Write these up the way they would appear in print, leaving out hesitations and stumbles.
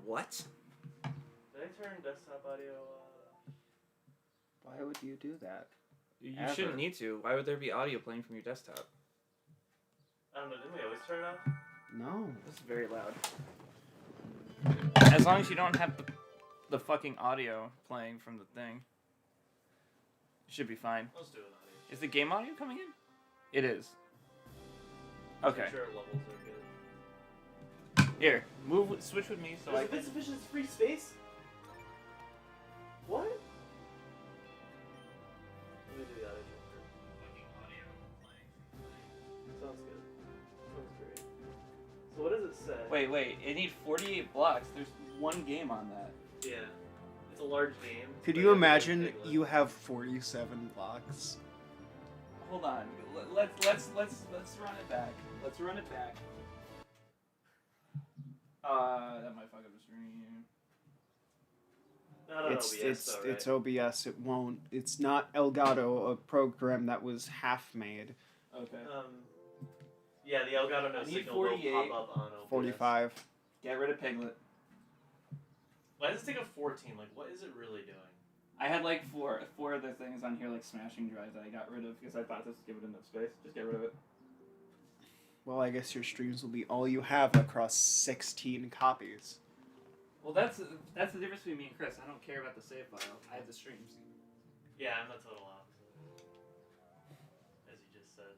What? Did I turn desktop audio? Why would you do that? You Ever. shouldn't need to. Why would there be audio playing from your desktop? I don't know. Didn't we always turn it off? No. This is very loud. As long as you don't have the fucking audio playing from the thing, it should be fine. Let's do it audio. Is the game audio coming in? It is. Okay. Make sure our levels are good. Here, switch with me so I can... insufficient free space? What? Let me do the audio first. Sounds good. Sounds great. So what does it say? Wait. It needs 48 blocks. There's one game on that. Yeah. It's a large game. Could but you have to imagine make it you have 47 blocks? Hold on. Let's run it back. Let's run it back. That might fuck up the stream. Not on OBS though, right? It's OBS. It won't. It's not Elgato, a program that was half made. Okay. Yeah, the Elgato No I need Signal 48. will pop up on OBS. 45. Get rid of Piglet. Why does it take a 14? Like, what is it really doing? I had like four of the things on here, like smashing drives, that I got rid of because I thought this would give it enough space. Just get rid of it. Well, I guess your streams will be all you have across 16 copies. Well, that's the difference between me and Chris. I don't care about the save file. I have the streams. Yeah, I'm the total opposite. As you just said.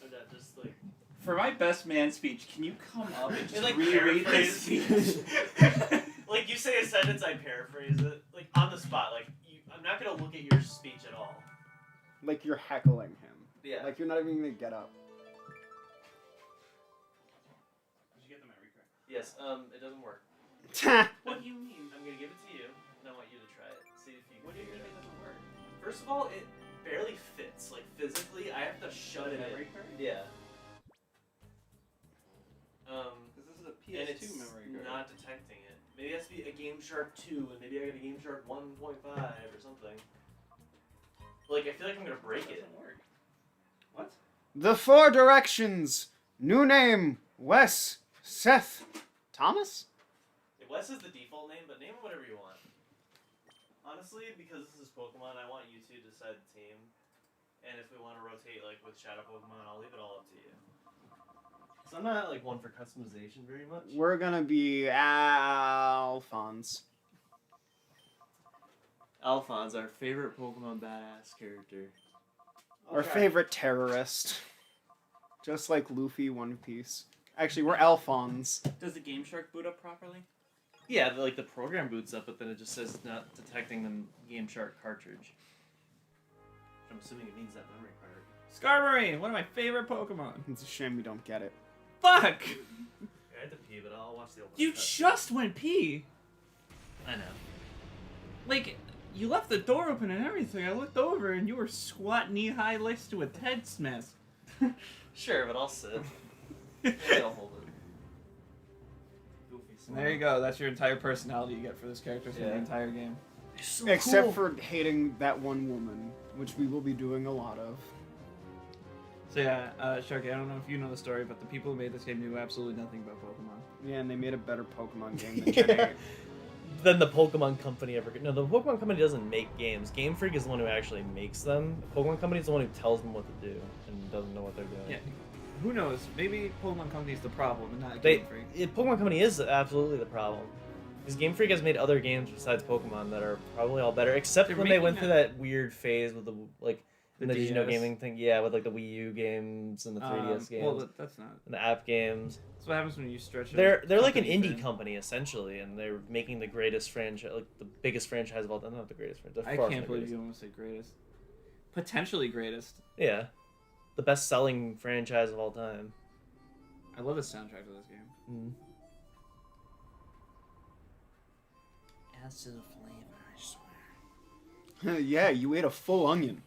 Or that just like... For my best man speech, can you come up and just like reread this paraphrase. speech? Like, you say a sentence, I paraphrase it. Like, on the spot. Like, I'm not going to look at your speech at all. Like you're heckling him. Yeah. Like you're not even gonna get up. Did you get the memory correct? Yes, it doesn't work. What do you mean? I'm going to give it to you, and I want you to try it. See if you can What do you figure mean it it doesn't work? out. First of all, it barely fits. Like, physically, I have to shut it memory in. card? Yeah. Because this is a And PS2 it's memory card. not detecting it. Maybe it has to be a Game Shark 2, and maybe I got a Game Shark 1.5 or something. Like, I feel like I'm gonna break it. Doesn't work. What? The Four Directions. New name: Wes, Seth, Thomas. Wes is the default name, but name it whatever you want. Honestly, because this is Pokemon, I want you two to decide the team. And if we want to rotate, like, with Shadow Pokemon, I'll leave it all up to you. So I'm not, like, one for customization very much. We're gonna be Alphonse. Alphonse, our favorite Pokemon badass character. Our favorite terrorist. Just like Luffy, One Piece. Actually, we're Alphonse. Does the Game Shark boot up properly? Yeah, like the program boots up, but then it just says not detecting the Game Shark cartridge. I'm assuming it means that memory card. Skarmory, one of my favorite Pokemon. It's a shame we don't get it. Fuck! I had to pee, but I'll watch the open. You just went pee. I know. Like, you left the door open and everything. I looked over and you were squat knee-high next to a Ted's mess. Sure, but I'll sit. Maybe I'll hold it. Goofy smile. There you go. That's your entire personality you get for this character through the Yeah. entire game. So Except cool. for hating that one woman, which we will be doing a lot of. So yeah, Sharky, I don't know if you know the story, but the people who made this game knew absolutely nothing about Pokemon. Yeah, and they made a better Pokemon game than Gen 8. Than the Pokemon Company ever could. No, the Pokemon Company doesn't make games. Game Freak is the one who actually makes them. The Pokemon Company is the one who tells them what to do and doesn't know what they're doing. Yeah. Who knows? Maybe Pokemon Company is the problem and not They, Game Freak. Pokemon Company is absolutely the problem. Because Game Freak has made other games besides Pokemon that are probably all better, except They're when they went making through that weird phase with the The Did you know DS. gaming thing? Yeah, with like the Wii U games and the 3DS games Well, that's not. and the app games. That's what happens when you stretch. They're like an company indie thin. company essentially, and they're making the greatest franchise, like the biggest franchise of all time. Not the greatest franchise. I can't believe you almost said greatest. Potentially greatest. Yeah, the best-selling franchise of all time. I love the soundtrack of this game. Mm. Adds to the flavor, I swear. Yeah, you ate a full onion.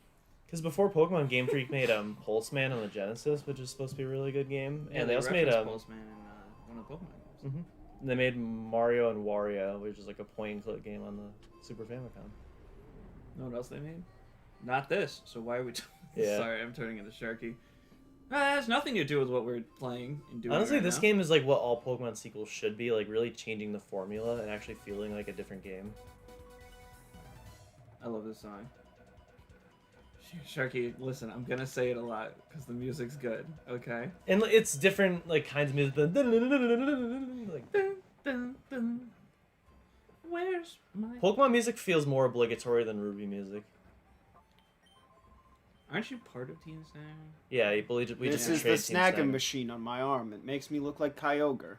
Because before Pokemon, Game Freak made Pulseman on the Genesis, which is supposed to be a really good game, Yeah, and they also made referenced Pulseman in one of the Pokemon games. They made Mario and Wario, which is like a point-and-click game on the Super Famicom. Know what else they made? Not this. So why are we? Yeah. Sorry, I'm turning into Sharky. That has nothing to do with what we're playing and doing. Honestly, right this now. game is like what all Pokemon sequels should be, like really changing the formula and actually feeling like a different game. I love this song. Sharky, listen, I'm gonna say it a lot because the music's good. Okay. And it's different, like kinds of music. Like Dun, dun, dun. Where's my? Pokemon music feels more obligatory than Ruby music. Aren't you part of Team Snag? Yeah, we This just is the betrayed Team snagging Snag. machine on my arm. It makes me look like Kyogre.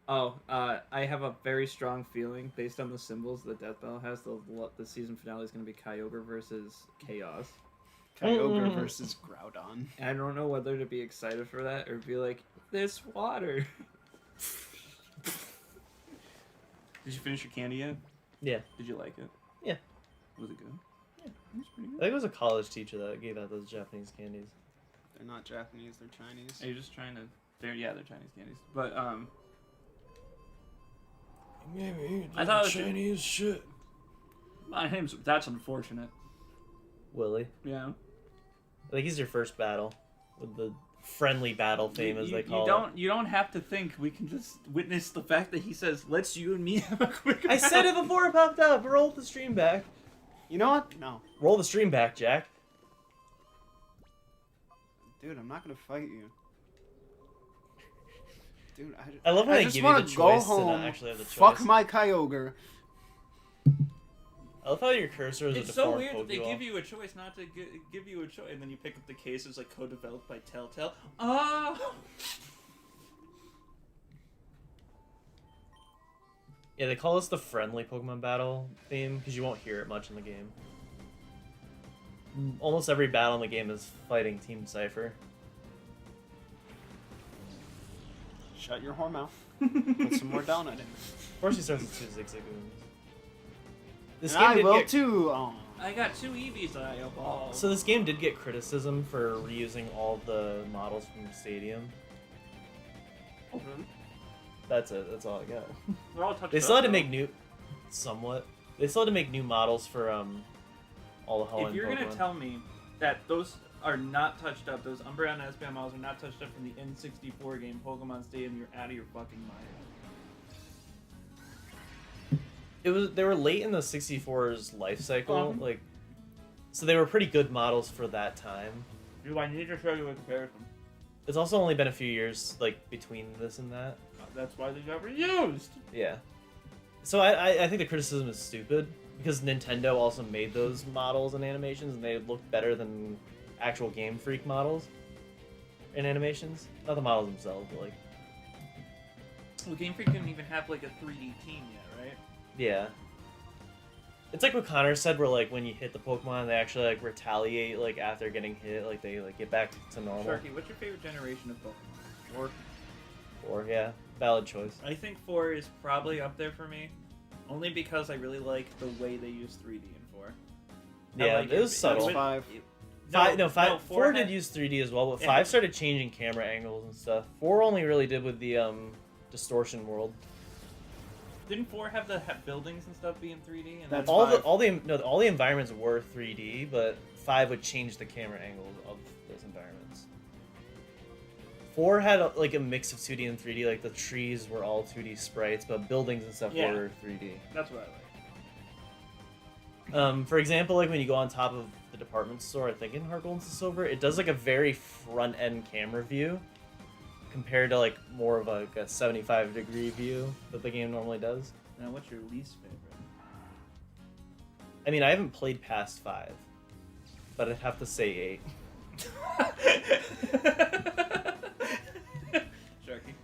Oh, I have a very strong feeling based on the symbols the Death Bell has. The season finale is going to be Kyogre versus Chaos. Kyogre versus Groudon. And I don't know whether to be excited for that or be like, this water. Did you finish your candy yet? Yeah. Did you like it? Yeah. Was it good? Yeah. It was pretty I good. think it was a college teacher that gave out those Japanese candies. They're not Japanese, they're Chinese. Are you just trying to... they're Chinese candies. But, I thought it was Chinese shit. that's unfortunate. Willie. Yeah. I think he's your first battle with the friendly battle theme, as they call it. You don't have to think. We can just witness the fact that he says, "Let's you and me have a quick." I said it before it popped up. Roll the stream back. You know what? No. Roll the stream back, Jack. Dude, I'm not gonna fight you. Dude, I love how they just give you wanna the go choice to not home, actually have the choice. fuck my Kyogre. I love how your cursor is a It's so deformed weird that they Pokeball. give you a choice not to give you a choice, and then you pick up the case. It's like co-developed by Telltale. Oh. Yeah, they call this the friendly Pokemon battle theme because you won't hear it much in the game. Almost every battle in the game is fighting Team Cypher. Shut your whore mouth. Put some more donut in it. Of course, he starts with 2 Zigzagoons. This And game I did will get... too. Oh. I got 2 Eevees that I evolved. So this game did get criticism for reusing all the models from the stadium. Oh, really? That's it. That's all I got. They're all touched They still up, had to though. make new... Somewhat. They still had to make new models for all the Helen If you're Pokemon. gonna tell me that those are not touched up, those Umbreon and Espeon models are not touched up from the N64 game Pokemon Stadium, you're out of your fucking mind. They were late in the 64's life cycle, Uh-huh. like, so they were pretty good models for that time. Do I need to show you a comparison? It's also only been a few years, like, between this and that. That's why they got reused. Yeah. So I think the criticism is stupid, because Nintendo also made those models and animations, and they look better than actual Game Freak models and animations. Not the models themselves, but, like, Well, Game Freak didn't even have like a 3D team yet, right? yeah. It's like what Connor said, where, like, when you hit the Pokemon, they actually, like, retaliate, like, after getting hit, like, they, like, get back to normal. Sharky, what's your favorite generation of Pokemon? 4. Or, yeah, valid choice. I think 4 is probably up there for me, only because I really like the way they use 3D in 4. I Yeah, like it was subtle. with- 5. Four did use 3D as well, but Yeah. 5 started changing camera angles and stuff. 4 only really did with the distortion world. Didn't 4 have the buildings and stuff be in 3D? And That's then- All five. the environments were 3D, but 5 would change the camera angles of those environments. 4 had like a mix of 2D and 3D, like the trees were all 2D sprites, but buildings and stuff Yeah. were 3D. That's what I like. For example, like when you go on top of the department store, I think in Heart Gold and Silver, it does like a very front end camera view compared to like more of like a 75-degree view that the game normally does. Now, what's your least favorite? I mean, I haven't played past 5, but I'd have to say 8. Sharky.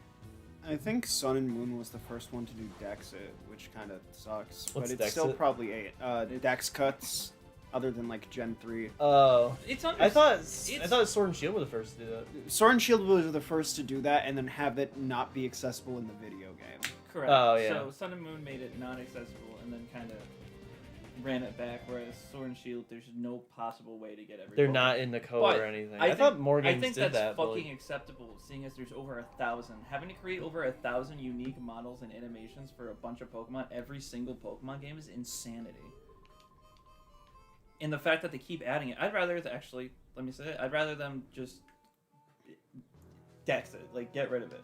I think Sun and Moon was the first one to do Dexit, which kind of sucks. What's but it's still Dexit? probably 8. Dex cuts, other than like Gen 3. Oh. It's under. I thought It's- Sword and Shield were the first to do that. Sword and Shield was the first to do that, and then have it not be accessible in the video game. Correct. Oh, yeah. So Sun and Moon made it non-accessible and then kind of ran it back, whereas Sword and Shield, there's no possible way to get every. They're Pokemon. not in the code But or anything. I I thought think- more I games think did that's that. but, fucking like, acceptable, seeing as there's over 1,000. Having to create over 1,000 unique models and animations for a bunch of Pokemon every single Pokemon game is insanity. And the fact that they keep adding it, I'd rather actually, let me say it, I'd rather them just dex it. Like, get rid of it.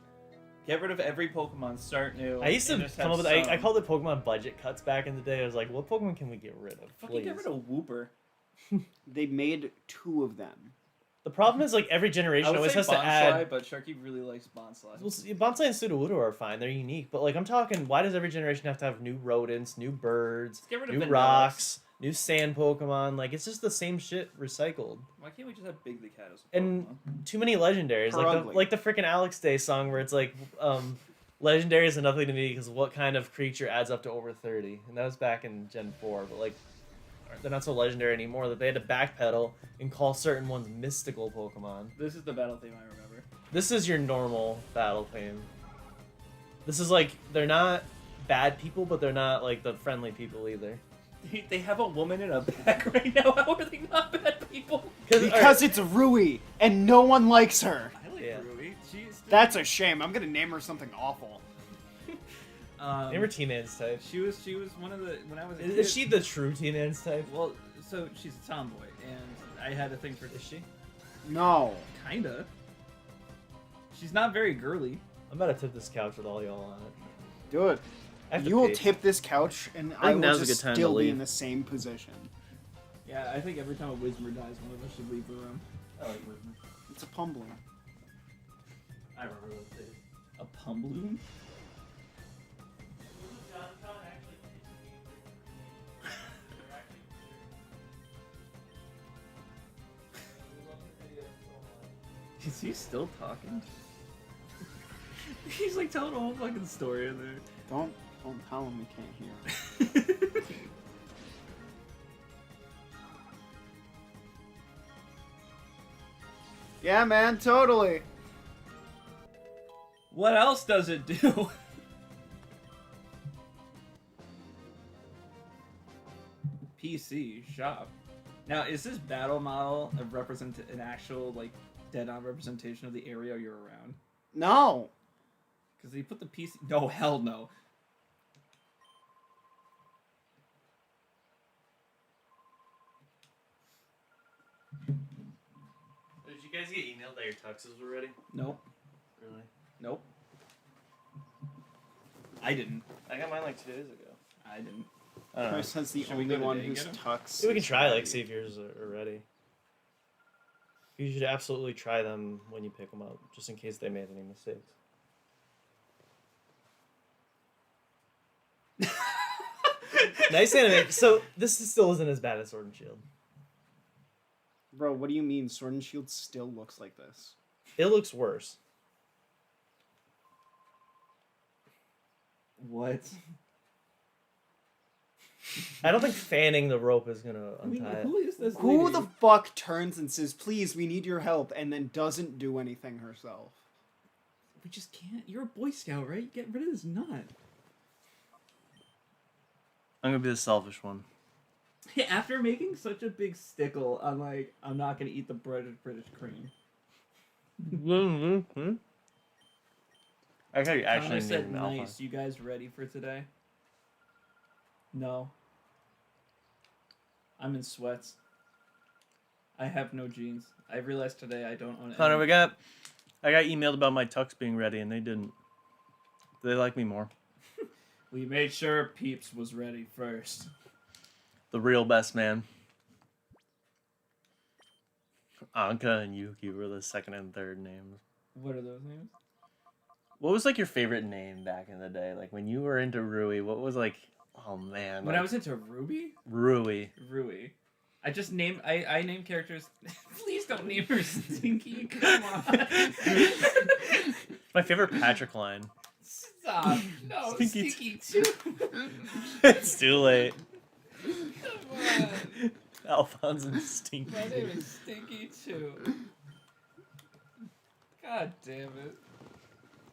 Get rid of every Pokemon, start new. I used to and just come have up with. I some. called it Pokemon budget cuts back in the day. I was like, what Pokemon can we get rid of? Fucking get Please? rid of Wooper. They made 2 of them. The problem is like every I generation would always say has to Bonsly, add. but Sharky really likes Bonsly. Well, Bonsai and Sudowoodo are fine. They're unique. But like I'm talking, why does every generation have to have new rodents, new birds, Let's get rid of new Vanilluxe. rocks, new sand Pokemon? Like it's just the same shit recycled. Why can't we just have Big the Cat as a And Pokemon? too many legendaries, Ugly. like the freaking Alex Day song where it's like, legendary is nothing to me because what kind of creature adds up to over 30? And that was back in Gen 4, but like they're not so legendary anymore that they had to backpedal and call certain ones mystical Pokemon. This is the battle theme I remember. This is your normal battle theme. This is like they're not bad people, but they're not like the friendly people either. They have a woman in a bag right now. How are they not bad people? Because it's Rui, and no one likes her. I like Yeah. Rui. She's That's a shame. I'm gonna name her something awful. Name her T-Man's type. She was one of the when I was a Is kid. she the true T-Man's type? Well, so she's a tomboy, and I had a thing for. Is she? No. Kinda. She's not very girly. I'm about to tip this couch with all y'all on it. Do it. I have to You will pee. tip this couch, and I think will now's a just good time to still be leave. in the same position. Yeah, I think every time a Whismer dies, one of us should leave the room. I like Wismer. It's a Pumbloon. I remember those days. A Pumbloon? Is he still talking? He's like telling a whole fucking story in there. Don't tell him we can't hear. Yeah, man, totally. What else does it do? PC shop. Now, is this battle model an actual like dead-on representation of the area you're around? No. Because they put the PC. No, hell no. Did you guys get emailed that your tuxes were ready? Nope. Really? Nope. I didn't. I got mine like 2 days ago. I didn't. I don't know. Chris has the Should we only go one today and whose get 'em? tux. Yeah, we can is try like ready. see if yours are ready. You should absolutely try them when you pick them up, just in case they made any mistakes. Nice anime. So still isn't as bad as Sword and Shield. Bro, what do you mean? Sword and Shield still looks like this. It looks worse. What? I don't think fanning the rope is gonna I mean, untie it. who is this Who lady? the fuck turns and says, "Please, we need your help," and then doesn't do anything herself? We just can't. You're a Boy Scout, right? Get rid of this nut. I'm gonna be the selfish one. After making such a big stickle on like, I'm not gonna eat the British cream. I thought you Connor actually said named Alpha. nice. You guys ready for today? No. I'm in sweats. I have no jeans. I realized today I don't own Connor, any. I got emailed about my tux being ready, and they didn't. They like me more. We made sure Peeps was ready first. The real best man. Anka and Yuki were the second and third names. What are those names? What was like your favorite name back in the day? Like when you were into Rui, what was like, oh man. When like, I was into Ruby? Rui. Rui. I just named. I named characters. Please don't name her Stinky. Come on. My favorite Patrick line. Stop. No, Stinky Stinky too. It's too late. Come on. Alphonse and Stinky. My name is Stinky too. God damn it.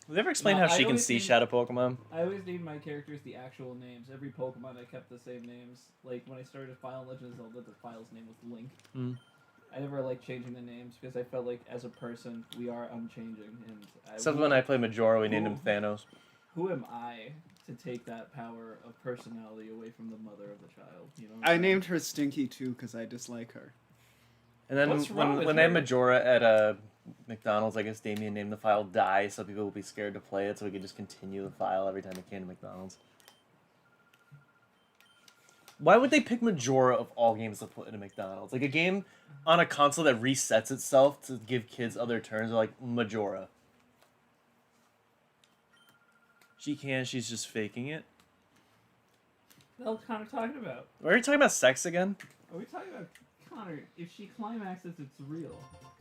Have they ever explained No, how I she can always see think- shadow Pokemon? I always named my characters the actual names. Every Pokemon I kept the same names. Like when I started File Legends of Zelda, the file's name was Link. Mm. I never liked changing the names because I felt like as a person we are unchanging, and Except when I played Majora, we named him Thanos. Who am I to take that power of personality away from the mother of the child? You know. what I I'm named her Stinky too because I dislike her. And then What's wrong with when they had her? Majora at McDonald's, I guess Damien named the file Die, so people will be scared to play it, so we could just continue the file every time they came to McDonald's. Why would they pick Majora of all games to put in a McDonald's? Like a game on a console that resets itself to give kids other turns, like Majora. She can, she's just faking it. What the hell Connor talking about? Are you talking about sex again? Are we talking about Connor? If she climaxes, it's real.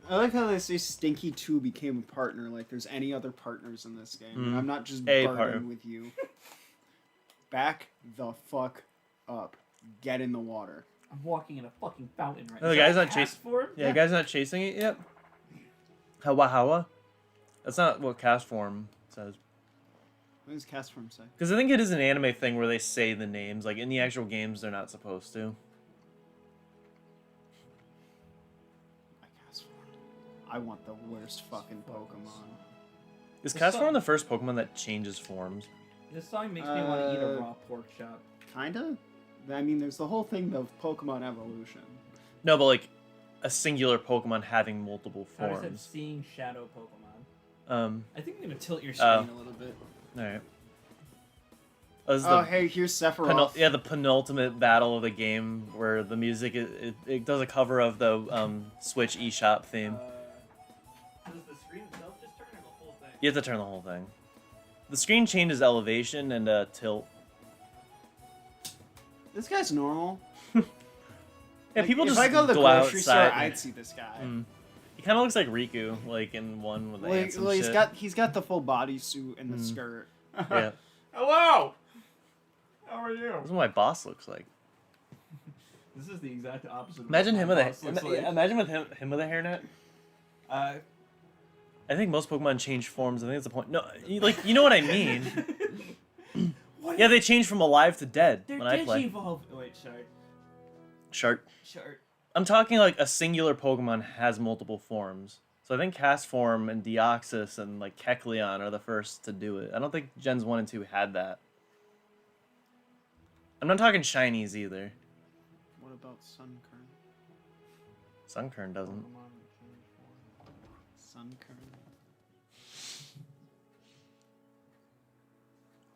I like how they say Stinky 2 became a partner, like there's any other partners in this game. Mm. I'm not just A bargaining partner. with you. Back the fuck up. Get in the water. I'm walking in a fucking fountain right Oh, now. the Is guy's that not a chasing. cast form? Yeah, the guy's not chasing it yet. Hawa. That's not what cast form says. What does cast form say? Because I think it is an anime thing where they say the names. Like in the actual games, they're not supposed to. I cast form. I want the worst fucking Pokemon. Is What's cast up? form the first Pokemon that changes forms? This song makes me want to eat a raw pork chop. Kinda? I mean, there's the whole thing of Pokemon evolution. No, but like a singular Pokemon having multiple Connor said forms. seeing shadow Pokemon. I think I'm gonna tilt your screen a little bit. All right. Oh, this is Oh, the hey, here's Sephiroth. the penultimate battle of the game where the music it does a cover of the Switch eShop theme. Does the screen itself just turn or the whole thing? You have to turn the whole thing. The screen changes elevation and tilt. This guy's normal. Yeah, Like, people if just I go to the go grocery store, outside. I'd see this guy. Mm. He kind of looks like Riku, like in one with the ants and Well, shit. he's got the full bodysuit and the Mm. skirt. Yeah, Hello! How are you? that's what my boss looks like. This is the exact opposite of Imagine what him my with boss a looks like. imagine with him with a hairnet. I think most Pokemon change forms. I think that's the point. No, you know what I mean. What? Yeah, they change from alive to dead They're when I play. Digivolve. Oh, wait, sorry. Shark. Sure. I'm talking like a singular Pokemon has multiple forms. So I think Cast Form and Deoxys and like Kecleon are the first to do it. I don't think Gens 1 and 2 had that. I'm not talking shinies either. What about Sunkern? Sunkern doesn't. Sunkern.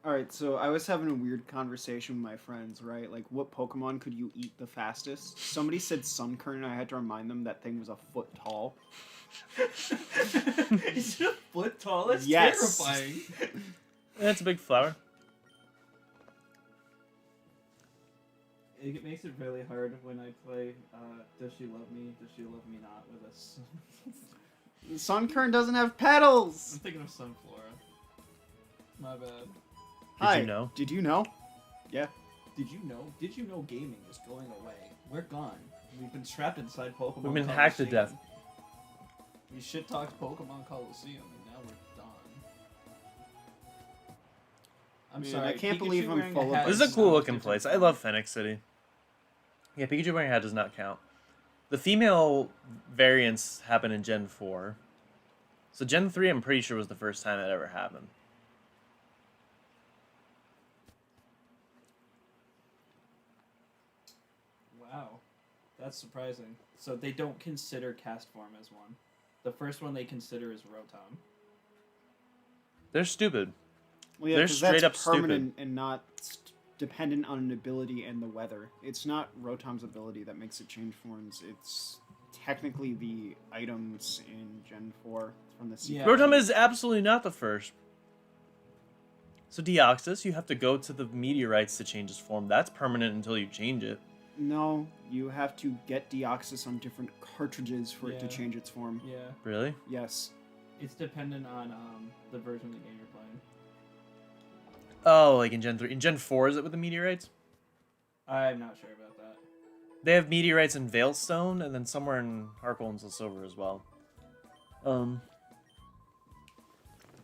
Alright, so I was having a weird conversation with my friends, right? Like, what Pokemon could you eat the fastest? Somebody said Sunkern, and I had to remind them that thing was a foot tall. Is it a foot tall? That's Yes. terrifying. Yeah, it's a big flower. It makes it really hard when I play Does She Love Me, Does She Love Me Not with us. Sunkern doesn't have petals! I'm thinking of Sunflora. My bad. Hi. you know? Did you know? Did you know? Did you know gaming is going away? We're gone. We've been trapped inside Pokemon. We've been hacked to Colosseum. death. We shit talked Pokemon Colosseum, and now we're done. I'm Man, sorry. I can't Pikachu believe I'm wearing full of hat This is a does cool not looking get place. to I love Phoenix City. Yeah, Pikachu wearing a hat does not count. The female variants happen in Gen 4. So Gen 3 I'm pretty sure was the first time that ever happened. Wow, that's surprising. So they don't consider Cast Form as one. The first one they consider is Rotom. They're stupid. Well, yeah, They're 'cause straight that's up permanent and not dependent on an ability and the weather. It's not Rotom's ability that makes it change forms. It's technically the items in Gen 4 from the secret. Yeah. Rotom is absolutely not the first. So Deoxys, you have to go to the meteorites to change its form. That's permanent until you change it. No, you have to get Deoxys on different cartridges for it to Yeah. change its form. Yeah, Really? Yes. it's dependent on the version of the game you're playing. Oh, like in Gen 3. In Gen 4, is it with the meteorites? I'm not sure about that. They have meteorites in Veilstone, and then somewhere in Harkle and Silver as well.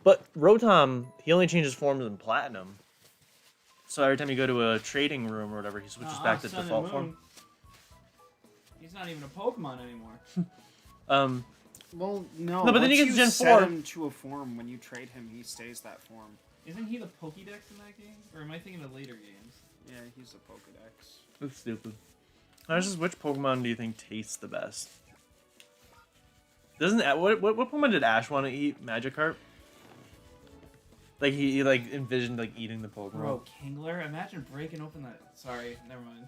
But Rotom, he only changes forms in Platinum. So every time you go to a trading room or whatever, he switches back to Sun and default Moon. form. He's not even a Pokemon anymore. Well, no. No, but then once you get to Gen set 4. him to a form, when you trade him, he stays that form. Isn't he the Pokédex in that game? Or am I thinking of later games? Yeah, he's a Pokedex. That's stupid. Which Pokemon do you think tastes the best? Doesn't what Pokemon did Ash want to eat? Magikarp? Like he like envisioned like eating the Pokemon. Bro, Kingler, imagine breaking open that. Sorry, never mind.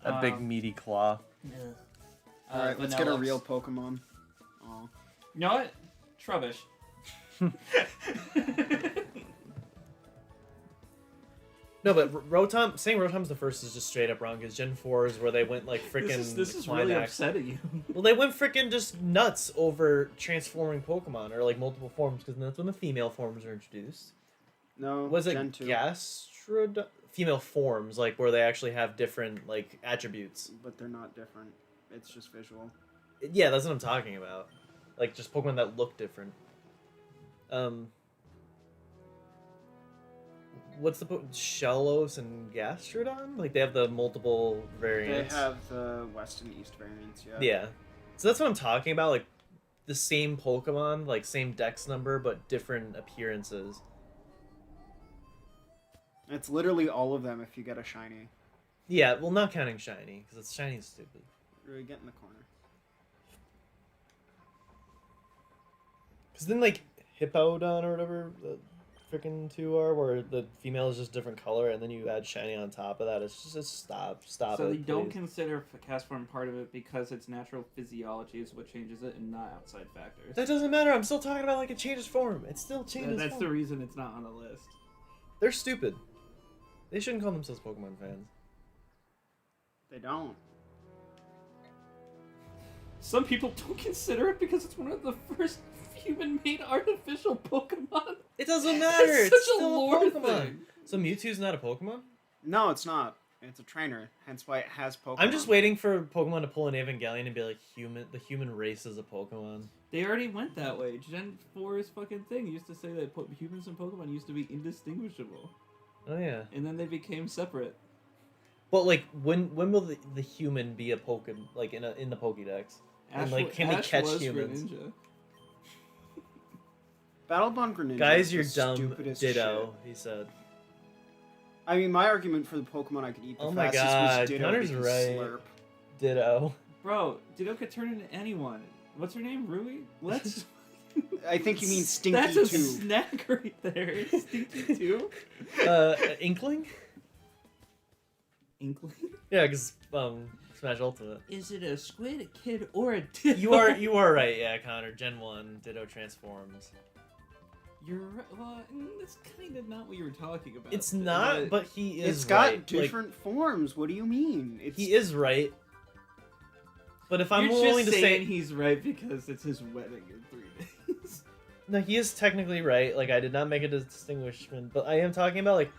That big meaty claw. Yeah. Alright, let's get a real Pokemon. Oh. You know what? Trubbish. No, but Rotom, saying Rotom's the first is just straight up wrong. Because Gen 4 is where they went like freaking. This is really climax. upsetting you. Well, they went freaking just nuts over transforming Pokemon or like multiple forms because that's when the female forms were introduced. No, Was it Gen 2. Gastrod? Female forms, like where they actually have different like attributes. But they're not different. It's just visual. Yeah, that's what I'm talking about. Like just Pokemon that look different. What's the Shellos and Gastrodon? Like they have the multiple variants. They have the West and East variants, yeah. Yeah. So that's what I'm talking about. Like the same Pokemon, like same Dex number, but different appearances. It's literally all of them if you get a shiny. Yeah, well, not counting shiny because it's shiny is stupid. Really get in the corner. Because then like Hippowdon or whatever the freaking two are, where the female is just different color, and then you add shiny on top of that. It's just stop. So it, they don't please. consider cast form part of it because its natural physiology is what changes it, and not outside factors. That doesn't matter. I'm still talking about like it changes form. It still changes. That's form. the reason it's not on the list. They're stupid. They shouldn't call themselves Pokemon fans. They don't. Some people don't consider it because it's one of the first human-made artificial Pokemon. It doesn't matter. It's It's such a still lore Pokemon. thing. So Mewtwo's not a Pokemon? No, it's not. It's a trainer. Hence why it has Pokemon. I'm just waiting for Pokemon to pull an Evangelion and be like, the human race is a Pokemon. They already went that way. Gen 4's fucking thing used to say that humans and Pokemon used to be indistinguishable, Oh yeah. and then they became separate. But like, when will the human be a Pokemon like in the Pokédex? And like, can we catch was humans? Greninja. Battlebond Greninja. Guys, is you're the dumb. stupidest Ditto. He said. shit. I mean, my argument for the Pokemon I could eat the Oh my fastest God, was Ditto Connor's because right. Slurp. Ditto. Bro, Ditto could turn into anyone. What's her name? Rui? Let's. I think you mean Stinky That's a too. snack right there. Stinky too. Inkling. Inkling. Yeah, because Smash Ultimate. Is it a squid, a kid, or a Ditto? You are right. Yeah, Connor. Gen 1 Ditto transforms. You're right. Well, that's kind of not what you were talking about. It's not, but he is. It's got right. different forms. What do you mean? It's, He is right. But if I'm You're willing just to saying say he's right because it's his wedding in 3 days. no, he is technically right. Like I did not make a distinguishment, but I am talking about like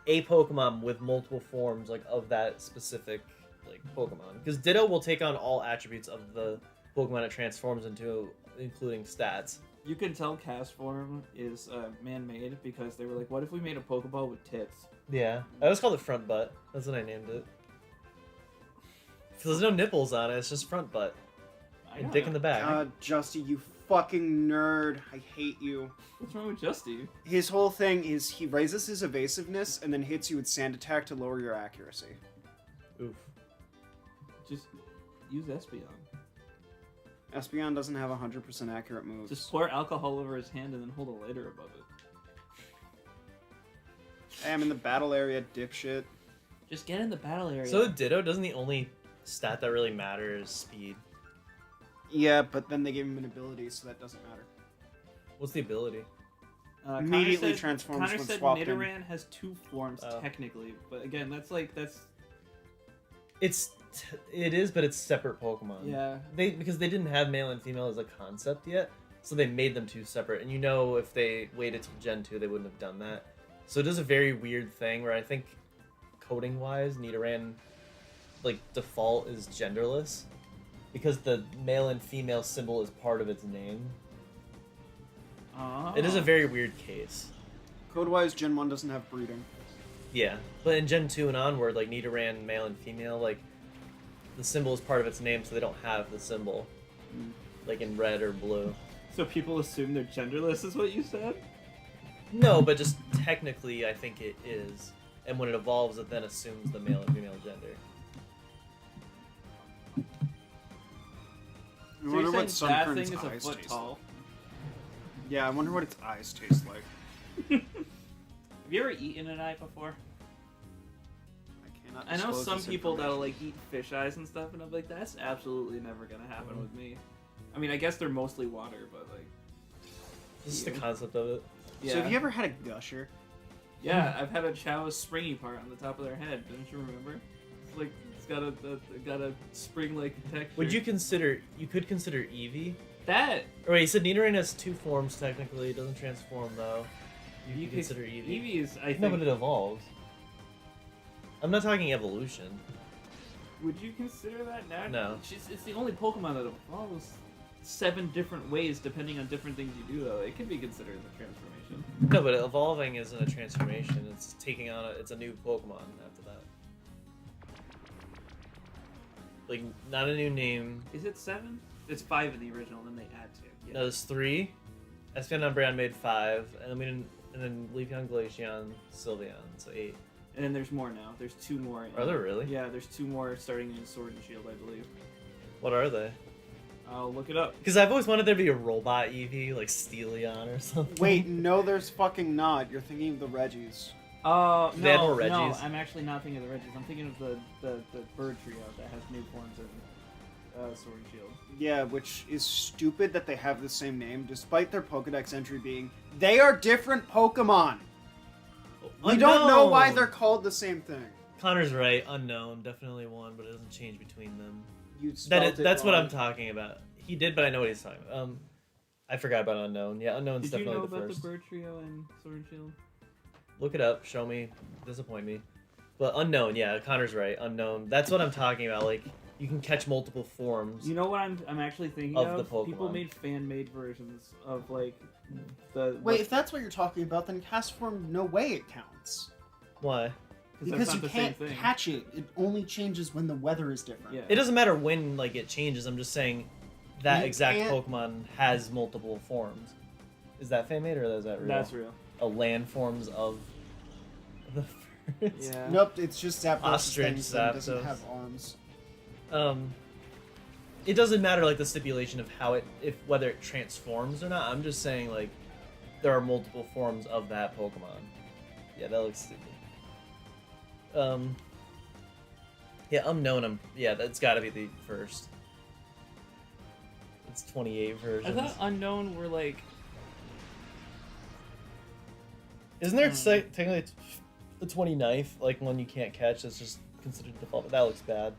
a Pokemon with multiple forms, like of that specific like Pokemon. Because Ditto will take on all attributes of the Pokemon it transforms into, including stats. You can tell cast form is man-made because they were like, what if we made a Pokeball with tits? Yeah, I always called it front butt. That's what I named it. Because there's no nipples on it. It's just front butt and dick in the back. God, Justy, you fucking nerd. I hate you. What's wrong with Justy? His whole thing is he raises his evasiveness and then hits you with Sand Attack to lower your accuracy. Oof. Just use Espeon. Espeon doesn't have 100% accurate moves. Just pour alcohol over his hand and then hold a lighter above it. Hey, I'm in the battle area, dipshit. Just get in the battle area. So Ditto, doesn't the only stat that really matters is speed? Yeah, but then they gave him an ability, so that doesn't matter. What's the ability? Immediately transforms Connor when said swapped in. Nidoran has 2 forms technically, but again, It is, but it's separate Pokemon. yeah. Because they didn't have male and female as a concept yet, so they made them 2 separate. And if they waited till Gen 2, they wouldn't have done that. So it is a very weird thing where I think coding wise, Nidoran like default is genderless because the male and female symbol is part of its name. It is a very weird case. Code-wise, Gen 1 doesn't have breeding. Yeah, but in Gen 2 and onward, like Nidoran, male and female, like the symbol is part of its name, so they don't have the symbol, like in red or blue. So people assume they're genderless, is what you said? No, but just technically, I think it is. And when it evolves, it then assumes the male and female gender. I So wonder you're what saying that Sunkern's thing is a eyes foot taste tall? like. Yeah, I wonder what its eyes taste like. Have you ever eaten an eye before? I cannot. I know disclose some this people that'll information. like eat fish eyes and stuff, and I'm like, that's absolutely never gonna happen with me. I mean, I guess they're mostly water, but like, Just the concept of it. yeah. So have you ever had a gusher? Yeah, I've had a chow's springy part on the top of their head. Don't you remember? It's like it's got a spring-like texture. Would you consider? You could consider Eevee. that? Or wait, you said Nidoran has 2 forms technically. It doesn't transform though. You could could- consider Eevee. Eevee is, I think. No, but it evolves. I'm not talking evolution. Would you consider that now? No. It's the only Pokemon that evolves 7 different ways depending on different things you do, though. It could be considered a transformation. No, but evolving isn't a transformation. It's taking on it's a new Pokemon after that. Like, not a new name. Is it 7? It's 5 in the original, then they add 2. Yeah. No, there's 3. Espeon and Umbreon made 5, and then Leafeon, Glaceon, Sylveon, so 8. And then there's more now. There's 2 more. Are there really? Yeah, there's 2 more starting in Sword and Shield, I believe. What are they? I'll look it up. Because I've always wanted there to be a robot Eevee, like Steelion or something. Wait, no, there's fucking not. You're thinking of the Reggies. Oh, They have no, more no, Reggies. I'm actually not thinking of the Reggies. I'm thinking of the bird trio that has new forms in Sword and Shield. Yeah, which is stupid that they have the same name, despite their Pokedex entry being, they are different Pokemon! We don't know why Unknown. they're called the same thing. Connor's right. Unknown, definitely one, but it doesn't change between them. You spelled it That's what wrong. I'm talking about. He did, but I know what he's talking about. I forgot about Unknown. Yeah, Unknown's Did you definitely know the about first. the bird trio in Sword and Shield? Look it up. Show me. Disappoint me. But Unknown, yeah, Connor's right. Unknown. That's what I'm talking about. Like, you can catch multiple forms. You know what I'm actually thinking Of of? the Pokemon. People made fan-made versions of like the Wait, if that's what you're talking about, then cast form, no way it counts. Why? Because that's you not the can't same thing. catch it. It only changes when the weather is different. Yeah. It doesn't matter when like it changes. I'm just saying that You exact can't- Pokemon has multiple forms. Is that fan-made or is that real? That's real. A land forms of the birds. Yeah. Nope, it's just Zapdos Ostrich things that doesn't Zapdos. have arms. It doesn't matter like the stipulation of how whether it transforms or not. I'm just saying like there are multiple forms of that Pokemon. Yeah, that looks stupid. Yeah, Unknown. Yeah, that's got to be the first. It's 28 I versions. thought Unknown were like Isn't there technically the 29th, like one you can't catch? That's just considered default. But that looks bad.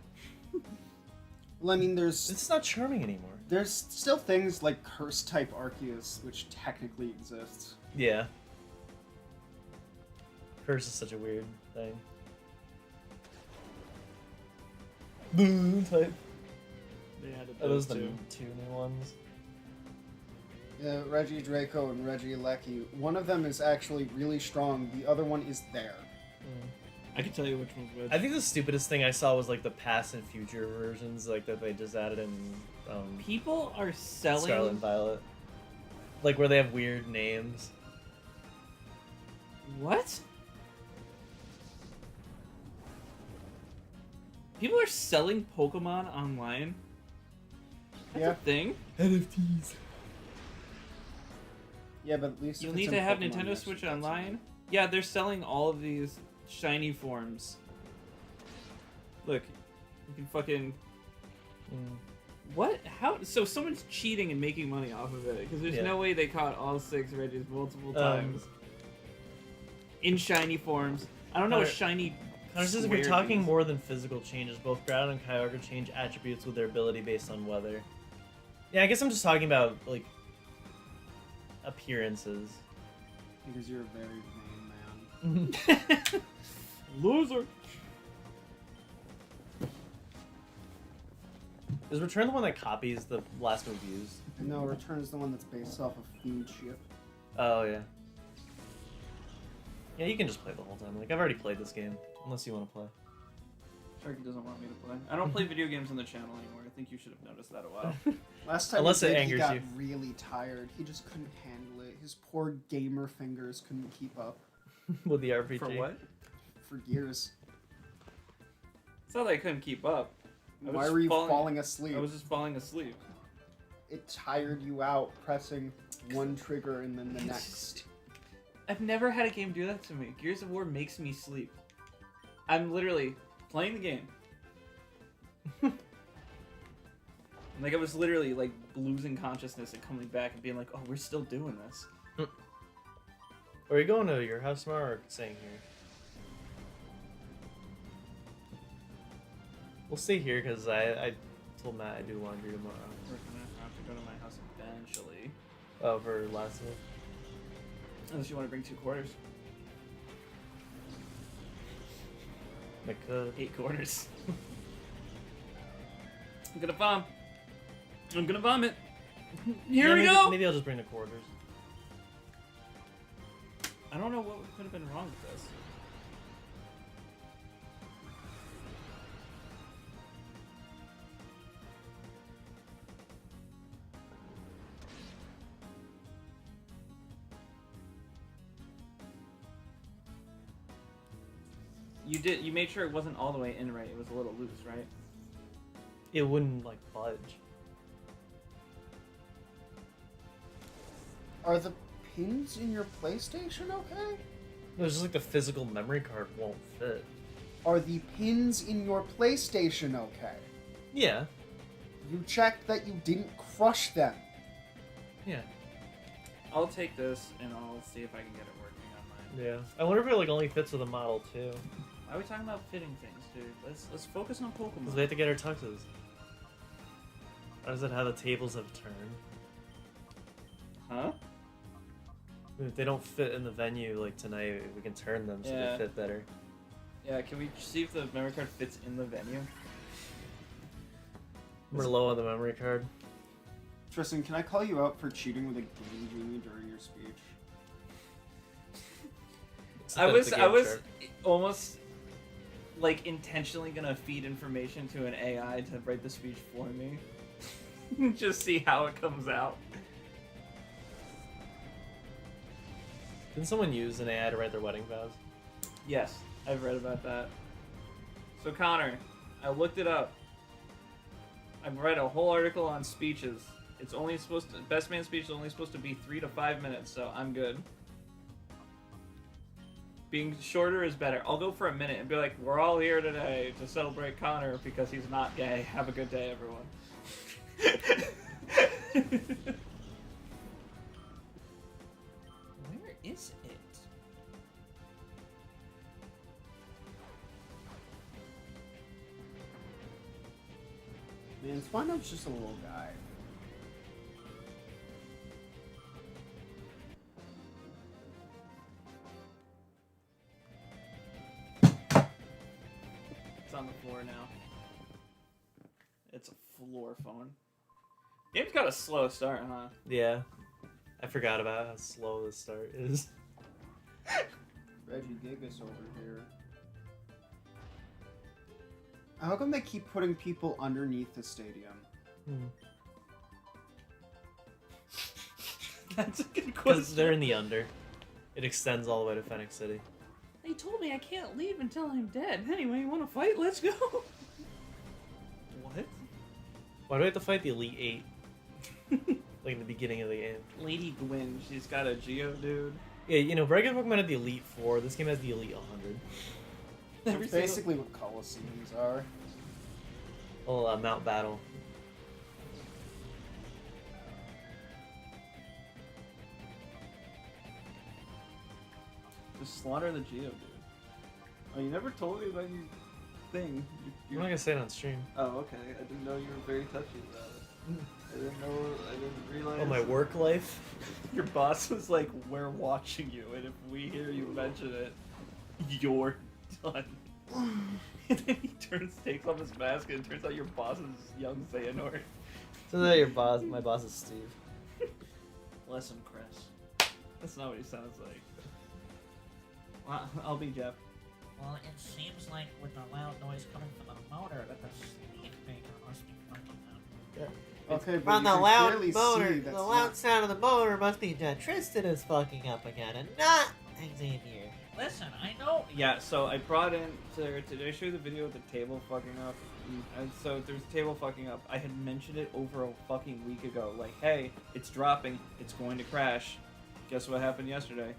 Well, I mean, there's It's not charming anymore. there's still things like Curse type Arceus, which technically exists. Yeah. Curse is such a weird thing. Boo type. they added Are those those the two. 2 new ones? Yeah, Reggie Draco and Reggie Lecky. One of them is actually really strong. The other one is there. I can tell you which one's which. I think the stupidest thing I saw was like the past and future versions, like that they just added in People are selling. Scarlet and Violet, like where they have weird names. What? People are selling Pokemon online. That's Yeah. a thing. NFTs. Yeah, but at least You if need it's to in have Pokemon Nintendo Next, Switch that's Online. Yeah, they're selling all of these shiny forms. Look, you can fucking what? How? So someone's cheating and making money off of it because there's Yeah. no way they caught all 6 Reggies multiple times in shiny forms. I don't know what Connor- shiny. Connor says if square you're talking means. more than physical changes, both Groudon and Kyogre change attributes with their ability based on weather. Yeah, I guess I'm just talking about like appearances. because you're a very vain man. Loser. Is Return the one that copies the last move used? No, Return is the one that's based off of food ship. Oh yeah. Yeah, you can just play the whole time. Like I've already played this game, unless you want to play. Sharky doesn't want me to play. I don't play video games on the channel anymore. I think you should have noticed that a while. Last time Unless he it did, angers he got you. really tired. He just couldn't handle it. His poor gamer fingers couldn't keep up With the RPG. For what? for years. It's not that I couldn't keep up. I was Why just were you falling asleep? I was just falling asleep. it tired you out pressing one trigger and then the next. I've never had a game do that to me. Gears of War makes me sleep. I'm literally playing the game. Like I was literally like losing consciousness and coming back and being like, "Oh, we're still doing this." Are you going to your house tomorrow or staying here? We'll stay here because I told Matt I do laundry tomorrow. We're gonna have to go to my house eventually. Oh, for last week. Unless you want to bring 2 quarters. I could. 8 quarters. I'm gonna bomb. I'm gonna vomit. Here we go! Maybe I'll just bring the quarters. I don't know what could have been wrong with this. You made sure it wasn't all the way in right. It was a little loose, right? It wouldn't like budge. Are the pins in your PlayStation okay? No, it's just like the physical memory card won't fit. Are the pins in your PlayStation okay? Yeah. You checked that you didn't crush them. Yeah. I'll take this and I'll see if I can get it working on mine. Yeah. I wonder if it like only fits with the Model 2. Why are we talking about fitting things, dude? Let's focus on Because Pokemon. we have to get our tuxes. How does it how the tables have turned? Huh? If they don't fit in the venue like tonight, we can turn them so Yeah. they fit better. Yeah, can we see if the memory card fits in the venue? We're low on the memory card. Tristan, can I call you out for cheating with a Game Genie during your speech? I was That's a game chart. almost like intentionally gonna feed information to an AI to write the speech for me. Just see how it comes out. Didn't someone use an AI to write their wedding vows? Yes, I've read about that. So Connor, I looked it up. I've read a whole article on speeches. It's only supposed to, best man speech is only supposed to be 3 to 5 minutes, so I'm good. Being shorter is better. I'll go for a minute and be like, we're all here today to celebrate Connor because he's not gay. Have a good day, everyone. Where is it? Man, Spinob's just a little guy. It's on the floor now. It's a floor phone. Game's got a slow start, huh? Yeah. I forgot about how slow the start is. Reggie Gigas over here. How come they keep putting people underneath the stadium? That's a good Because question. they're in the under. It extends all the way to Phoenix City. They told me I can't leave until I'm dead. Anyway, you want to fight? Let's go. What? Why do we have to fight the Elite 8? Like in the beginning of the game. Lady Gwyn, she's got a Geodude. Yeah, you know, regular Pokemon had the Elite 4. This game has the Elite 100. That's basically what Colosseums are. Oh, Mount Battle. Just slaughter the Geodude. Oh, you never told me about your thing. I'm not gonna say it on stream. Oh, okay. I didn't know you were very touchy about it. I didn't realize. Oh, my work life? Your boss was like, we're watching you, and if we hear you mention it, you're done. And then he takes off his mask, and it turns out your boss is young Xehanort. So that your boss, my boss is Steve. Bless him, Chris. That's not what he sounds like. Well, I'll be Jeff. Well, it seems like with the loud noise coming from the motor that the speed maker must be fucking up. Okay, but From you the can loud clearly motor, see the that's loud not- sound of the motor must be that Tristan is fucking up again and not Xavier. Listen, I know. Yeah, so I brought in. Did I show you the video of the table fucking up? And so there's a table fucking up. I had mentioned it over a fucking week ago. Like, hey, it's dropping. It's going to crash. Guess what happened yesterday?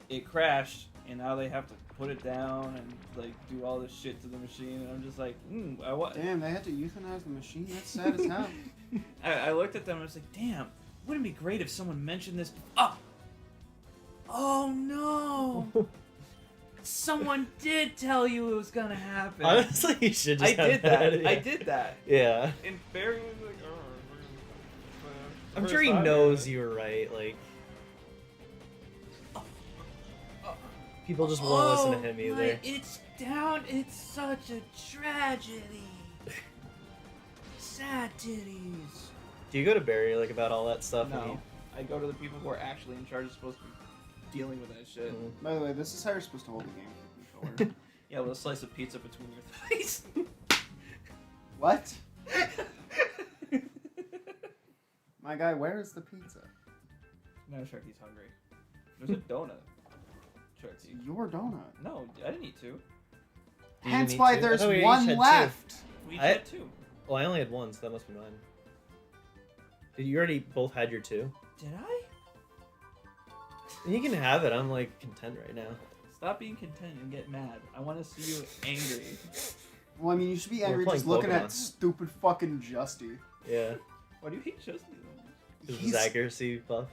It crashed, and now they have to put it down and like do all this shit to the machine. And I'm just like, Damn, they had to euthanize the machine? That's sad as hell. I looked at them and I was like, damn, wouldn't it be great if someone mentioned this? Oh no! Someone did tell you it was gonna happen. Honestly, you should just I have did that. Yeah. I did that. Yeah. And Barry was like, I'm sure he knows you were right. Like, people just won't listen to him either. It's down. It's such a tragedy. Sad titties. Do you go to Barry like about all that stuff? when No, I go to the people who are actually in charge of supposed to be dealing with that shit. Mhm. By the way, this is how you're supposed to hold the game with the controller. Yeah, with a slice of pizza between your thighs. What? My guy, where is the pizza? No, Sharky's hungry. There's a donut. It's Sharky. your donut. No, I didn't eat two. Did you Hence need why two? I there's thought we each one had two. left. We each I- had two. Well, I only had one, so that must be mine. Did you already both had your two? Did I? You can have it. I'm like content right now. Stop being content and get mad. I want to see you angry. Well, I mean, you should be We're angry playing just looking Pokemon. at stupid fucking Justy. Yeah. Why do you hate Justin? Is his accuracy buff?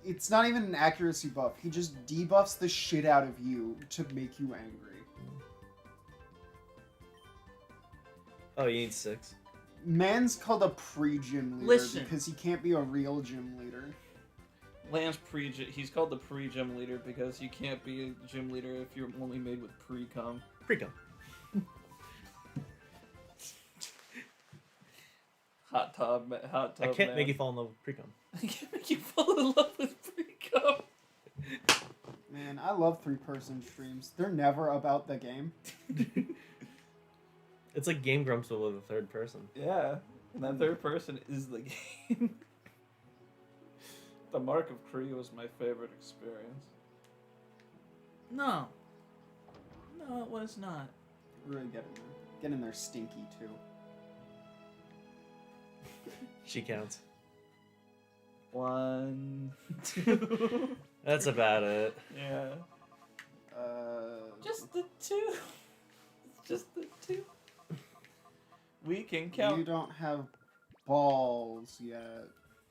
It's not even an accuracy buff. He just debuffs the shit out of you to make you angry. Oh, you need 6. Man's called a pre-gym leader Listen. because he can't be a real gym leader. Lance he's called the pre-gym leader because you can't be a gym leader if you're only made with pre-cum. Pre-cum. Hot tub I can't man. make you fall in love with pre-cum. I can't make you fall in love with pre-cum. Man, I love three-person streams. They're never about the game. It's like Game Grumps but with a third person. Yeah, and that third person is the game. The Mark of Kree was my favorite experience. No. No, it was not. Really get in there. Get in there stinky, too. She counts. 1, 2. That's about it. Yeah. Just Just the 2. Just the 2. We can count. You don't have balls yet.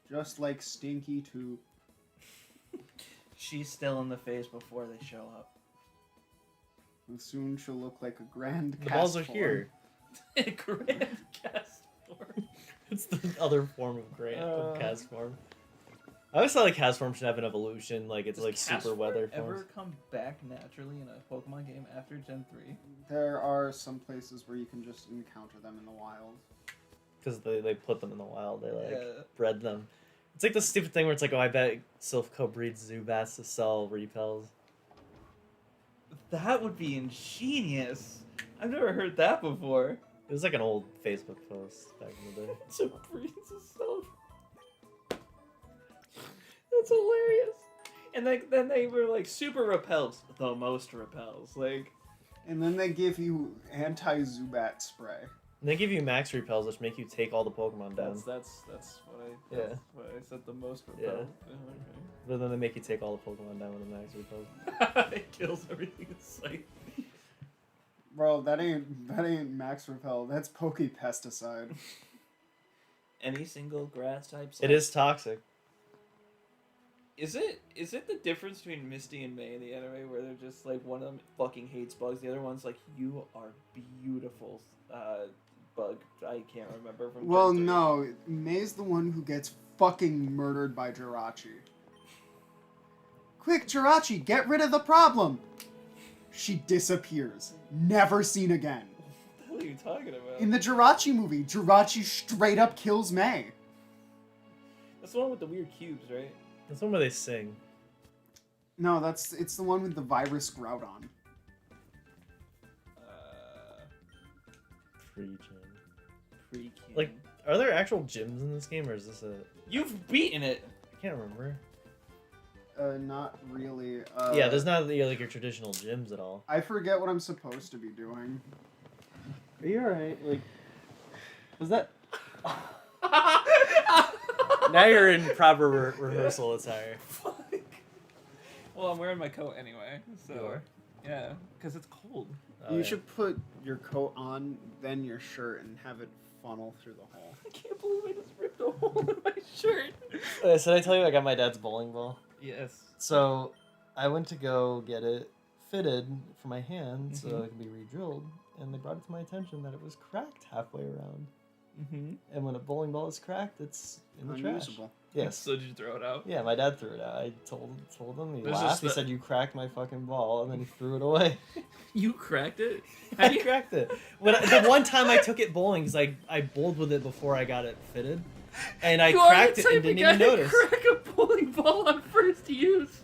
Just like Stinky too. She's still in the phase before they show up. And soon she'll look like a grand The balls are cast here. Grand cast form. It's the other form of Grant Uh, of cast form. I always thought like cast form should have an evolution, like it's Does like cast super weather form forms. ever come back naturally in a Pokemon game after Gen 3? There are some places where you can just encounter them in the wild. Because they put them in the wild, they like Yeah. bred them. It's like the stupid thing where it's like, oh, I bet Silphco breeds Zubats to sell repels. That would be ingenious. I've never heard that before. It was like an old Facebook post back in the day. To breed itself. That's hilarious. And then they were like super repels, the most repels. Like, And then they give you anti-Zubat spray. And they give you max repels, which make you take all the Pokemon down. that's what I Yeah. that's what I said the most Yeah. repels. But then they make you take all the Pokemon down with the max repels. Okay. It kills everything in sight. Bro, that ain't max repel. That's Poke pesticide. Any single grass type. It is toxic. Is it the difference between Misty and May in the anime where they're just like one of them fucking hates bugs, the other one's like you are beautiful, bug. I can't remember from. Well, Gen 3. no. May's the one who gets fucking murdered by Jirachi. Quick, Jirachi, get rid of the problem! She disappears. Never seen again. What the hell are you talking about? In the Jirachi movie, Jirachi straight up kills May. That's the one with the weird cubes, right? That's one where they sing. No, it's the one with the virus Groudon. Pre-gen. Pre-king. Like, are there actual gyms in this game, or is this a... You've beaten it. I can't remember. Not really. Yeah, there's not like your traditional gyms at all. I forget what I'm supposed to be doing. Are you alright? Like, was that? Now you're in proper rehearsal attire. Fuck. Well, I'm wearing my coat anyway, so You are? yeah, because it's cold. Oh, You yeah. should put your coat on, then your shirt, and have it funnel through the hole. I can't believe I just ripped a hole in my shirt. So did I tell you I got my dad's bowling ball? Yes. So I went to go get it fitted for my hand so Mhm. it can be re-drilled, and they brought it to my attention that it was cracked halfway around. Mm-hmm. And when a bowling ball is cracked, it's in the trash. Unusable. Yes. So did you throw it out? Yeah, my dad threw it out. I told him. He There's laughed. just He the- said, "You cracked my fucking ball," and then he threw it away. You cracked it? I cracked it. The one time I took it bowling, because I bowled with it before I got it fitted, and I You are cracked the it type and of didn't guy even to notice. Crack a bowling ball on first use.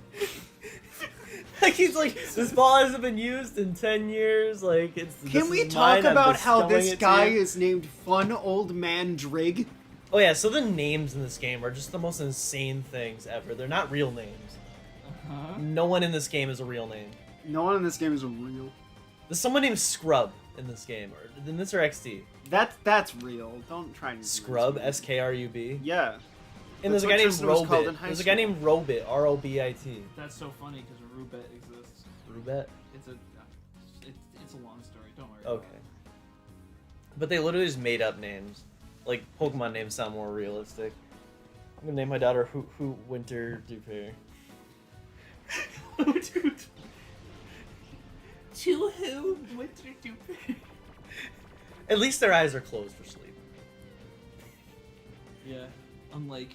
Like he's like, this ball hasn't been used in 10 years. Like this Can we is talk mine, I'm about how bestowing this it to guy you. is named Fun Old Man Drig? Oh yeah, so the names in this game are just the most insane things ever. They're not real names. Huh? No one in this game is a real name. No one in this game is a real. There's someone named Scrub in this game, or in this or XD. That's real. Don't try and Scrub, SKRUB. Yeah. And there's a That's guy what named Tristan was called in Robit. high There's a guy school. named Robit, ROBIT. That's so funny because Rubet exists. Rubet? It's a long story. Don't worry. Okay. But they literally just made up names. Like, Pokemon names sound more realistic. I'm gonna name my daughter Who Winter Duper. Dude. To who? Winter Duper. At least their eyes are closed for sleep. Yeah. Unlike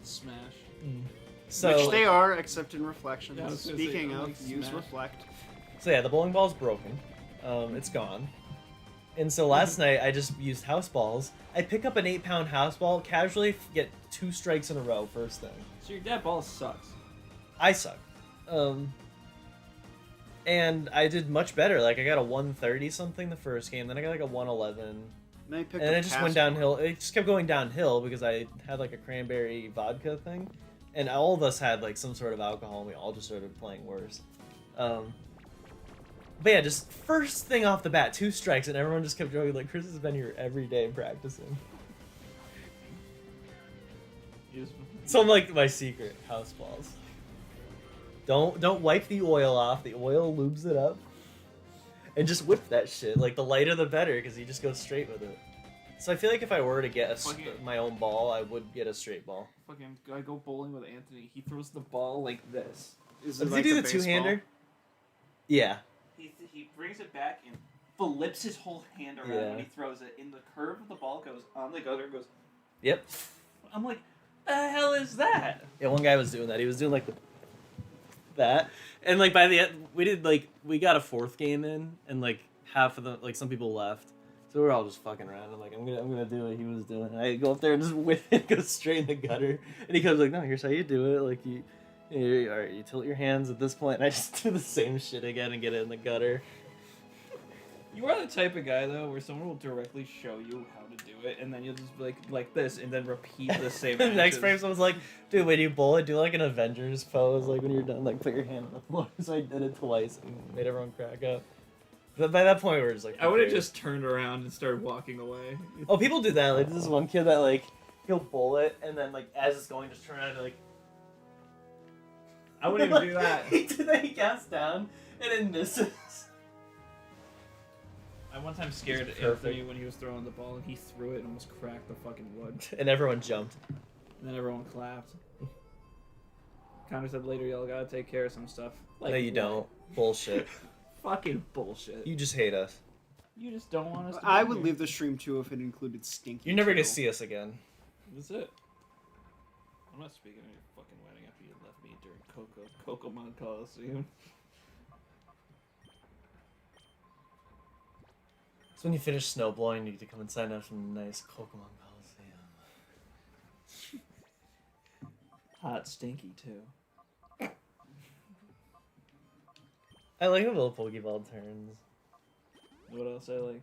Smash. So, Which they are, except in reflections. Yeah, I was gonna say, Speaking unlike of, use Smash. reflect. so yeah, the bowling ball's broken. It's gone. And so last night I just used house balls. I pick up an 8-pound house ball, casually get 2 strikes in a row first thing. So your dad ball sucks. I suck. And I did much better. Like I got a 130 something the first game, then I got like a 111. Then I picked And up it just went Casper. downhill. It just kept going downhill because I had like a cranberry vodka thing, and all of us had like some sort of alcohol, and we all just started playing worse. But yeah, just first thing off the bat, 2 strikes, and everyone just kept joking like, "Chris has been here every day practicing." So I'm like, my secret house balls. Don't wipe the oil off. The oil lubes it up, and just whip that shit. Like the lighter the better, because you just go straight with it. So I feel like if I were to get my own ball, I would get a straight ball. Fucking, I go bowling with Anthony. He throws the ball like this. Is Does it like he do a the baseball? 2-hander? Yeah. He brings it back and flips his whole hand around Yeah. when he throws it. And the curve of the ball goes on the gutter. Goes. Yep. I'm like, the hell is that? Yeah, one guy was doing that. He was doing like that, and like by the end, we got a 4th game in, and like half of some people left, so we were all just fucking around. I'm like, I'm gonna do what he was doing. And I go up there and just whip it, go straight in the gutter, and he comes like, no, here's how you do it. Like you tilt your hands at this point, and I just do the same shit again and get it in the gutter. You are the type of guy though, where someone will directly show you how to do it, and then you'll just be like this, and then repeat the same. The next actions. frame, someone's like, dude, when you bowl it, do like an Avengers pose, like when you're done, like put your hand on the floor. So I did it twice and made everyone crack up. But by that point, we were just like, I would have "Who cares?" just turned around and started walking away. Oh, people do that. Like, this is one kid that, like, he'll bowl it, and then, like, as it's going, just turn around and, like... I wouldn't even do that. He did that, he casts down, and it misses. I one time scared It's Anthony perfect. when he was throwing the ball, and he threw it and almost cracked the fucking wood. And everyone jumped. And then everyone clapped. Connor said later, y'all gotta take care of some stuff. Like, No, you what? don't. Bullshit. Fucking bullshit. You just hate us. You just don't want us to I be would here. leave the stream too if it included Stinky. You're never gonna too. see us again. That's it. I'm not speaking of your fucking wedding after you left me during Pokémon Colosseum. So when you finish snow blowing, you get to come and sign up for a nice Pokémon Colosseum. Hot stinky too. I like how little Pokeball turns. What else I like?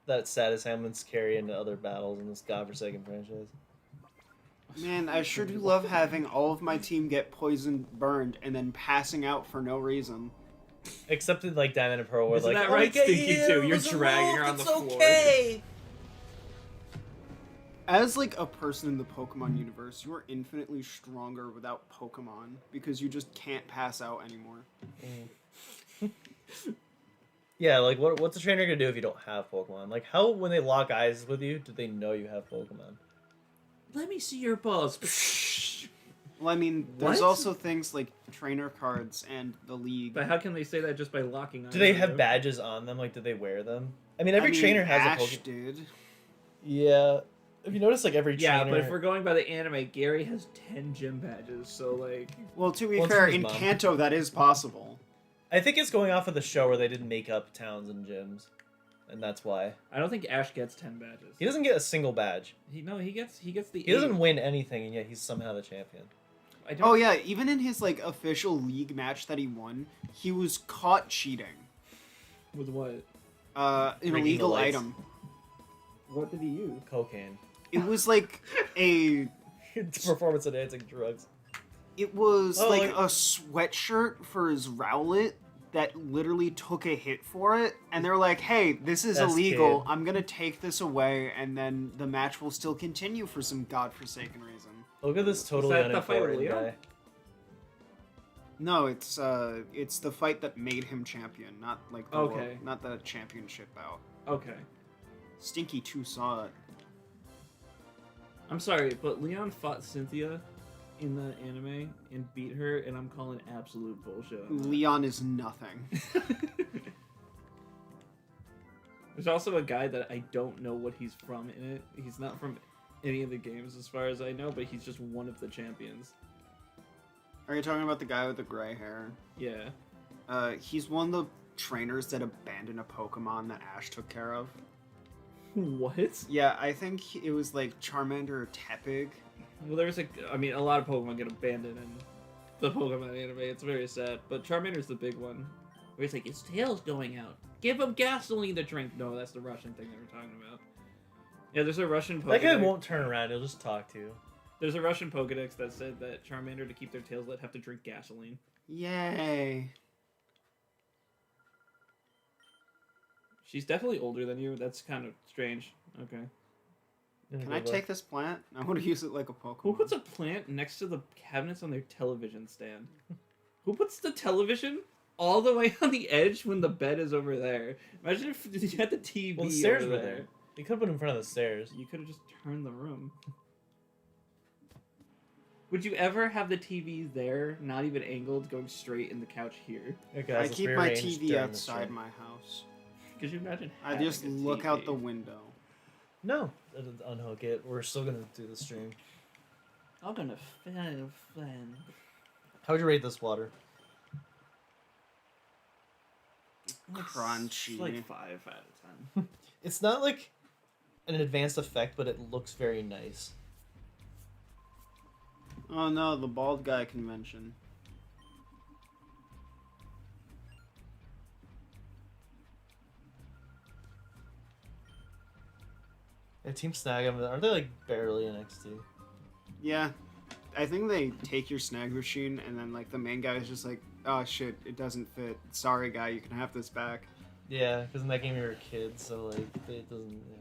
That status ailments carry into other battles in this godforsaken franchise. Man, I sure do love having all of my team get poisoned, burned, and then passing out for no reason. Except in like Diamond and Pearl, where Isn't like, that right, get Stinky, you, too? You're it's a dragging her wolf, on the it's floor. okay. As like a person in the Pokemon universe, you are infinitely stronger without Pokemon because you just can't pass out anymore. Yeah, like what's a trainer gonna do if you don't have Pokemon? Like how when they lock eyes with you, do they know you have Pokemon? Let me see your balls. Well, I mean, there's What? also things like trainer cards and the league. But how can they say that just by locking eyes? Do they with have you? badges on them? Like, do they wear them? I mean, every trainer has Ash a Pokemon. did. Yeah. If you notice, like every Yeah, trainer. but if we're going by the anime, Gary has 10 gym badges, so like... Well, to be Well, it's fair, his in mom. Kanto that is possible. I think it's going off of the show where they didn't make up towns and gyms, and that's why I don't think Ash gets 10 badges. he doesn't get a single badge. He gets the He doesn't 8. win anything, and yet he's somehow the champion. I don't... Oh yeah, even in his like official league match that he won, he was caught cheating. With what? An Rigging the illegal lights. item. What did he use? Cocaine. It was like a. Performance enhancing drugs. It was Oh, like like- a sweatshirt for his Rowlet that literally took a hit for it, and they're like, "Hey, this is Best illegal. kid. I'm gonna take this away, and then the match will still continue for some godforsaken reason." Look at this totally that the fight with unimportant Leo? guy. No, it's the fight that made him champion, not like the Okay. not the championship bout. Okay. Stinky 2 saw it. I'm sorry, but Leon fought Cynthia in the anime and beat her, and I'm calling absolute bullshit on that. Leon is nothing. There's also a guy that I don't know what he's from in it. He's not from any of the games as far as I know, but he's just one of the champions. Are you talking about the guy with the gray hair? Yeah. He's one of the trainers that abandoned a Pokemon that Ash took care of. What? Yeah, I think it was like Charmander or Tepig. Well, there's a lot of Pokemon get abandoned in the Pokemon anime. It's very sad. But Charmander's the big one. Where it's like, his tail's going out. Give him gasoline to drink. No, that's the Russian thing they were talking about. Yeah, there's a Russian Pokedex. That guy won't turn around. He'll just talk to you. There's a Russian Pokedex that said that Charmander, to keep their tails lit, have to drink gasoline. Yay. She's definitely older than you. That's kind of strange. Okay. Can I take this plant? I want to use it like a Pokemon. Who puts a plant next to the cabinets on their television stand? Who puts the television all the way on the edge when the bed is over there? Imagine if you had the TV Well, the stairs over were there. You could have put it in front of the stairs. You could have just turned the room. Would you ever have the TV there, not even angled, going straight in the couch here? Okay, I keep my TV outside my house. Could you imagine? I having just a look out TV? the window. No, unhook it. We're still gonna do the stream. I'm gonna fan. How would you rate this water? Crunchy. Like 5 out of 10. It's not like an advanced effect, but it looks very nice. Oh no, the bald guy convention. Yeah, Team Snag'em, aren't they like barely in XT? Yeah, I think they take your snag machine and then like the main guy is just like, oh shit, it doesn't fit. Sorry guy, you can have this back. Yeah, because in that game you were a kid, so like it doesn't. Yeah.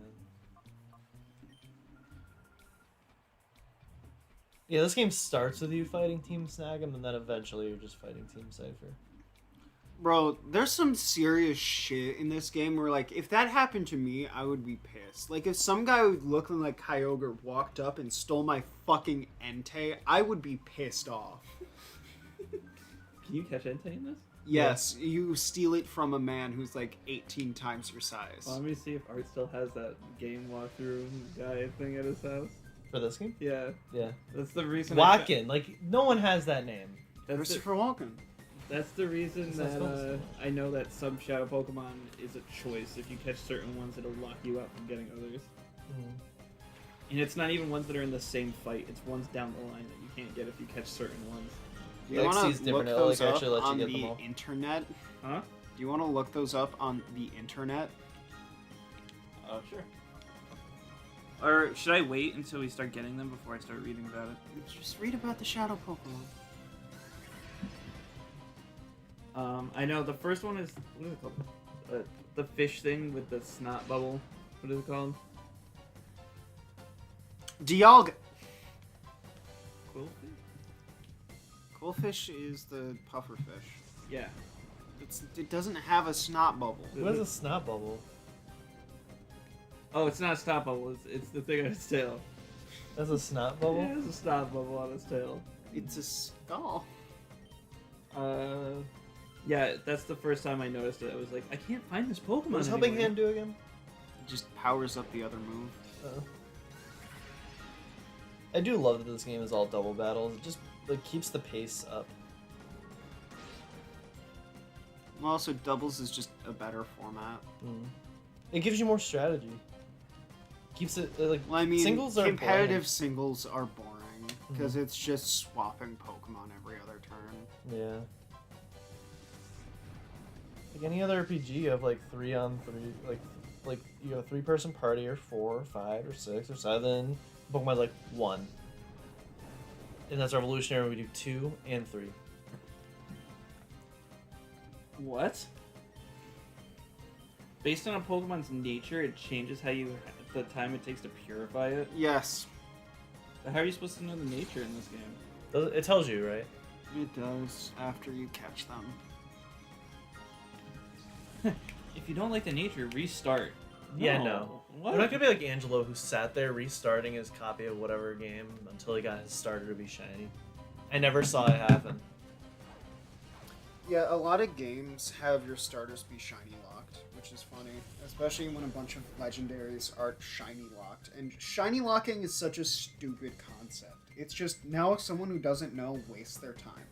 Yeah, this game starts with you fighting Team Snag'em, and then eventually you're just fighting Team Cypher. Bro, there's some serious shit in this game where, like, if that happened to me, I would be pissed. Like, if some guy looking like Kyogre walked up and stole my fucking Entei, I would be pissed off. Can you catch Entei in this? Yes, you steal it from a man who's, like, 18 times your size. Well, let me see if Art still has that game walkthrough guy thing at his house. For this game? Yeah, Yeah. that's the reason. Watkin, like no one has that name. Christopher Walken. That's the reason It's not that supposed to. I know that some Shadow Pokemon is a choice. If you catch certain ones, it'll lock you out from getting others. And it's not even ones that are in the same fight. It's ones down the line that you can't get if you catch certain ones. Do you Like, want sees to different, look it'll, those like, up actually let you on get the them all. internet? Huh? Do you want to look those up on the internet? Oh, sure. Or should I wait until we start getting them before I start reading about it? Just read about the shadow Pokemon. I know the first one is what is it called? The fish thing with the snot bubble. What is it called? Dialga. Quillfish? Quillfish is the pufferfish. Yeah. It doesn't have a snot bubble. What is a snot bubble? Oh, it's not a snot bubble. It's the thing on its tail. That's a snot bubble? Yeah, there's a snot bubble on its tail. It's a skull. Yeah, that's the first time I noticed it. I was like, I can't find this Pokemon What does Helping anywhere. Hand do again? It just powers up the other move. I do love that this game is all double battles. It just like keeps the pace up. Well, also, doubles is just a better format. It gives you more strategy. Keeps it like Well, I mean, singles are competitive bland. singles are boring because it's just swapping Pokemon every other turn. Yeah. Like any other RPG, you have like 3-on-3, like you have a 3-person party or 4 or 5 or 6 or 7. Pokemon's like 1. And that's revolutionary. We do 2 and 3. What? Based on a Pokemon's nature, it changes how the time it takes to purify it. Yes, How are you supposed to know the nature in this game? It tells you, right? it does after you catch them. If you don't like the nature, restart. Yeah, no. What? We're not gonna be like Angelo, who sat there restarting his copy of whatever game until he got his starter to be shiny. I never saw it happen. Yeah, a lot of games have your starters be shiny locked, which is funny, especially when a bunch of legendaries are shiny locked. And shiny locking is such a stupid concept. It's just now someone who doesn't know wastes their time.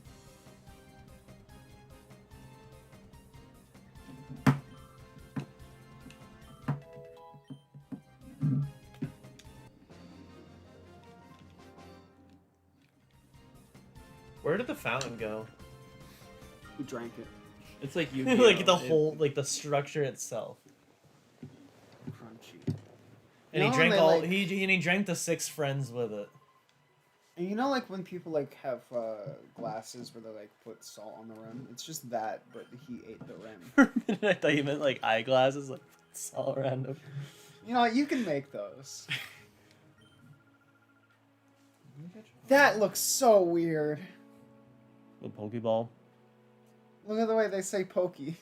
Where did the fountain go? Who drank it? It's like you. Like the whole, like the structure itself. Crunchy. And You he know drank when they, all. like- He drank the 6 friends with it. And you know, like when people like have glasses where they like put salt on the rim. It's just that, but he ate the rim. For a minute, I thought you meant like eyeglasses, like it's all random. You know, you can make those. That looks so weird. The Pokeball. Look at the way they say pokey.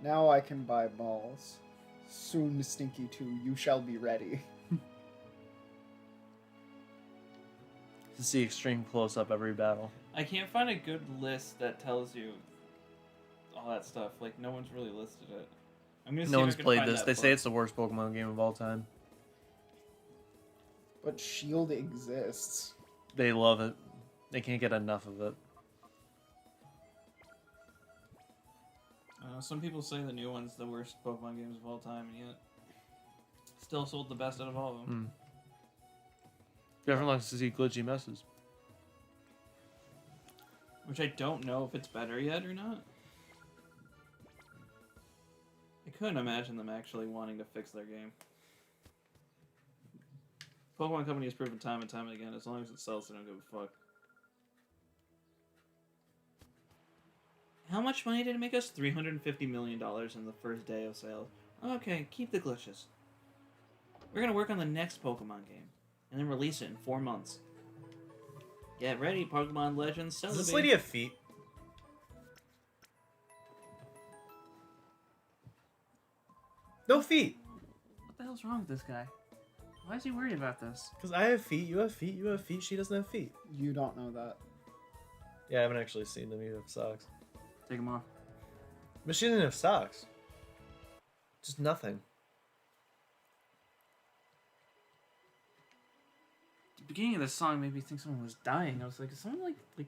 Now I can buy balls. Soon, Stinky 2, you shall be ready. To see extreme close up every battle. I can't find a good list that tells you all that stuff. Like no one's really listed it. I'm gonna see No if I one's can played find this. that They say book. it's the worst Pokemon game of all time. But Shield exists. They love it. They can't get enough of it. Some people say the new one's the worst Pokemon games of all time, and yet still sold the best out of all of them. Everyone likes to see glitchy messes. Which I don't know if it's better yet or not. I couldn't imagine them actually wanting to fix their game. Pokemon Company has proven time and time again, as long as it sells, they don't give a fuck. How much money did it make us? $350 million in the first day of sales. Okay, keep the glitches. We're gonna work on the next Pokemon game, and then release it in 4 months. Get ready, Pokemon Legends Does Celebi. this lady have feet? No feet. What the hell's wrong with this guy? Why is he worried about this? Because I have feet, you have feet, you have feet, she doesn't have feet. You don't know that. Yeah, I haven't actually seen them. You have socks. Take him off. But she didn't have socks. Just nothing. The beginning of this song made me think someone was dying. I was like, is someone like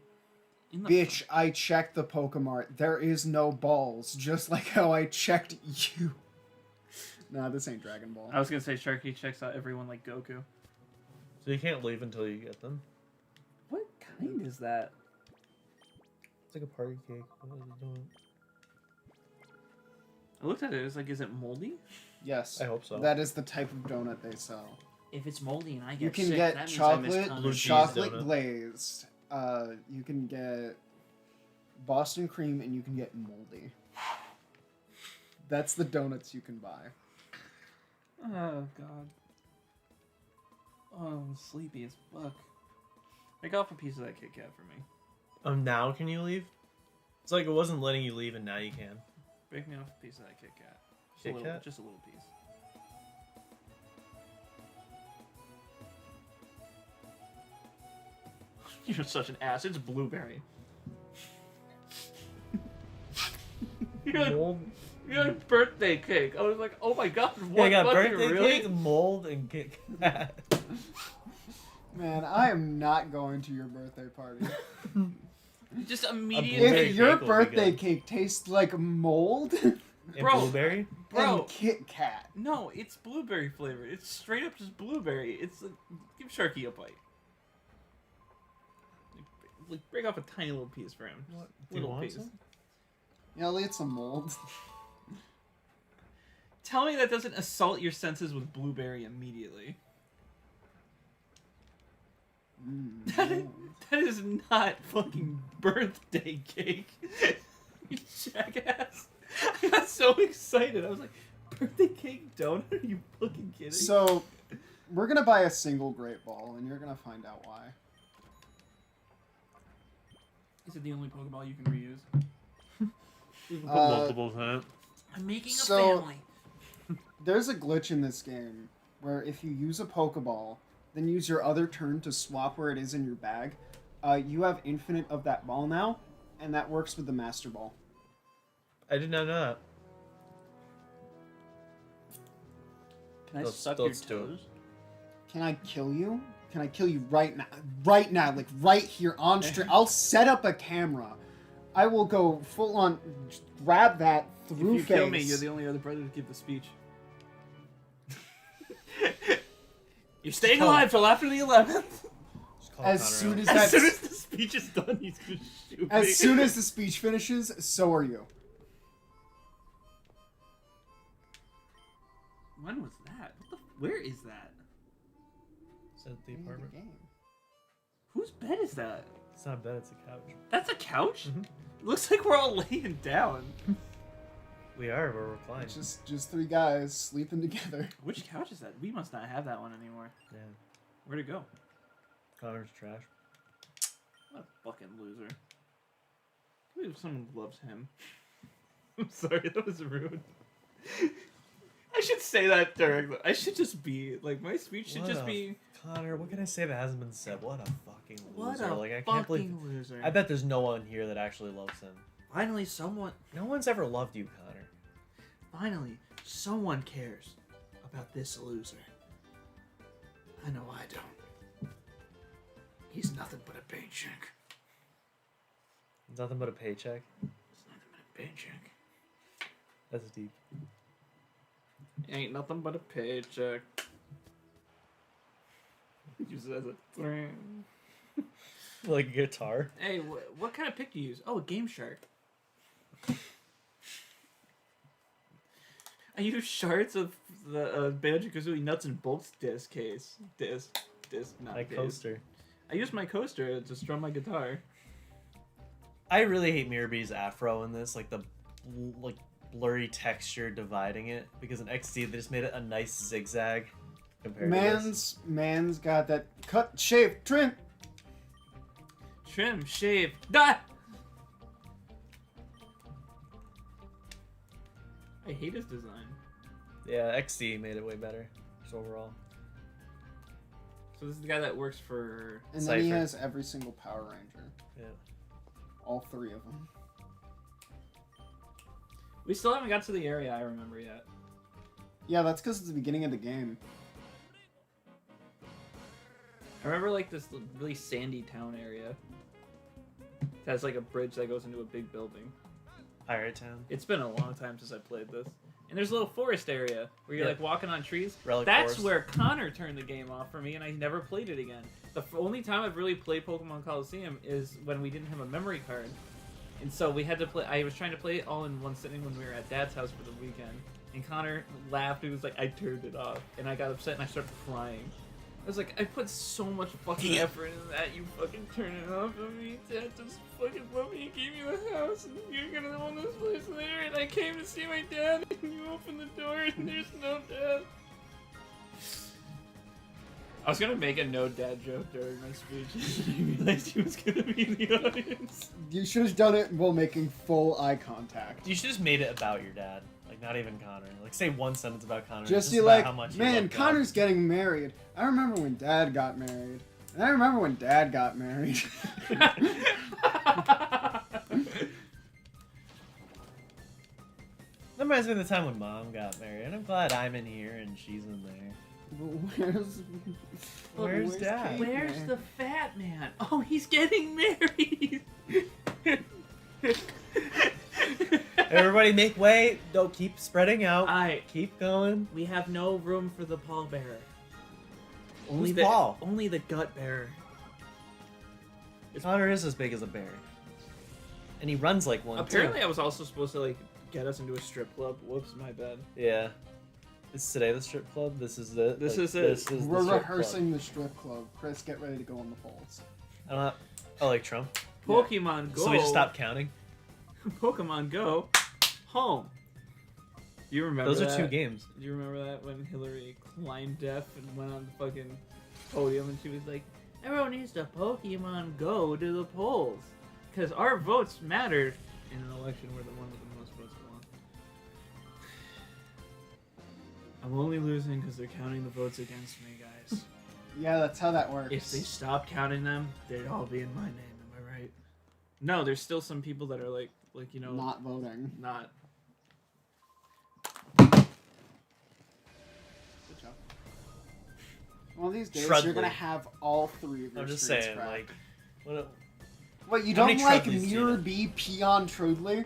in the Bitch, I checked the Pokemart. There is no balls, just like how I checked you. Nah, this ain't Dragon Ball. I was gonna say Sharky checks out everyone like Goku. So you can't leave until you get them. What kind is that? It's like a party cake. What are you doing? I looked at it. It was like, is it moldy? Yes. I hope so. That is the type of donut they sell. If it's moldy and I get You can sick, get that means I missed chocolate, Connor's Blue cheese chocolate donut. glazed. You can get Boston cream, and you can get moldy. That's the donuts you can buy. Oh god. Oh, I'm sleepy as fuck. Make off a piece of that Kit Kat for me. Now can you leave? It's like it wasn't letting you leave, and now you can. Break me off a piece of that Kit Kat. Kit Kat? Just a little piece. You're such an ass. It's blueberry. You're like birthday cake. I was like, oh my god, Yeah, what? I got fucking birthday really? cake, mold, and Kit Kat. Man, I am not going to your birthday party. Just Blueberry immediately. If your cake will be birthday good. cake tastes like mold And Bro. blueberry? Bro, and Kit Kat, no, it's blueberry flavored. It's straight up just blueberry. It's like, give Sharky a bite. Like, break off a tiny little piece for him. What? Just Do you little want piece. some? yeah, I'll eat some mold. Tell me that doesn't assault your senses with blueberry immediately. That is not fucking birthday cake. You jackass. I got so excited. I was like, birthday cake donut? Are you fucking kidding? So, we're gonna buy a single Great Ball, and you're gonna find out why. Is it the only Pokeball you can reuse? You can put multiples in it. I'm making a So- family. There's a glitch in this game where if you use a Pokeball, then use your other turn to swap where it is in your bag, you have infinite of that ball now, and that works with the Master Ball. I did not know that. Can I Let's- suck let's your do it. toes? Can I kill you? Can I kill you right now? Right now, like right here on stream. I'll set up a camera. I will go full on, grab that through If you face. kill me, you're the only other brother to give the speech. You're staying Tell him. alive till after the 11th. Just call As Connor soon out. as As that's, soon as the speech is done, he's gonna shoot me. as soon as the speech finishes, so are you. When was that? What the? Where is that? Is that the apartment? Whose bed is that? It's not bed, it's a couch. That's a couch? Mhm. Looks like we're all laying down. We are, we're reclining. Just three guys sleeping together. Which couch is that? We must not have that one anymore. Yeah. Where'd it go? Connor's trash. What a fucking loser. I believe someone loves him. I'm sorry, that was rude. I should say that during the... I should just be... Like, my speech should What just a be... Connor, what can I say that hasn't been said? What a fucking What loser. a Like, I fucking can't believe. loser. I bet there's no one here that actually loves him. Finally, someone... No one's ever loved you, Connor. Finally, someone cares about this loser. I know I don't. He's nothing but a paycheck. Nothing but a paycheck. He's nothing but a paycheck. That's deep. Ain't nothing but a paycheck. Use it as a thing. Like a guitar. Hey, what kind of pick do you use? Oh, a Game Shark. I use shards of the Banjo-Kazooie Nuts and Bolts disc case. Disc, not My case. coaster. I use my coaster to strum my guitar. I really hate Mirabie's afro in this, like the blurry texture dividing it, because in XD they just made it a nice zigzag compared to this. Man's got that cut, shave, trim. Trim, shave, die! I hate his design. Yeah, XD made it way better, just overall. So this is the guy that works for... And then he Cypher. has every single Power Ranger. Yeah. All three of them. We still haven't got to the area I remember yet. Yeah, that's because it's the beginning of the game. I remember like this really sandy town area. It has like a bridge that goes into a big building. Pirate Town. It's been a long time since I played this. And there's a little forest area where you're Yeah. like walking on trees. Relic That's Forest. where Connor turned the game off for me, and I never played it again. The only time I've really played Pokemon Colosseum is when we didn't have a memory card, And so we had to play. I was trying to play it all in one sitting when we were at Dad's house for the weekend. And Connor laughed. He was like, I turned it off. And I got upset and I started crying. I was like, I put so much fucking effort into that. You fucking turn it off on me. Dad just fucking love me and gave me the house. And you're gonna own this place later. And I came to see my dad. And you open the door and there's no dad. I was gonna make a no dad joke during my speech. And I realized he was gonna be in the audience. You should have done it while making full eye contact. You should just made it about your dad. Like, not even Connor. Like, say one sentence about Connor. Just be about like, how much you man, love Dad." Connor's getting married. I remember when Dad got married. And I remember when Dad got married. That reminds me of the time when Mom got married. And I'm glad I'm in here and she's in there. Where's Dad? Kate, Where's man? the fat man? Oh, he's getting married. Everybody make way. Don't keep spreading out. Keep going. We have no room for the pallbearer. Who's the Paul? Only the gut bearer. Connor is as big as a bear. And he runs like one, Apparently, too. I was also supposed to like get us into a strip club. Whoops, my bad. Yeah. Is today the strip club? This is it? This Like, is it. This is We're the strip rehearsing the strip club. Chris, get ready to go on the poles. club. Oh, like Trump? Pokemon Go. So we just stopped counting? Pokemon Go. Home. Do you remember Those are that? 2 games. Do you remember that when Hillary climbed deaf and went on the fucking podium and she was like, everyone needs to Pokemon Go to the polls. Because our votes matter in an election where the one with the most votes belong. I'm only losing because they're counting the votes against me, guys. Yeah, that's how that works. If they stopped counting them, they'd all be in my name, am I right? No, there's still some people that are like you know, Not voting. not. Good job. One of these days, Trudley. you're gonna have all 3 of your I'm just streets saying, cracked. like... What, you How don't many like Trudleys do you Mirror know? B Peon Trudley?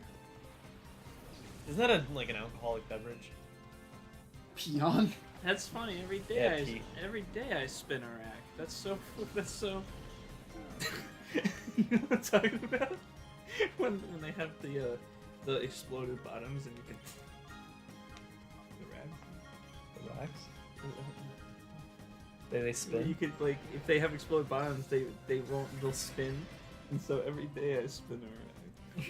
Isn't that like an alcoholic beverage? Peon? That's funny. Every day, Yeah, I, Pete. every day I spin a rack. That's so. That's so. You know what I'm talking about? When they have the exploded bottoms and you can. The racks. The racks? They You spin? could like if they have exploded bottoms, they'll spin, and so every day I spin a rack.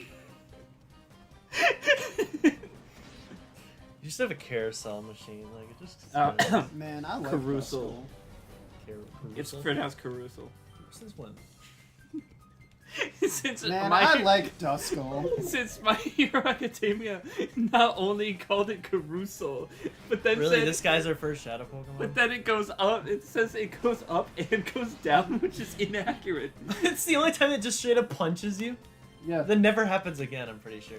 You just have a carousel machine, like, it just... Uh, Man, I love Carousel. Duskull. It's pronounced carousel. Since when? Since Man, my I like Duskull. Since My Hero Academia not only called it carousel, but then Really? said, This guy's our first shadow Pokemon? but then it goes up. It says it goes up and goes down, which is inaccurate. It's the only time it just straight up punches you? Yeah. That never happens again, I'm pretty sure.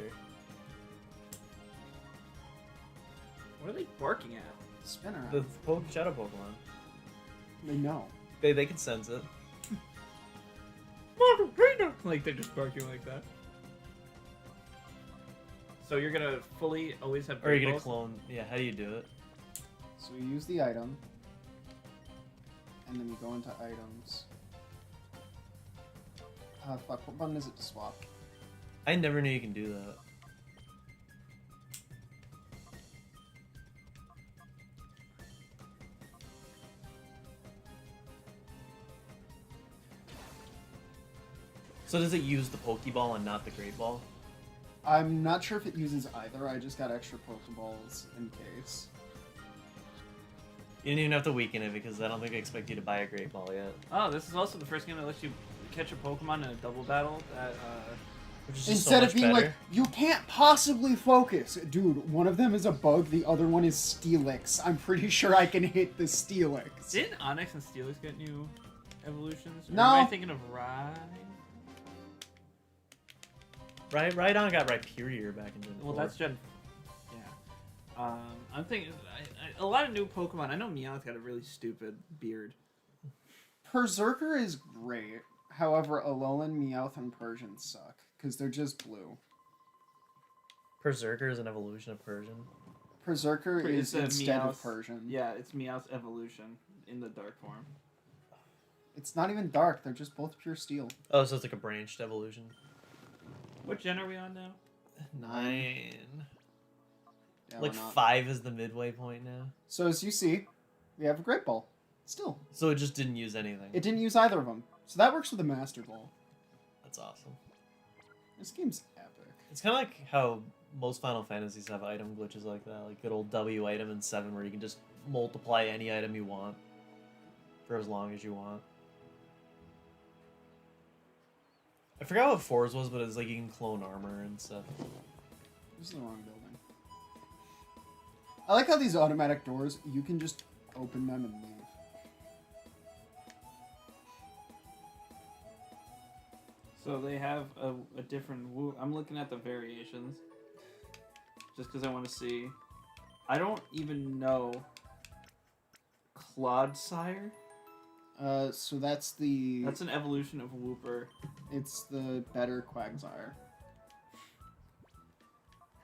What are they barking at? Spinner. The shadow Pokemon. They know. They can sense it. Like they're just barking like that. So you're gonna fully always have. Or are you gonna balls? clone? Yeah, how do you do it? So you use the item, and then you go into items. Fuck, what button is it to swap? I never knew you can do that. So does it use the Pokeball and not the Great Ball? I'm not sure if it uses either, I just got extra Pokeballs in case. You didn't even have to weaken it because I don't think I expect you to buy a Great Ball yet. Oh, this is also the first game that lets you catch a Pokemon in a double battle. That Which is just so Instead much of being better. like, you can't possibly focus. Dude, one of them is a bug, the other one is Steelix. I'm pretty sure I can hit the Steelix. didn't Onyx and Steelix get new evolutions? Or No. Am I thinking of Ride? Rhydon got Rhyperior back in Gen 4. Well, that's Gen. Yeah. I'm thinking a lot of new Pokemon. I know Meowth got a really stupid beard. Berserker is great. However, Alolan, Meowth, and Persian suck. Because they're just blue. Berserker is an evolution of Persian. Berserker It's is a instead of Meowth. Persian. Yeah, it's Meowth's evolution in the dark form. It's not even dark, they're just both pure steel. Oh, so it's like a branched evolution. What gen are we on now? 9. Yeah, Like we're not. 5 is the midway point now. So as you see, we have a Great Ball. Still, So it just didn't use anything. it didn't use either of them. So that works with the Master Ball. That's awesome. This game's epic. It's kind of like how most Final Fantasies have item glitches like that. Like good old W item in 7 where you can just multiply any item you want for as long as you want. I forgot what 4's was, but it's like you can clone armor and stuff. This is the wrong building. I like how these automatic doors, you can just open them and leave. So they have a different woo. I'm looking at the variations. Just because I want to see. I don't even know. Clodsire? So that's the... That's an evolution of Wooper. It's the better Quagsire.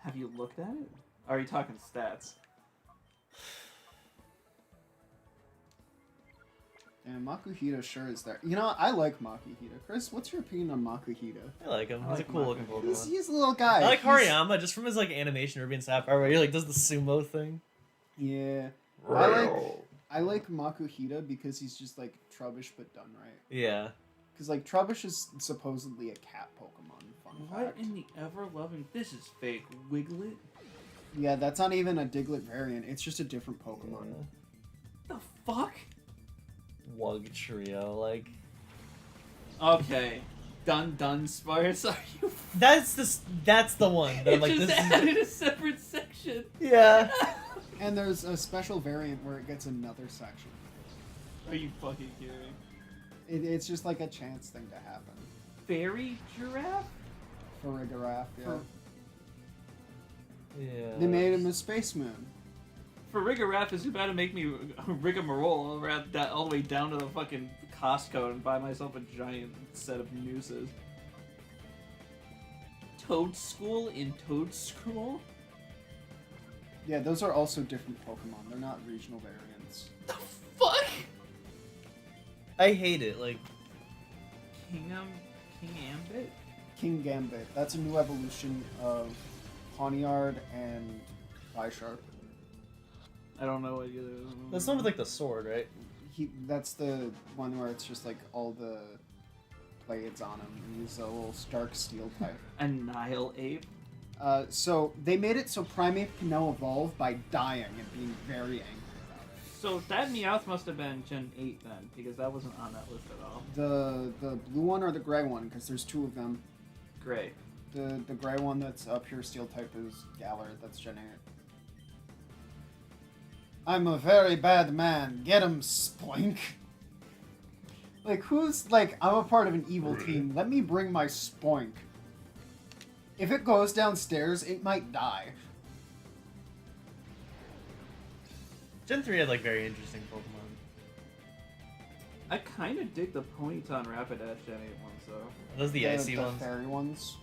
Have you looked at it? Are you talking stats? And Makuhita sure is there. You know, I like Makuhita. Chris, what's your opinion on Makuhita? I like him. I He's like a cool looking Makuhita. Pokemon. He's a little guy. I like He's- Hariyama just from his like animation Ruby and Sapphire where he like does the sumo thing. Yeah. I like Makuhita because he's just like Trubbish but done right. Yeah. Because like Trubbish is supposedly a cat Pokemon. Fun What fact. in the ever-loving... This is fake. Wiglet? Yeah, that's not even a Diglett variant. It's just a different Pokemon. The fuck? Wug trio, like Okay. Dun Sparse, are you... that's the one that I'm It like just this added a separate section. Yeah. And there's a special variant where it gets another section. Are you fucking kidding? It's just like a chance thing to happen. Fairy giraffe? Farigiraf, yeah. Yeah. They made him a space moon. Farigiraf is about to make me rigmarole all the way down to the fucking Costco and buy myself a giant set of nooses. Toadschool in Toadscroll? Yeah, those are also different Pokemon. They're not regional variants. The fuck? I hate it. Like King Ambit? King Gambit. That's a new evolution of Pawniard and Bisharp. I don't know what either of them. that's not with like the sword, right? That's the one where it's just like all the blades on him. And he's a little Stark Steel type. Annihilate? So they made it so Primeape can now evolve by dying and being very angry about it. So that Meowth must have been Gen 8 then, because that wasn't on that list at all. The blue one or the gray one? Because there's two of them. Great. The gray one that's a pure Steel type is Galar. That's Gen 8. I'm a very bad man. Get him, Spoink. Like, who's, like, I'm a part of an evil team. Let me bring my Spoink. If it goes downstairs, it might die. Gen 3 had like very interesting Pokemon. I kind of dig the Ponyton Rapidash Gen 8 ones, though. Are those the icy ones? fairy ones.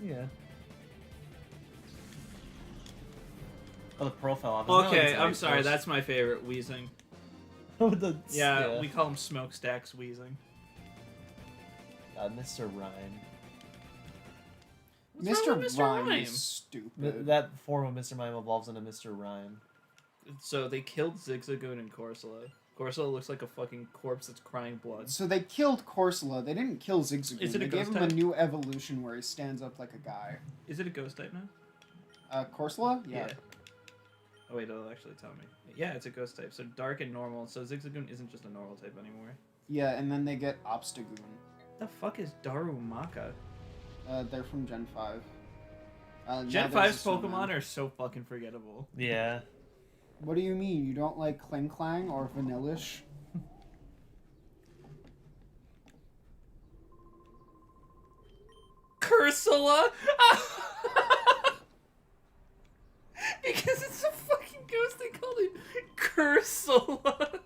Yeah. Oh, the profile off. Okay, I'm sorry. That's my favorite. Wheezing. Yeah, we call him Smokestacks Wheezing. Mr. Rhyme. What's wrong Mr. with Rhyme Rhyme? is stupid. That form of Mr. Mime evolves into Mr. Rhyme. So they killed Zigzagoon and Corsola. Corsola looks like a fucking corpse that's crying blood. So they killed Corsola. They didn't kill Zigzagoon. Is it a They gave ghost him a type? new evolution where he stands up like a guy. Is it a ghost type now? Corsola? Yeah. Oh wait, it'll actually tell me. Yeah, it's a ghost type. So dark and normal. So Zigzagoon isn't just a normal type anymore. Yeah, and then they get Obstagoon. The fuck is Darumaka? They're from Gen 5. Gen now there's 5's a snowman. Pokemon are so fucking forgettable. Yeah. What do you mean? You don't like Kling Clang or Vanillish? Cursula! Because it's a fucking ghost, they called it Cursula.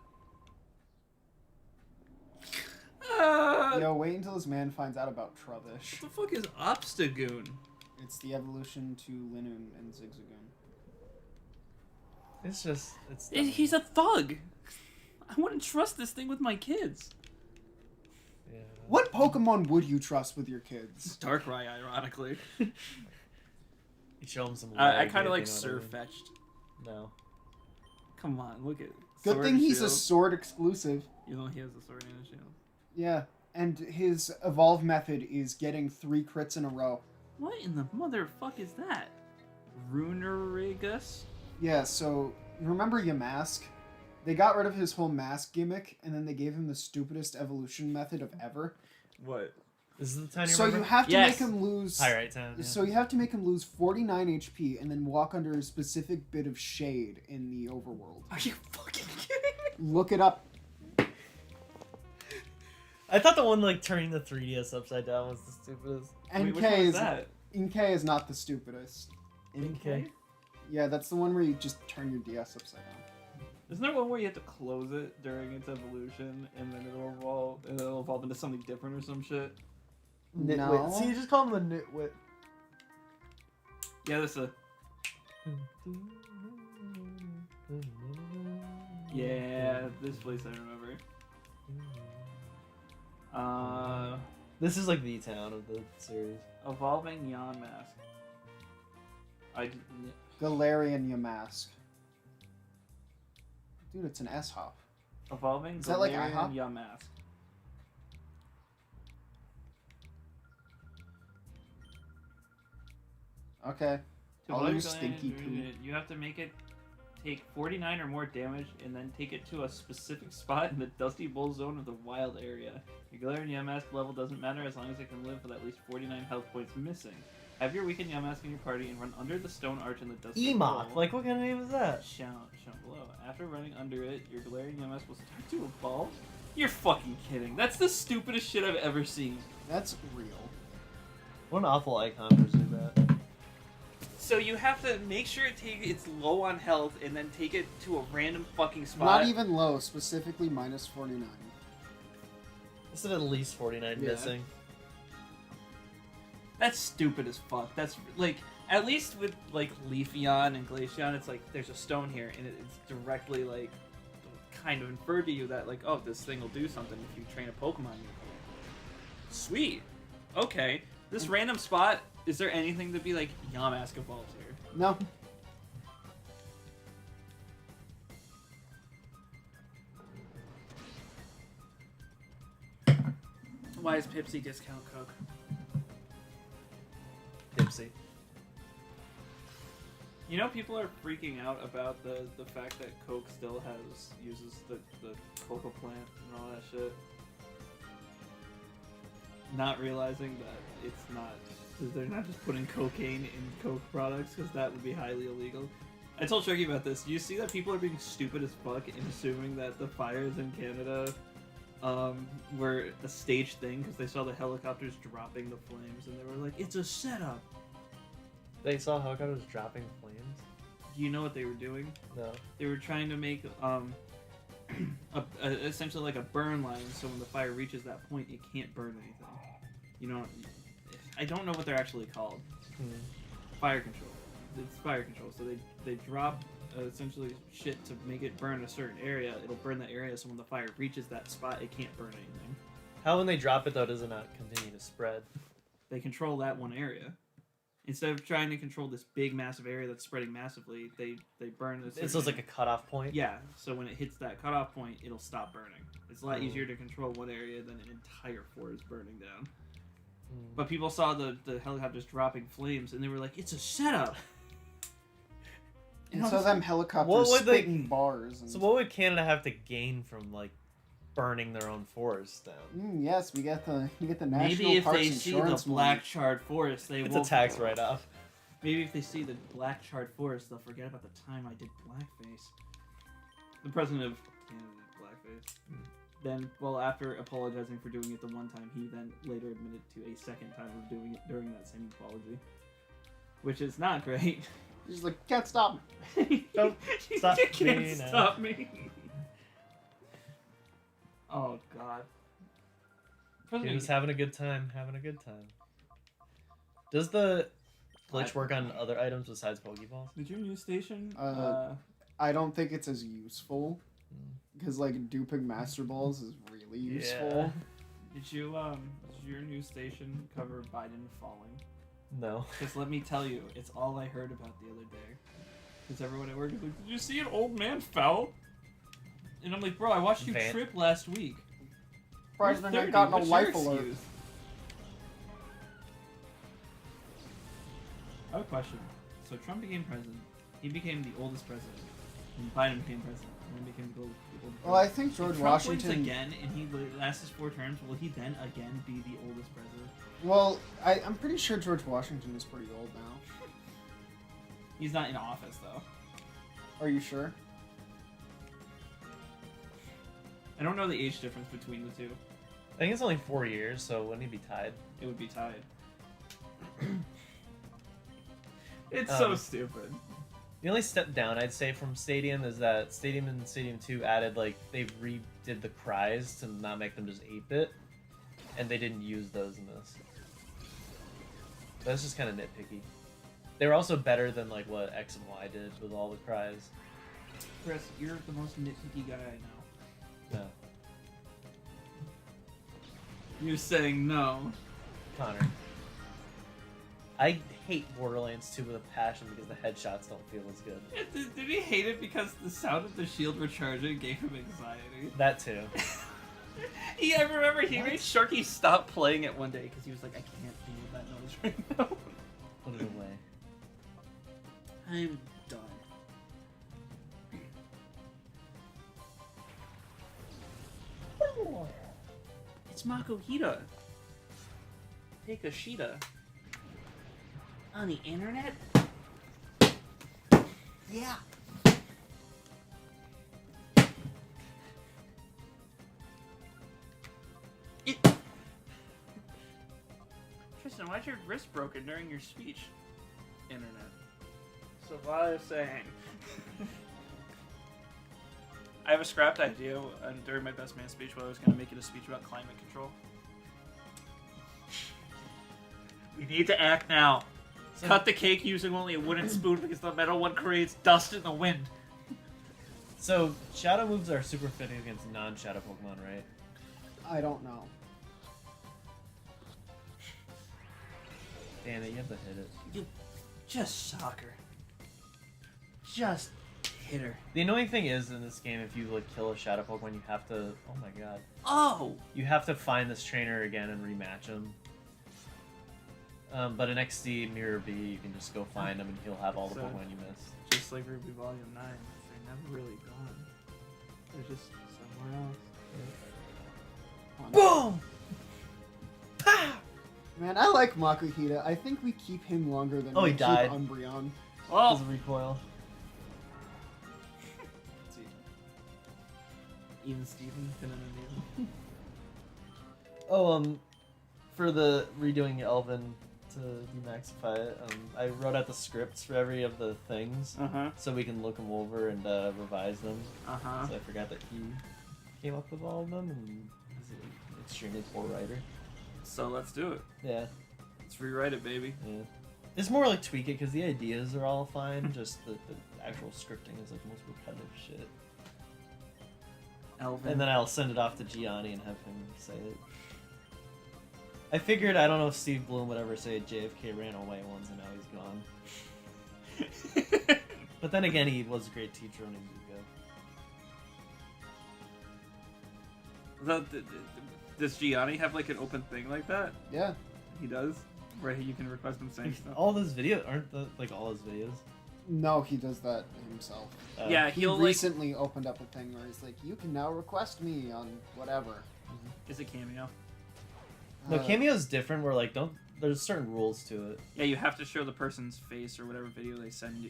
Yo, wait until this man finds out about Trubbish. What the fuck is Obstagoon? It's the evolution to Linoon and Zigzagoon. It's just it's. He's a thug. I wouldn't trust this thing with my kids. Yeah. What Pokemon would you trust with your kids? Darkrai, ironically. You show them some. I leg, kind of you like know what I Sir mean? Fetched. No. Come on, look at. Good Sword thing and he's a Shield. sword exclusive. You know he has a sword and a shield. Yeah, and his evolve method is getting 3 crits in a row. What in the motherfuck is that? Runerigus? Yeah, so you remember Yamask? They got rid of his whole mask gimmick, and then they gave him the stupidest evolution method of ever. What? This is the time you So you remember? have to Yes. make him lose. Pyrite Town. Yeah. So you have to make him lose 49 HP, and then walk under a specific bit of shade in the overworld. Are you fucking kidding me? Look it up. I thought the one like turning the 3DS upside down was the stupidest. Wait, NK which one is is that? NK is not the stupidest. Okay. Yeah, that's the one where you just turn your DS upside down. Isn't there one where you have to close it during its evolution and then it'll evolve into something different or some shit? No. See, you just call him the nitwit. Yeah, that's a. Yeah, this place I remember. This is like the town of the series. Evolving Yamask. Galarian Yamask. Dude, it's an S-hop. Evolving Is that like Galarian IHOP? Yamask. Okay. To All evolve you Galarian, stinky poo. you have to make it take 49 or more damage and then take it to a specific spot in the Dusty Bowl zone of the wild area. Your Galarian Yamask level doesn't matter as long as it can live with at least 49 health points missing. Have your weakened Yamask in your party and run under the stone arch in the Dusty Bowl. Emok. Like, what kind of name is that? Shown below. After running under it, your Galarian Yamask will start to evolve. You're fucking kidding. That's the stupidest shit I've ever seen. That's real. What an awful icon for Zubat. So you have to make sure it's low on health and then take it to a random fucking spot. Not even low, specifically minus 49. This is at least 49 Yeah. missing. That's stupid as fuck. That's like, at least with like Leafeon and Glaceon, it's like there's a stone here and it's directly like kind of inferred to you that like, oh, this thing will do something if you train a Pokemon. Sweet. Okay. This random spot, is there anything to be like Yamask evolves here? No. Why is Pepsi discount Coke? Dipsy. You know, people are freaking out about the fact that Coke still uses the coca plant and all that shit. Not realizing that it's not, they're not just putting cocaine in Coke products, because that would be highly illegal. I told Chucky about this. Do you see that people are being stupid as fuck in assuming that the fires in Canada were a staged thing because they saw the helicopters dropping the flames and they were like, it's a setup. They saw helicopters dropping flames? Do you know what they were doing? No. They were trying to make essentially like a burn line, so when the fire reaches that point, it can't burn anything. You know, I don't know what they're actually called. Fire control. It's fire control. So they drop essentially shit to make it burn a certain area. It'll burn that area, so when the fire reaches that spot, it can't burn anything. How when they drop it though does it not continue to spread? They control that one area. Instead of trying to control this big, massive area that's spreading massively, they burn this. It's just like a cutoff point? Yeah, so when it hits that cutoff point, it'll stop burning. It's a lot easier to control one area than an entire forest burning down. But people saw the helicopters dropping flames, and they were like, it's a setup! And so them helicopters What would they- spitting bars. And... So what would Canada have to gain from like burning their own forests down? Yes, we get the National Maybe if Parks they see the Insurance black charred forest, they It's won't. a tax write-off. Maybe if they see the black charred forest, they'll forget about the time I did blackface. The president of Canada did blackface. Then, well, after apologizing for doing it the one time, he then later admitted to a second time of doing it during that same apology. Which is not great. He's like, can't stop me. Don't stop you me can't now. stop me. Oh, God. He President was having a good time, Does the glitch work on other items besides Pokeballs? Did your news station? I don't think it's as useful. Because, like, duping Master Balls is really useful. Did your new station cover Biden falling? No. Because let me tell you, it's all I heard about the other day. Because everyone at work is like, did you see an old man fell? And I'm like, bro, I watched you trip last week. President You're ain't 30. got no What's life your alert. excuse? I have a question. So Trump became president. He became the oldest president. And Biden became president. And then became the oldest president. Well, I think George If Trump Washington. wins again, and he lasts his 4 terms, will he then again be the oldest president? Well, I'm pretty sure George Washington is pretty old now. He's not in office, though. Are you sure? I don't know the age difference between the two. I think it's only 4 years, so wouldn't he be tied? It would be tied. It's so stupid. The only step down I'd say from Stadium is that Stadium and Stadium 2 added, like, they redid the cries to not make them just 8-bit, and they didn't use those in this. That's just kind of nitpicky. They were also better than, like, what X and Y did with all the cries. Chris, you're the most nitpicky guy I know. No. You're saying no. Connor. I hate Borderlands 2 with a passion because the headshots don't feel as good. Did he hate it because the sound of the shield recharging gave him anxiety? That too. I remember he made Sharky stop playing it one day because he was like, I can't deal with that noise right now. Put it away. I'm done. It's Makohita. Take a Sheeta. On the internet? Yeah. Tristan, why's your wrist broken during your speech? Internet. So what I was saying... I have a scrapped idea during my best man speech where I was going to make it a speech about climate control. We need to act now. So, Cut the cake using only a wooden spoon because the metal one creates dust in the wind. so Shadow moves are super fitting against non-Shadow Pokemon, right? I don't know. Damn it, you have to hit it. You just soccer. Just hit her. The annoying thing is, in this game, if you like kill a Shadow Pokemon, you have to... Oh my god. Oh! You have to find this trainer again and rematch him. But in XD Mirror B, you can just go find him and he'll have all the So- Pokemon you missed. Just like Ruby Volume 9, they're never really gone. They're just somewhere else. Boom! Pow! Man, I like Makuhita. I think we keep him longer than Oh, we he died. keep Umbreon. Because of recoil. Even Steven couldn't amazing. Oh, for the redoing Elven to demaxify it, I wrote out the scripts for every of the things, Uh-huh. so we can look them over and revise them. Uh-huh. So I forgot that he came up with all of them, and he's an extremely poor writer. So let's do it. Yeah, Let's rewrite it, baby. yeah. It's more like tweak it, because the ideas are all fine, just the actual scripting is like the most repetitive shit. Elvin. And then I'll send it off to Gianni and have him say it. I figured, I don't know if Steve Bloom would ever say JFK ran away once and now he's gone. But then again, he was a great teacher on Izuka. Does Gianni have like an open thing like that? Yeah. He does? Where you can request him saying stuff? All those videos, aren't like all his videos? No, he does that himself. Yeah, He he'll like... recently opened up a thing where he's like, you can now request me on whatever. Is it Cameo? No, Cameo's different, where like, there's certain rules to it. Yeah, you have to show the person's face or whatever video they send you.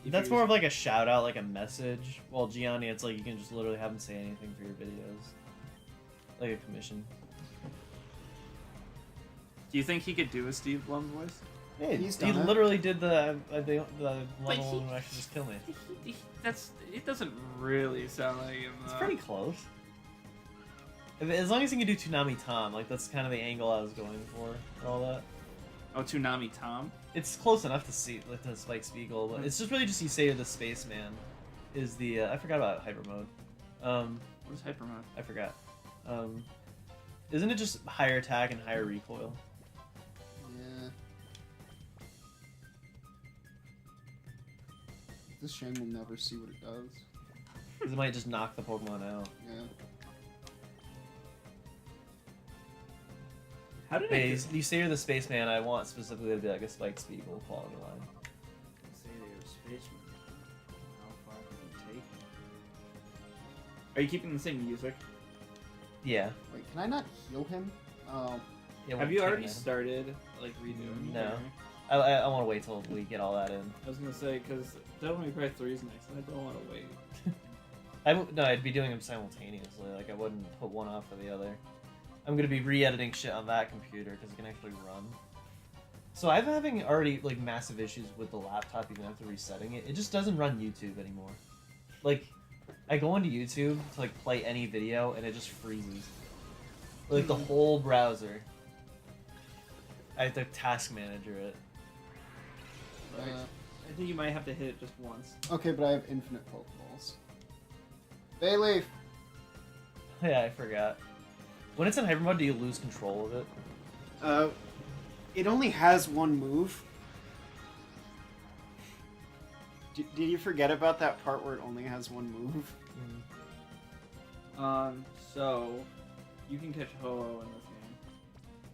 If That's you're more of like a shout out, like a message. While Gianni, it's like you can just literally have him say anything for your videos. Like a commission. Do you think he could do a Steve Blum voice? Yeah, He's he done it. literally did the level But one who actually just kill me. It doesn't really sound like him. It's pretty close. As long as he can do Toonami Tom, like that's kind of the angle I was going for and all that. Oh, Toonami Tom? It's close enough to see like the Spike Spiegel, but it's just really just you say the Spaceman is the I forgot about Hyper Mode. What is Hyper Mode? I forgot. Isn't it just higher attack and higher recoil? Yeah. This shame we'll never see what it does. Because it might just knock the Pokemon out. Yeah. How did Hey, I you say you're the spaceman, I want specifically to be like a Spike Spiegel quality line. Say they're spacemen. How far can you take me? Are you keeping the same music? Yeah. Wait, can I not heal him? Oh. Yeah, Have we're you already taking it. started like redoing? No. or- I want to wait till we get all that in. I was gonna say because Devil May Cry 3 is next, and I don't want to wait. No, I'd be doing them simultaneously. Like I wouldn't put one off for the other. I'm gonna be re-editing shit on that computer because it can actually run. So I'm having already like massive issues with the laptop even after resetting it. It just doesn't run YouTube anymore. Like I go onto YouTube to like play any video and it just freezes. Like the whole browser. I have to task manager it. I think you might have to hit it just once. Okay, but I have infinite Pokeballs. Bayleaf! Yeah, I forgot. When it's in hyper mode, do you lose control of it? It only has one move. Did you forget about that part where it only has one move? So you can catch Ho-Oh in this game.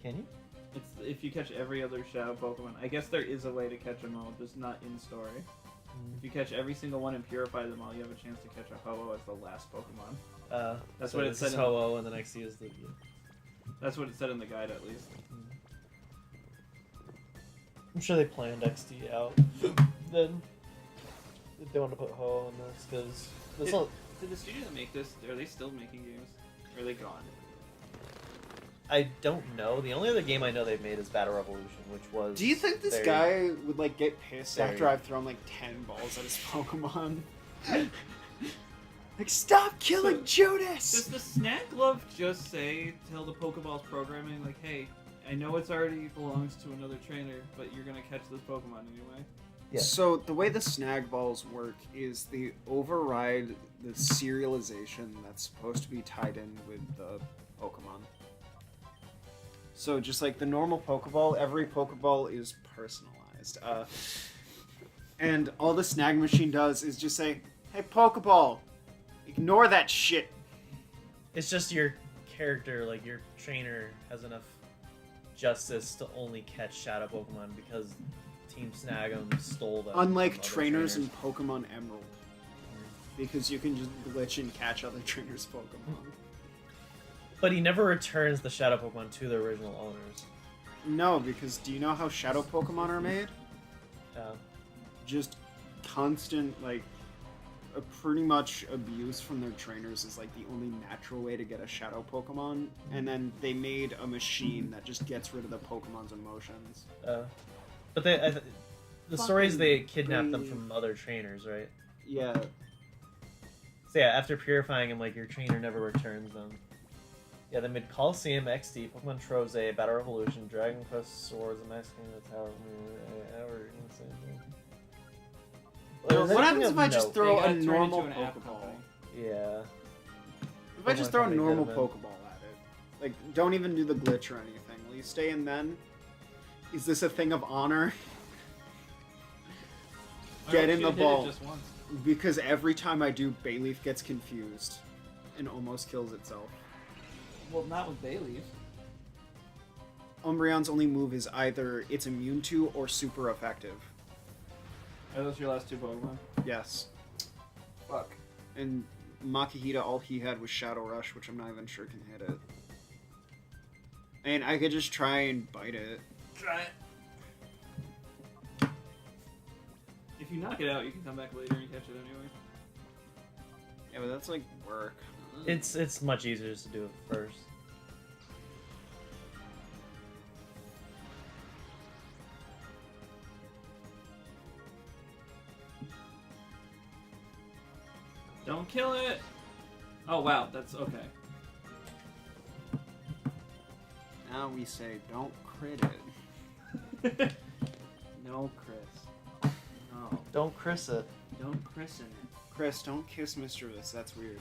Can you? It's if you catch every other Shadow Pokemon. I guess there is a way to catch them all, just not in story. If you catch every single one and purify them all, you have a chance to catch a Ho-Oh as the last Pokemon. That's so what it this said is in- Ho-Oh, and the next is the. That's what it said in the guide, at least. I'm sure they planned XD out. Then if they want to put Ho-Oh in this because this. Did the studio that make this? Are they still making games? Or are they gone? I don't know. The only other game I know they've made is Battle Revolution, which was. Do you think this very- guy would like get pissed very- after I've thrown like 10 balls at his Pokemon? Like, stop killing Does Judas! the Snack Glove just say, tell the Pokeball's programming, like, hey, I know it's already belongs to another trainer, but you're gonna catch this Pokemon anyway? Yeah. So the way the snag balls work is they override the serialization that's supposed to be tied in with the Pokemon. So just like the normal Pokeball, every Pokeball is personalized. And all the snag machine does is just say, hey Pokeball, ignore that shit. It's just your character, like your trainer, has enough justice to only catch Shadow Pokemon because Team Snag'em stole them. Unlike from other trainers in Pokemon Emerald. Because you can just glitch and catch other trainers' Pokemon. But he never returns the Shadow Pokemon to their original owners. No, because do you know how Shadow Pokemon are made? Just constant, like, pretty much abuse from their trainers is like the only natural way to get a Shadow Pokemon. And then they made a machine that just gets rid of the Pokemon's emotions. But the story is they Fucking kidnapped them brave. from other trainers, right? Yeah. So yeah, after purifying them, like your trainer never returns them. Yeah, they made Colosseum, XD, Pokemon Trose, Battle Revolution, Dragon Quest Swords, and Max King of the Tower. What happens if I just throw They got a turned normal into an app Pokeball? company. Yeah. If I just Pokemon throw a company normal did them in. Pokeball at it, like, don't even do the glitch or anything. Will you stay in then? Is this a thing of honor? Why Get don't in you the hit it ball. just once? Because every time I do, Bayleaf gets confused and almost kills itself. Well, not with Bayleaf. Umbreon's only move is either it's immune to or super effective. Are those your last two Pokemon? Yes. Fuck. And Makihita, all he had was Shadow Rush, which I'm not even sure can hit it. And I could just try and bite it. Try it. If you knock it out, you can come back later and catch it anyway. Yeah, but that's like work. It's much easier just to do it first. Don't kill it! Oh wow, that's okay. Now we say don't crit it. No, Chris. No. Don't Chris it. Don't christen it. Chris, don't kiss Mischievous. That's weird.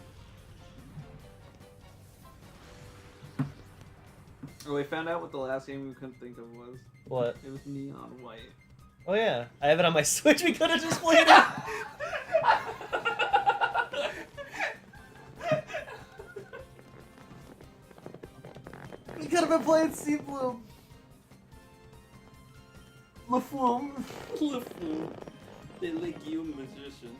Oh, we found out what the last game we couldn't think of was. What? It was Neon White. Oh yeah, I have it on my Switch. We could have just played it. We could have been playing Sea Bloom. LaFlume. LaFlume. The legume magician.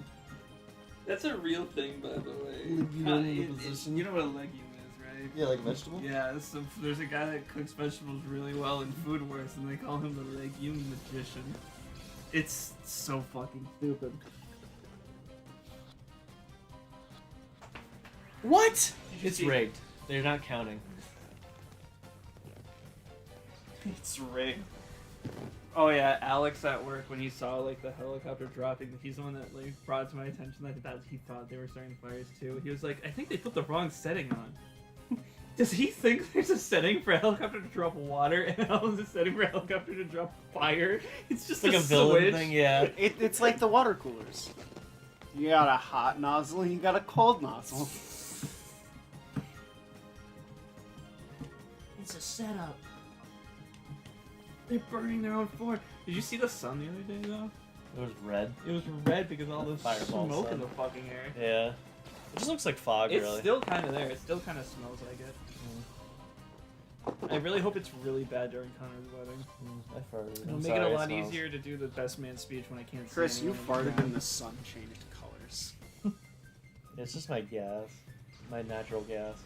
That's a real thing, by the way. Legume magician. You know what a legume is, right? Yeah, like vegetable. Yeah, so there's a guy that cooks vegetables really well in Food Wars, and they call him the legume magician. It's so fucking stupid. What? you It's see- rigged. They're not counting. It's rigged. Oh yeah, Alex at work when he saw like the helicopter dropping, he's the one that like brought it to my attention that he thought they were starting fires too. He was like, I think they put the wrong setting on. Does he think there's a setting for a helicopter to drop water and there's a setting for a helicopter to drop fire? It's just It's like a villain switch. thing, yeah. It's like the water coolers. You got a hot nozzle and you got a cold nozzle. It's a setup. They're burning their own fort. Did you see the sun the other day though? It was red. It was red because all the Fireball smoke in sun. the fucking air. Yeah. It just looks like fog, It's really. still kind of there. It still kind of smells like it. I really hope it's really bad during Connor's wedding. I farted. It'll I'm make it sorry, a lot smells. easier to do the best man speech when I can't see Chris, you anyone farted ground. and the sun changed colors. It's just my gas. My natural gas.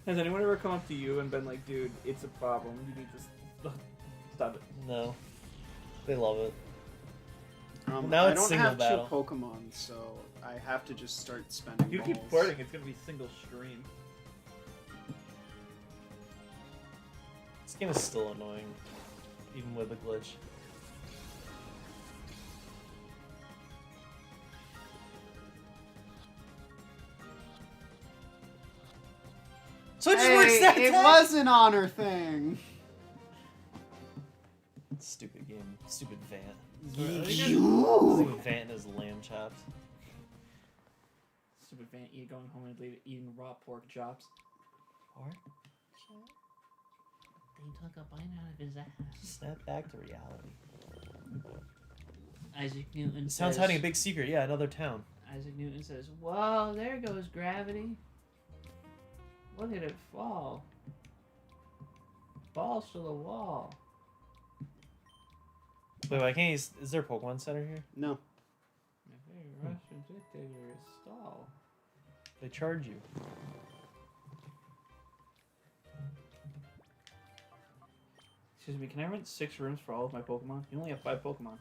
Has anyone ever come up to you and been like, dude, it's a problem. You need to stop it. No. They love it. I Now it's don't single have battle. 2 Pokemon, so I have to just start spending You balls. keep farting, it's gonna be single stream. This game is still annoying. Even with the glitch. So it just works Hey, that it time! was an honor thing. Stupid game. Stupid Vant. You. Stupid Vant and his lamb chops. Stupid Van E going home and eating raw pork chops. Or They took a bite out of his ass. snap back to reality. Isaac Newton This town's hiding a big secret. Yeah, another town. Isaac Newton says, whoa, there goes gravity. Look at it fall. Balls to the wall. Wait, why can't he... Is there a Pokemon Center here? No. Hey, Russian dictator stall. They charge you. Excuse me, can I rent 6 rooms for all of my Pokemon? You only have 5 Pokemon.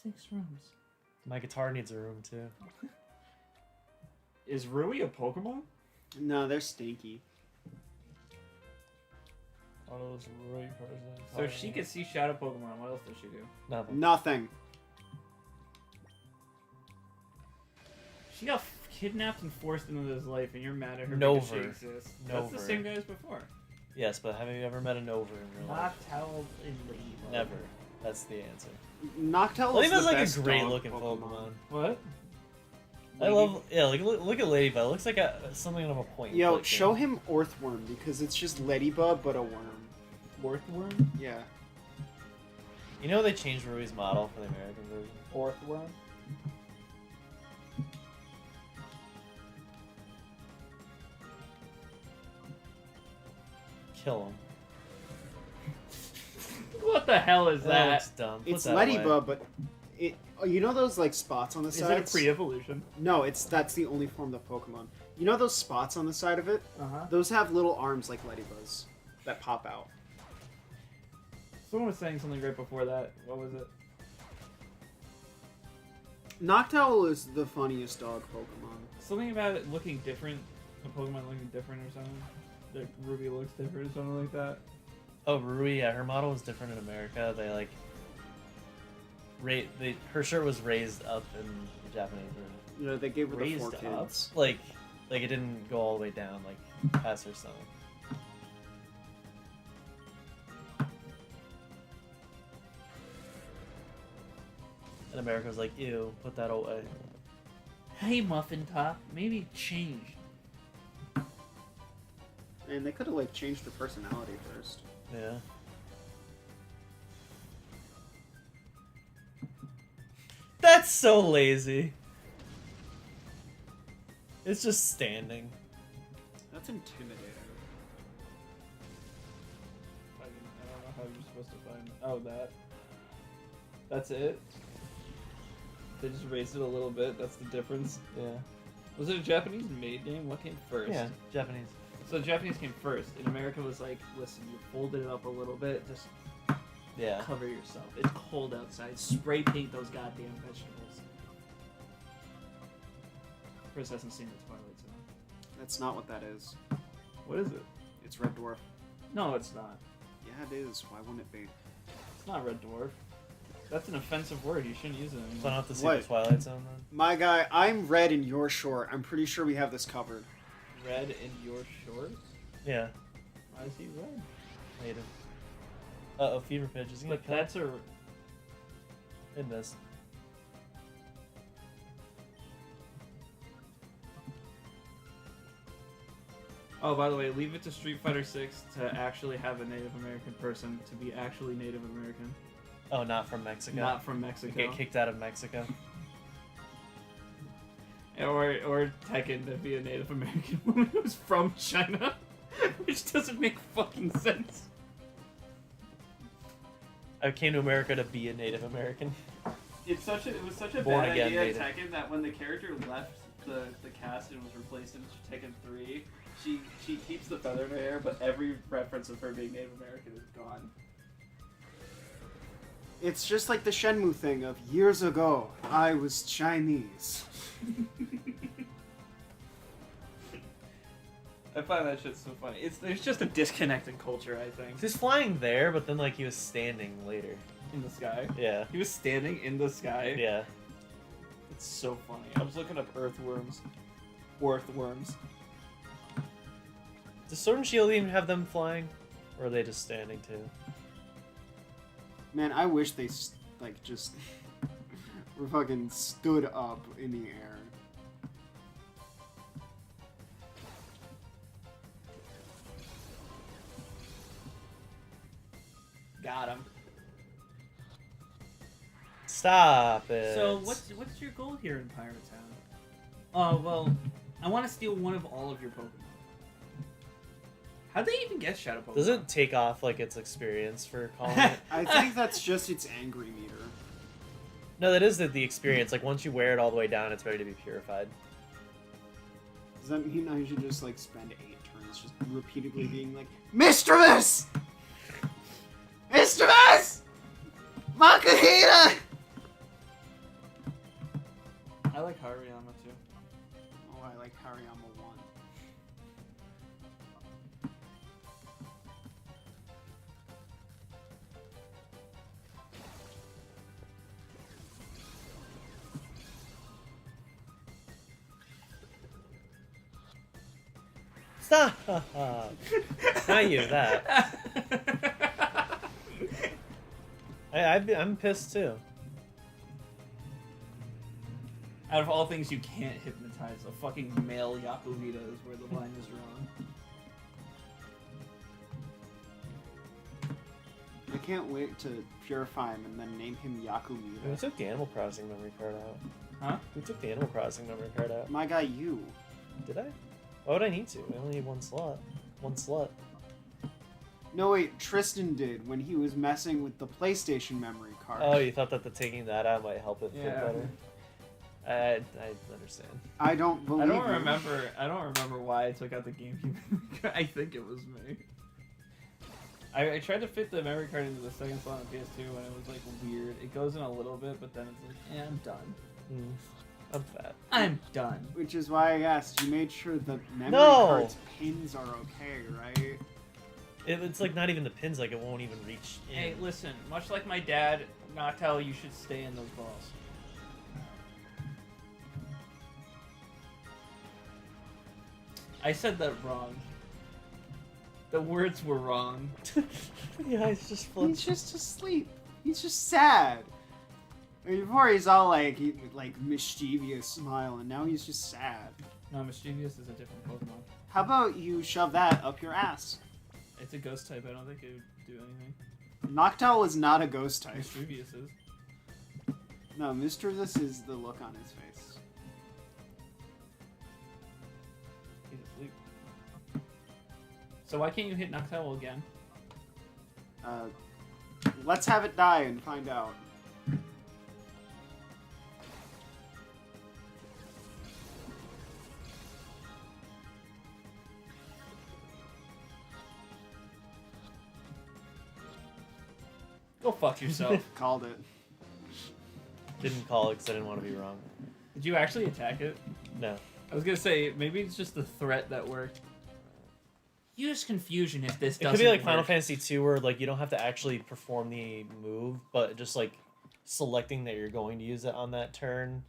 6 rooms. My guitar needs a room, too. Is Rui a Pokemon? No, they're stinky. All those right So if she could see Shadow Pokemon, what else does she do? Nothing. Nothing. She got kidnapped and forced into this life, and you're mad at her Nover. because she exists. That's the Nover. same guy as before. Yes, but have you ever met a Nova in real life? Noctowl and Ladybug. Never. That's the answer. Noctowl is the Ladybugs like best a great dog looking Pokemon. What? I love, yeah, like look at Ladybug. It looks like something of a point. Yo, like, show him Earthworm because it's just Ladybug but a worm. Orthworm? Yeah. You know they changed Rui's model for the American version. Orthworm? Kill him. What the hell is That that? looks dumb. Put It's that away. Ladybug, but it. You know those like spots on the Is it a sides? pre-evolution? No, that's the only form of Pokemon. You know those spots on the side of it? Uh-huh. Those have little arms like Ladybugs that pop out. Someone was saying something right before that. What was it? Noctowl is the funniest dog Pokemon. Something about it looking different. A Pokemon looking different or something. That Ruby looks different or something like that. Oh, Rui, yeah, her model was different in America. They like, her shirt was raised up in the Japanese version. You know, they gave her the Raised 4 up? kids. Like it didn't go all the way down, like past her stomach. And America was like, ew, put that away. Hey, Muffin Top. Maybe change. And they could have like changed their personality first. Yeah. That's so lazy. It's just standing. That's intimidating. I don't know how you're supposed to find. Oh, that. That's it. They just raised it a little bit. That's the difference. Yeah. Was it a Japanese made game? What came first? Yeah, Japanese. So the Japanese came first. In America was like, listen, you folded it up a little bit, just Yeah. cover yourself. It's cold outside. Spray paint those goddamn vegetables. Chris hasn't seen the Twilight Zone. That's not what that is. What is it? It's Red Dwarf. No, it's not. Yeah, it is. Why wouldn't it be? It's not Red Dwarf. That's an offensive word. You shouldn't use it So I anymore. don't have to see What? the Twilight Zone then? My guy, I'm red and you're short. I'm pretty sure we have this covered. Red in your shorts? Yeah. Why is he red? Native. Uh-oh, Fever Pitch. Is he gonna But kill that's a... it? Missed. Oh, by the way, leave it to Street Fighter 6 to actually have a Native American person to be actually Native American. Oh, not from Mexico. Not from You Mexico. get kicked out of Mexico. Or Tekken to be a Native American woman who's from China. Which doesn't make fucking sense. I came to America to be a Native American. It was such a Born bad again idea in Native. Tekken that when the character left the cast and was replaced in Tekken 3, she keeps the feather in her hair, but every reference of her being Native American is gone. It's just like the Shenmue thing of years ago, I was Chinese. I find that shit so funny. There's just a disconnect in culture, I think. He was flying there, but then like he was standing later. In the sky. Yeah. He was standing in the sky. Yeah. It's so funny. I was looking up earthworms. Earthworms. Does Sword and Shield even have them flying? Or are they just standing too? Man, I wish they like just were fucking stood up in the air. Got him. Stop it. So what's your goal here in Pirate Town? Oh well, I want to steal one of all of your Pokemon. How'd they even get Shadow Pokemon? Does it take off like its experience for calling it? I think that's just its angry meter. No, that is the experience. Like once you wear it all the way down, it's ready to be purified. Does that mean I should just like spend 8 turns just repeatedly being like, Mischievous! Mischievous! Makahita! I like Hariyama too. Oh, I like Hariyama 1. Stop! Not you, that. I'm pissed too. Out of all things you can't hypnotize, a fucking male Yakuvita is where the line is wrong. I can't wait to purify him and then name him We Yakumita. took the Animal Crossing memory card out. Huh? We took the Animal Crossing memory card out. My guy, you. Did I? Why would I need to? I only need one slot. One slut. No, wait, Tristan did when he was messing with the PlayStation memory card. Oh, you thought that the taking that out might help it fit Yeah. better? I understand. I don't believe I don't you. remember why I took out the GameCube memory card. I think it was me. I tried to fit the memory card into the second slot on PS2 and it was like weird. It goes in a little bit, but then it's like, I'm done. I'm fat. I'm done. Which is why I asked. You made sure the memory No! card's pins are okay, right? It's like not even the pins, like it won't even reach in. Hey, listen, much like my dad, Noctel, you should stay in those balls. I said that wrong. The words were wrong. Yeah, it's just He's just asleep. He's just sad. I mean, before he's all like mischievous smile, and now he's just sad. No, Mischievous is a different Pokemon. How about you shove that up your ass? It's a ghost type. I don't think it would do anything. Noctowl is not a ghost type. Mischievous is. No, Mischievous is the look on his face. He's asleep. So why can't you hit Noctowl again? Let's have it die and find out. Go fuck yourself. Called it. Didn't call it because I didn't want to be wrong. Did you actually attack it? No. I was gonna say, maybe it's just the threat that worked. Use confusion if this It doesn't could be like work. Final Fantasy 2 where like you don't have to actually perform the move, but just like selecting that you're going to use it on that turn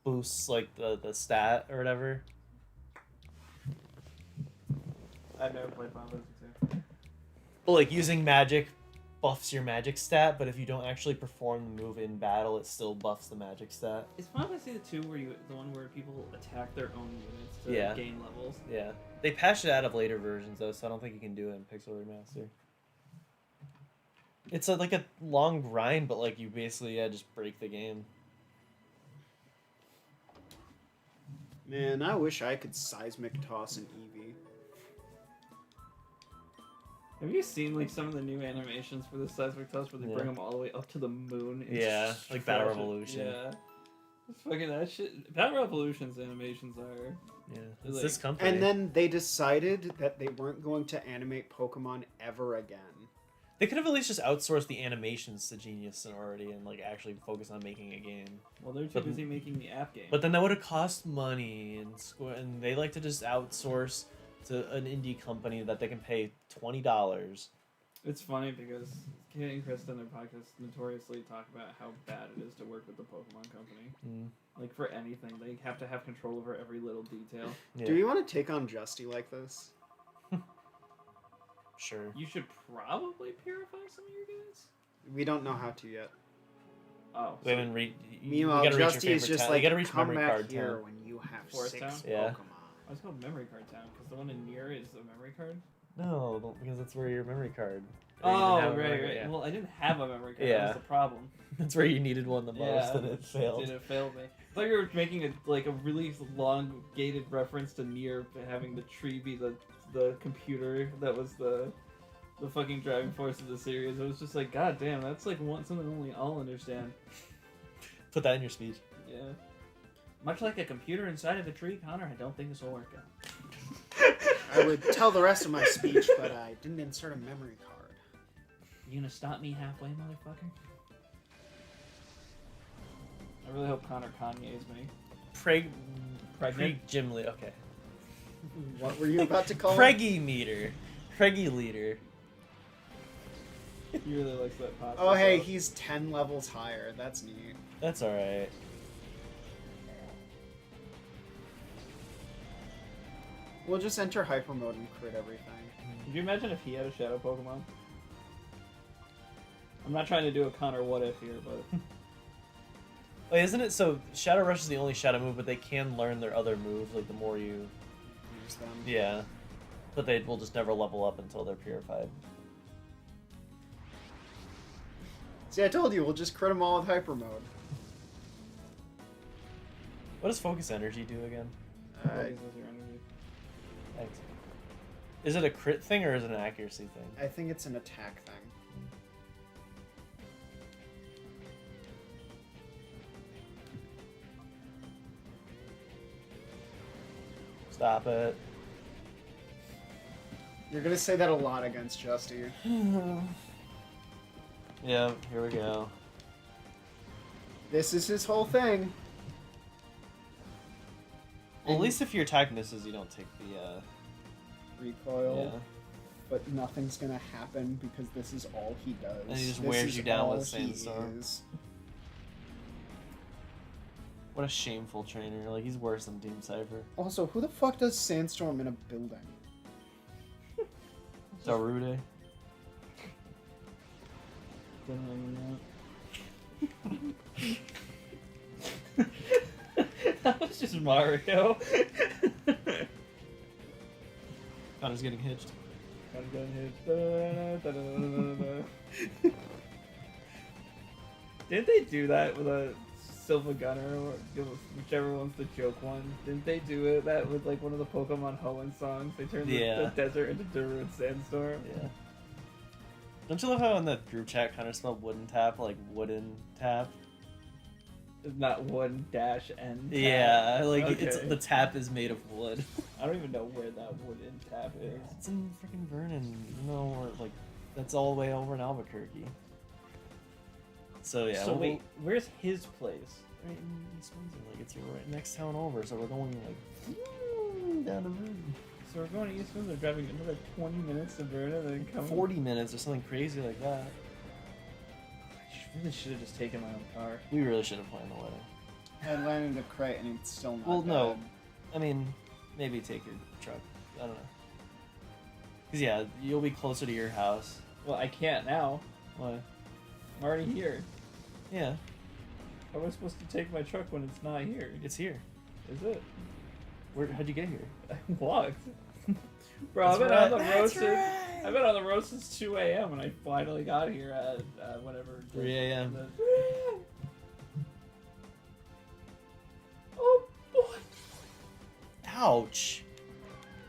boosts like the stat or whatever. I've never played Final Fantasy 2. But like using magic buffs your magic stat, but if you don't actually perform the move in battle, it still buffs the magic stat. Is Final Fantasy the 2 the one where people attack their own units to Yeah. gain levels? Yeah. They patched it out of later versions though, so I don't think you can do it in Pixel Remaster. It's like a long grind, but like you basically just break the game. Man, I wish I could seismic toss an Eevee. Have you seen like some of the new animations for the seismic toss where they bring them all the way up to the moon? And Yeah, just like Battle crush it? Revolution. Yeah. It's fucking that shit. Battle Revolution's animations are. Yeah. Like- It's this company. And then they decided that they weren't going to animate Pokemon ever again. They could have at least just outsourced the animations to Genius already and like actually focus on making a game. Well, they're too But- busy making the app game. But then that would have cost money and they like to just outsource to an indie company that they can pay $20. It's funny because Kate and Krista in their podcast notoriously talk about how bad it is to work with the Pokemon company. Mm. Like for anything, they have to have control over every little detail. Yeah. Do you want to take on Justy like this? Sure. You should probably purify some of your guys. We don't know how to yet. Oh, We haven't read. You Meanwhile, gotta reach your Justy is favorite just town. like, You gotta reach come memory back card here town. when you have Forest 6 Town? Yeah. Pokemon. I was called memory card town because the one in Nier is a memory card. No, because that's where your memory card. or you didn't Oh, have a right, memory- right. yeah. Well, I didn't have a memory card. Yeah. That was the problem. That's where you needed one the most, Yeah, and it failed. It failed me. I thought you were making a really long gated reference to Nier having the tree be the computer that was the fucking driving force of the series. It was just like, god damn, that's like something only I'll understand. Put that in your speech. Yeah. Much like a computer inside of a tree, Connor, I don't think this will work out. I would tell the rest of my speech, but I didn't insert a memory card. You gonna stop me halfway, motherfucker? I really hope Connor Kanye's me. Pregnant? Jim Lee. Okay. What were you about to call it? Preggy meter. Preggy leader. He really likes that pop. Oh, hey, he's 10 levels higher. That's neat. That's alright. We'll just enter hyper mode and crit everything. Could you imagine if he had a shadow Pokemon? I'm not trying to do a Connor what if here, but Wait, isn't it so? Shadow Rush is the only shadow move, but they can learn their other moves. Like the more you, Use them. yeah, but they will just never level up until they're purified. See, I told you, we'll just crit them all with hyper mode. What does Focus Energy do again? Focuses your energy. Thanks. Is it a crit thing or is it an accuracy thing? I think it's an attack thing. Stop it. You're gonna say that a lot against Justy. Yeah, here we go. This is his whole thing. Well, at least if your attack misses, you don't take the, Recoil. yeah. But nothing's gonna happen because this is all he does. And he just This wears is you down with all he Sandstorm. is. What a shameful trainer. Like, he's worse than Doom Cypher. Also, who the fuck does Sandstorm in a building? Darude. That was just Mario. Connor's getting hitched. Gotta go ahead. Da-da-da-da-da-da-da-da. Didn't they do that with a Silva Gunner or whichever one's the joke one? Didn't they do that with like one of the Pokemon Hoenn songs? They turned the desert into Darude Sandstorm. Yeah. Don't you love how in that group chat Connor spelled wooden tap like wooden tap? It's not one dash N. Tap. Yeah, like Okay. it's the tap is made of wood. I don't even know where that wooden tap is. It's in freaking Vernon, you know, or like that's all the way over in Albuquerque. So yeah. So we'll wait, where's his place? right in East Windsor, like it's right next town over. So we're going like down the road. So we're going to East Windsor, driving another 20 minutes to Vernon, and then coming. 40 minutes or something crazy like that. I really should have just taken my own car. We really should have planned the wedding. I landed a crate and it's still not Well, no. bad. I mean, maybe take your truck. I don't know. Cause yeah, you'll be closer to your house. Well, I can't now. Why? I'm already here. Yeah, How am I supposed to take my truck when it's not here? it's here. Is it? How'd you get here? I walked. Bro, I've That's been on the right. road That's since right. I've been on the road since 2 a.m. and I finally got here at whatever. 3 a.m. Oh boy! Ouch.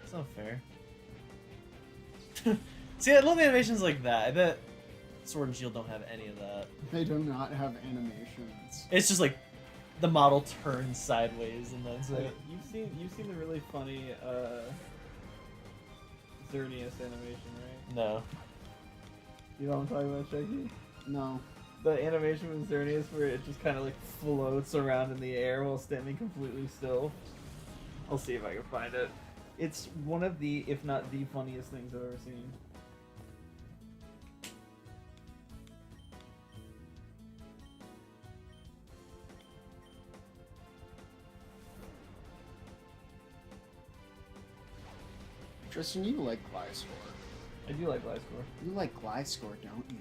That's not fair. See, I love animations like that. I bet Sword and Shield don't have any of that. They do not have animations. It's just like the model turns sideways and that's it. You've seen the really funny Xerneas animation, right? No. You know what I'm talking about, Shaky? No. The animation with Xerneas where it just kind of like floats around in the air while standing completely still. I'll see if I can find it. It's one of the, if not the funniest things I've ever seen. Tristan, you like Gliscor. I do like Gliscor. You like Gliscor, don't you?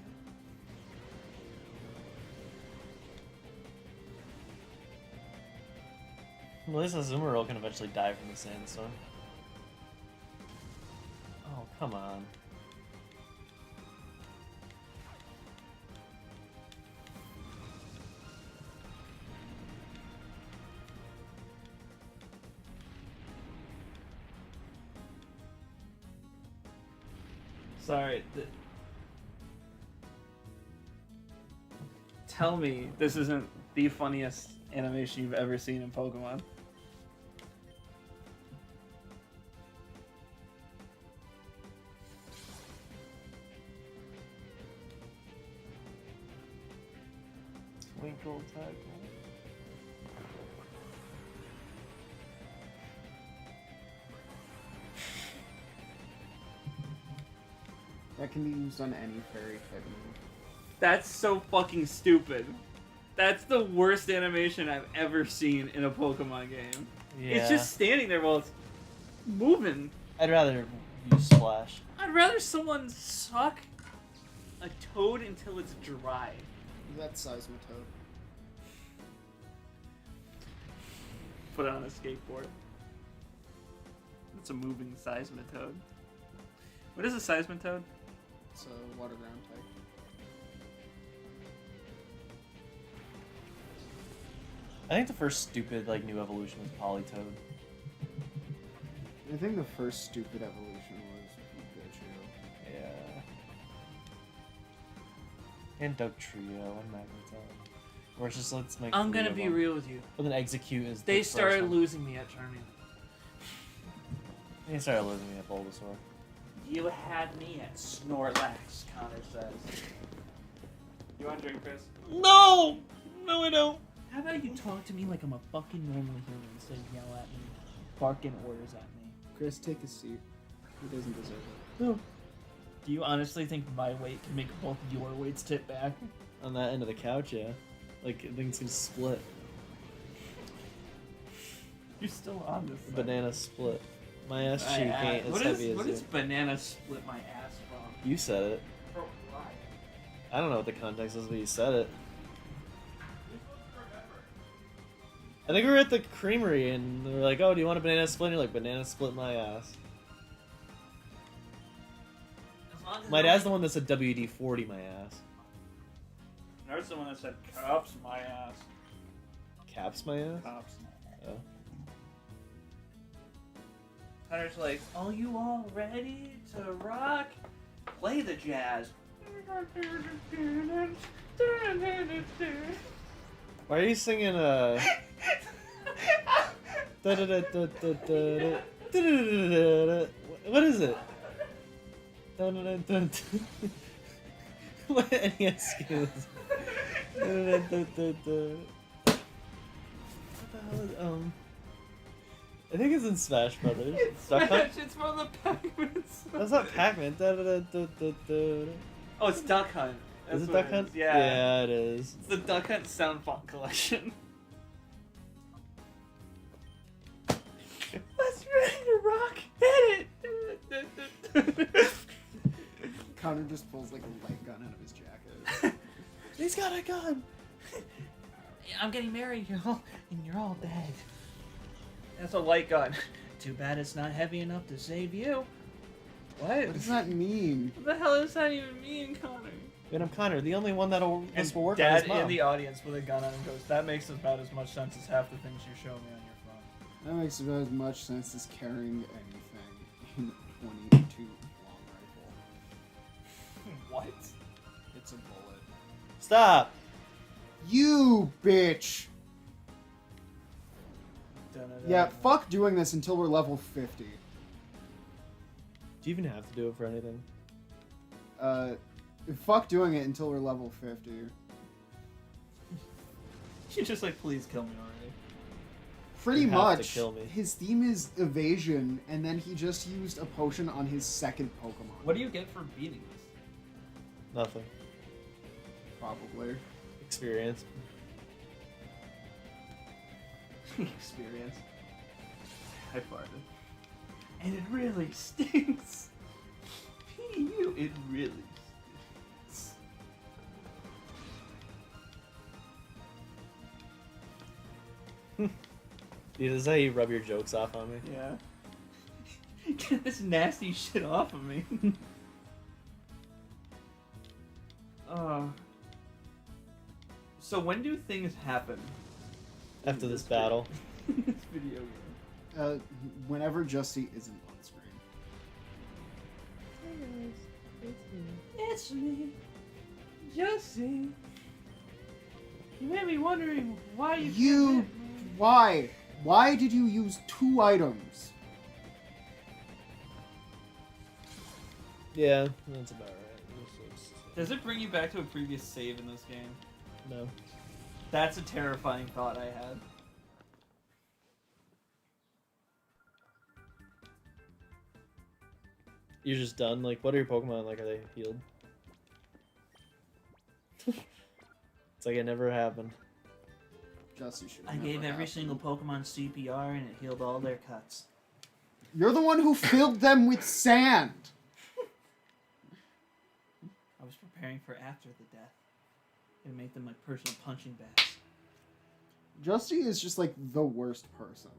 Well, at least Azumarill can eventually die from the sandstorm. Oh, come on. Sorry. Tell me this isn't the funniest animation you've ever seen in Pokemon. Twinkle tag. That can be used on any fairy type move. That's so fucking stupid. That's the worst animation I've ever seen in a Pokemon game. Yeah. It's just standing there while it's moving. I'd rather use Splash. I'd rather someone suck a toad until it's dry. That's Seismitoad. Put it on a skateboard. It's a moving Seismitoad. What is a Seismitoad? It's a water ground type. I think the first stupid like new evolution was Politoed. I think the first stupid evolution was Pikachu. Yeah. And Dugtrio and Magneton. Or it's just let's make. I'm three gonna of be them. real with you. But then Execute is. They the first started one. losing me at Charming. They started losing me at Bulbasaur. You had me at Snorlax, Connor says. You want to drink, Chris? No! No, I don't. How about you talk to me like I'm a fucking normal human instead of yell at me, barking orders at me? Chris, take a seat. He doesn't deserve it. No. Do you honestly think my weight can make both your weights tip back? On that end of the couch, yeah. Like, I think it's gonna split. You're still on this thing. Banana split. My ass cheek ain't as What heavy is as is you. banana split my ass from? You said it. For why? I don't know what the context is, but you said it. I think we were at the creamery and they were like, oh, do you want a banana split? And you're like, banana split my ass. My dad's the one that said WD-40 my ass. There's the one that said cops my ass. Caps my ass? Cops. Oh. Hunter's like, "Oh, you all ready to rock? Play the jazz." Why are you singing What is it? What NES game is What the hell is I think it's in Smash Brothers. Duck Hunt? It's from the Pac-Man. That's not Pac-Man. Oh, it's Duck Hunt. Is That's it what Duck Hunt? Yeah. Yeah, it is. It's the Duck Hunt sound font collection. Let's ready to rock. Hit it. Connor just pulls like a light gun out of his jacket. He's got a gun. I'm getting married, and you're all dead. That's a light gun. Too bad it's not heavy enough to save you. What? What does that mean? What the hell does that even mean, Connor? And I'm Connor, the only one that'll And will work on Dad his mom. in the audience with a gun on him goes, "That makes about as much sense as half the things you show me on your phone." That makes about as much sense as carrying anything in a 22 long rifle. What? It's a bullet. Stop. You bitch! Dun-dun-dun. Yeah, fuck doing this until we're level 50. Do you even have to do it for anything? Fuck doing it until we're level 50. You're just like, please kill me already. Pretty You have to much. kill me. His theme is evasion, and then he just used a potion on his second Pokemon. What do you get for beating this? Nothing. Probably. Experience. Experience. I farted. And it really stinks. P.U. It really stinks. Dude, this is how you rub your jokes off on me. Yeah. Get this nasty shit off of me. So when do things happen? After this battle. In this video game. Whenever Justy isn't on screen. It's me, Josie. You may be wondering why you. Why? Why did you use 2 items? Yeah, that's about right. Does it bring you back to a previous save in this game? No. That's a terrifying thought I had. You're just done? Like, what are your Pokemon like? Are they healed? It's like it never happened. Justy should. I gave every single Pokemon CPR and it healed all their cuts. You're the one who filled them with sand. I was preparing for after the death. And make them like personal punching bags. Justy is just like the worst person.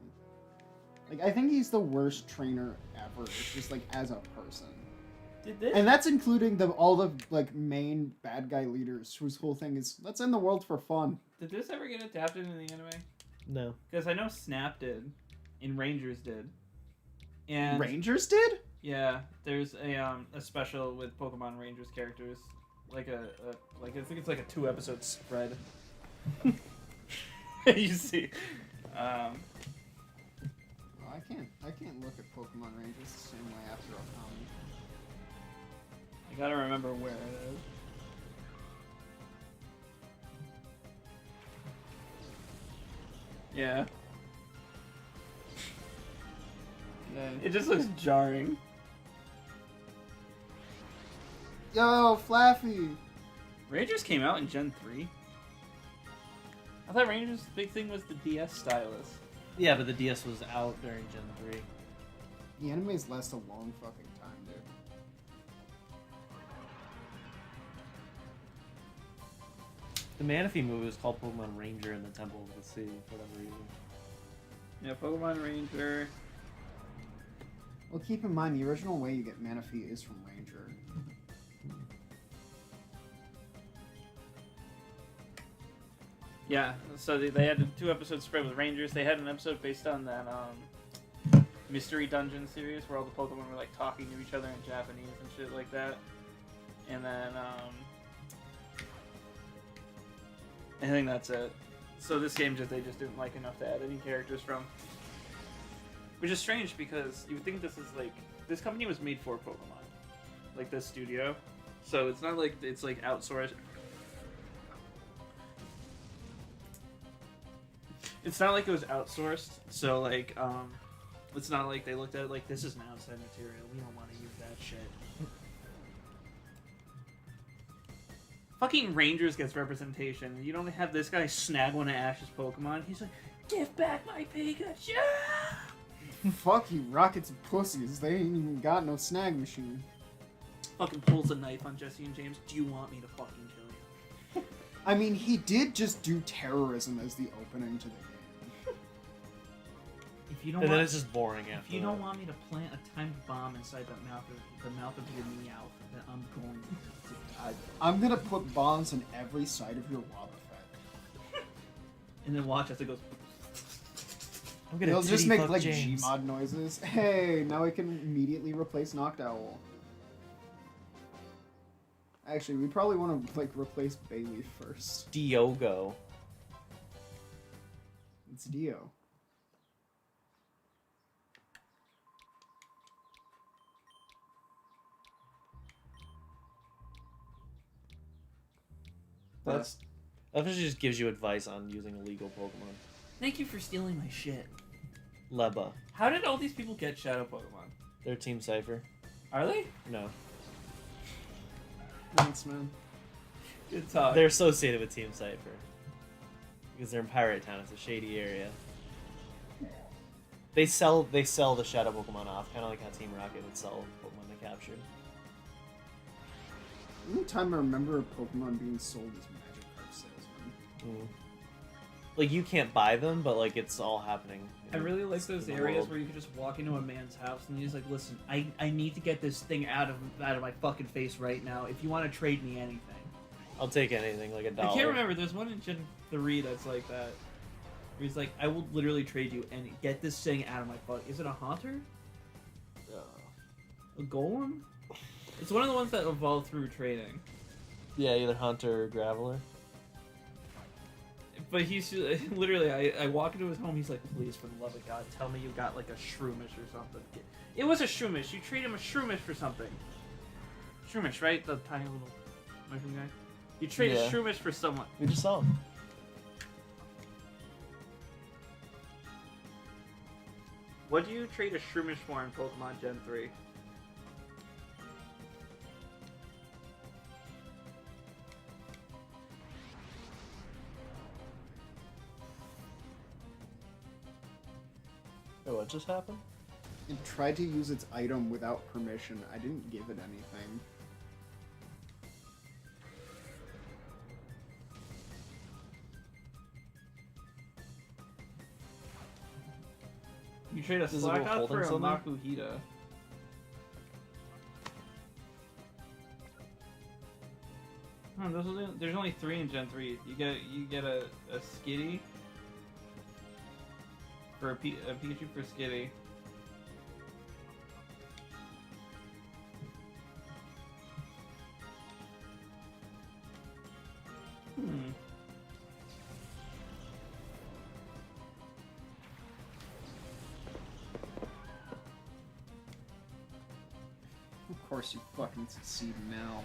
Like, I think he's the worst trainer ever. It's just like as a person. Did this? And that's including all the like main bad guy leaders whose whole thing is let's end the world for fun. Did this ever get adapted in the anime? No. Because I know Snap did, and Rangers did, and Rangers did? yeah, there's a special with Pokemon Rangers characters, like like I think it's like a 2-episode spread. You see, Well, I can't look at Pokemon Rangers the same way after a comic. I gotta remember where it is. Yeah. It just looks jarring. Yo, Flaffy! Rangers came out in Gen 3. I thought Rangers' big thing was the DS stylus. Yeah, but the DS was out during Gen 3. The animes last a long fucking time, dude. The Manaphy movie was called Pokemon Ranger in the Temple of the Sea for whatever reason. Yeah, Pokemon Ranger. Well, keep in mind, the original way you get Manaphy is from Ranger. Yeah, so they had 2 episodes spread with Rangers. They had an episode based on that Mystery Dungeon series where all the Pokemon were like talking to each other in Japanese and shit like that. And then I think that's it. So this game they just didn't like enough to add any characters from. Which is strange because you would think this is like this company was made for Pokemon. Like this studio. So it's not like it's like outsourced. It's not like it was outsourced, so like, it's not like they looked at it like this is an outside material. We don't want to use that shit. Fucking Rangers gets representation. You don't have this guy snag one of Ash's Pokemon. He's like, give back my Pikachu! Fuck you, Rockets and pussies. They ain't even got no snag machine. Fucking pulls a knife on Jesse and James. Do you want me to fucking kill you? I mean, he did just do terrorism as the opening to the game. If you don't And want, then it's just boring after if you that. don't want me to plant a timed bomb inside the mouth of your Meowth, then I'm going to. I'm gonna put bombs in every side of your Wobbuffet. And then watch as it goes. I'm gonna They'll just titty make fuck like James. Gmod noises. Hey, now we can immediately replace Noctowl. Actually, we probably want to like replace Bayleaf first. Diogo. It's Dio. That's. That actually just gives you advice on using illegal Pokemon. Thank you for stealing my shit. Leba. How did all these people get Shadow Pokemon? They're Team Cypher. Are they? No. Thanks, man. Good talk. They're associated with Team Cypher. Because they're in Pirate Town. It's a shady area. They sell the Shadow Pokemon off, kind of like how Team Rocket would sell Pokemon they captured. The only time I remember a Pokemon being sold is Magic Card Salesman. Like, you can't buy them, but, like, it's all happening. I really like those in the areas world. where you can just walk into a man's house and he's like, "Listen, I need to get this thing out of my fucking face right now. If you want to trade me anything." I'll take anything, like $1. I can't remember. There's one in Gen 3 that's like that. Where he's like, "I will literally trade you any. Get this thing out of my fuck." Is it a Haunter? A Golem? It's one of the ones that evolved through trading. Yeah, either Hunter or Graveler. But he's literally, I walk into his home, he's like, "Please, for the love of God, tell me you got like a Shroomish or something." It was a Shroomish. You trade him a Shroomish for something. Shroomish, right? The tiny little mushroom guy. You trade Yeah. a Shroomish for someone. We just saw him. What do you trade a Shroomish for in Pokemon Gen 3? Oh, what just happened? It tried to use its item without permission. I didn't give it anything. You trade a Is it Slackoth holding for a something? Makuhita. There's only 3 in Gen 3. You get a Skitty for a Pikachu for Skitty. Of course you fucking succeed now.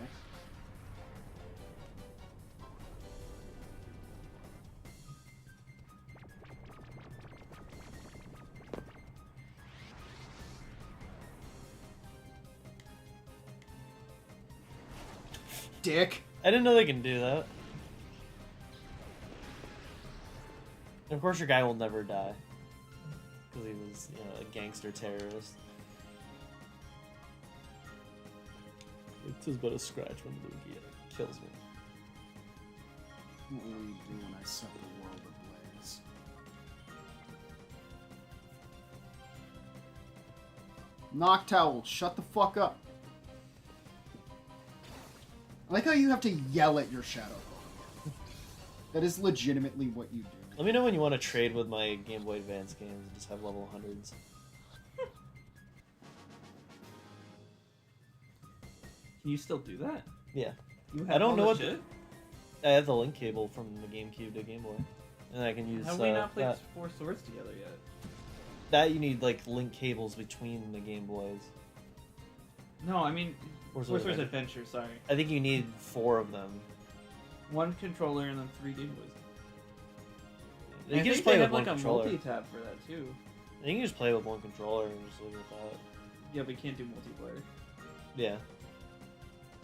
Dick. I didn't know they can do that. And of course your guy will never die. Because he was, a gangster terrorist. It is but a scratch when Lugia kills me. What will you do when I set the world ablaze? Noctowl, shut the fuck up. I like how you have to yell at your shadow Pokemon. That is legitimately what you do. Let me know when you want to trade with my Game Boy Advance games and just have level 100s. Can you still do that? Yeah. You I don't all know the what shit? I have the link cable from the GameCube to Game Boy. And I can use Have we not played that. 4 Swords together yet? That you need like link cables between the Game Boys. No, I mean 4 Swords Swords Adventure. Adventure. Sorry, I think you need 4 of them. 1 controller and then 3 Game Boys. You I can just think play they with have one like controller. a multi-tab for that too. I think you can just play with one controller and just leave it at that. Yeah, but you can't do multiplayer. Yeah.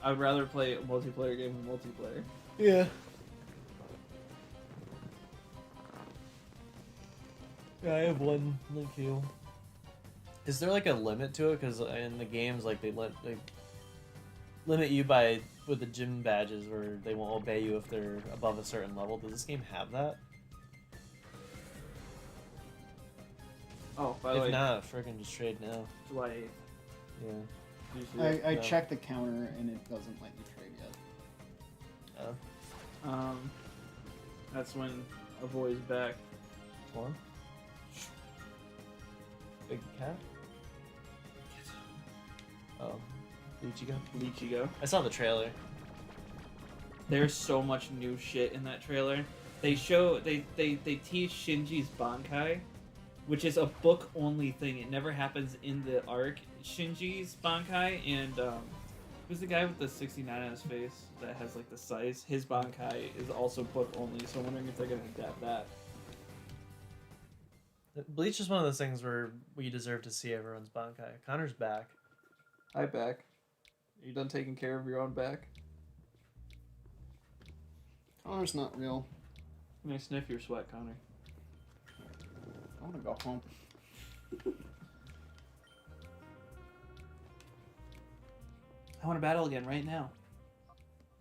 I'd rather play a multiplayer game than multiplayer. Yeah. Yeah, I have one link cable. Is there like a limit to it? Because in the games, like they limit you by with the gym badges, where they won't obey you if they're above a certain level. Does this game have that? Oh, by the If way, not, frickin' just trade now. July 8th. Yeah. I No. checked the counter and it doesn't let you trade yet. Oh. That's when a boy's back. One. Big cat. Oh. Ichigo. Ichigo. I saw the trailer. There's so much new shit in that trailer. They teach Shinji's Bankai, which is a book-only thing. It never happens in the arc. Shinji's Bankai and who's the guy with the 69 on his face that has like the size? His Bankai is also book-only, so I'm wondering if they're gonna adapt that. Bleach is one of those things where we deserve to see everyone's Bankai. Connor's back. Hi, back. Are you done taking care of your own back? Connor's not real. Can I sniff your sweat, Connor? I want to go home. I want to battle again right now.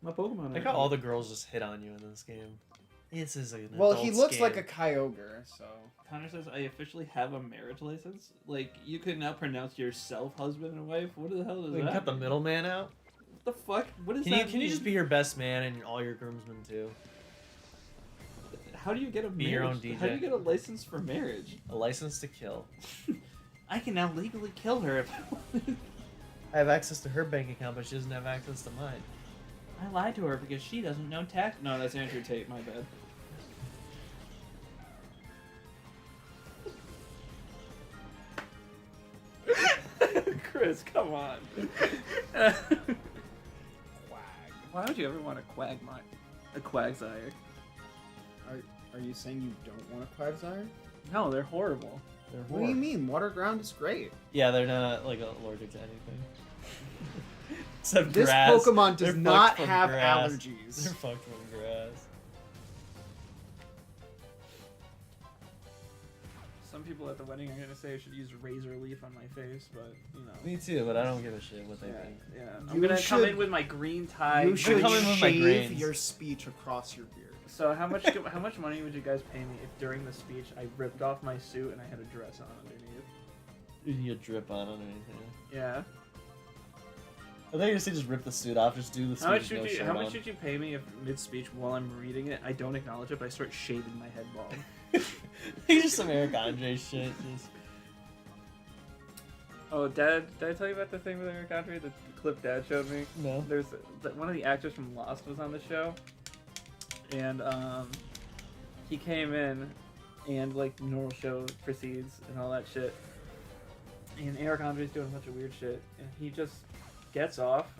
My Pokemon. Like how all the girls just hit on you in this game. This is an Well, he adult's looks game. like a Kyogre, so. Connor says, I officially have a marriage license. Like, you could now pronounce yourself husband and wife? What the hell is We can that? cut the middleman out. What the fuck? What is Can that? you just be your best man and all your groomsmen too? How do you get a Be marriage? your own DJ. How do you get a license for marriage? A license to kill. I can now legally kill her if I want. I have access to her bank account, but she doesn't have access to mine. I lied to her because she doesn't know tax. No, that's Andrew Tate. My bad. Chris, come on. Quag. Why would you ever want a Quagmire? A Quagsire? Are you saying you don't want a Quagsire? No, they're horrible. They're What do you mean? Water ground is great. Yeah, they're not like allergic to anything. Except This grass. Pokemon does They're not fucked from have grass. allergies. They're fucked from grass. Some people at the wedding are gonna say I should use razor leaf on my face, but you know. Me too, but I don't give a shit what they Yeah, think. yeah. You I'm gonna come should- in with my green tie. You should come in with my shave grains. your speech across your beard. So how much money would you guys pay me if during the speech I ripped off my suit and I had a dress on underneath? You can get drip on underneath it. Yeah. I thought you were saying just rip the suit off, just do the suit How much with should no you shirt How much on. should you pay me if mid speech while I'm reading it I don't acknowledge it but I start shaving my head bald? He's just some Eric Andre shit. Just... Oh, Dad! Did I tell you about the thing with Eric Andre? The clip Dad showed me. No. There's one of the actors from Lost was on the show, and he came in, and like the normal show proceeds and all that shit. And Eric Andre's doing a bunch of weird shit, and he just gets up,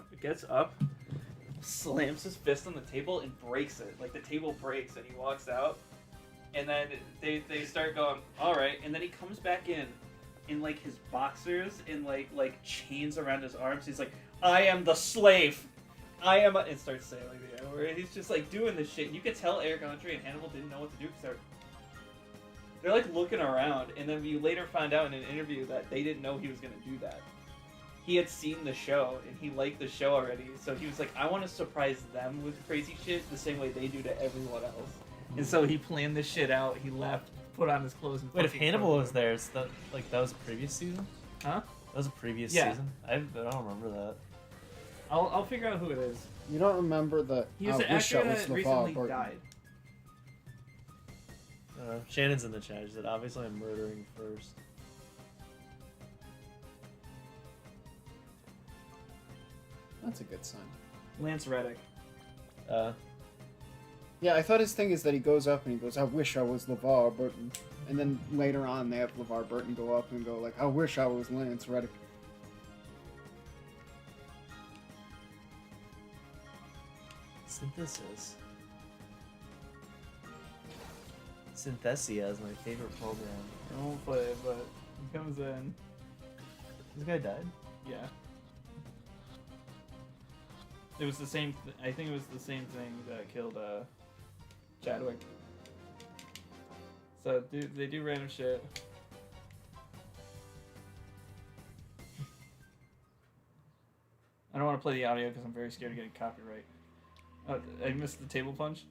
slams his fist on the table and breaks it. Like the table breaks, and he walks out. And then they start going, all right. And then he comes back in like his boxers and like chains around his arms. He's like, I am the slave. And starts saying like the N-word. He's just like doing this shit. You could tell Eric Andre and Hannibal didn't know what to do because they're like looking around. And then we later found out in an interview that they didn't know he was gonna do that. He had seen the show and he liked the show already. So he was like, I want to surprise them with crazy shit the same way they do to everyone else. And so he planned this shit out. He left, put on his clothes, and Wait, if fucking Hannibal killed was him. there, so that was a previous season? Huh? That was a previous Yeah. season? I don't remember that. I'll figure out who it is. You don't remember the. He was I an wish actor that was that LeVar recently Burton. died. Shannon's in the chat. She said, obviously I'm murdering first. That's a good sign. Lance Reddick. Yeah, I thought his thing is that he goes up and he goes, I wish I was LeVar Burton. And then later on, they have LeVar Burton go up and go like, I wish I was Lance Reddick. Synthesis. Synthesia is my favorite program. I won't play it, but he comes in. This guy died? Yeah. It was the same. I think it was the same thing that killed Chadwick. So they do random shit. I don't want to play the audio because I'm very scared of getting copyright. Oh, I missed the table punch.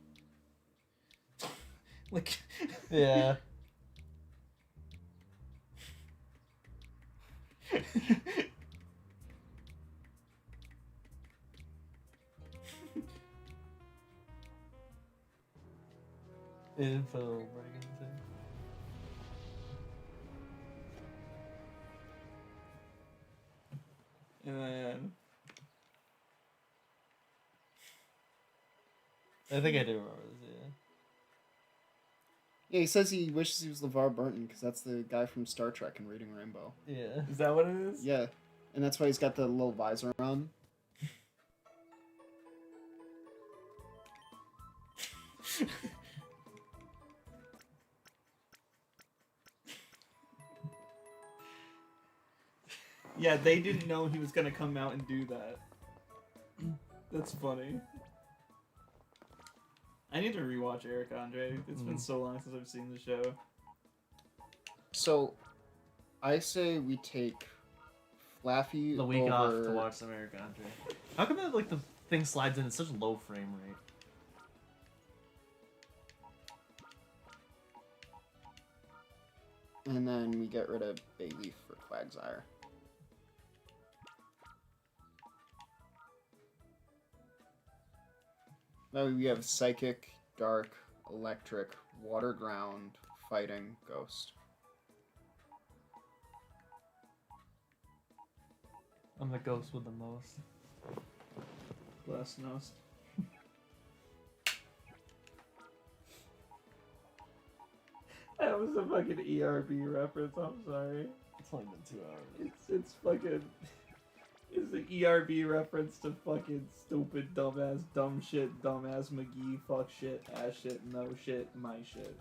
Like. Yeah. Info breaking thing. And then. I think I do remember this, yeah. Yeah, he says he wishes he was LeVar Burton because that's the guy from Star Trek and Reading Rainbow. Yeah. Is that what it is? Yeah, and that's why he's got the little visor on. Yeah, they didn't know he was gonna come out and do that. That's funny. I need to rewatch Eric Andre. It's been so long since I've seen the show. So, I say we take Flaffy The week over... off to watch some Eric Andre. How come that, like, the thing slides in at such a low frame rate? And then we get rid of Bayleaf for Quagsire. Now we have Psychic, Dark, Electric, Water Ground, Fighting, Ghost. I'm the ghost with the most. Glasnost. That was a fucking ERB reference, I'm sorry. It's only been 2 hours. It's fucking... It's an ERB reference to fucking stupid, dumbass, dumb shit, dumbass McGee, fuck shit, ass shit, no shit, my shit.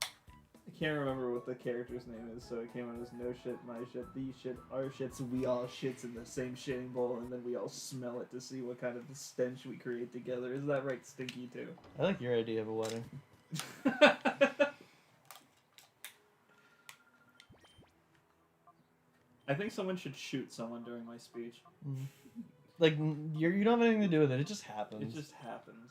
I can't remember what the character's name is, so it came out as no shit, my shit, these shit, our shit, so we all shits in the same shitting bowl, and then we all smell it to see what kind of stench we create together. Is that right, Stinky, too? I like your idea of a wedding. I think someone should shoot someone during my speech. Like, you don't have anything to do with it. It just happens. It just happens.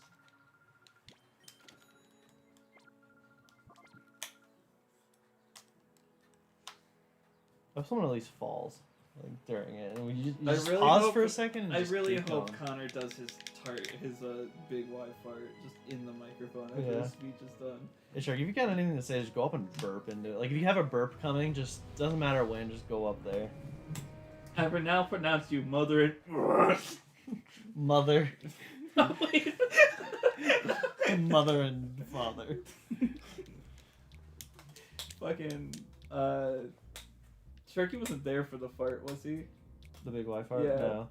If someone at least falls, like, during it, and you I just really pause hope- for a second and I just really keep hope going. Connor does his big Y fart just in the microphone after Yeah. his speech is done. Hey, Shark, if you got anything to say, just go up and burp into it. Like, if you have a burp coming, just doesn't matter when, just go up there. I will now pronounce you mother and... Mother. Wait. Mother and father. Fucking, Sharky wasn't there for the fart, was he? The big Y fart? Yeah. No.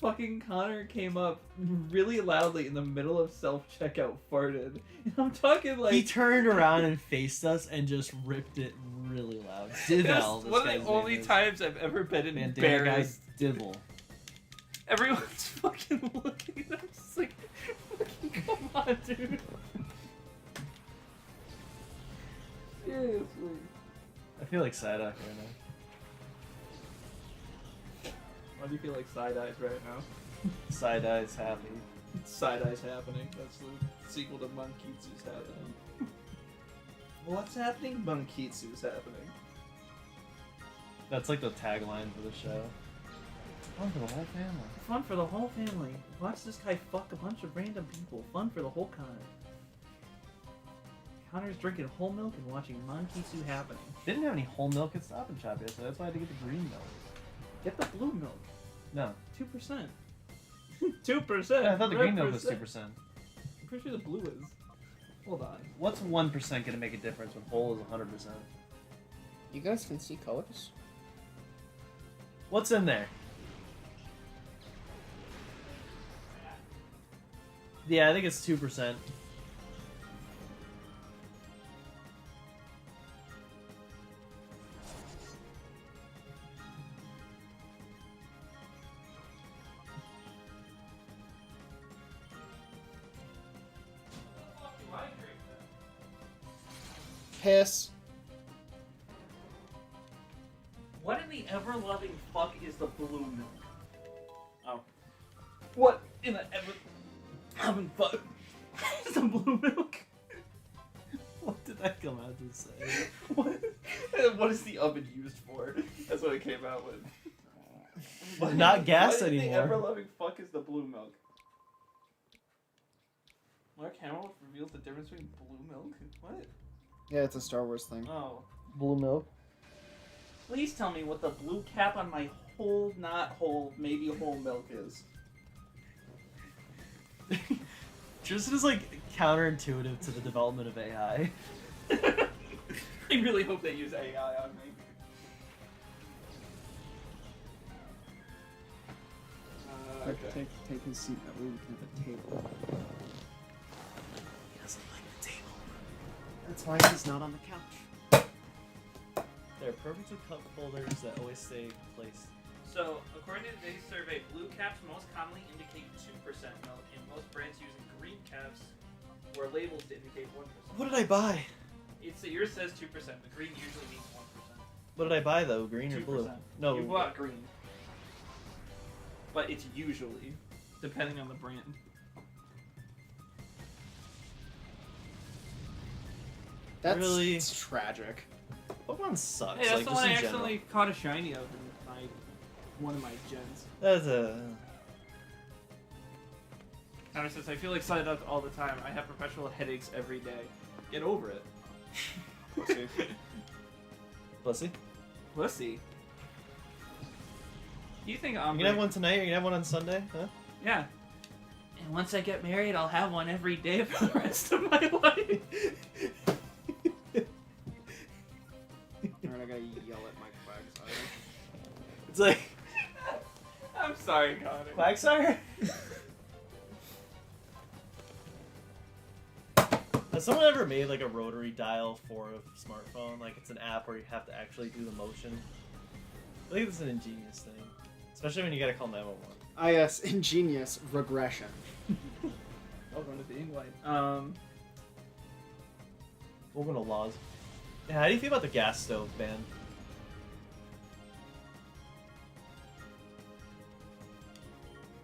Fucking Connor came up really loudly in the middle of self-checkout, farted. And I'm talking like... He turned around and faced us and just ripped it really loud. Divel. That's this one of guy's the only name is. times I've ever been Man, damn embarrassed. guy, Divel. Everyone's fucking looking and I'm just like, fucking come on, dude. Seriously. I feel like Psyduck right now. Why do you feel like side-eyes right now? Side-eye's happy. Side-eyes happening. That's the sequel to Monkitsu's happening. What's happening? Monkitsu's happening. That's like the tagline for the show. Fun for the whole family. Fun for the whole family. Watch this guy fuck a bunch of random people. Fun for the whole con. Connor's drinking whole milk and watching Monkitsu happening. Didn't have any whole milk at Stop and Shop yet, so that's why I had to get the green milk. Get the blue milk. No. 2%. 2%. Yeah, I thought the green milk was 2%. I'm pretty sure the blue is. Hold on. What's 1% gonna make a difference when whole is 100%? You guys can see colors? What's in there? Yeah, I think it's 2%. Piss. What in the ever-loving fuck is the blue milk? Oh. What in the ever-loving fuck is the blue milk? What did that come out to say? What is the oven used for? That's what it came out with. Not gas what anymore. The ever-loving fuck is the blue milk? Mark Hamill reveals the difference between blue milk? What? Yeah, it's a Star Wars thing. Oh. Blue milk? Please tell me what the blue cap on my whole, not whole, maybe whole milk is. Tristan is like counterintuitive to the development of AI. I really hope they use AI on me. Take his seat. That way we can have a table. He doesn't like the table. That's why he's not on the couch. They're perfectly cut folders that always stay placed. So, according to today's survey, blue caps most commonly indicate 2% milk, and most brands using green caps or labels to indicate 1%. What did I buy? Yours says 2%, but green usually means 1%. What did I buy though? Green or 2%. blue? No. You bought green. But it's usually, depending on the brand. That's Really? It's tragic. Pokemon sucks. Hey, that's like, the just one I in general. accidentally caught a shiny of in one of my gens. That's a. Connor says, I feel excited all the time. I have perpetual headaches every day. Get over it. Pussy. Pussy. Pussy. Do you think You I'm gonna have one tonight? You're gonna have one on Sunday? Huh? Yeah. And once I get married, I'll have one every day for the rest of my life. Alright, I gotta yell at my Quagsire. It's like I'm sorry, Connor. Quagsire. Has someone ever made like a rotary dial for a smartphone? Like it's an app where you have to actually do the motion. I think it's an ingenious thing, especially when you gotta call 911. Ah yes, ingenious regression. Welcome to being white. Welcome to laws. Yeah, how do you feel about the gas stove ban?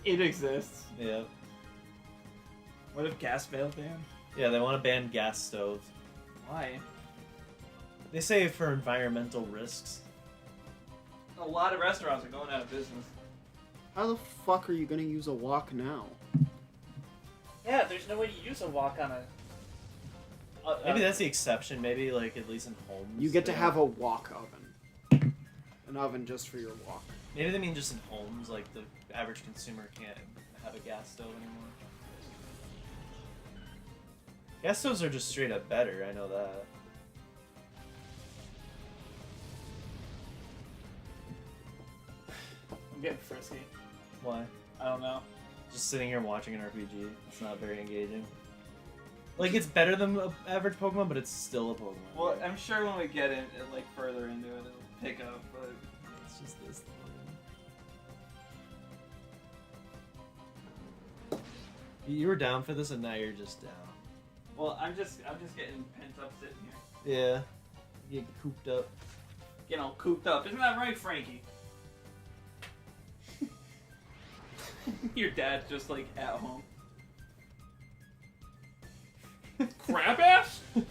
It exists. Yeah. What if gas failed ban? Yeah, they want to ban gas stoves. Why? They say for environmental risks. A lot of restaurants are going out of business. How the fuck are you gonna use a wok now? Yeah, there's no way to use a wok on a... Maybe that's the exception. Maybe like at least in homes. You get to they- have a wok oven. An oven just for your wok. Maybe they mean just in homes, like the average consumer can't have a gas stove anymore. Gas stoves are just straight up better, I know that. I'm getting frisky. Why? I don't know. Just sitting here watching an RPG. It's not very engaging. Like, it's better than an average Pokemon, but it's still a Pokemon. Well, game. I'm sure when we get in, like further into it, it'll pick up, but... It's just this thing. You were down for this, and now you're just down. Well, I'm just getting pent up sitting here. Yeah. You get cooped up. Getting all cooped up. Isn't that right, Frankie? Your dad's just like at home. Crab ass? I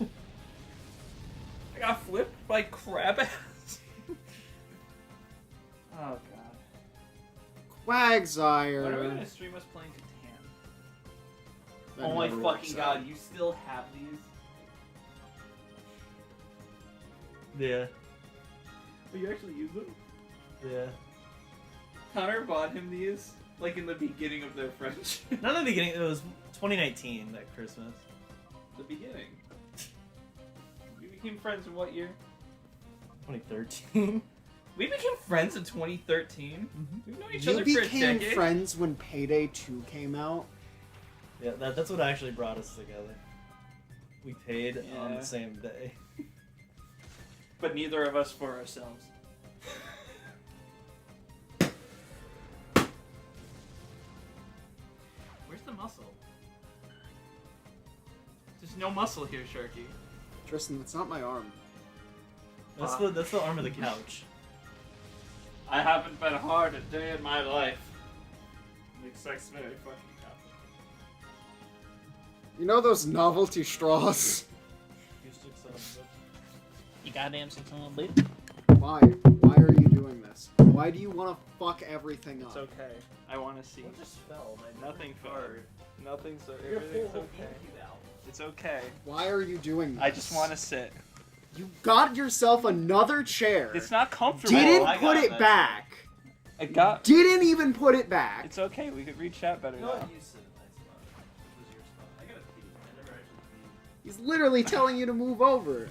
got flipped by crab ass. Oh god. When are we Quagsire. gonna stream us playing Catan? That Oh my never fucking works out. god, you still have these? Yeah. Oh, you actually use them? Yeah. Connor bought him these, like, in the beginning of their friendship. Not in the beginning. It was 2019 that Christmas. The beginning. We became friends in what year? 2013. We became friends in 2013. We've known each You other for a became decade. friends when Payday 2 came out. Yeah, that's what actually brought us together. We paid on Yeah. the same day. But neither of us for ourselves. Where's the muscle? There's no muscle here, Sharky. Tristan, that's not my arm. That's the arm of the couch. I haven't been hard a day in my life. Makes sex very fucking happy. You know those novelty straws? You goddamn 600 bleed. Why? Why are you doing this? Why do you want to fuck everything up? It's okay. I want to see. What just fell? Nothing fell. Nothing's You're everything's full okay. GameCube out. It's okay. Why are you doing this? I just want to sit. You got yourself another chair. It's not comfortable. Didn't I put got it that back. I got. Didn't even put it back. It's okay. We could read chat better You know now. what? You sit in my spot. It was your spot. I gotta pee. I never actually pee. He's literally telling you to move over.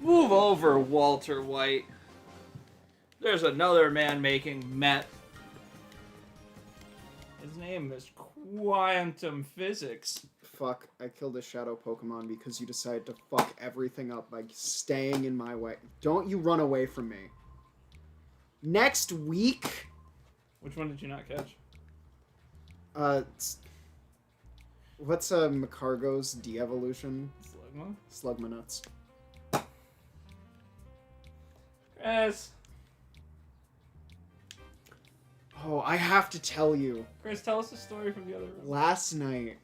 Move over, Walter White. There's another man making meth. His name is Quantum Physics. Fuck, I killed a shadow Pokemon because you decided to fuck everything up by staying in my way. Don't you run away from me. Next week, Which one did you not catch? what's Macargo's de-evolution? Slugma? Slugmanuts. Chris! Oh, I have to tell you, Chris, tell us the story from the other room. last night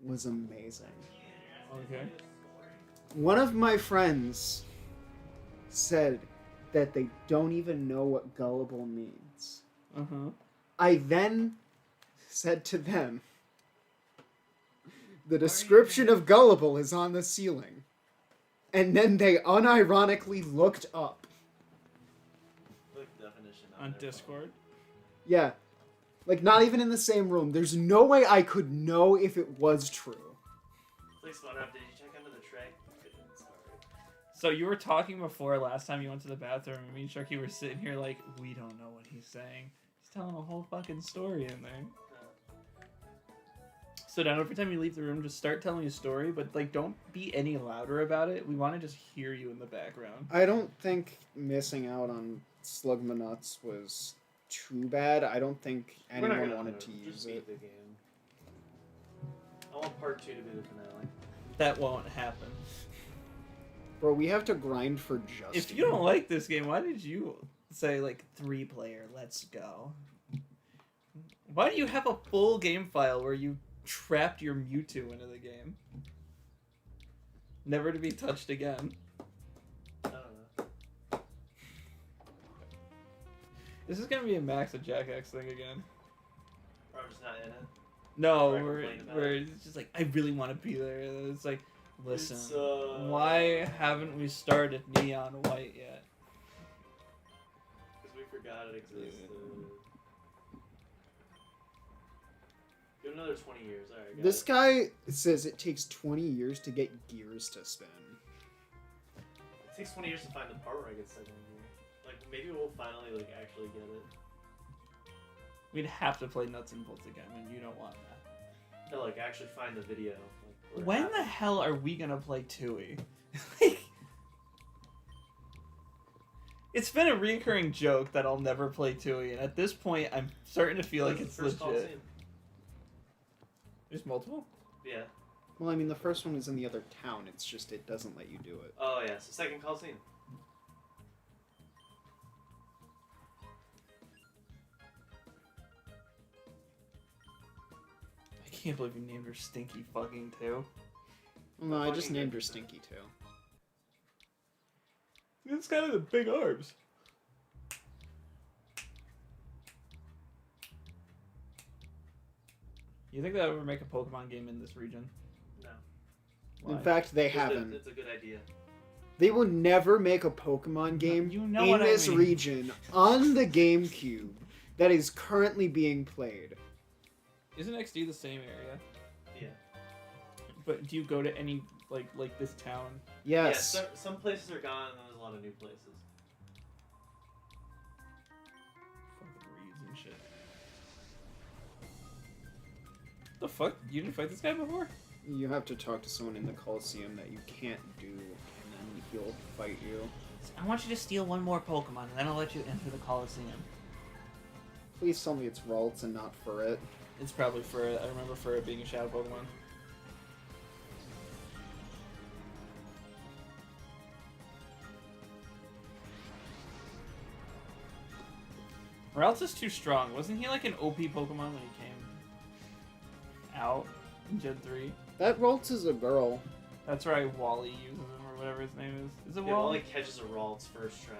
was amazing. Okay. One of my friends said that they don't even know what gullible means. Uh-huh. I then said to them, the description of gullible is on the ceiling. And then they unironically looked up. Look definition On their Discord. Yeah. Like, not even in the same room. There's no way I could know if it was true. phone. Please spot up. Did you check under the tray? Sorry. So you were talking before last time you went to the bathroom, and me and Sharky were sitting here like, we don't know what he's saying. He's telling a whole fucking story in there. So now every time you leave the room, just start telling a story, but like don't be any louder about it. We want to just hear you in the background. I don't think missing out on Slugmanuts was too bad. I don't think We're not anyone gonna wanted to just use beat it. the game. I want part 2 to be the finale. That won't happen. Bro, we have to grind for just. If you don't like this game, why did you say like 3-player? Let's go. Why do you have a full game file where you trapped your Mewtwo into the game? Never to be touched again. I don't know. This is gonna be a Max and Jack X thing again. Or I'm just not in it. No, Or I where complain about where it. it's just like I really want to be there. And it's like, listen, It's, why haven't we started Neon White yet? Because we forgot it existed. Give it another 20 years. Alright, got This it. guy says it takes 20 years to get gears to spin. It takes 20 years to find the part where I get second gear. Like, maybe we'll finally, like, actually get it. We'd have to play Nuts and Bolts again, and you don't want that. To, like, actually find the video. Like, where it When the happened. hell are we gonna play Tui? Like, it's been a recurring joke that I'll never play Tui, and at this point, I'm starting to feel like What's it's the first legit. Colosseum? There's multiple? Yeah. Well, I mean, the first one is in the other town. It's just it doesn't let you do it. Oh, yeah. So, second Colosseum. I can't believe you named her Stinky fucking too. Well, no, I just Fucking named good. her Stinky too. It's kind of the big arms. You think they'll ever make a Pokemon game in this region? No. Why? In fact, they It's a- haven't. It's a good idea. They will never make a Pokemon game You know in what I this mean. region on the GameCube that is currently being played. Isn't XD the same area? Yeah. But do you go to any like this town? Yes. Yeah, some places are gone, and there's a lot of new places. Fucking reeds and shit. The fuck? You didn't fight this guy before? You have to talk to someone in the Colosseum that you can't do, and then he'll fight you. I want you to steal one more Pokemon, and then I'll let you enter the Colosseum. Please tell me it's Ralts and not Furret. It's probably Furret. I remember Furret being a shadow Pokemon. Ralts is too strong. Wasn't he like an OP Pokemon when he came out in Gen 3? That Ralts is a girl. That's right, Wally uses him or whatever his name is. Is it Yeah, Wally? Wally catches a Ralts first try.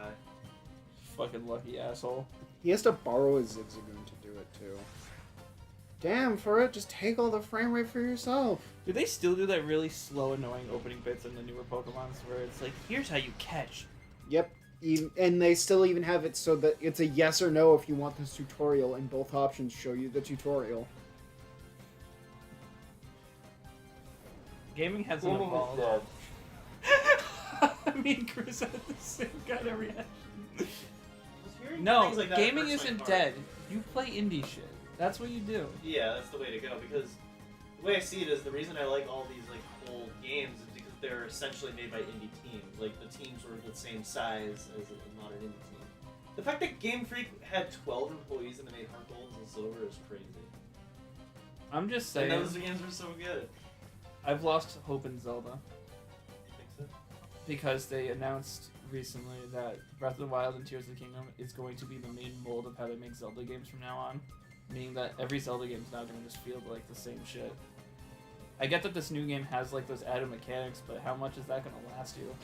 Fucking lucky asshole. He has to borrow a Zigzagoon to do it, too. Damn, Furret, just take all the frame rate for yourself. Do they still do that really slow, annoying opening bits in the newer Pokemons where it's like, here's how you catch? Yep. And they still even have it so that it's a yes or no if you want this tutorial, and both options show you the tutorial. Gaming hasn't evolved. I mean, Chris had the same kind of reaction. Hearing No, things like that gaming hurts my isn't heart. dead. You play indie shit. That's what you do. Yeah, that's the way to go, because the way I see it is the reason I like all these like old games is because they're essentially made by indie teams. Like the teams were the same size as a modern indie team. The fact that Game Freak had 12 employees and they made Heart Gold and Silver is crazy. I'm just And saying, those games were so good. I've lost hope in Zelda Think so? because they announced recently that Breath of the Wild and Tears of the Kingdom is going to be the main mold of how they make Zelda games from now on. Meaning that every Zelda game is now going to just feel like the same shit. I get that this new game has like those added mechanics, but how much is that going to last you?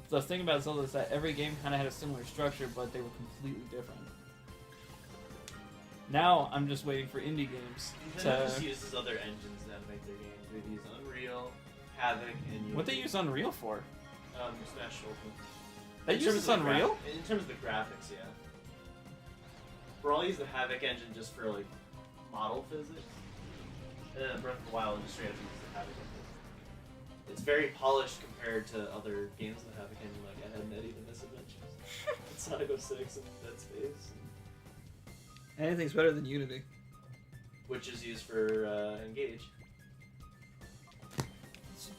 The thing about Zelda is that every game kind of had a similar structure, but they were completely different. Now I'm just waiting for indie games Nintendo just to. uses other engines now to make their games. They use Unreal, Havoc, and Unity. What they use Unreal for? Smash Ultimate. They In use terms this of the Unreal? in terms of the graphics, yeah. We're all using the Havoc engine just for like model physics. And then Breath of the Wild just straight up uses the Havoc engine. It's very polished compared to other games with the Havoc engine, like I had Eddie the Misadventures. Sonic 06 and Dead Space, Anything's better than Unity. which is used for Engage.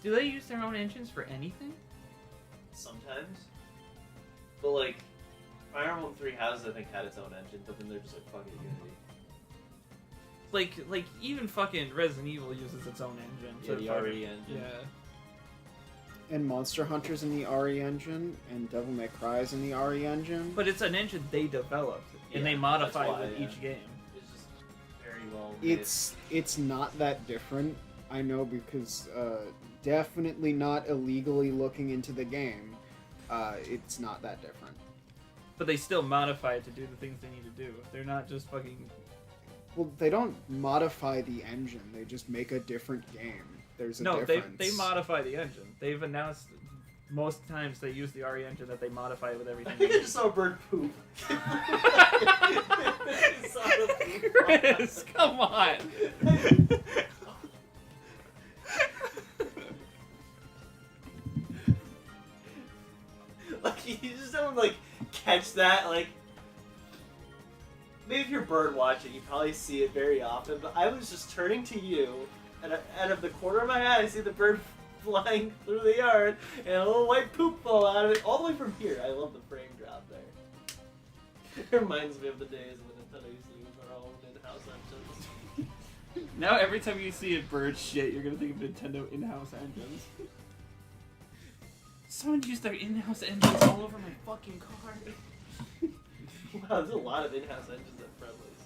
Do they use their own engines for anything? Sometimes. But like, Fire Emblem 3 Houses I think had its own engine, but then they're just like, fuck it, Unity. Like even fucking Resident Evil uses its own engine. Yeah, the fucking- RE engine. Yeah. And Monster Hunter's in the RE engine, and Devil May Cry's in the RE engine. But it's an engine they developed, and Yeah, they modify that's why, with yeah. each game. It's just very well made. It's not that different, I know, because definitely not illegally looking into the game. It's not that different. But they still modify it to do the things they need to do. They're not just fucking. Well, they don't modify the engine; they just make a different game. There's a No, difference. they modify the engine. They've announced most times they use the RE engine that they modify it with I everything. think I just saw a bird poop. Just saw the poop. Chris, come on. Like you just don't like catch that. Like maybe if you're bird watching, you probably see it very often. But I was just turning to you, and out of the corner of my eye, I see the bird flying through the yard, and a little white poop fall out of it, all the way from here. I love the frame drop there. It reminds me of the days when Nintendo used to use our own in-house engines. Now every time you see a bird shit, you're gonna think of Nintendo in-house engines. Someone used their in-house engines all over my fucking car. Wow, there's a lot of in-house engines at Friendly's.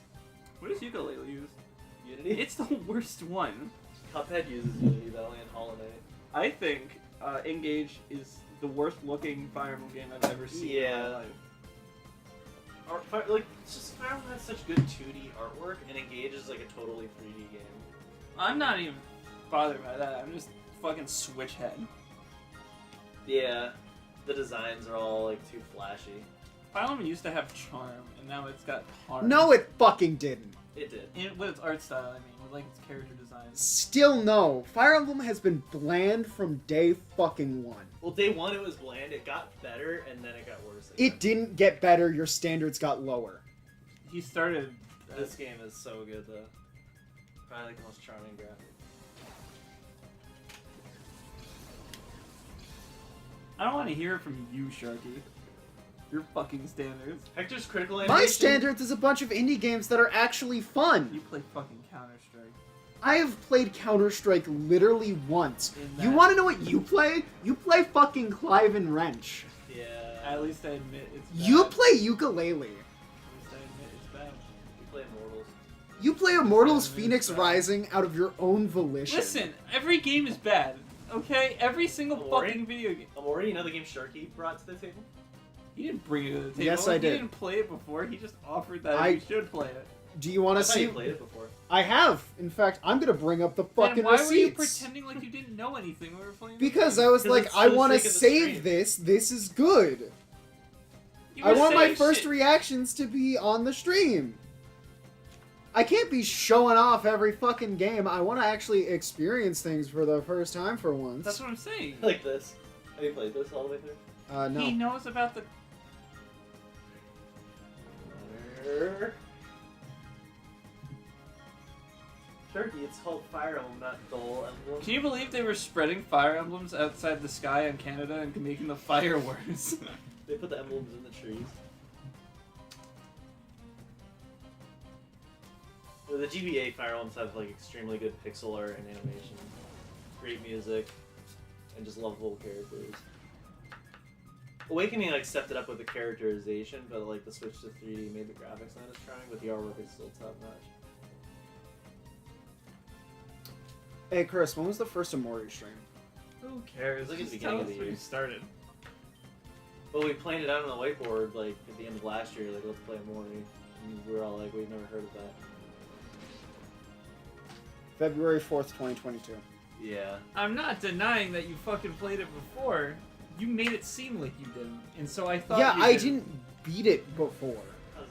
What does Yooka-Laylee use? Unity? It's the worst one. Cuphead uses Unity though, and Hollow Knight. I think Engage is the worst looking Fire Emblem game I've ever seen in Yeah. my life. Like, it's just Fire Emblem has such good 2D artwork, and Engage is like a totally 3D game. I'm not even bothered by that. I'm just fucking Switch head. Yeah, The designs are all like too flashy. Fire Emblem used to have charm, and now it's got harm. No, it fucking didn't. It did. With its art style, I mean, with like its character design. Still no. Fire Emblem has been bland from day fucking one. Well, day one it was bland. It got better, and then it got worse. It didn't get better. Your standards got lower. He started. This game is so good, though. Probably like the most charming graphic. I don't want to hear it from you, Sharky. Your fucking standards. Hector's critical animation. My standards is a bunch of indie games that are actually fun. You play fucking Counter-Strike. I have played Counter-Strike literally once. In You that- want to know what you play? You play fucking Clive and Wrench. Yeah. At least I admit it's bad. You play ukulele. At least I admit it's bad. You play Immortals. You play Immortals Yeah, Phoenix it's bad. Rising out of your own volition. Listen, every game is bad. Okay? Every single Amori? fucking video game. Amori, you know the game Sharky brought to the table? He didn't bring it to the table. Yes, I He did. didn't play it before. He just offered that I- you should play it. Do you want I to thought see? you played it before. I have. In fact, I'm gonna bring up the Then fucking why were you receipts. pretending like you didn't know anything when we were playing? Because the I was Because like, it's I for the want to sake of the save stream. this. This is good. game? You I were want my saying first shit. reactions to be on the stream. I can't be showing off every fucking game. I want to actually experience things for the first time for once. That's what I'm saying. Like this. Have you played this all the way through? No. He knows about the. Sharky, it's called Fire Emblem, not Dole Emblem. Can you believe they were spreading fire emblems outside the sky in Canada and making the fireworks? They put the emblems in the trees. Well, the GBA Fire Emblems have like extremely good pixel art and animation, great music, and just lovable characters. Awakening like stepped it up with the characterization, but like the switch to 3D made the graphics not as trying, but the artwork is still top notch. Hey, Chris, when was the first Amori stream? Who cares? Look at the Just beginning tell of the us when year. you started. Well, we planned it out on the whiteboard like at the end of last year, like let's play Mori, and we were all like, we've never heard of that. February 4th, 2022. Yeah. I'm not denying that you fucking played it before. You made it seem like you didn't, and so I thought. Yeah, you I did. didn't beat it before.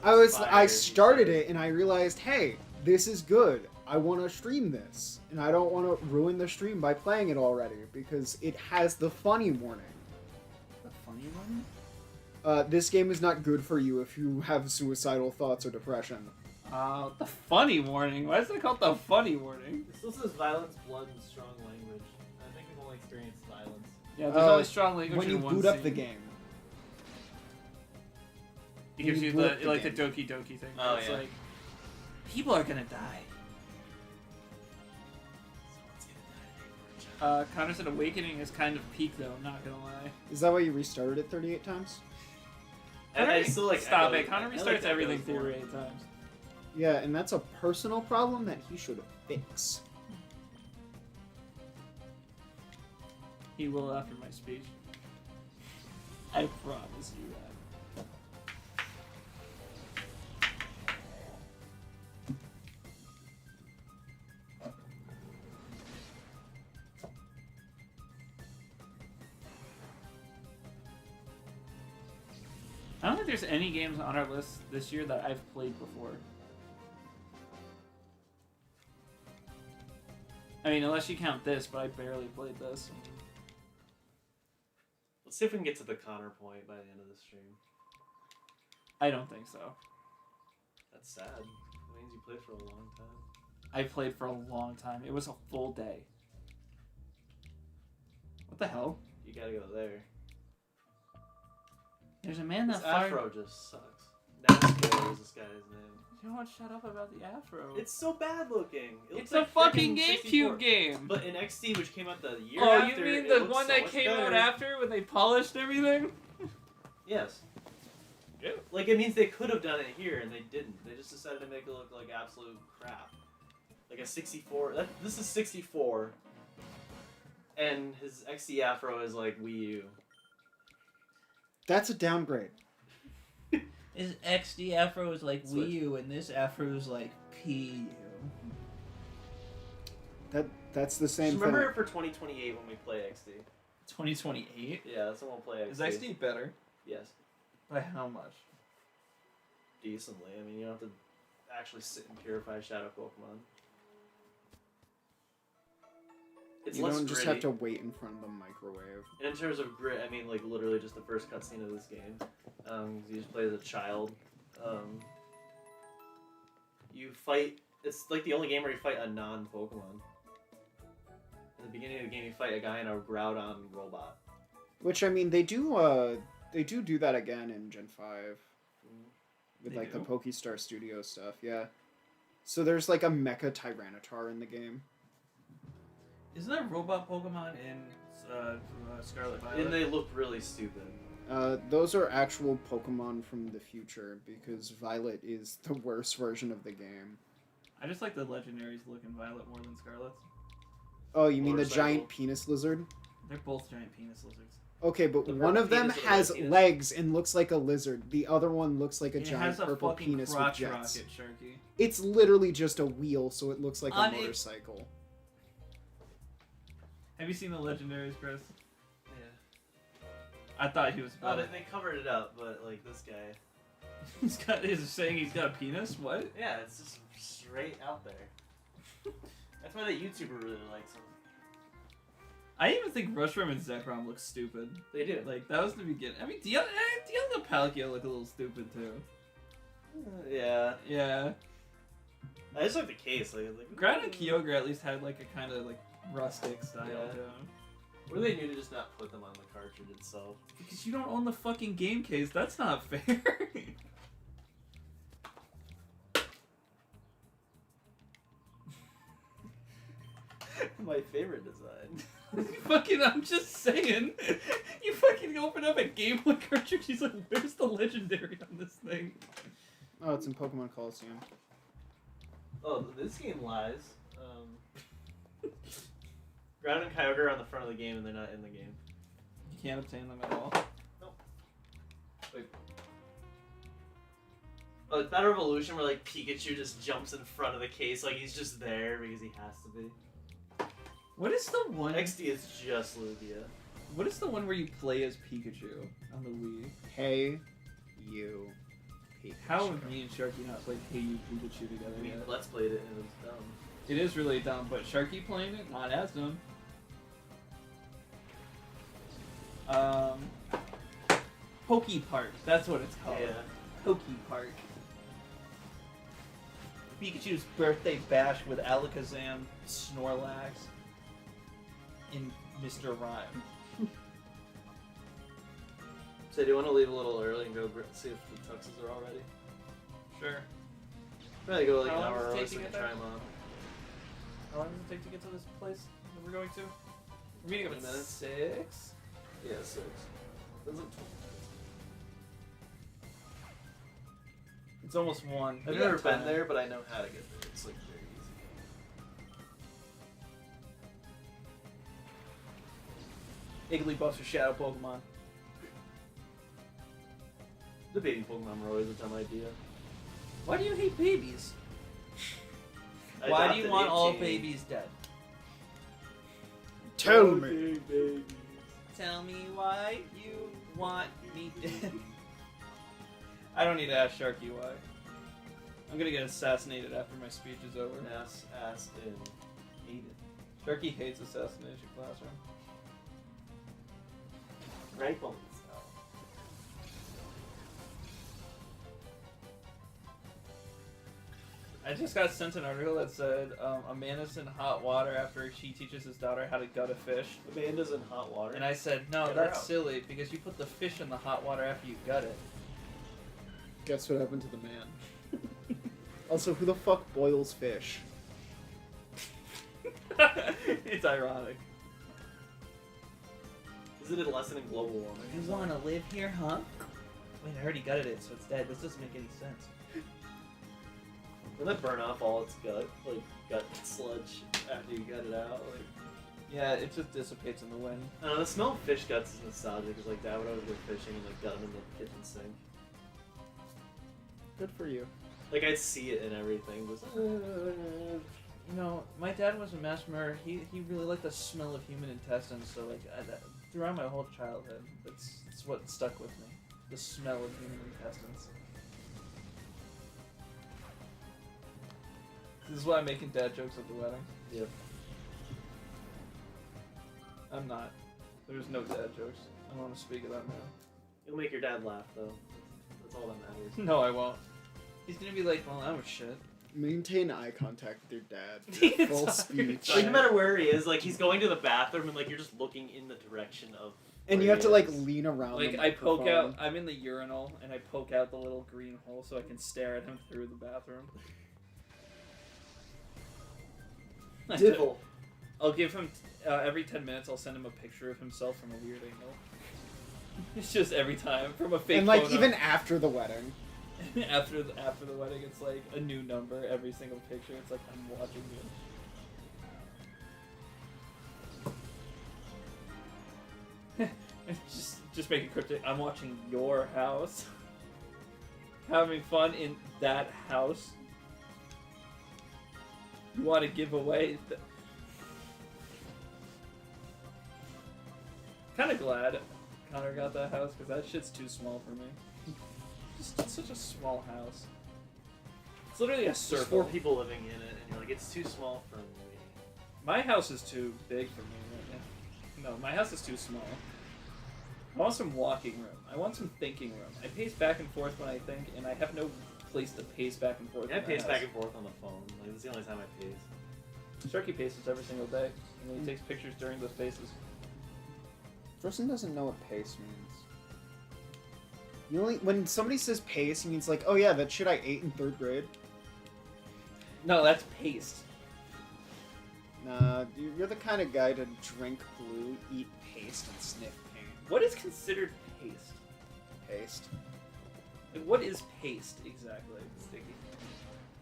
I I started it and I realized, hey, this is good. I want to stream this, and I don't want to ruin the stream by playing it already because it has the funny warning. The funny one. This game is not good for you if you have suicidal thoughts or depression. The funny warning. Why is it called the funny warning? This says violence, blood, and strong language. I think we've only experienced violence. Yeah, there's only strong language When you in one boot up scene. the game. It gives when you you boot the up the like the game. Doki Doki thing. Oh, It's yeah. like people are gonna die. Connor said Awakening is kind of peak though. I'm not gonna lie. Is that why you restarted it 38 times? I still like Stop Echo- it. Connor I like restarts Echo's everything more. 38 times. Yeah, and that's a personal problem that he should fix. He will after my speech. I promise you that. I don't think there's any games on our list this year that I've played before. I mean, unless you count this, but I barely played this. Let's see if we can get to the Connor point by the end of the stream. I don't think so. That's sad. That means you played for a long time. I played for a long time. It was a full day. What the hell? You gotta go there. There's a man This that fired... afro just sucks. Nasco is this guy's name. You don't shut up about the afro. It's so bad looking. It It's looks a like fucking frickin' GameCube 64. game. But in XD, which came out the year Oh, after, you mean it the looks one so that much came out better. after when they polished everything? Yes. Yeah. Like, it means they could have done it here, and they didn't. They just decided to make it look like absolute crap. Like a 64. This is 64. And his XD Afro is like Wii U. That's a downgrade. His XD afro is like Switch. Wii U, and this afro is like PU. That's the same Just remember thing. it for 2028 when we play XD. 2028? Yeah, someone will play XD. Is XD better? Yes, By how much? decently. I mean, you don't have to actually sit and purify Shadow Pokemon. It's You less don't just gritty. have to wait in front of the microwave. And in terms of grit, I mean, like, literally just the first cutscene of this game. You just play as a child. You fight... It's like the only game where you fight a non-Pokemon. In the beginning of the game, you fight a guy in a Groudon robot. Which, I mean, they do that again in Gen 5. With, They like, do? the Pokestar Studio stuff, yeah. So there's, like, a Mecha Tyranitar in the game. Isn't there robot Pokemon in Scarlet Violet? And they look really stupid. Those are actual Pokemon from the future, because Violet is the worst version of the game. I just like the legendaries look in Violet more than Scarlet's. Oh, you mean the Motorcycle. giant penis lizard? They're both giant penis lizards. Okay, but The one purple of them penis and the has red penis. legs and looks like a lizard. The other one looks like a It giant has a purple fucking penis with crotch jets. rocket, Sharky. It's literally just a wheel, so it looks like a On it- motorcycle. Have you seen the legendaries, Chris? Yeah. I thought he was Oh, about they covered it up, but, like, this guy... He's got is saying he's got a penis? What? Yeah, it's just straight out there. That's why the YouTuber really likes him. I even think Rushram and Zekrom look stupid. They do. Like, that was the beginning. I mean, Dialga Palkia look a little stupid, too. Yeah. Yeah. I just like the case. Like Ground and Kyogre at least had, like, a kind of, like, rustic style Yeah. to them. Or they knew to just not put them on the cartridge itself. Because you don't own the fucking game case. That's not fair. My favorite design. Fucking, I'm just saying. You fucking open up a Game Boy cartridge, he's like, where's the legendary on this thing? Oh, it's in Pokemon Colosseum. Oh, this game lies. Ground and Kyogre are on the front of the game, and they're not in the game. You can't obtain them at all. Oh, it's Battle Revolution where like Pikachu just jumps in front of the case like he's just there because he has to be. What is the one? XD is just Lugia. What is the one where you play as Pikachu on the Wii? Hey, you. Pikachu. How have me and Sharky not played Hey You Pikachu together I mean, yet? Let's Played it and it was dumb. It is really dumb, but Sharky playing it, not as dumb. Poke Park, that's what it's called. Yeah. Poke Park. Pikachu's birthday bash with Alakazam, Snorlax, and Mr. Rhyme. So do you want to leave a little early and go see if the tuxes are all ready? Sure. Probably go like How an long hour does it early take so to we get can try there? them on. How long does it take to get to this place that we're going to? We're meeting up at 20 minutes. 6? Yeah, 6. That's like 20 minutes. It's almost 1. I've We never got been time. there, but I know how to get there. It's like very easy. Igglybuff's a shadow Pokemon. The baby Pokemon were always a dumb idea. Why do you hate babies? I Why do you adopted want all 18. babies dead? Tell me. Okay, babies. Tell me why you want me dead. I don't need to ask Sharky why. I'm gonna get assassinated after my speech is over. Ass, and eat it. Sharky hates Assassination Classroom. Right on style. I just got sent an article that said a man is in hot water after she teaches his daughter how to gut a fish. Amanda's in hot water. And I said, no, Get her that's out. silly because you put the fish in the hot water after you gut it. Guess what happened to the man? Also, who the fuck boils fish? It's ironic. Is it a lesson in global warming? You want to live here, huh? Wait, I already gutted it, so it's dead. This doesn't make any sense. Doesn't that burn off all its gut? Like, gut sludge after you gut it out? Like, Yeah, it just dissipates in the wind. I don't know, the smell of fish guts is nostalgic because, like, Dad would always go fishing and, like, gut them in the kitchen sink. Good for you. Like, I'd see it and everything. Just, You know, my dad was a mass murderer. He really liked the smell of human intestines, so, like, throughout my whole childhood. It's what stuck with me. The smell of human intestines. This is why I'm making dad jokes at the wedding. Yep. I'm not. There's no dad jokes. I don't want to speak of that now. You'll make your dad laugh though. That's all that matters. No, I won't. He's gonna be like, well, that was shit. Maintain eye contact with your dad. The Full entire speech. Like no matter where he is, like he's going to the bathroom and like you're just looking in the direction of. And where you have he to like is. lean around. Like the I poke microphone. out. I'm in the urinal and I poke out the little green hole so I can stare at him through the bathroom. Dibble. I'll give him every 10 minutes. I'll send him a picture of himself from a weird angle. It's just every time from a fake And like photo. even after the wedding. after the wedding, it's like a new number every single picture. It's like I'm watching you. just make it cryptic. I'm watching your house. Having fun in that house. You want to give away? Kind of glad Connor got that house because that shit's too small for me. Just such a small house. It's literally a There's circle. 4 people living in it, and you're like, it's too small for me. My house is too big for me right now. No, my house is too small. I want some walking room. I want some thinking room. I pace back and forth when I think, and I have no place to pace back and forth. Yeah, I in my pace house. back and forth on the phone. Like, that's the only time I pace. Sharky paces every single day, and then he takes pictures during those paces. Justin doesn't know what pace means. You only when somebody says pace, he means like, oh yeah, that shit I ate in 3rd grade. No, that's paced. Nah, you're the kind of guy to drink glue, eat paste, and sniff pain. What is considered paste? Paste. Like, what is paste exactly? Sticky.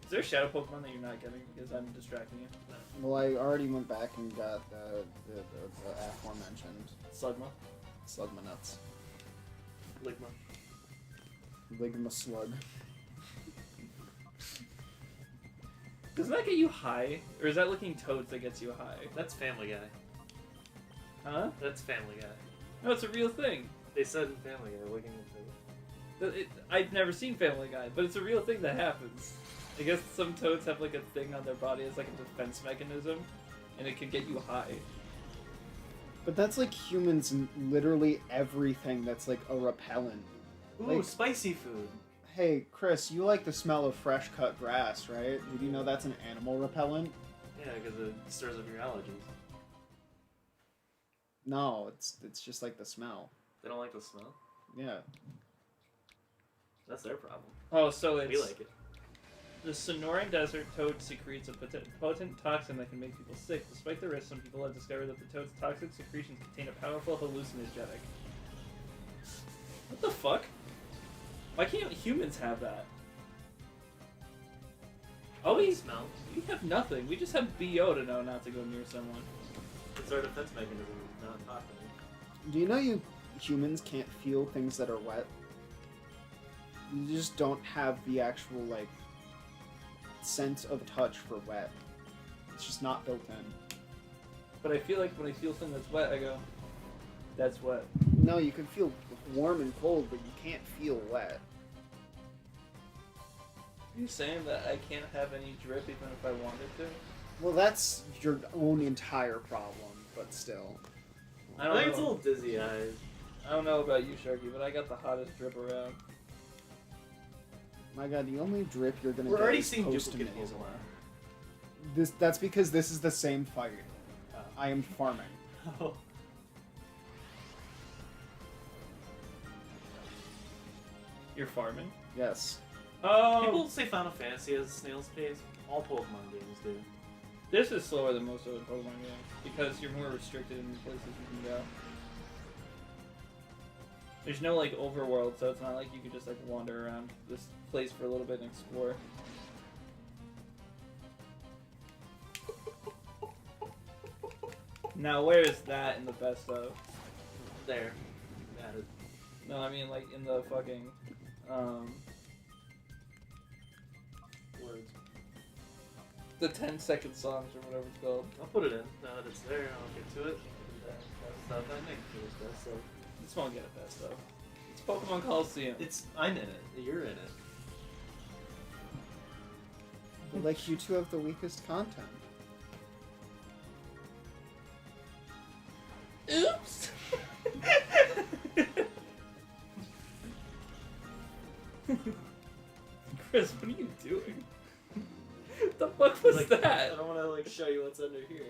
Is there a shadow Pokemon that you're not getting because I'm distracting you? Well, I already went back and got the aforementioned Slugma. Slugma nuts. Ligma. Ligma slug. Doesn't that get you high? Or is that licking toads that gets you high? That's Family Guy. Huh? That's Family Guy. No, it's a real thing. They said in Family Guy, licking the toad. I've never seen Family Guy, but it's a real thing that happens. I guess some toads have like a thing on their body as like a defense mechanism, and it can get you high. But that's like humans and literally everything that's like a repellent. Ooh, Like- spicy food. Hey, Chris, you like the smell of fresh cut grass, right? Did you know that's an animal repellent? Yeah, because it stirs up your allergies. No, it's just like the smell. They don't like the smell. Yeah. That's their problem. Oh, so it's We like it. the Sonoran Desert toad secretes a potent toxin that can make people sick. Despite the risk, some people have discovered that the toad's toxic secretions contain a powerful hallucinogenic. What the fuck? Why can't humans have that? Oh, we have nothing. We just have BO to know not to go near someone. It's our defense mechanism, not toxic. Do you know you humans can't feel things that are wet? You just don't have the actual, like, sense of touch for wet. It's just not built in. But I feel like when I feel something that's wet, I go, that's wet. No, you can feel warm and cold, but you can't feel wet. Are you saying that I can't have any drip even if I wanted to? Well, that's your own entire problem, but still. I I don't think it's a know. little dizzy eyes. I don't know about you, Sharky, but I got the hottest drip around. My god, the only drip you're gonna We're get already is seeing post duplicate nasal. Pokemon. That's because this is the same fight. Oh. I am farming. Oh. You're farming? Yes. Oh! People say Final Fantasy has snail's pace. All Pokemon games do. This is slower than most other Pokemon games because you're more restricted in the places you can go. There's no like overworld, so it's not like you can just like wander around this place for a little bit and explore. Now where is that in the best of? There. Added. No, I mean like in the fucking Words. the 10-second songs or whatever it's called. I'll put it in. Now that it's there, I'll get to it. stuff. I make cool stuff. So This won't get it best though. It's Pokemon Colosseum. I'm in it. You're in it. But, like, you two have the weakest content. Oops. Chris, what are you doing? What the fuck was Like, that? I don't want to like show you what's under here.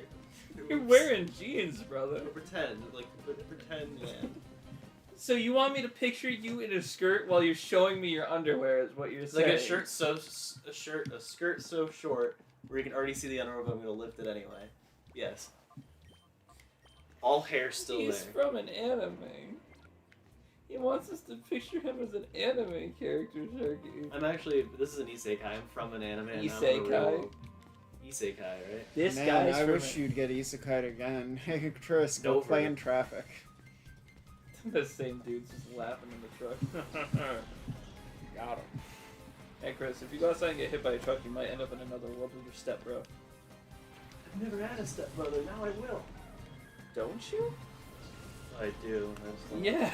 You're wearing jeans, brother. Pretend, man. So you want me to picture you in a skirt while you're showing me your underwear? Is what you're It's saying? like a skirt so short where you can already see the underwear, but I'm gonna lift it anyway. Yes. All hair still He's there. from an anime. He wants us to picture him as an anime character, Sharky. I'm actually. This is an isekai. I'm from an anime. and I'm a Isekai? real- Isekai, right? This Man, guy's I from wish you'd get isekai again. Hey, Chris, go Dover. play in traffic. The same dude's just laughing in the truck. Got him. Hey Chris, if you go outside and get hit by a truck, you might end up in another world with your stepbro. I've never had a stepbrother. Now I will. Don't you? I do. Yeah.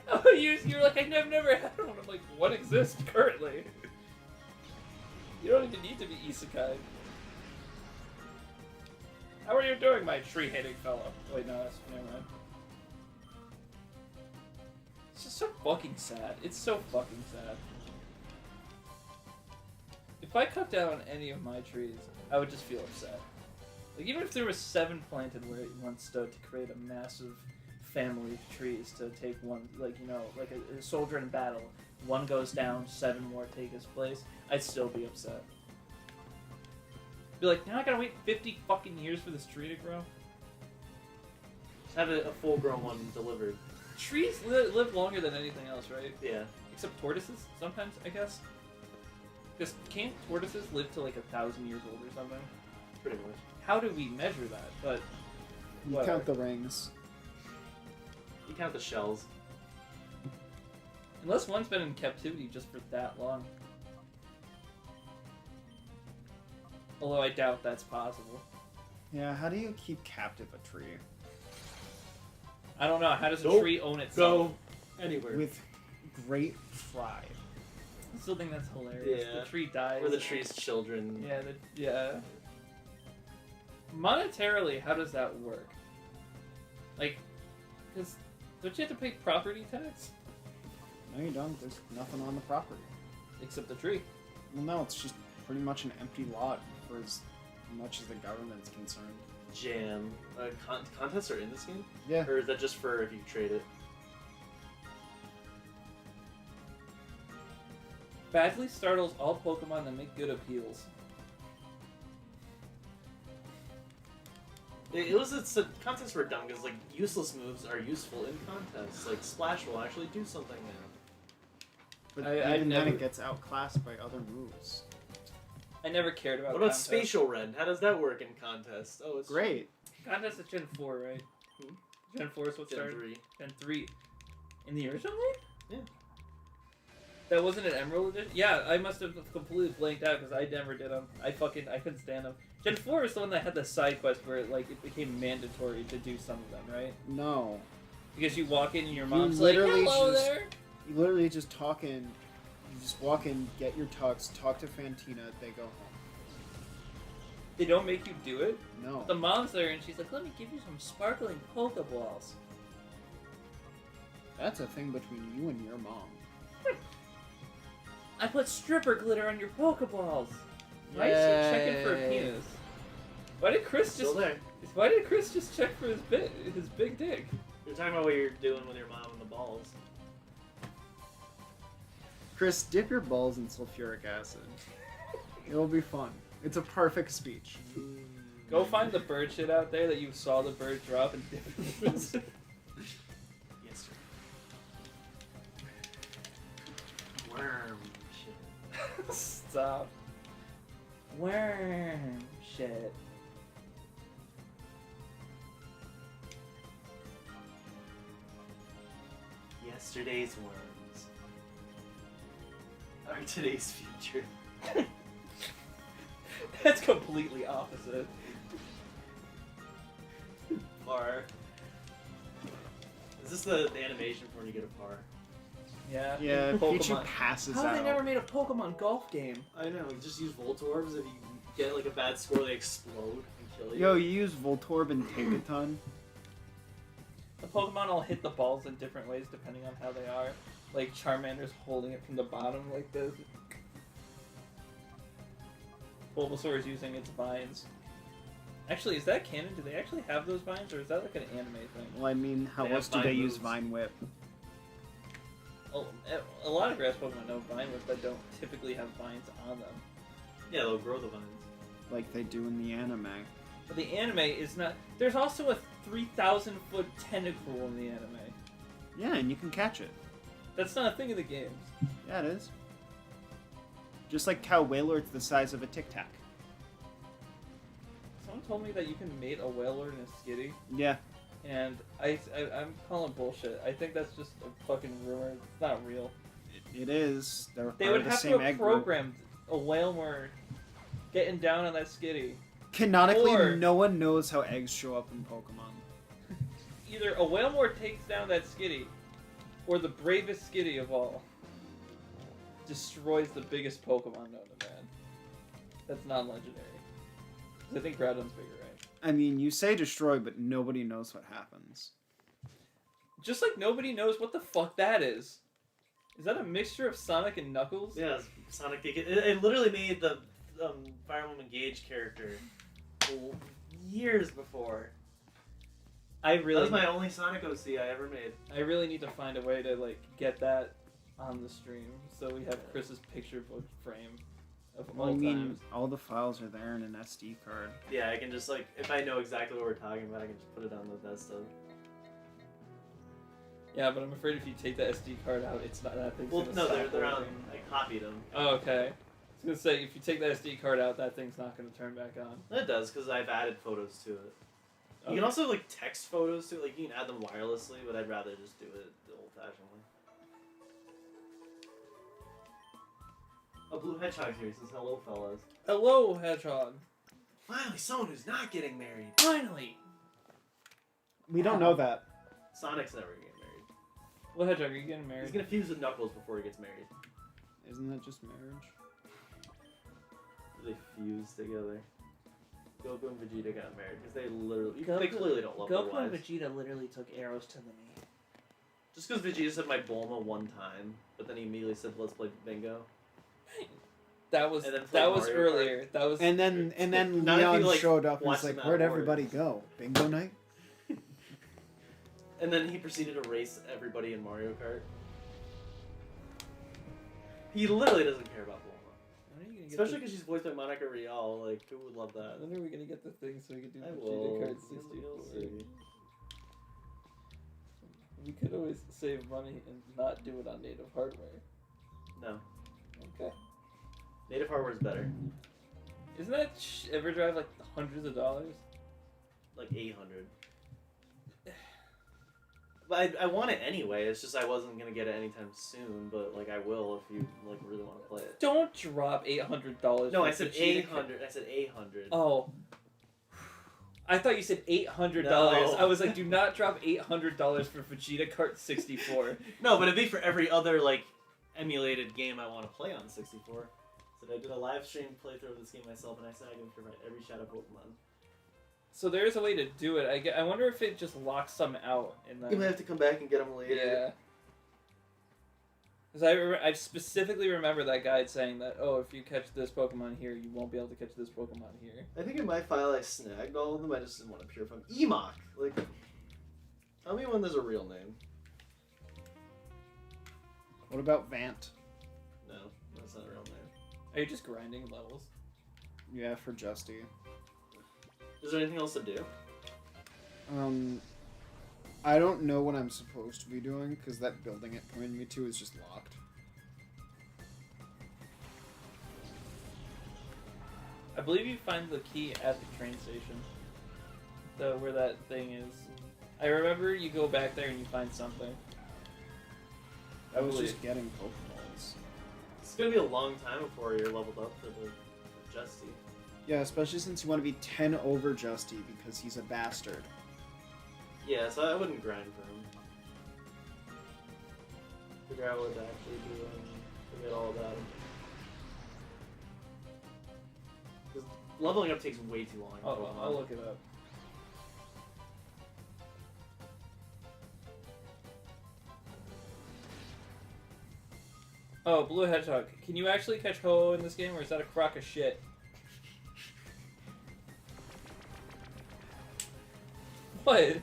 No, Oh, you're like, I've never had one. I'm like, what exists currently? You don't even need to be isekai. How are you doing, my tree-hating fellow? Wait, no, that's never mind. It's just so fucking sad. It's so fucking sad. If I cut down any of my trees, I would just feel upset. Like, even if there were 7 planted where it once stood to create a massive family of trees to take one, like, you know, like a soldier in battle, one goes down, 7 more take his place, I'd still be upset. Be like, now I gotta wait 50 fucking years for this tree to grow? Have a full-grown one delivered. Trees live longer than anything else, right? Yeah. Except tortoises, sometimes, I guess. Because can't tortoises live to like 1,000 years old or something? Pretty much. How do we measure that? But You whatever. count the rings. You count the shells. Unless one's been in captivity just for that long. Although I doubt that's possible. Yeah, how do you keep captive a tree? I don't know. How does a Nope. tree own itself? Go anywhere. With great pride. I still think that's hilarious. Yeah. The tree dies. Or the tree's children. Yeah, yeah. Monetarily, how does that work? Like, because don't you have to pay property tax? No, you don't. There's nothing on the property. Except the tree. Well, no, it's just pretty much an empty lot for as much as the government's concerned. Jam. Contests are in this game? Yeah. Or is that just for if you trade it? Badly startles all Pokemon that make good appeals. Contests were dumb because like useless moves are useful in contests. Like Splash will actually do something now. But I've even never- then it gets outclassed by other moves. I never cared about What about contests. Spatial Rend? How does that work in contests? Oh, it's Great. Contests at Gen 4, right? Gen 4 is what Gen started? 3. Gen 3. In the original game? Yeah. That wasn't an Emerald Edition? Yeah, I must have completely blanked out because I never did them. I couldn't stand them. Gen 4 is the one that had the side quest where it became mandatory to do some of them, right? No. Because you walk in and your You mom's like, literally hello just- there! You literally just talk in, you just walk in, get your tux, talk to Fantina, they go home. They don't make you do it? No. The mom's there and she's like, let me give you some sparkling Pokeballs. That's a thing between you and your mom. I put stripper glitter on your Pokeballs. Why is she checking for a Yay. penis? Why did Chris Still just? there. Why did Chris just check for his big dick? You're talking about what you're doing with your mom and the balls. Chris, dip your balls in sulfuric acid. It'll be fun. It's a perfect speech. Go find the bird shit out there that you saw the bird drop and dip it in. Yes, sir. Worm shit. Stop. Worm shit. Yesterday's worms are today's future. That's completely opposite. par. Is this the animation for when you get a par? Yeah. Yeah, Pokemon. Pichu passes How out. they never made a Pokemon golf game? I know, you just use Voltorbs. If you get like a bad score, they explode and kill you. Yo, you use Voltorb and take a ton. The Pokemon all hit the balls in different ways depending on how they are. Like Charmander's holding it from the bottom like this. Bulbasaur's using its vines. Actually, is that canon? Do they actually have those vines, or is that like an anime thing? Well, I mean, how They else have do they Vine use moves. Vine Whip? A lot of grass Pokemon know Vine Whip that don't typically have vines on them. Yeah, they'll grow the vines. Like they do in the anime. But the anime is not. There's also a 3,000-foot tentacle in the anime. Yeah, and you can catch it. That's not a thing in the games. Yeah, it is. Just like how Wailord's the size of a Tic Tac. Someone told me that you can mate a Wailord and a Skitty, Yeah. and I'm calling bullshit. I think that's just a fucking rumor. It's not real. It is. They're They part would of the have same to have egg group. programmed a Wailmer getting down on that Skitty. Canonically, Or- no one knows how eggs show up in Pokemon. Either a Wailmer takes down that Skitty, or the bravest Skitty of all destroys the biggest Pokemon known to man. That's non-legendary. 'Cause I think Groudon's bigger, right? I mean, you say destroy, but nobody knows what happens. Just like nobody knows what the fuck that is. Is that a mixture of Sonic and Knuckles? Yeah, Sonic. It literally made the Fire Emblem Engage character years before. I That really, was my only Sonic OC I ever made. I really need to find a way to like get that on the stream so we have Chris's picture book frame of Well, all I mean, times. all the files are there in an SD card. Yeah, I can just like, if I know exactly what we're talking about, I can just put it on the best of. Yeah, but I'm afraid if you take the SD card out, it's not that thing's Well, gonna no, stop they're on. working. I copied them. Oh, okay. I was gonna say if you take the SD card out, that thing's not gonna turn back on. It does because I've added photos to it. You Okay. can also like text photos to it. Like you can add them wirelessly, but I'd rather just do it the old-fashioned way. A blue hedgehog here says hello, fellas. Hello, Hedgehog. Finally, someone who's not getting married. Finally. We don't know that. Sonic's never getting married. Well, Hedgehog, are you getting married? He's gonna fuse with Knuckles before he gets married. Isn't that just marriage? They fuse together. Goku and Vegeta got married because they literally, they Goku- clearly don't love their Goku and wives. Vegeta literally took arrows to the knee. Just because Vegeta said my Bulma one time, but then he immediately said, "Let's play bingo." That was And then play Mario Kart. earlier. That was And then Not if you, Leon like, showed up and watch was like, them "Where'd out everybody Warriors." go? Bingo night?" And then he proceeded to race everybody in Mario Kart. He literally doesn't care about Bulma, When are you gonna get especially because she's voiced by Monica Rial. Like, who would love that? When are we gonna get the thing so we can do I Vegeta will. Card You'll 64? see. We could always save money and not do it on native hardware. No, Okay. native hardware is better. Isn't that EverDrive like hundreds of dollars? Like 800. But I want it anyway. It's just I wasn't gonna get it anytime soon. But like I will if you like really want to play it. Don't drop $800. No, for I said Vegeta 800. I said 800. Oh. I thought you said $800. No. I was like, do not drop $800 for Vegeta Kart 64. No, but it'd be for every other like emulated game I want to play on 64. So I did a live stream playthrough of this game myself, and I said I can provide every Shadow Pokemon. So there is a way to do it. I wonder if it just locks some out. And then, You might have to come back and get them later. yeah. Because I specifically remember that guide saying that, oh, if you catch this Pokemon here, you won't be able to catch this Pokemon here. I think in my file I snagged all of them. I just didn't want to purify them. Emok! Like, tell me when there's a real name. What about Vant? No, that's not a real name. Are you just grinding levels? Yeah, for Justy. Is there anything else to do? I don't know what I'm supposed to be doing because that building it pointed me to is just locked. I believe you find the key at the train station. Where that thing is. I remember you go back there and you find something. I was believe- just getting Pokeballs. It's gonna be a long time before you're leveled up for the Justy. Yeah, especially since you want to be 10 over Justy because he's a bastard. Yeah, so I wouldn't grind for him. Figure out what to actually do and forget all about him. Because leveling up takes way too long. I'll look it up. Oh, Blue Hedgehog. Can you actually catch Ho in this game, or is that a crock of shit? What?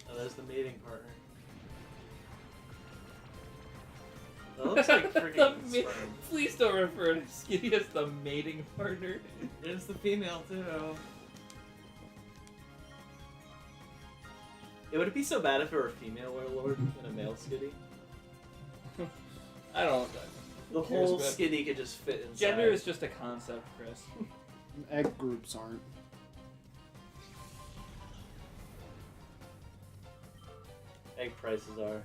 Oh, there's the mating partner. That looks like freaking sperm. Please don't refer to Skitty as the mating partner. There's the female too. It would it be so bad if it were a female warlord and a male skitty? I don't. The Who cares whole about- skitty could just fit inside. Gender is just a concept, Chris. Egg groups aren't. Egg prices are.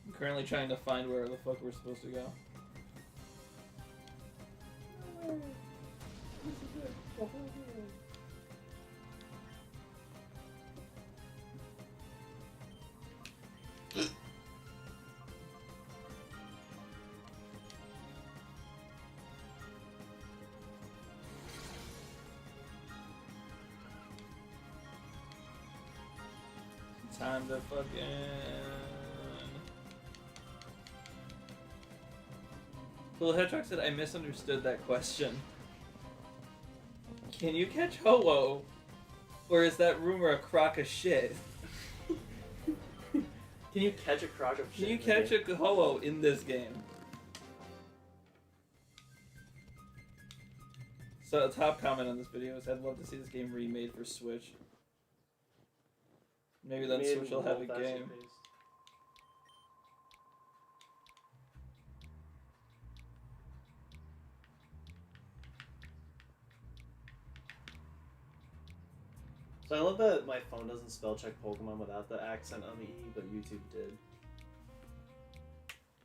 I'm currently trying to find where the fuck we're supposed to go. Time to fucking... Well, Hedgehog said, I misunderstood that question. Can you catch Ho-Oh? Or is that rumor a crock of shit? Can you catch a crock of shit? Can you catch a Ho-Oh in this game? So, a top comment on this video is, I'd love to see this game remade for Switch. Maybe then Switch will have a game. So I love that my phone doesn't spell check Pokemon without the accent on the E, but YouTube did.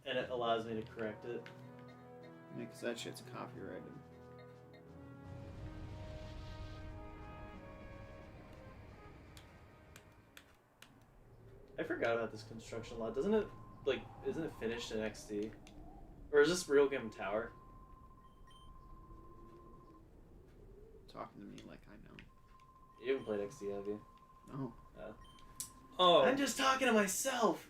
And it allows me to correct it. Yeah, because that shit's copyrighted. I forgot about this construction lot. Doesn't it, like, isn't it finished in XD? Or is this Real Game Tower? Talking to me like I know. You haven't played XD, have you? No. Oh, I'm just talking to myself!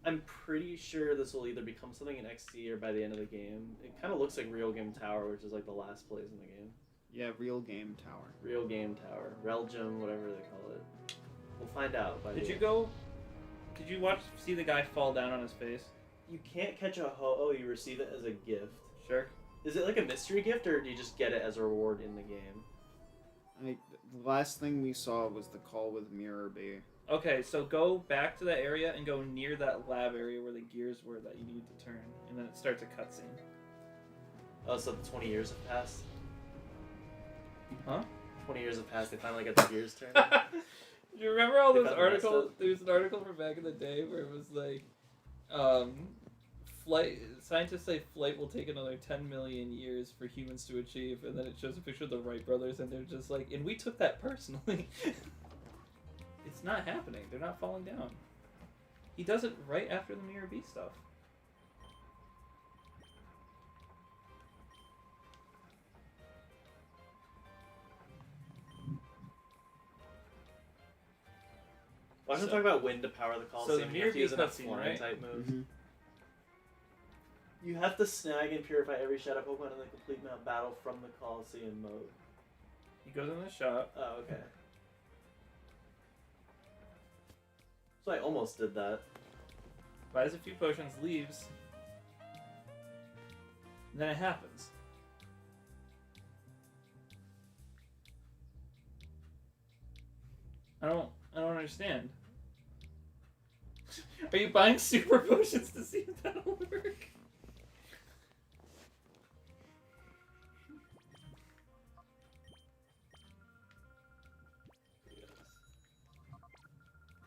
I'm pretty sure this will either become something in XD or by the end of the game. It kind of looks like Real Game Tower, which is like the last place in the game. Yeah, Real Game Tower. Real Game Tower. Reljum, whatever they call it. We'll find out. By did the you end. go... Did you see the guy fall down on his face? You can't catch a Ho-Oh, you receive it as a gift. Sure. Is it like a mystery gift, or do you just get it as a reward in the game? The last thing we saw was the call with Mirror Bee. Okay, so go back to that area and go near that lab area where the gears were that you need to turn, and then it starts a cutscene. Oh, so 20 years have passed? Huh? 20 years have passed, they finally got the gears turned? Do you remember all They those found the rest articles? of- There was an article from back in the day where it was like, scientists say flight will take another 10 million years for humans to achieve, and then it shows a picture of the Wright brothers, and they're just like, and we took that personally. It's not happening. They're not falling down. He does it right after the Mirror B stuff. Watch them So- talk about wind to power the Colosseum. the You Mirror have to use Beast enough cutscene, flying right? type moves. Mm-hmm. You have to snag and purify every shadow Pokemon in the complete map battle from the Colosseum mode. He goes in the shop. Oh, okay. So I almost did that. Buys a few potions, leaves, and then it happens. I don't understand. Are you buying super potions to see if that'll work?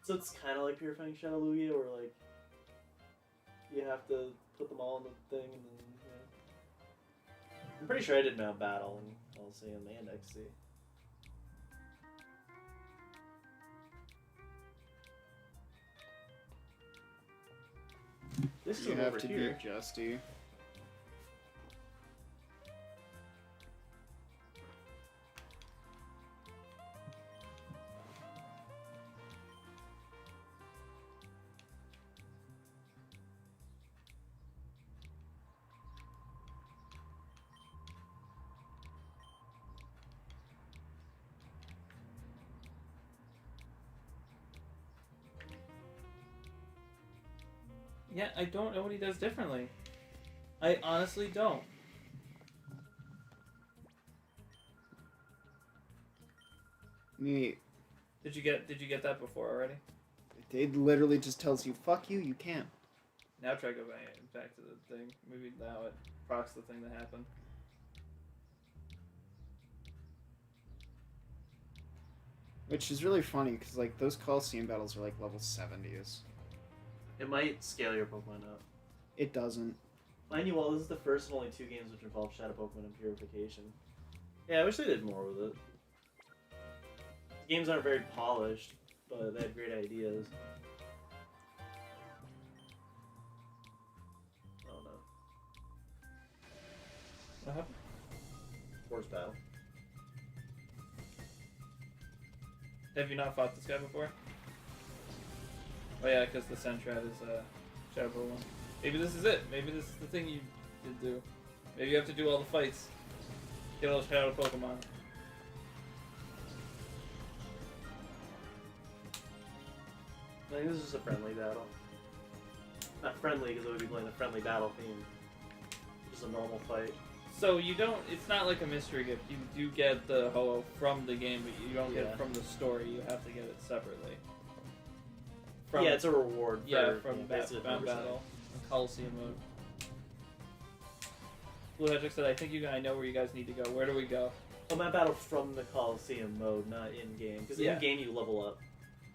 So it's kind of like purifying Shadow Lugia, where like you have to put them all in the thing, and then. I'm pretty sure I did Mount Battle and Colosseum and XC. This is You have over to here. beat Justy. Yeah, I don't know what he does differently. I honestly don't. Neat. Did you get that before already? It literally just tells you, fuck you, you can't. Now try go back to the thing. Maybe now it procs the thing that happened. Which is really funny, because, like, those Colosseum battles are, like, level 70s. It might scale your Pokemon up. It doesn't. Mind you, well, this is the first and only 2 games which involve Shadow Pokemon and Purification. Yeah, I wish they did more with it. The games aren't very polished, but they have great ideas. I don't know. What happened? Force battle. Have you not fought this guy before? Oh yeah, because the Sentret is Shadow Pokemon. Maybe this is it. Maybe this is the thing you did do. Maybe you have to do all the fights. Get all the Shadow Pokemon. I think this is a friendly battle. Not friendly because it would be playing a friendly battle theme. Just a normal fight. So you don't. It's not like a mystery gift. You do get the Ho-Oh from the game, but you don't get Yeah. it from the story. You have to get it separately. Yeah, it's a reward. From basically Mount 100%. Battle, Colosseum mode. Blue Hedgehog said, "I think I know where you guys need to go. Where do we go?" Oh, Mount Battle from the Colosseum mode, not in game. Because Yeah. in game you level up.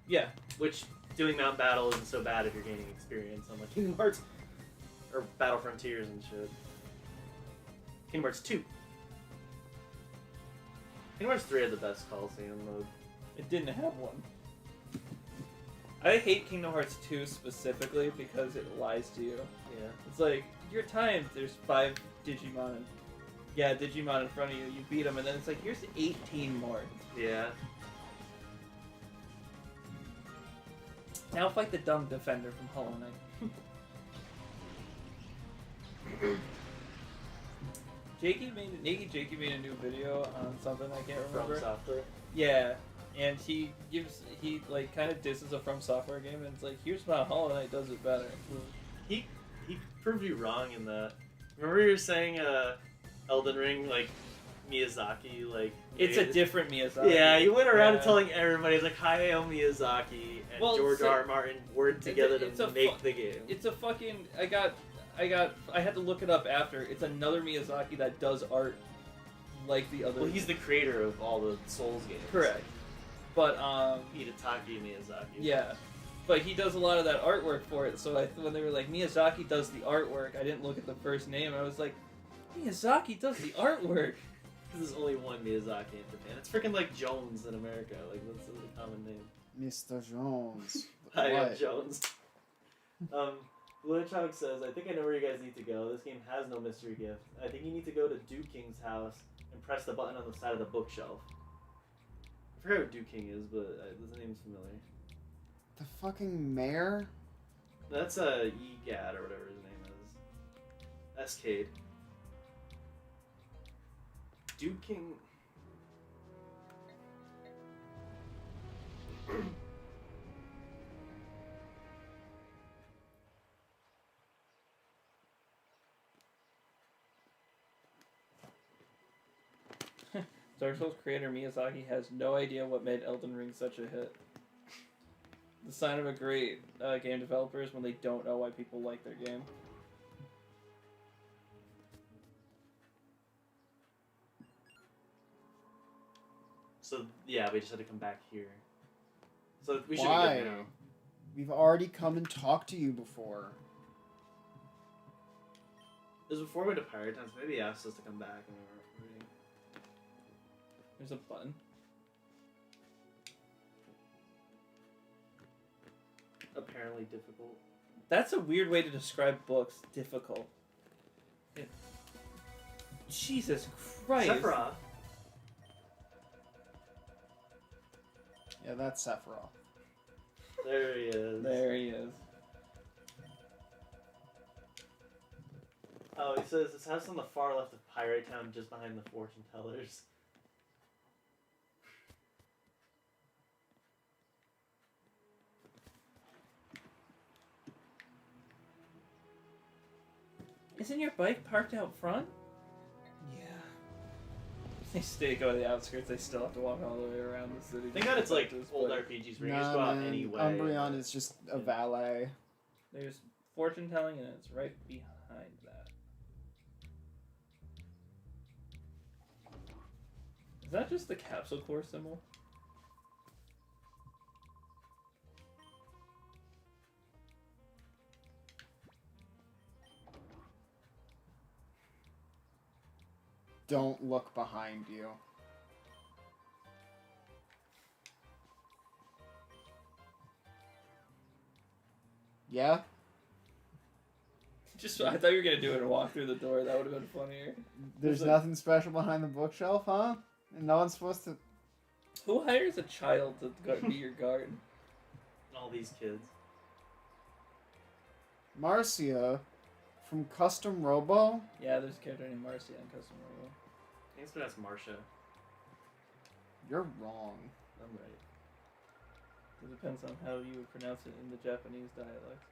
Yeah, Which doing Mount Battle isn't so bad if you're gaining experience on like Kingdom Hearts or Battle Frontiers and shit. Kingdom Hearts 2. Kingdom Hearts 3 had the best Colosseum mode. it didn't have one. I hate Kingdom Hearts 2 specifically because it lies to you. Yeah. It's like, you're timed, there's 5 Digimon, and Digimon in front of you, you beat them, and then it's like, here's 18 more. Yeah. Now fight the dumb defender from Hollow Knight. Jakey made a new video on something I can't From remember. Software. Yeah, and he like kind of disses a From Software game, and it's like, here's how Hollow Knight does it better. He proved you wrong in that. Remember you were saying Elden Ring, like, Miyazaki, like... It's a different Miyazaki. Yeah, you went around Yeah. telling everybody, like, Hayao Miyazaki and Well, George so- R. R. Martin worked together it's to a make the game. It's a fucking. I had to look it up after. It's another Miyazaki that does art like the other. Well, he's the creator of all the Souls games. correct, but Hidetaki Miyazaki. yeah, but he does a lot of that artwork for it. So when they were like Miyazaki does the artwork, I didn't look at the first name. I was like, Miyazaki does the artwork. Because there's only one Miyazaki in Japan. It's freaking like Jones in America. Like, that's a common name. Mr. Jones. Hayao What? Jones. Blue Hedgehog says, I think I know where you guys need to go. This game has no mystery gift. I think you need to go to Dew King's house and press the button on the side of the bookshelf. I forgot what Dew King is, but this name's familiar. The fucking mayor? That's Egad or whatever his name is. Escade. Dew King. Dark Souls creator Miyazaki has no idea what made Elden Ring such a hit. The sign of a great game developer is when they don't know why people like their game. So, yeah, we just had to come back here. So, we should Why? be good now. We've already come and talked to you before. was before we went to Pirate Towns. Maybe he asked us to come back and we were reading. There's a button. Apparently difficult. That's a weird way to describe books. Difficult. Jesus Christ. Sephiroth. Yeah, that's Sephiroth. There he is. There he is. Oh, he says this house on the far left of Pirate Town, just behind the fortune tellers. Isn't your bike parked out front? Yeah. If they go to the outskirts, they still have to walk all the way around the city. Thank God it's like This, old but RPGs where you just go Nah, out man. anyway. Umbreon is just a valet. There's fortune telling, and it's right behind that. Is that just the capsule core symbol? Don't look behind you. Yeah? Just, I thought you were gonna do it and walk through the door. That would have been funnier. There's a- nothing special behind the bookshelf, huh? And no one's supposed to... Who hires a child to be your guard? All these kids. Marcia from Custom Robo? Yeah, there's a character named Marcy on Custom Robo. I think it's pronounced Marcia. You're wrong. I'm right. It depends on how you would pronounce it in the Japanese dialect.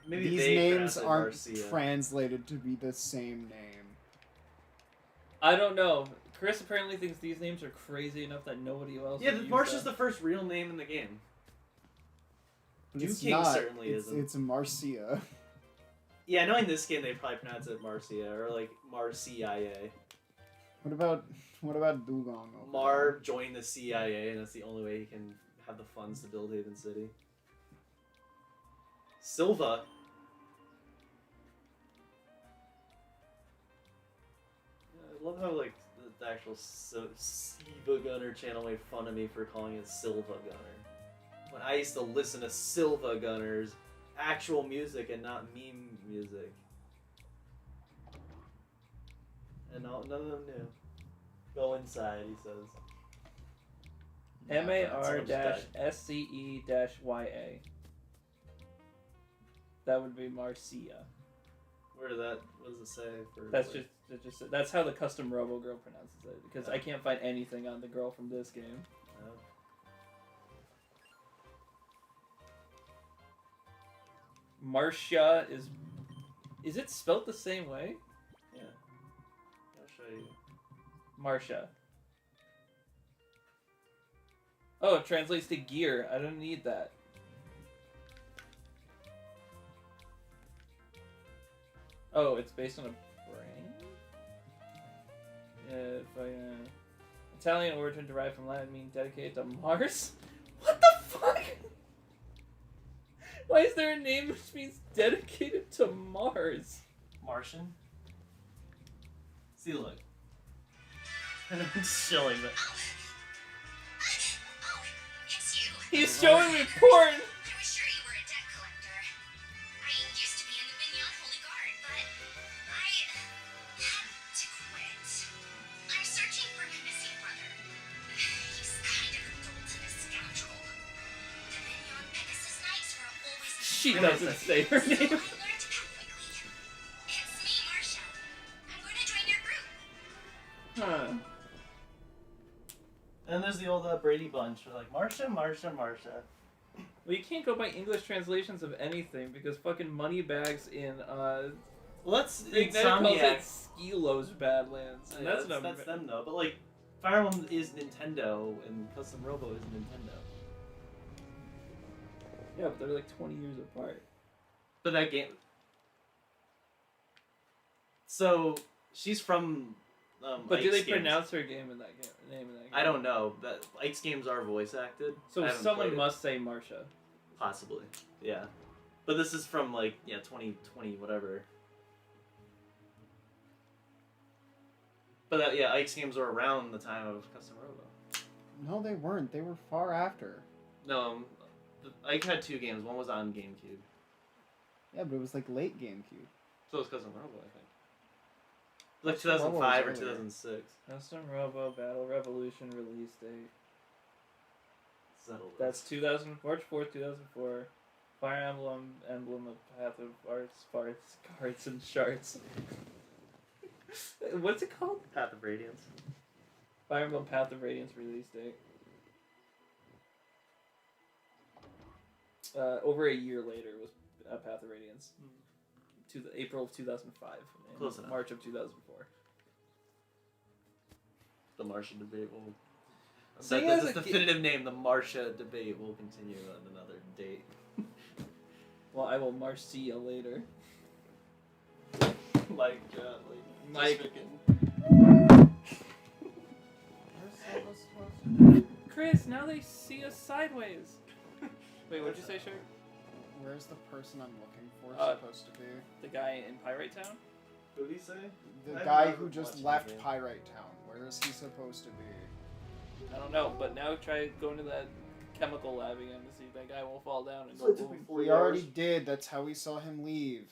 Maybe These they names pronounce it aren't Marcia. translated to be the same name. I don't know. Chris apparently thinks these names are crazy enough that nobody else. Yeah, would use Marcia's them. the first real name in the game. But Dew it's King not. certainly isn't. It's Marcia. Yeah, I know in this game they probably pronounce it Marcia or like Marcia. What about Dugong? over Marv joined the CIA, and that's the only way he can have the funds to build Haven City. Silva. I love how like the actual Silva Gunner channel made fun of me for calling it Silva Gunner. When I used to listen to Silva Gunner's actual music and not meme music. And none of them knew. Go inside, he says. there? MAR-SCE-YA. That would be Marcia. Where did that? What does it say? For That's like, just that's how the custom Robo girl pronounces it, because I can't find anything on the girl from this game. oh. Marcia is it spelt the same way? Yeah. I'll show you. Marcia. Oh, it translates to gear. I don't need that. Oh, it's based on a brand? If I, Italian origin derived from Latin meaning dedicated to Mars? What the fuck? Why is there a name which means dedicated to Mars? Martian. See, look. And I'm chilling, but Oh, it's you. He's showing me porn! I was sure you were a debt collector. I used to be in the Mignon Holy Guard, but I had to quit. I'm searching for my missing brother. He's kind of a gold-to-the scoundrel. The Mignon Pegasus Knights were always... She doesn't say her name. I learned to pack quickly. It's me, Marcia. I'm going to join your group. Huh. and there's the old Brady Bunch. We're like Marcia. Well, you can't go by English translations of anything because fucking Moneybags in Well, that's Ignite calls it Insomniac. Skilo's Badlands, and Yeah, that's that's them though. But like, Fire Emblem is Nintendo, and Custom Robo is Nintendo. Yeah, but they're like 20 years apart. But that game. So she's from. But do Ike's they games. pronounce her game in that game? Name in that game? I don't know. That Ike's games are voice acted. I So haven't someone played it. must say Marcia. Possibly, yeah. But this is from like 2020 whatever. But Ike's games were around the time of Custom Robo. No, they weren't. They were far after. No, Ike had 2 games. One was on GameCube. Yeah, but it was like late GameCube. So was Custom Robo, I think. Like Custom Robo 2005 or was earlier. 2006. Custom Robo Battle Revolution release date. Settled. That's 2000, March 4th, 2004. Fire Emblem, Emblem of Path of Arts, Farts, Cards, and Shards. What's it called? Path of Radiance. Fire Emblem Path of Radiance release date. Over a year later was Path of Radiance. To the April of 2005. And Close enough. March of 2004. The Martian debate will. Seeing That's as the a definitive name. The Martia debate will continue on another date. Well, I will march see you later. Like Mike. Chris, now they see us sideways. Wait, what'd you say, Shark? Where's the person I'm looking for supposed to be? The guy in Pyrite Town? Who did he say? The I've guy never who just watched left the game. Pyrite Town. Where is he supposed to be? I don't know, but now try going to that chemical lab again to see if that guy won't fall down and So go it took boom. me 4 We years. already did. That's how we saw him leave.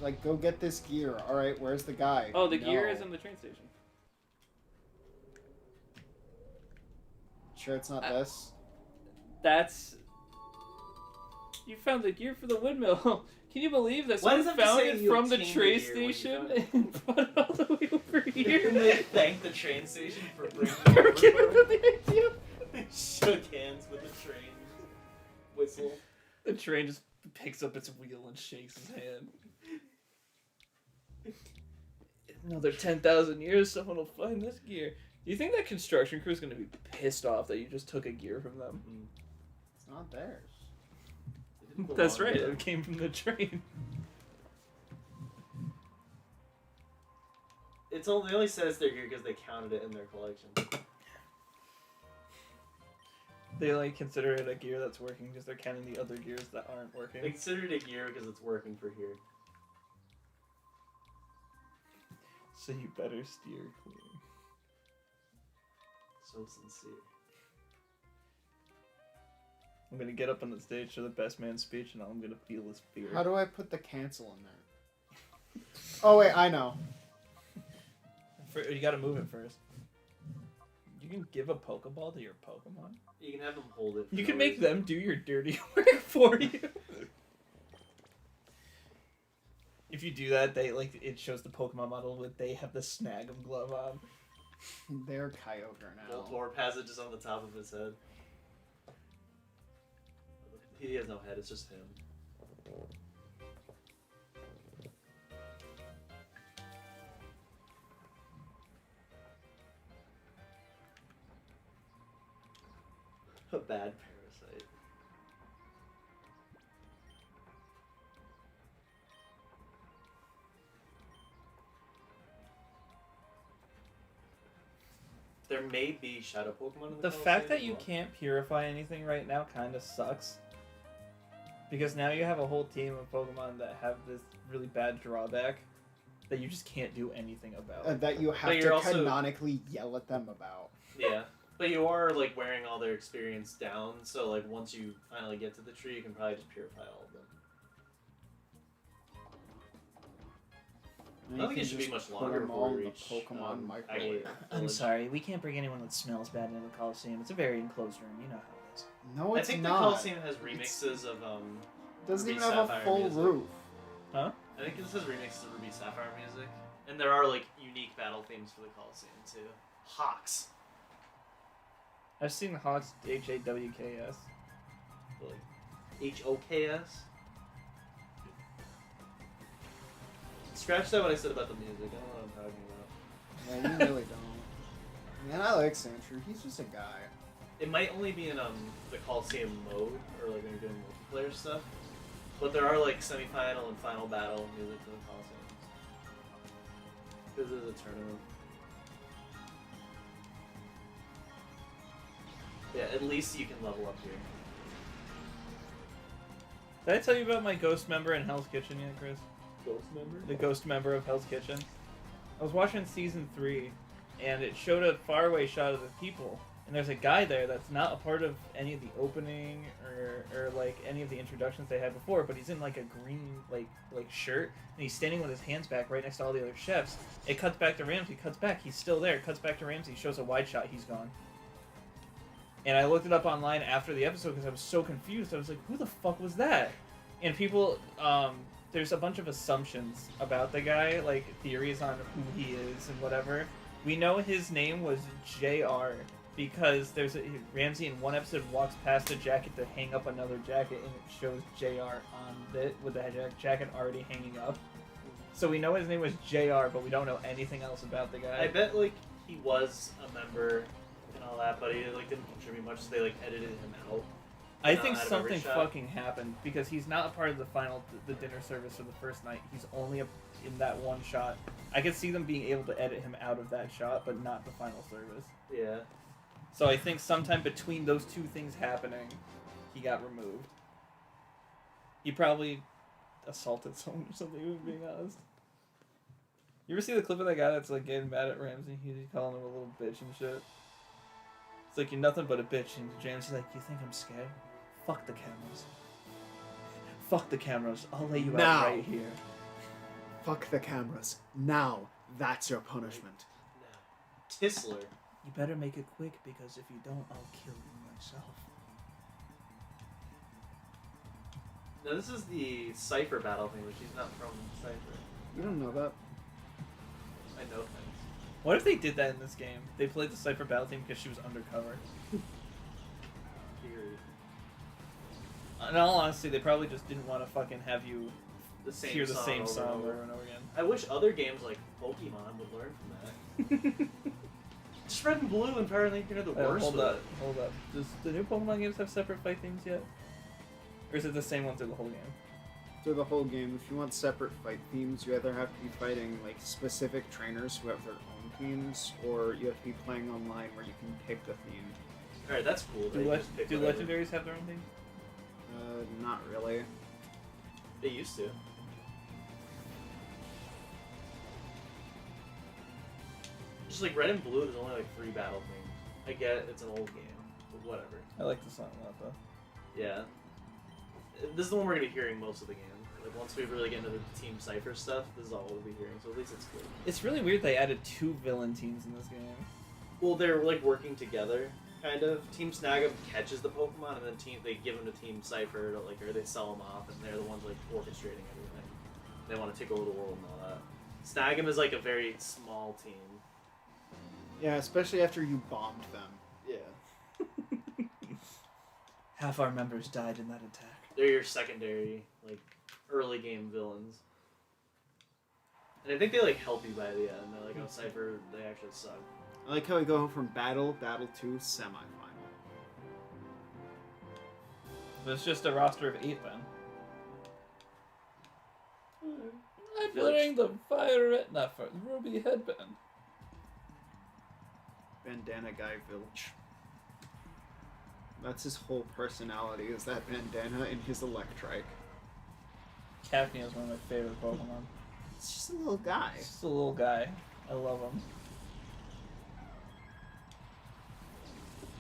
Like, go get this gear. All right, where's the guy? Oh, the No. gear is in the train station. Sure, it's not this. That's... You found the gear for the windmill. Can you believe that Why someone does it have to found say it you from the obtained the train gear when you station found it? and brought it all the way over And here? they thanked the train station for bringing For it giving over. them the idea. They shook hands with the train whistle. The train just picks up its wheel and shakes his hand. In another 10,000 years, someone will find this gear. Do you think that construction crew is going to be pissed off that you just took a gear from them? It's not theirs. It didn't That's belong right, to them. it came from the train. They only said it's their gear because they counted it in their collection. They like consider it a gear that's working because they're counting the other gears that aren't working. They considered it a gear because it's working for here. So you better steer clear. So sincere. I'm gonna get up on the stage for the best man speech and I'm gonna feel his fear. How do I put the cancel in there? Oh wait, I know. You gotta move it first. You can give a Pokeball to your Pokemon. You can have them hold it. for You no can make reason. them do your dirty work for you. If you do that, it shows the Pokemon model with they have the Snag'em glove on. They're Kyogre now. Voltorb has it just on the top of his head. He has no head, it's just him. A bad parasite. There may be shadow Pokemon in the The fact Colosseum that as you well. can't purify anything right now kind of sucks. Because now you have a whole team of Pokemon that have this really bad drawback that you just can't do anything about. That you have But to you're also- canonically yell at them about. Yeah, but you are like wearing all their experience down, so like once you finally get to the tree, you can probably just purify all of them. And I don't think you it can should be just much put longer them before all we in the reach Pokemon microwave. Agate I'm Village. sorry, we can't bring anyone that smells bad into the Colosseum. It's a very enclosed room, you know how it is. No, I it's think not. the Coliseum has remixes of Doesn't Ruby even have a Sapphire full music. roof. Huh? I think this has remixes of Ruby Sapphire music, and there are like unique battle themes for the Coliseum too. Hawks, I've seen Hawks HAWKS. like HOKS. Scratch that what I said about the music. I don't know what I'm talking about. Yeah, you really don't. Man, I like Sandshrew. He's just a guy. It might only be in the Coliseum mode, or like when you're doing multiplayer stuff. But there are like semi-final and final battle music for the Coliseums. Because there's a tournament. Yeah, at least you can level up here. Did I tell you about my ghost member in Hell's Kitchen yet, Chris? Ghost member. the ghost member of Hell's Kitchen. I was watching season 3, and it showed a faraway shot of the people, and there's a guy there that's not a part of any of the opening or like any of the introductions they had before, but he's in like a green like shirt, and he's standing with his hands back right next to all the other chefs. It cuts back to Ramsey, cuts back, he's still there, cuts back to Ramsey, shows a wide shot, he's gone. And I looked it up online after the episode because I was so confused. I was like, who the fuck was that? And people, there's a bunch of assumptions about the guy, like theories on who he is and whatever. We know his name was JR because Ramsey in one episode walks past a jacket to hang up another jacket, and it shows JR on it with the jacket already hanging up. So we know his name was JR, but we don't know anything else about the guy. I bet like he was a member and all that, but he like didn't contribute much, so they like edited him out. I think out of every something shot. fucking happened because he's not a part of the dinner service for the first night. He's only in that one shot. I could see them being able to edit him out of that shot, but not the final service. Yeah. So I think sometime between those two things happening, he got removed. He probably assaulted someone or something, if being honest. You ever see the clip of that guy that's like getting mad at Ramsey? He's calling him a little bitch and shit. It's like, you're nothing but a bitch, and Ramsey's like, you think I'm scared? Fuck the cameras. Fuck the cameras. I'll lay you Now. out right here. Fuck the cameras. Now, that's your punishment. No. Tissler. You better make it quick, because if you don't, I'll kill you myself. No, this is the Cypher battle thing, which he's not from Cypher. You don't know that. I know things. What if they did that in this game? They played the Cypher battle theme because she was undercover. Period. In all honesty, they probably just didn't want to fucking have you The same hear the same over song and over. over and over again. I wish other games like Pokemon would learn from that. Just Red and Blue and Power Ranger are the worst. Hold with up, it. hold up. Does the new Pokemon games have separate fight themes yet? Or is it the same one through the whole game? Through the whole game, if you want separate fight themes, you either have to be fighting like specific trainers who have their own themes, or you have to be playing online where you can pick the theme. Alright, that's cool. Do, They just pick do whatever. legendaries have their own theme? Not really. They used to. Just like Red and Blue, there's only like 3 battle themes. I get it, it's an old game, but whatever. I like the song a lot though. Yeah. This is the one we're gonna be hearing most of the game. Like once we really get into the Team Cypher stuff, this is all we'll be hearing. So at least it's good. It's really weird they added 2 villain teams in this game. Well, they're like working together, kind of. Team Snag'em catches the Pokemon, and then they give them to Team Cypher, to, like, or they sell them off, and they're the ones like orchestrating everything. They want to take over the world and all that. Snag'em is like a very small team. Yeah, especially after you bombed them. Yeah. Half our members died in that attack. They're your secondary, like, early game villains. And I think they like help you by the end. They're like, oh, Cypher, they actually suck. I like how we go from battle to semifinal. It's just a roster of 8 then. I'm feel like- wearing the ruby headband. Bandana guy Vilch. That's his whole personality, is that bandana and his Electrike. Cafney is one of my favorite Pokemon. It's just a little guy. He's just a little guy. I love him.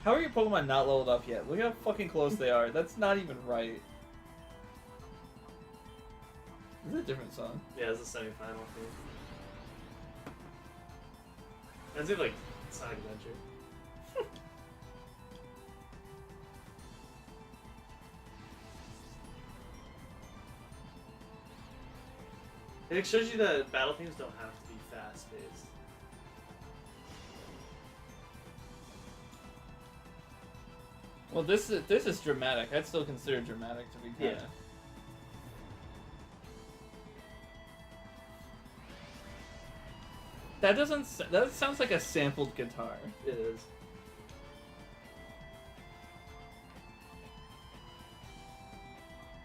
How are your Pokemon not leveled up yet? Look how fucking close they are. That's not even right. This is a different song. Yeah, it's a semi-final thing. That's it, like Sonic Adventure. It shows you that battle themes don't have to be fast-paced. Well, this is dramatic. I'd still consider it dramatic to be kind of. Yeah. That sounds like a sampled guitar. It is.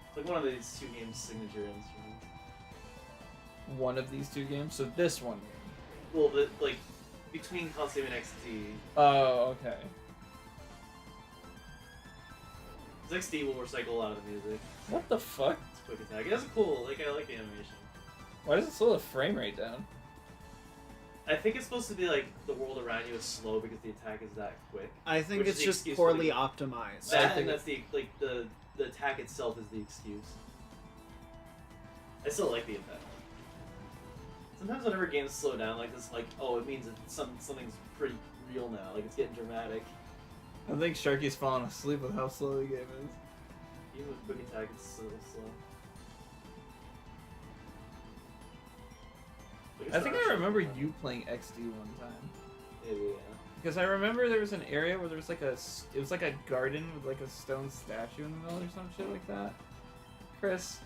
It's like one of these 2 games' signature instruments. One of these 2 games. So this one. Well, like between Colosseum and XD, Oh, okay. XD will recycle a lot of the music. What the fuck? It's quick attack. It has a cool, like, I like the animation. Why does it slow the frame rate down? I think it's supposed to be like the world around you is slow because the attack is that quick. I think Which is it's the just excuse for poorly the- optimized. That and that's the attack itself is the excuse. I still like the attack. Sometimes whenever games slow down like this, like, oh, it means that something's pretty real now. Like, it's getting dramatic. I think Sharky's falling asleep with how slow the game is. Even with quick attack, it's so slow. Like, I think it's I not remember actually you playing XD one time. Maybe, yeah. Because I remember there was an area where there was like it was like a garden with like a stone statue in the middle or some shit like that. Chris.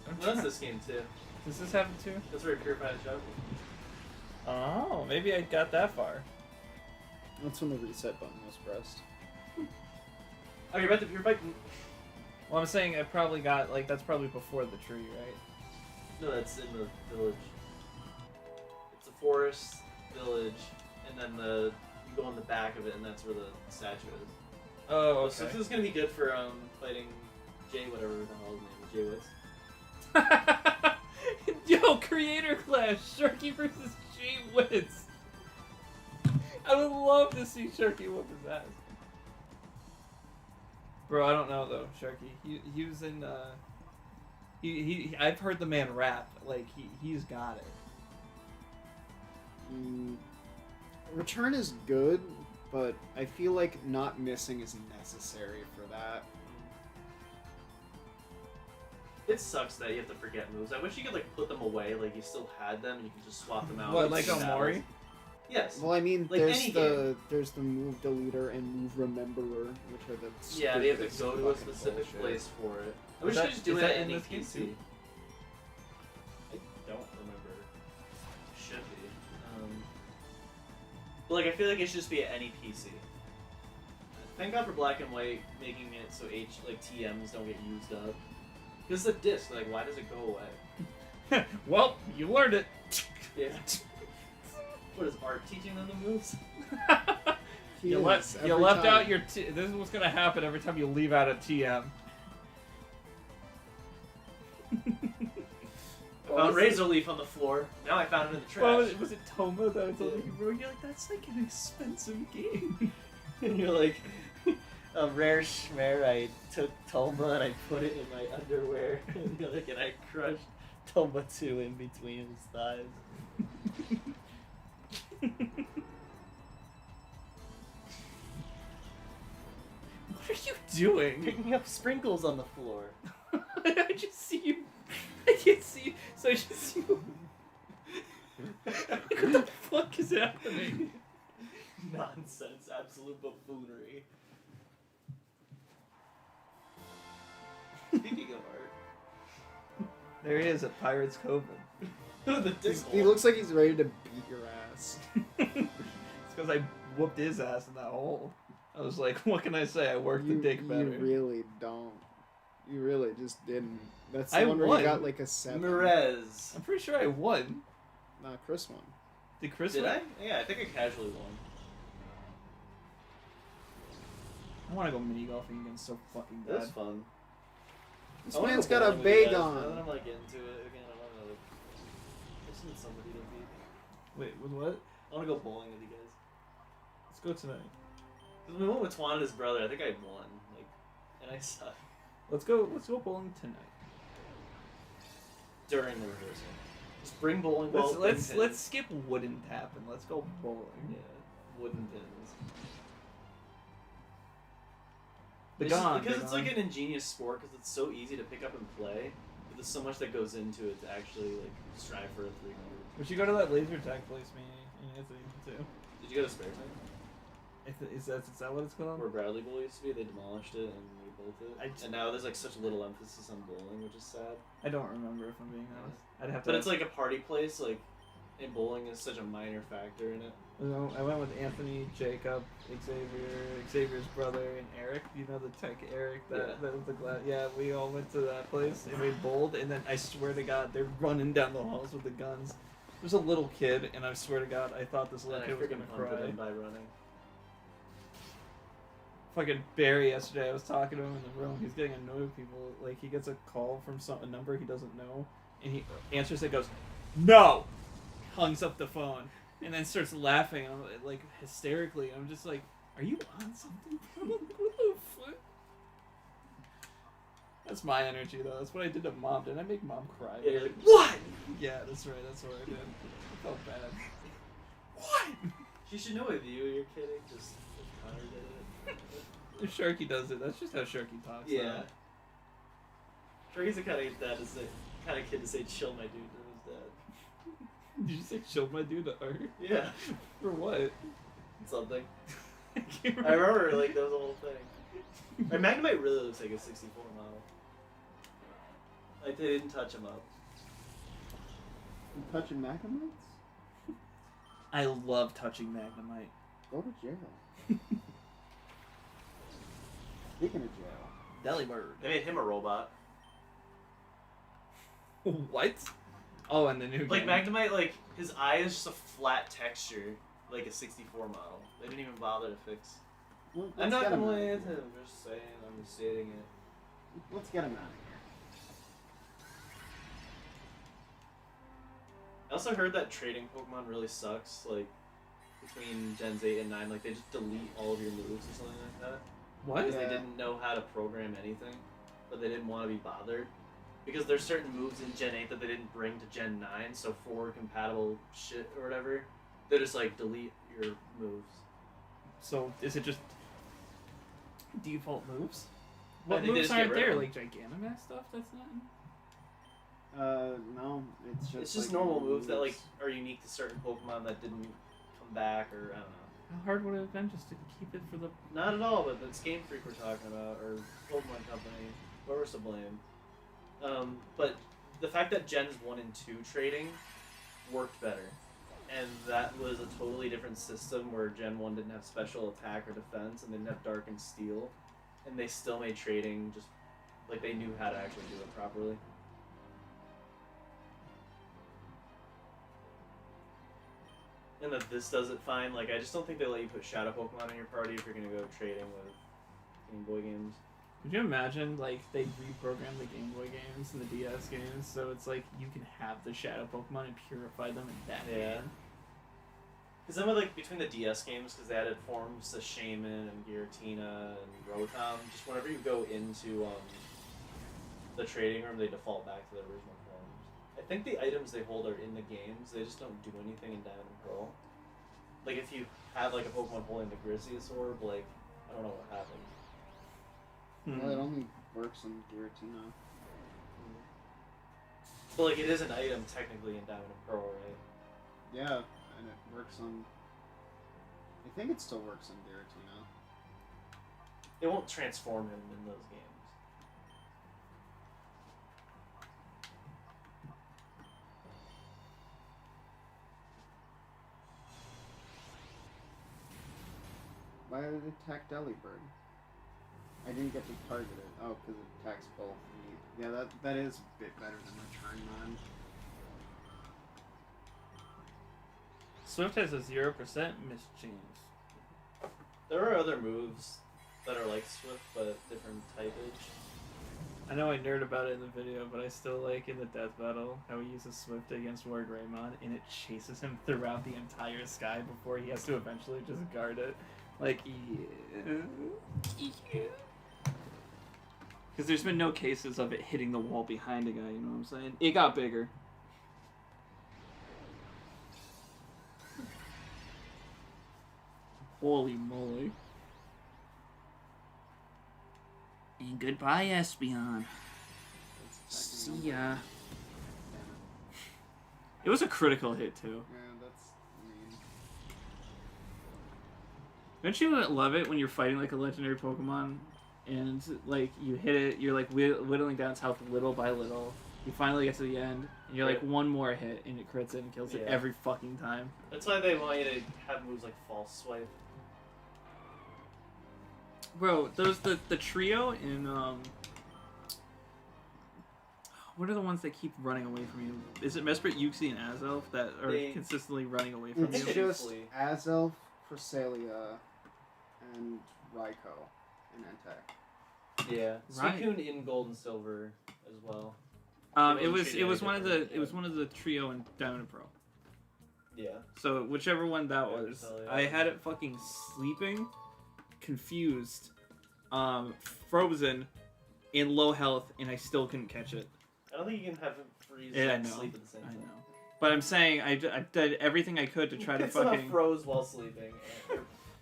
Well, that's this game too. Does this happen too? That's where Purified Show. Oh, maybe I got that far. That's when the reset button was pressed. Oh, you're about to Purified? Well, I'm saying I probably got, like, that's probably before the tree, right? No, that's in the village. It's a forest, village, and then you go on the back of it, and that's where the statue is. Oh, So this is gonna be good for fighting Jay, whatever the hell his name is, Jay Witz. Yo, creator clash, Sharky versus Jay Witz. I would love to see Sharky whoop his ass. Bro, I don't know though, Sharky. He was in I've heard the man rap. Like he's got it. Return is good, but I feel like not missing is necessary for that. It sucks that you have to forget moves. I wish you could like put them away, like you still had them, and you could just swap them out. What, like between Omori? battles. Yes. Well, I mean, Like any there's the move deleter and move rememberer, which are the Yeah, they have to stupidest go to a fucking specific bullshit. place for it. I Is wish that- they just do is it that at in any this game PC. too? I don't remember. Should be. But like, I feel like it should just be at any PC. Thank God for Black and White making it so TMs don't get used up. Because the disc, like, why does it go away? Well, you learned it. Yeah. What is Art teaching them the moves? He You is, left every time. out your. This is what's gonna happen every time you leave out a TM. I found Razor Leaf on the floor. Now I found it in the trash. Well, was it Toma that I told you, bro? You're like, that's like an expensive game. And you're like, a rare schmear, I took Toma and I put it in my underwear. And you're like, and I crushed Toma 2 in between his thighs. What are you doing? Picking up sprinkles on the floor. I just see you. I can't see you, so I just see you. What the fuck is happening? Nonsense, absolute buffoonery. Speaking of art, There he is at Pirates Cove. The disc He looks like he's ready to beat your ass. It's because I whooped his ass in that hole. I was like, what can I say? I worked the dick better. You really don't. You really just didn't. That's the I one where won. you got like a 7. Merez. I'm pretty sure I won. Nah, Chris won. Did Chris Did win? I? Yeah, I think I casually won. I want to go mini golfing again so fucking That was bad. fun. This I wanna man's go got a bowling with you bag guys. Now on. that I'm like into it again, I want to like. I just need somebody to beat. Wait, with what? I want to go bowling with you guys. Let's go tonight. Because we went with Twan and his brother. I think I won. Like, and I suck Let's go bowling tonight. during the rehearsal. Just bring bowling Let's balls. let's bring let's pins. skip wouldn't happen. Let's go bowling. Yeah, wooden pins. The It's just- gone, because the it's gone. like an ingenious sport because it's so easy to pick up and play. But there's so much that goes into it to actually like strive for a 300. We should go to that laser tag place, me and Anthony too. Did you go to Spare Time? Is that what it's called? Where Bradley Bowl used to be, they demolished it and rebuilt it. And now there's like such little emphasis on bowling, which is sad. I don't remember if I'm being honest. I'd have to. But it's like a party place, like, and bowling is such a minor factor in it. I went with Anthony, Jacob, Xavier's brother, and Eric. You know the tech Eric that was the glass. Yeah, we all went to that place and we bowled. And then I swear to God, they're running down the halls with the guns. There's a little kid, and I swear to God, I thought this little And I kid was freaking gonna punted cry. him by running. Fucking Barry yesterday, I was talking to him in the room. He's getting annoyed with people. Like he gets a call from a number he doesn't know. And he answers it, goes, "No!" Hangs up the phone, and then starts laughing, like, hysterically. I'm just like, are you on something? What the fuck? That's my energy, though. That's what I did to Mom. Didn't I make Mom cry? Yeah, you're like, what? Yeah, that's right. That's what I did. I felt bad. What? She should know with you. You're kidding. Just Connor did it. If Sharky does it, that's just how Sharky talks. Yeah. Sharky's the kind of dad to say, kind of kid to say, "Chill, my dude," to his dad. Did you say "chill my dude" to Art? Yeah. For what? Something. I can't I remember, like, that was the whole thing. And Magnemite really looks like a 64 model. Like, they didn't touch him up. You touching Magnomites? I love touching Magnemite. Go to jail. Speaking of jail. Delibird. They made him a robot. What? Oh, and the new Like game. Magnemite, like his eye is just a flat texture, like a 64 model. They didn't even bother to fix. Well, I'm let's not get him complaining out with of him. Just saying, I'm just stating it. here. Let's get him out of here. I also heard that trading Pokemon really sucks. Like between Gens 8 and 9, like they just delete all of your moves or something like that. What? Because Yeah. they didn't know how to program anything, but they didn't want to be bothered. Because there's certain moves in Gen 8 that they didn't bring to Gen 9, so forward compatible shit or whatever, they just like delete your moves. So is it just default moves? I What think they moves just get aren't rid there? of Like Gigantamax stuff? That's not. No, it's just. It's just like, normal moves that like are unique to certain Pokemon that didn't come back, or I don't know. How hard would it have been just to keep it for the? Not at all, but it's Game Freak we're talking about, or Pokemon Company, whoever's to blame. But the fact that Gens 1 and 2 trading worked better, and that was a totally different system where Gen 1 didn't have special attack or defense, and didn't have Dark and Steel, and they still made trading just like they knew how to actually do it properly. And that this does it fine. Like, I just don't think they let you put Shadow Pokemon in your party if you're gonna go trading with Game Boy games. Could you imagine like they reprogram the Game Boy games and the DS games so it's like you can have the Shadow Pokemon and purify them in that Yeah. game? Because then with, like, between the DS games, because they added forms to Shaman and Giratina and Rotom, just whenever you go into the trading room, they default back to their original forms. I think the items they hold are in the games, they just don't do anything in Diamond and Pearl. Like, if you have, like, a Pokemon holding the Grisius Orb, like, I don't know what happened. Well, it only works in Giratina. But, like, it is an item technically in Diamond and Pearl, right? Yeah, and it works on. I think it still works in Giratina. It won't transform him in those games. Why did it attack Delibird? I didn't get to target it. Oh, because it attacks both. Yeah, that is a bit better than Return Mon. Swift has a 0% mischance. There are other moves that are like Swift, but different typage. I know I nerd about it in the video, but I still like in the death battle how he uses Swift against War Greymon and it chases him throughout the entire sky before he has to eventually just guard it. Like, yeah. Because there's been no cases of it hitting the wall behind a guy, you know what I'm saying? It got bigger. Holy moly. And goodbye, Espeon. See ya. It was a critical hit, too. Yeah, that's mean. Don't you love it when you're fighting like a legendary Pokemon and like you hit it, you're like whittling down its health little by little. You finally get to the end and you're like one more hit and it crits it and kills it Yeah. every fucking time. That's why they want you to have moves like False Swipe. Bro, those the trio in what are the ones that keep running away from you? Is it Mesprit, Uxie, and Azelf that are They- consistently running away from It's you? just Briefly. Azelf, Cresselia, and Raikou, and Entei. Yeah. Right. Suicune in Gold and Silver as well. It was one of the trio in Diamond and Pearl. Yeah. So whichever one that Yeah, was, hell yeah. I had it fucking sleeping, confused, frozen, in low health, and I still couldn't catch it. I don't think you can have him freeze Yeah, I and know. sleep at the same I time. know. But I'm saying I did everything I could to try to It somehow fucking. froze while sleeping.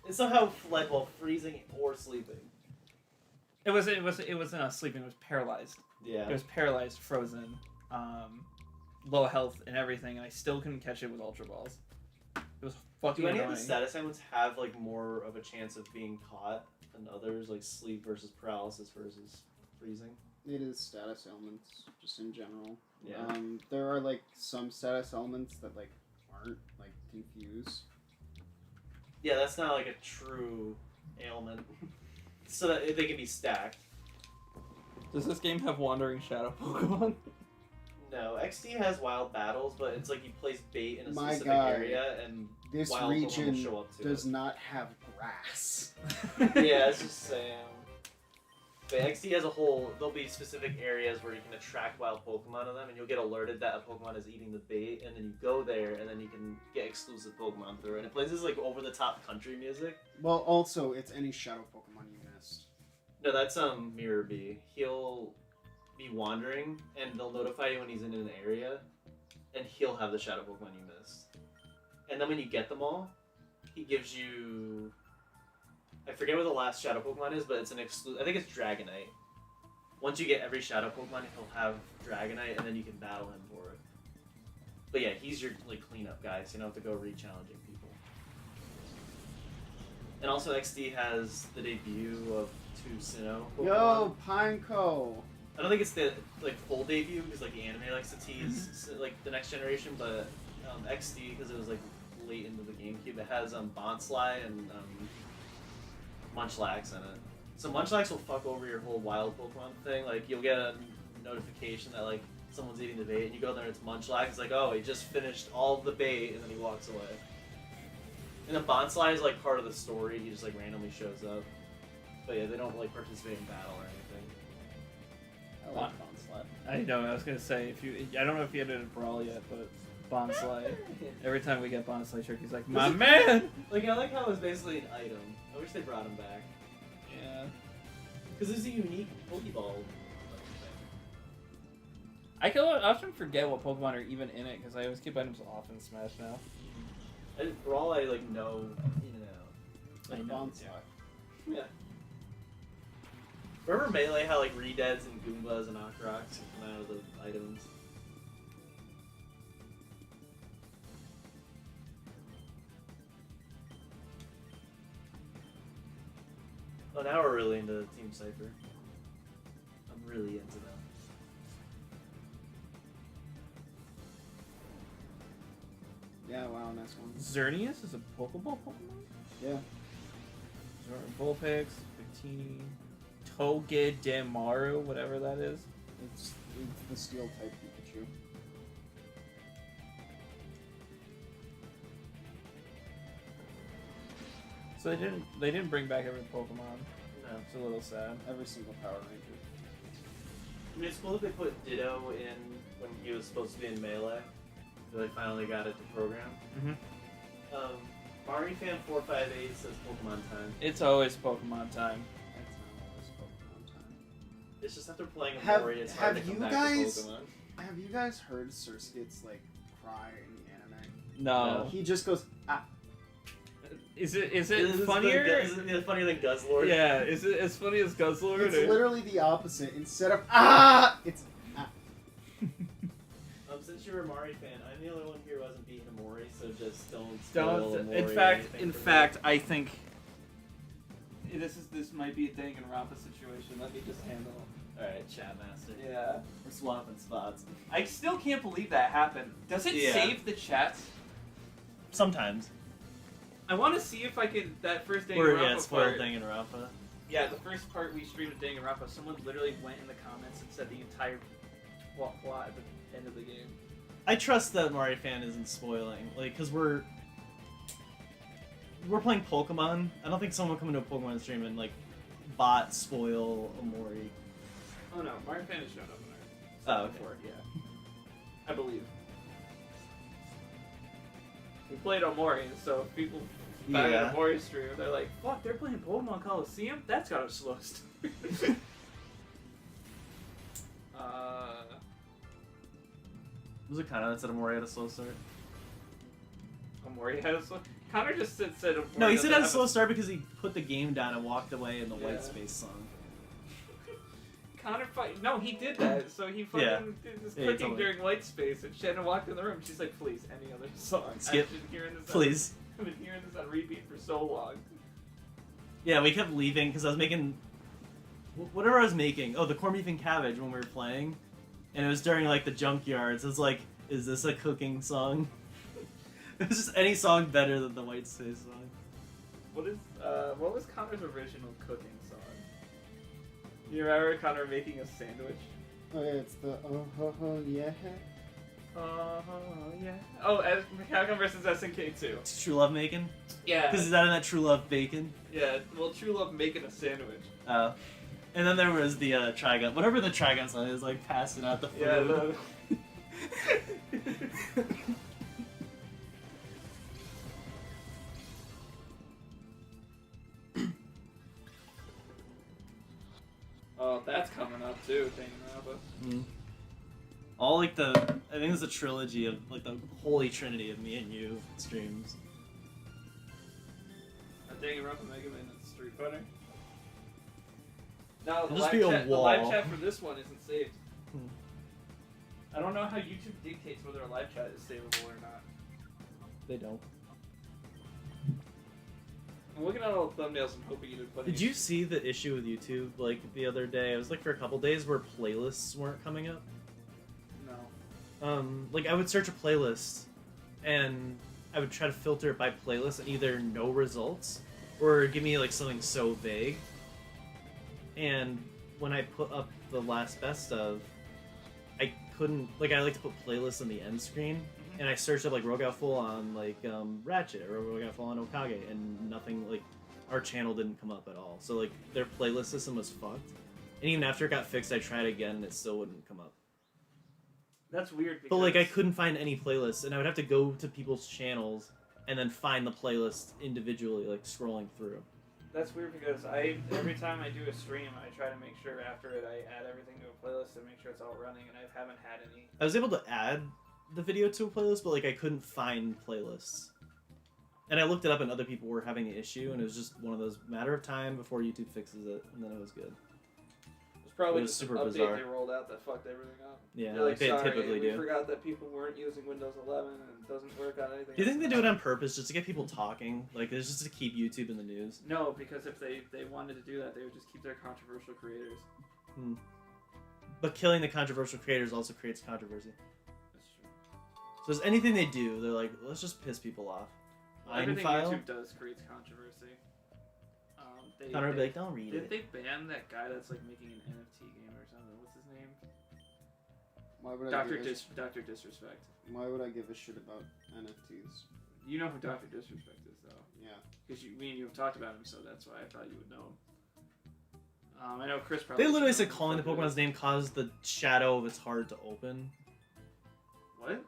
It somehow fled while freezing or sleeping. It wasn't sleeping. It was paralyzed. Yeah. It was paralyzed, frozen, low health and everything, and I still couldn't catch it with Ultra Balls. It was fucking Do any annoying. of the status ailments have like more of a chance of being caught than others, like sleep versus paralysis versus freezing? It is status elements, just in general. Yeah. There are like some status elements that like aren't like confuse. Yeah, that's not like a true ailment. So that they can be stacked. Does this game have Wandering Shadow Pokemon? No, XD has wild battles, but it's like you place bait in a My specific God. area and This wild Pokemon will region show up to does it. not have grass. Yeah, it's just saying. But XD as a whole, there'll be specific areas where you can attract wild Pokemon to them, and you'll get alerted that a Pokemon is eating the bait, and then you go there, and then you can get exclusive Pokemon through it. And it plays this like over-the-top country music. Well, also, it's any shadow Pokemon you missed. No, that's Mirror Bee. He'll be wandering, and they'll notify you when he's in an area, and he'll have the shadow Pokemon you missed. And then when you get them all, he gives you... I forget what the last shadow Pokemon is, but it's an exclusive... I think it's Dragonite. Once you get every shadow Pokemon, he'll have Dragonite, and then you can battle him for it. But yeah, he's your like cleanup guy, so you don't have to go re-challenging people. And also XD has the debut of 2 Sinnoh Pokemon. Yo, Pineco! I don't think it's the like full debut because like the anime likes to tease like the next generation, but XD because it was like late into the GameCube. It has Bonsly and Munchlax in it. So Munchlax will fuck over your whole wild Pokemon thing. Like you'll get a notification that like someone's eating the bait, and you go there and it's Munchlax. It's like, oh, he just finished all of the bait, and then he walks away. And then Bonsly is like part of the story. He just like randomly shows up. But yeah, they don't like participate in battle or anything. I like Bonsly. I know. I was gonna say I don't know if you had it in Brawl yet, but Bonsly. Every time we get Bonsly trick, he's like, my man. Like I like how it was basically an item. I wish they brought him back. Yeah. Because it's a unique Pokeball. I can often forget what Pokemon are even in it because I always keep items off in Smash now. Brawl, I like know in and out. Like I know, Bonsly. Yeah. Remember Melee how like Redeads and Goombas and Octoroks come out of the items? Oh, now we're really into Team Cypher. I'm really into them. Yeah, wow, nice one. Xerneas is a Pokeball Pokemon? Yeah. Vulpix, Victini, Togedemaru, whatever that is. It's the steel type Pikachu. So they didn't bring back every Pokemon. No. It's a little sad. Every single Power Ranger. I mean, it's cool that they put Ditto in when he was supposed to be in Melee. They finally got it to program. Mm-hmm. MariFan458 says Pokemon time. It's always Pokemon time. That's not always Pokemon time. It's just after playing a Have- Mori, it's hard to have come you back guys- to Pokemon. Have you guys heard Surskit's like cry in the anime? No. He just goes ah. Is it Is funnier? it funnier than Guzzlord? Yeah. Is it as funny as Guzzlord? It's literally the opposite. Instead of ah, it's ah. Since you're a Mari fan, I'm the only one here who hasn't beaten a Mori, so just don't spoil a Mori In or fact, anything for me. I think this might be a Danganronpa situation. Let me just handle it. Alright, Chat Master. Yeah. We're swapping spots. I still can't believe that happened. Does it Yeah. save the chats? Sometimes. I want to see if I could that first We're, Danganronpa part. Danganronpa. Yeah, the first part we streamed of Danganronpa, someone literally went in the comments and said the entire plot at the end of the game. I trust that Mari fan isn't spoiling, like, because we're playing Pokemon. I don't think someone will come into a Pokemon stream and like bot spoil a Mori. Oh no, Mario Fan has shown up in Oh, okay. before, yeah. I believe. We played Omori, so if people back Yeah. at Omori stream, they're like, fuck, they're playing Pokemon Colosseum? That's got a slow start. Was it kind of that said Amori had a slow start? Omori had a slow... Connor just said Omori No, he said doesn't it had a have slow start because he put the game down and walked away in the Yeah. White Space song. Connor fight. No, he did that. So he fucking Yeah. did this Yeah, he cooking told me. during White Space, and Shannon walked in the room. She's like, "Please, any other song?" Skip. I've been hearing this. Please. I've been hearing this on repeat for so long. Yeah, we kept leaving because I was making whatever I was making. Oh, the corned beef and cabbage when we were playing, and it was during like the junkyards. It was like, is this a cooking song? It was just any song better than the White Space song. What was Connor's original cooking song? You remember Connor making a sandwich? Oh yeah, it's the yeah. Yeah. Oh, Capcom versus SNK 2. It's True Love making? Yeah. Because is that in that True Love bacon? Yeah. Well, True Love making a sandwich. And then there was the Trigun. Whatever the Trigun song is, like passing out the food. Yeah. Oh, that's coming up too, thinking about it. Mm. All like the, I think it's a trilogy of like the holy trinity of me and you streams. Danganronpa, Mega Man, and Street Fighter. No, It'll just be a the live wall. chat for this one isn't saved. Hmm. I don't know how YouTube dictates whether a live chat is savable or not. They don't. I'm looking at all the thumbnails and hoping you didn't put Did any- you see the issue with YouTube like the other day? It was like for a couple days where playlists weren't coming up. No. Like I would search a playlist, and I would try to filter it by playlist, and either no results, or give me like something so vague. And when I put up the last best of, I couldn't like I like to put playlists on the end screen, and I searched up like Rogout Full on like Ratchet or Rogout Full on Okage, and nothing like our channel didn't come up at all. So like their playlist system was fucked. And even after it got fixed, I tried again, and it still wouldn't come up. That's weird. But like I because- couldn't find any playlists, and I would have to go to people's channels and then find the playlist individually, like scrolling through. That's weird because every time I do a stream, I try to make sure after it I add everything to a playlist and make sure it's all running, and I haven't had any. I was able to add the video to a playlist, but like I couldn't find playlists. And I looked it up, and other people were having an issue, and it was just one of those matter of time before YouTube fixes it, and then it was good. It's probably It was just an super update bizarre. they rolled out that fucked everything up. Yeah, They're like they sorry, typically we do. forgot that people weren't using Windows 11 and it doesn't work on anything. Do you think else they do it now. on purpose, just to get people talking? Like, it's just to keep YouTube in the news? No, because if they wanted to do that, they would just keep their controversial creators. But killing the controversial creators also creates controversy. That's true. So there's anything they do, they're like, let's just piss people off. Everything Einfile? YouTube does creates controversy. Connor would be like, don't read Didn't it. they ban that guy that's like making an NFT game or something? What's his name? Why would I Dr. give Dr. Disrespect. Why would I give a shit about NFTs? You know who Dr. Disrespect is, though. Yeah. Because me and you have talked about him, so that's why I thought you would know him. I know Chris probably. They literally doesn't said know calling the who fuck it Pokemon's is. name caused the shadow of its heart to open. What?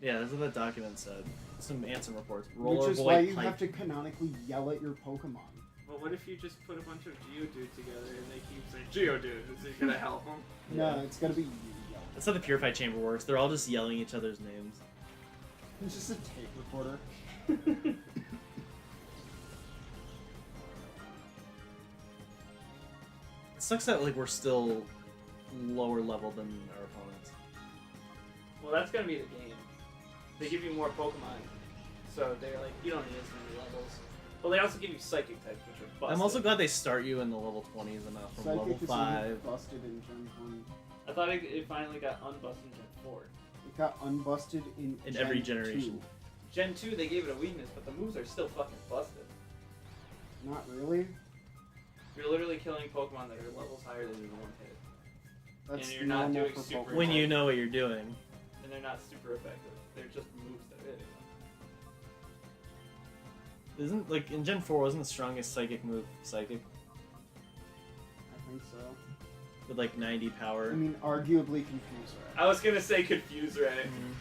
Yeah, that's what that document said. Some Ansem reports. Which Roller is boy why you pipe. have to canonically yell at your Pokemon. Well, what if you just put a bunch of Geodude together and they keep saying Geodude? Is it gonna help them? No, it's gotta be you yelling. That's how the Purified Chamber works. They're all just yelling each other's names. It's just a tape recorder. It sucks that like we're still lower level than our opponents. Well, that's gonna be the game. They give you more Pokemon, so they're like, you don't need as many levels. Well, they also give you Psychic types, which are busted. I'm also glad they start you in the level 20s and not from level Psychic is 5. busted in Gen 20. I thought it finally got unbusted in Gen 4. It got unbusted in In Gen every generation. 2. Gen 2, they gave it a weakness, but the moves are still fucking busted. Not really. You're literally killing Pokemon that are levels higher than you in one hit. That's And you're not normal doing for super Pokemon. When you know what you're doing. And they're not super effective. They're just moves that hit. Isn't, like, in Gen 4, wasn't the strongest psychic move Psychic? I think so. with like 90 power. I mean, arguably Confuse Ray. I was gonna say Confuse Ray. Mhm.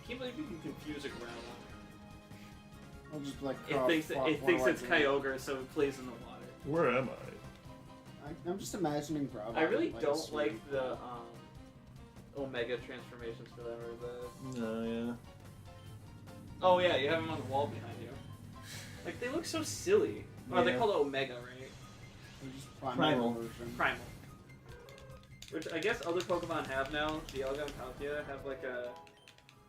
I can't believe you can confuse a Groudon. I'll just be like, It "Oh, thinks fuck, it what thinks do I it's do?" Kyogre, so it plays in the water. Where am I? I'm just imagining Groudon. I really like, don't swimming. like the Omega transformations for them, or the. No, yeah. Oh yeah, you have them on the wall behind you. Like they look so silly. Oh, they Yeah. call it Omega, right? They're just primal, Primal. version. Primal. Which I guess other Pokemon have now. Dialga and Palkia have like a.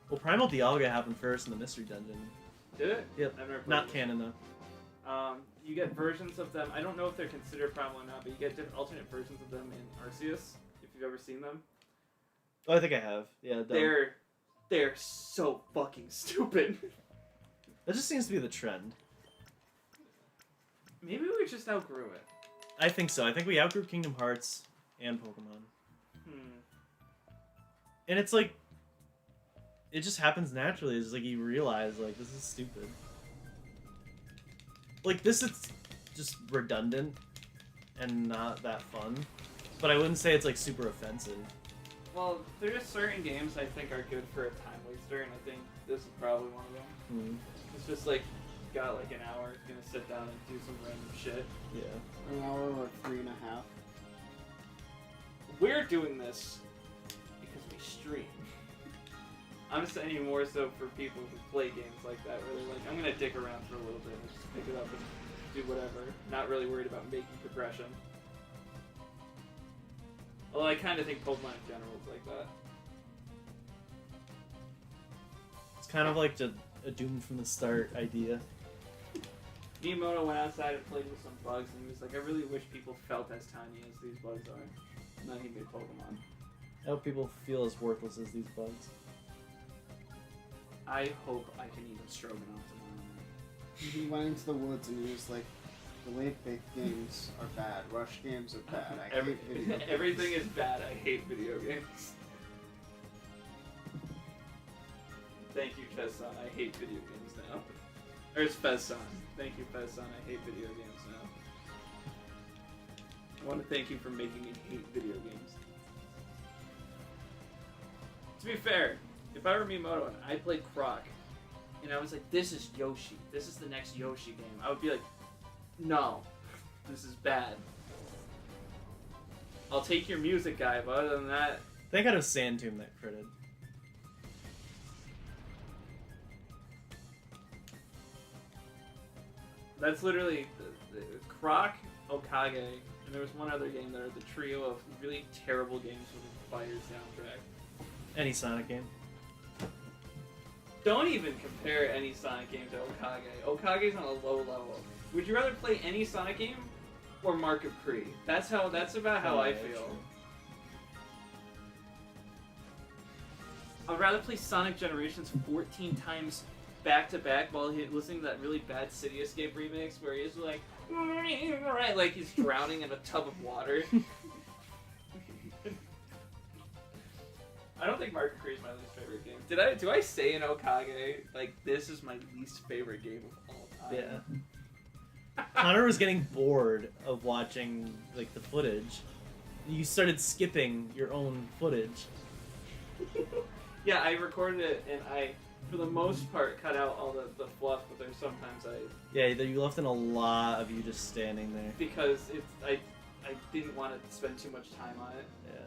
Well, Primal Dialga happened first in the Mystery Dungeon. Did it? Yep. I've never played Not it. canon though. You get versions of them. I don't know if they're considered primal or not, but you get different alternate versions of them in Arceus. If you've ever seen them, Oh, I think I have. Yeah, dumb. they're so fucking stupid. That just seems to be the trend. Maybe we just outgrew it. I think so. I think we outgrew Kingdom Hearts and Pokemon. And it's like, it just happens naturally. It's like you realize, like, this is stupid. Like, this is just redundant and not that fun. But I wouldn't say it's, like, super offensive. Well, there's just certain games I think are good for a time waster, and I think this is probably one of them. It's just like, you got like an hour, you're gonna sit down and do some random shit. Yeah. An hour or 3.5. We're doing this because we stream. I'm saying more so for people who play games like that, where they're like, I'm gonna dick around for a little bit and just pick it up and do whatever. Not really worried about making progression. Although I kind of think Pokemon in general is like that. It's kind of like a doomed from the start idea. Miyamoto went outside and played with some bugs, and he was like, I really wish people felt as tiny as these bugs are. And then he made Pokemon. I hope people feel as worthless as these bugs. I hope I can eat a stroganoff tomorrow. He went into the woods and he was like, the late-baked games are bad. Rush games are bad. I hate video games. Everything is bad. I hate video games. Thank you, Fez-san. I hate video games now. Or it's Fez-san. Thank you, Fez-san. I hate video games now. I want to thank you for making me hate video games. To be fair, if I were Miyamoto and I played Croc, and I was like, this is Yoshi. This is the next Yoshi game. I would be like, no, this is bad. I'll take your music guy, but other than that, They got a Sand Tomb that critted. that's literally the Croc, Okage, and there was one other game that are the trio of really terrible games with a fire soundtrack. Any Sonic game. Don't even compare any Sonic game to Okage. Okage's on a low level. Would you rather play any Sonic game or Mark of Kree? That's about how I Yeah, feel. true. I'd rather play Sonic Generations 14 times back to back while listening to that really bad City Escape remix where he's like, like he's drowning in a tub of water. I don't think Mark of Kree is my least favorite game. Do I say in Okage like this is my least favorite game of all time? Yeah. Connor was getting bored of watching like the footage. You started skipping your own footage. Yeah, I recorded it and I, for the most part, cut out all the fluff, but there's sometimes Yeah, you left in a lot of you just standing there. because I didn't want to spend too much time on it. Yeah.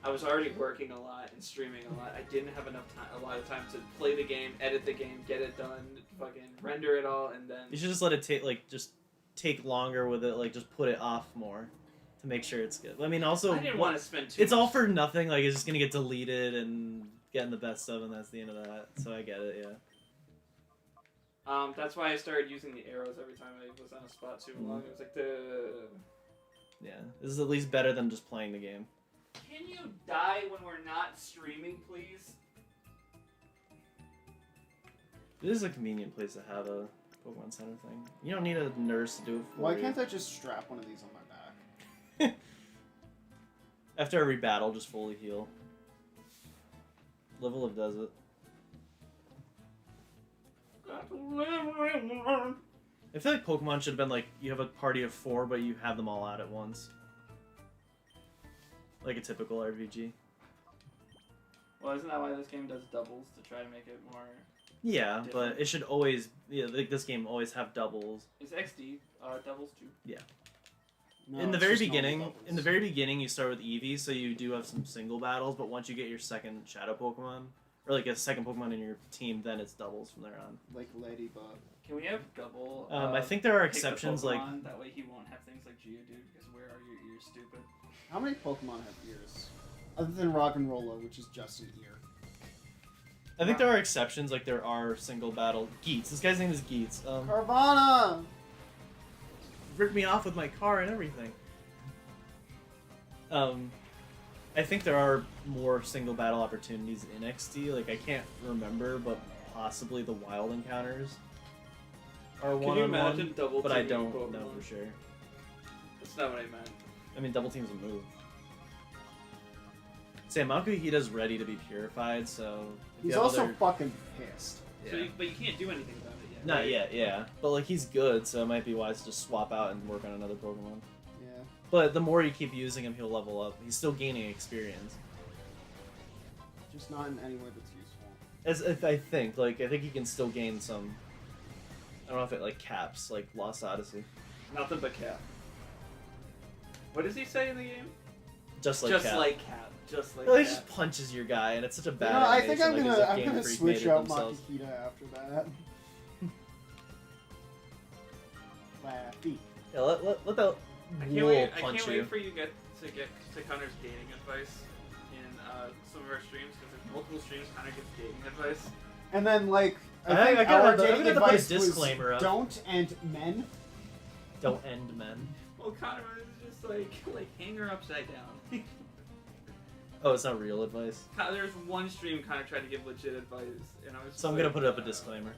I was already working a lot and streaming a lot. I didn't have a lot of time to play the game, edit the game, get it done, fucking render it all, and then You should just let it take longer with it, like just put it off more to make sure it's good. I mean, also I didn't want to spend too it's much all for nothing. Like it's just gonna get deleted and getting the best of, and that's the end of that. So I get it. Yeah. That's why I started using the arrows every time I was on a spot too long. It was like Yeah. This is at least better than just playing the game. Can you die when we're not streaming, please? It is a convenient place to have a Pokemon Center thing. You don't need a nurse to do it for Why you. can't I just strap one of these on my back? After every battle, just fully heal. Live Live does it. I feel like Pokemon should have been like you have a party of 4, but you have them all out at once, like a typical RPG. Well, isn't that why this game does doubles to try to make it more? Yeah, Different. but it should always, like this game always have doubles. Is XD doubles too? No, in the it's very just normal beginning, doubles. you start with Eevee, so you do have some single battles. But once you get your second Shadow Pokemon, or like a second Pokemon in your team, then it's doubles from there on. Like Ladybug. Can we have double? I think there are pick the exceptions, like Pokemon, that way he won't have things like Geodude. Because where are your ears, stupid? How many Pokemon have ears? Other than Rock and Rolla, which is just an ear. I think there are exceptions, like there are single battle Geets. This guy's name is Geets. Carvana! Ripped me off with my car and everything. I think there are more single battle opportunities in XD. Like I can't remember, but possibly the wild encounters are Can you one-on-one. imagine double But I teaming don't Pokemon? know for sure. That's not what I meant. I mean, double team's a move. Say, Makuhida's ready to be purified, so if He's you have also other... fucking pissed. Yeah. So but you can't do anything about it yet. Not right? yet, yeah. But like he's good, so it might be wise to just swap out and work on another Pokemon. Yeah. But the more you keep using him, he'll level up. He's still gaining experience. Just not in any way that's useful. As if I think he can still gain some. I don't know if it like caps like Lost Odyssey. Nothing but Cap. What does he say in the game? Just like just Cap. like Cap. Just like No, he Cap. just punches your guy, and it's such a bad. You know, I think I'm animation, like, as if gonna Game Freak switch made it out themselves. Makuhita after that. Laffy. Yeah, let that I wool can't wait. I punch can't you. wait for you to get to Connor's dating advice in some of our streams because there's multiple streams Connor gives dating advice. And then, like, I I think gotta- our I'm dating gonna put a advice disclaimer was up. don't and men. Don't end men. Well, Connor was just like hang her upside down. Oh, it's not real advice. There's one stream Connor tried to give legit advice, and I was. So I'm gonna put up a disclaimer.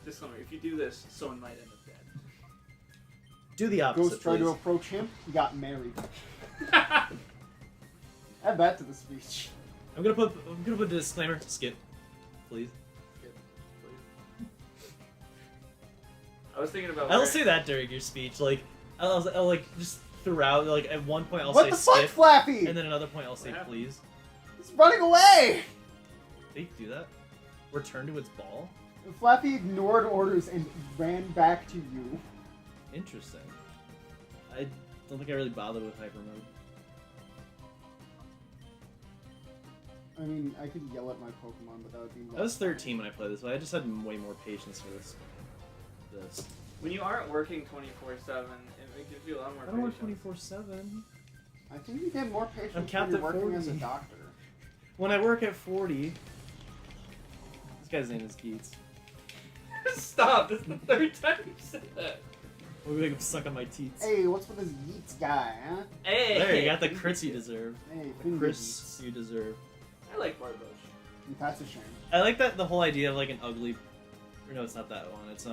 Disclaimer: if you do this, someone might end up dead. Do the opposite, Ghost tried to please. approach him. He got married. Add that to the speech. I'm gonna put a disclaimer. Skip, please. I was thinking about. I'll where- say that during your speech, like I'll like just throughout. Like at one point I'll What say the fuck, skip, Flappy? and then another point I'll say What happened? please. It's running away! They do that. Return to its ball. Flappy ignored orders and ran back to you. Interesting. I don't think I really bothered with hyper mode. I mean, I could yell at my Pokemon, but that would be. I was 13 when I played this, but I just had way more patience for this. When you aren't working 24/7, it gives you a lot more. I don't work patience. 24/7. I think you get more patience I'm when capped you're at working 40. as a doctor. When I work at 40. This guy's name is Geets. Stop! This is the third time you said that. We'll make him suck on my teats. Hey, what's with this Yeats guy, huh? Hey. There, you got the crits you deserve. Hey, The finger crits you deserve. I like Barbush. Yeats. That's a shame. I like that the whole idea of like an ugly. Or no, it's not that one. It's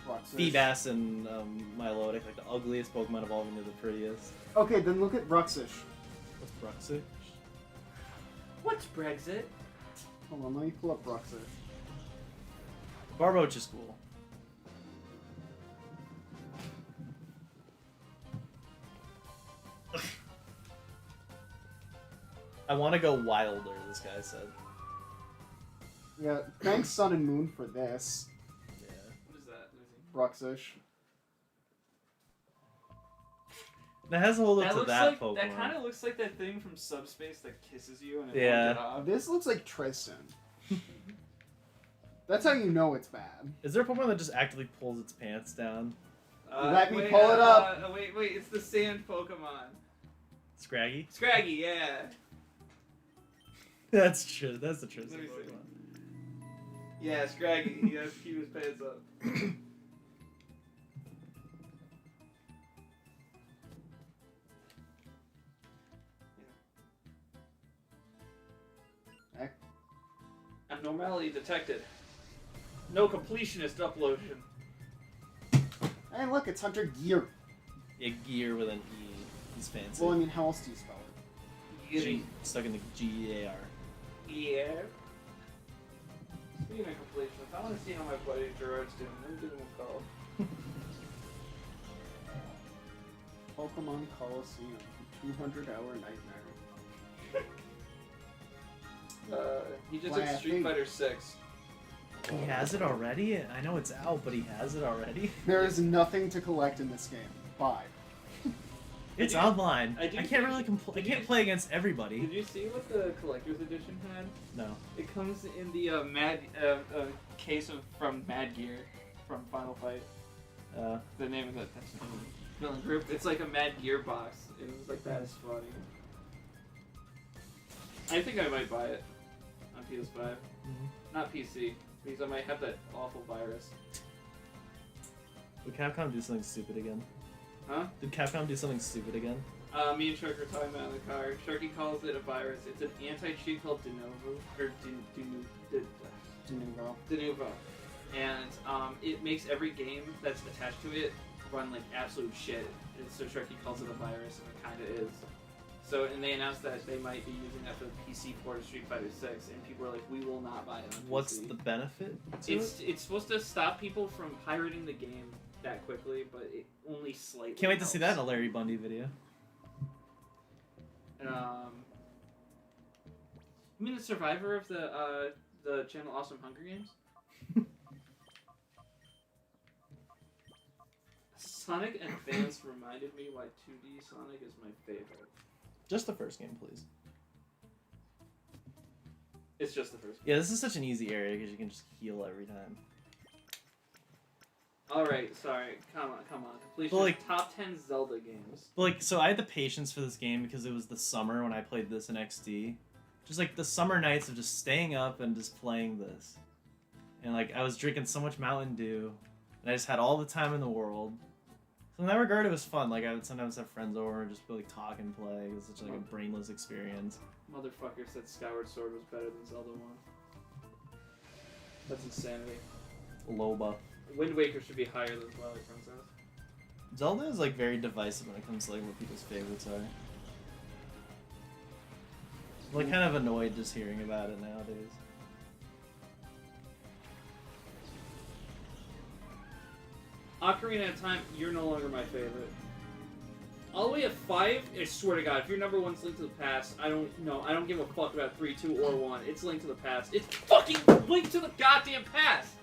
Bruxish. Feebas and Milotic, like the ugliest Pokemon evolving to the prettiest. Okay, then look at Bruxish. What's Bruxish? What's Brexit? Hold on, let me pull up Bruxish. Barboach is cool. I want to go wilder, this guy said. Yeah, thanks Sun and Moon for this. Yeah. What is that, Lizzie? Bruxish. That has a hold up That to looks that like Pokemon. that kind of looks like that thing from Subspace that kisses you and it Yeah. won't get off. This looks like Tristan. That's how you know it's bad. Is there a Pokemon that just actively pulls its pants down? Let me wait, pull it up. Wait, it's the sand Pokemon. Scraggy? Scraggy, yeah. That's true. That's the true Let me see. Pokemon. Yeah, Scraggy. He has to keep his pants up. Abnormality detected. No completionist uploaded. Hey, look, it's Hunter Gear. Yeah, gear with an E. He's fancy. Well, I mean, how else do you spell it? G, stuck in the G-E-A-R. Yeah. Speaking of completions, I want to see how my buddy Gerard's doing. Let me give him a call. Pokémon Colosseum, 200-hour nightmare. He just Why, did I Street think- Fighter 6. He has it already? I know it's out, but he has it already? There is nothing to collect in this game. Bye. It's do- online. I do I can't think- really I did you- can't play against everybody. Did you see what the collector's edition had? No. It comes in the case from Mad Gear from Final Fight. The name of that's the villain group. It's like a Mad Gear box. It was like that is funny. I think I might buy it on PS5, not PC, because I might have that awful virus. Would Capcom do something stupid again? Huh? Did Capcom do something stupid again? Me and Shark are talking about it in the car. Sharky calls it a virus. It's an anti-cheat called Denuvo, or Denuvo, and it makes every game that's attached to it run like absolute shit. And so Sharky calls it a virus, and it kind of is. So, and they announced that they might be using that for the PC port of Street Fighter 6, and people are like, we will not buy it on PC. What's the benefit to it? It's supposed to stop people from pirating the game that quickly, but it only slightly Can't wait to see that in helps. a Larry Bundy video. You mean the survivor of the channel Awesome Hunger Games? Sonic Advance reminded me why 2D Sonic is my favorite. Just the first game, please. It's just the first. Yeah, this is such an easy area because you can just heal every time. Alright, sorry. Come on. Completion But, like- top 10 Zelda games. But, like, so I had the patience for this game because it was the summer when I played this in XD. Just like the summer nights of just staying up and just playing this. And like I was drinking so much Mountain Dew, and I just had all the time in the world. So in that regard, it was fun. Like I would sometimes have friends over and just like talk and play. It was such like a brainless experience. Motherfucker said Skyward Sword was better than Zelda 1. That's insanity. Loba. Wind Waker should be higher than Twilight Princess. Zelda is like very divisive when it comes to like what people's favorites are. I'm like kind of annoyed just hearing about it nowadays. Ocarina of Time, you're no longer my favorite. All the way at 5, I swear to God, if your number 1's Link to the Past, I don't give a fuck about 3, 2, or 1. It's Link to the Past. It's fucking Link to the goddamn past!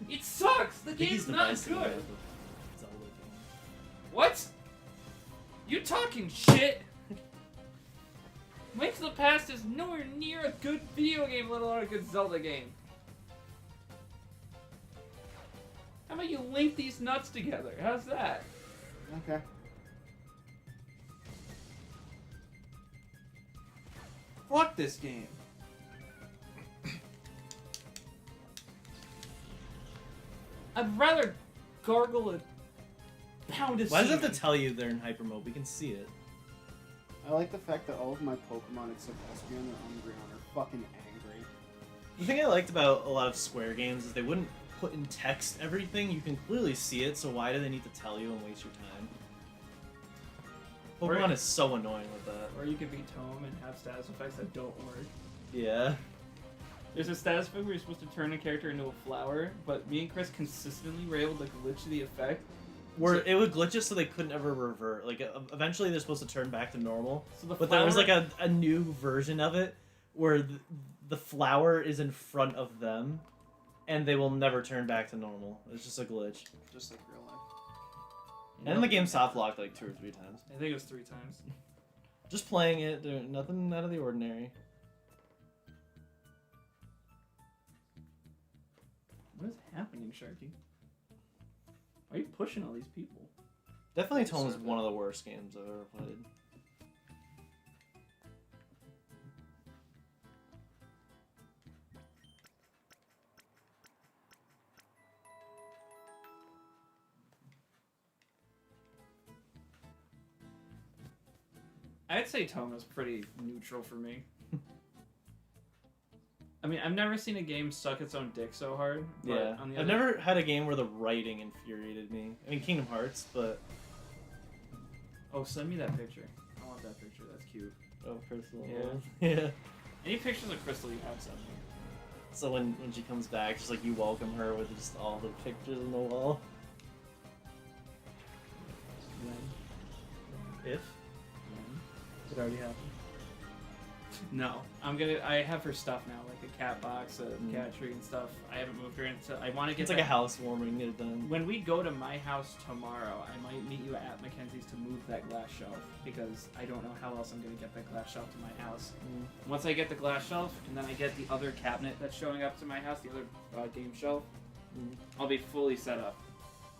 It sucks! The I think game's he's not divisive about good! the Zelda game. What? You talking shit? Link to the Past is nowhere near a good video game, let alone a good Zelda game. How about you link these nuts together? How's that? Okay. Fuck this game. I'd rather gargle a pound of Why does it semen. have to tell you they're in hyper mode? We can see it. I like the fact that all of my Pokemon except Espeon and Umbreon are fucking angry. The thing I liked about a lot of Square games is they wouldn't put in text everything. You can clearly see it, so why do they need to tell you and waste your time? Pokemon Right. is so annoying with that. Or you could be Tome and have status effects that don't work. Yeah. There's a status effect where you're supposed to turn a character into a flower, but me and Chris consistently were able to glitch the effect. Where it would glitch it so they couldn't ever revert. Like, eventually they're supposed to turn back to normal. So the But there was flower- like a new version of it where the flower is in front of them and they will never turn back to normal. It's just a glitch. Just like real life. And then the game soft locked like 2 or 3 times. I think it was 3 times. Just playing it, nothing out of the ordinary. What is happening, Sharky? Why are you pushing all these people? Definitely Tome is one of the worst games I've ever played. I'd say Tome is pretty neutral for me. I mean, I've never seen a game suck its own dick so hard. But Yeah, on the I've other- never had a game where the writing infuriated me. I mean, Kingdom Hearts, but Oh, send me that picture. I want that picture. That's cute. oh, Crystal. Yeah. Yeah. Any pictures of Crystal you have, send me. So when she comes back, just like you welcome her with just all the pictures on the wall. If it already happened. No, I have her stuff now, like a cat box, a cat tree and stuff. I haven't moved her into. I want to get. It's like a housewarming. Get it done. When we go to my house tomorrow, I might meet you at Mackenzie's to move that glass shelf because I don't know how else I'm gonna get that glass shelf to my house. Once I get the glass shelf and then I get the other cabinet that's showing up to my house, the other game shelf, I'll be fully set up.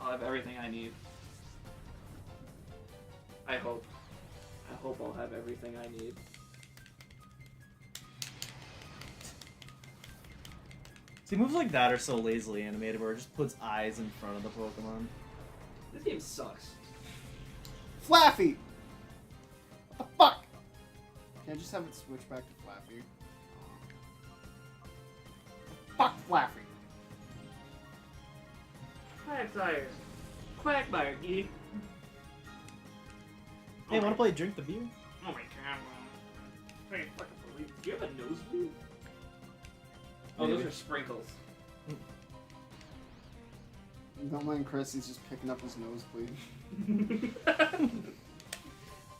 I'll have everything I need. I hope. I hope I'll have everything I need. See, moves like that are so lazily animated where it just puts eyes in front of the Pokemon. This game sucks. Flaffy! What the fuck? Can I just have it switch back to Flaffy? Fuck Flaffy! Quagsire. Quagmire, geek. Hey, wanna play Drink the Beer? Oh my god, man. I can't fucking believe it. Do you have a nosebleed? Oh, Maybe. those are sprinkles. Don't mind Chris, he's just picking up his nosebleed.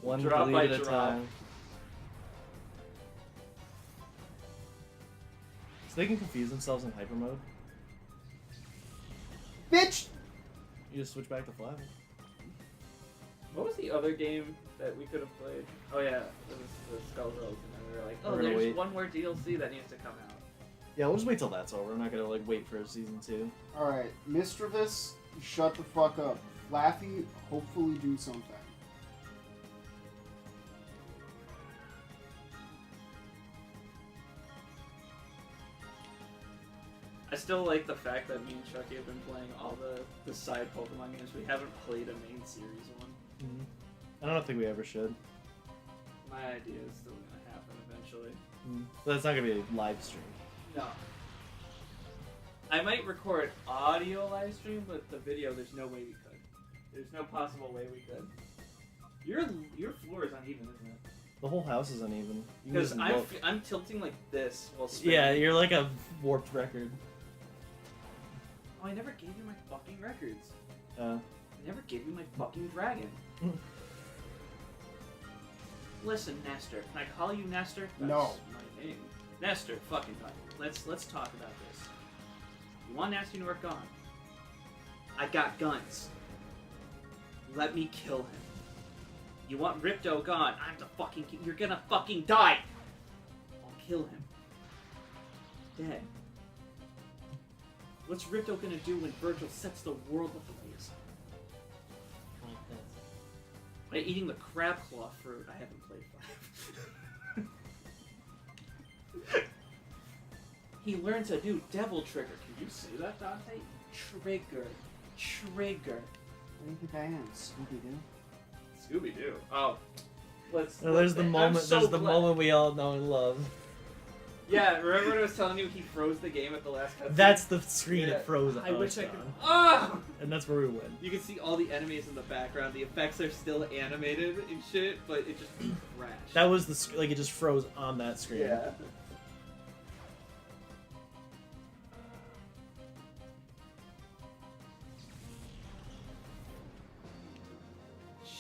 One Drop bleed by at a drop. time. So they can confuse themselves in hyper mode. Bitch! You just switch back to Flappy. What was the other game that we could have played? Oh yeah, it was the Skull Girls, and then we were like, oh, We're gonna there's wait. one more DLC that needs to come out. Yeah, we'll just wait till that's over. I'm not gonna like wait for season 2. Alright, Mischievous, shut the fuck up. Flaffy, hopefully do something. I still like the fact that me and Chucky have been playing all the side Pokemon games. We haven't played a main series one. I don't think we ever should. My idea is still gonna happen eventually. But that's not gonna be a live stream. No. I might record audio live stream, but the video, there's no way we could. There's no possible way we could. Your floor is uneven, isn't it? The whole house is uneven. You can Because just I'm, look. I'm tilting like this while spinning. Yeah, you're like a warped record. Oh, I never gave you my fucking records. Uh, I never gave you my fucking dragon. Listen, Nestor. Can I call you Nestor? That's No. my name. Nestor, fucking fine. Let's talk about this. You want Nasty North gone? I got guns. Let me kill him. You want Ripto gone? I'm the fucking king. You're gonna fucking die! I'll kill him. Dead. What's Ripto gonna do when Virgil sets the world ablaze? like this. By eating the crab claw fruit. I haven't played 5. He learns a new devil trigger. Can you say that, Dante? Trigger. Trigger. What do you think I am, Scooby-Doo? Scooby-Doo. Oh. There's the moment. I'm so There's the glad- moment we all know and love. Yeah, remember when I was telling you he froze the game at the last cutscene? That's the screen Yeah. it froze I wish I us could. on. Oh! And that's where we win. You can see all the enemies in the background. The effects are still animated and shit, but it just crashed. That was like it just froze on that screen. Yeah.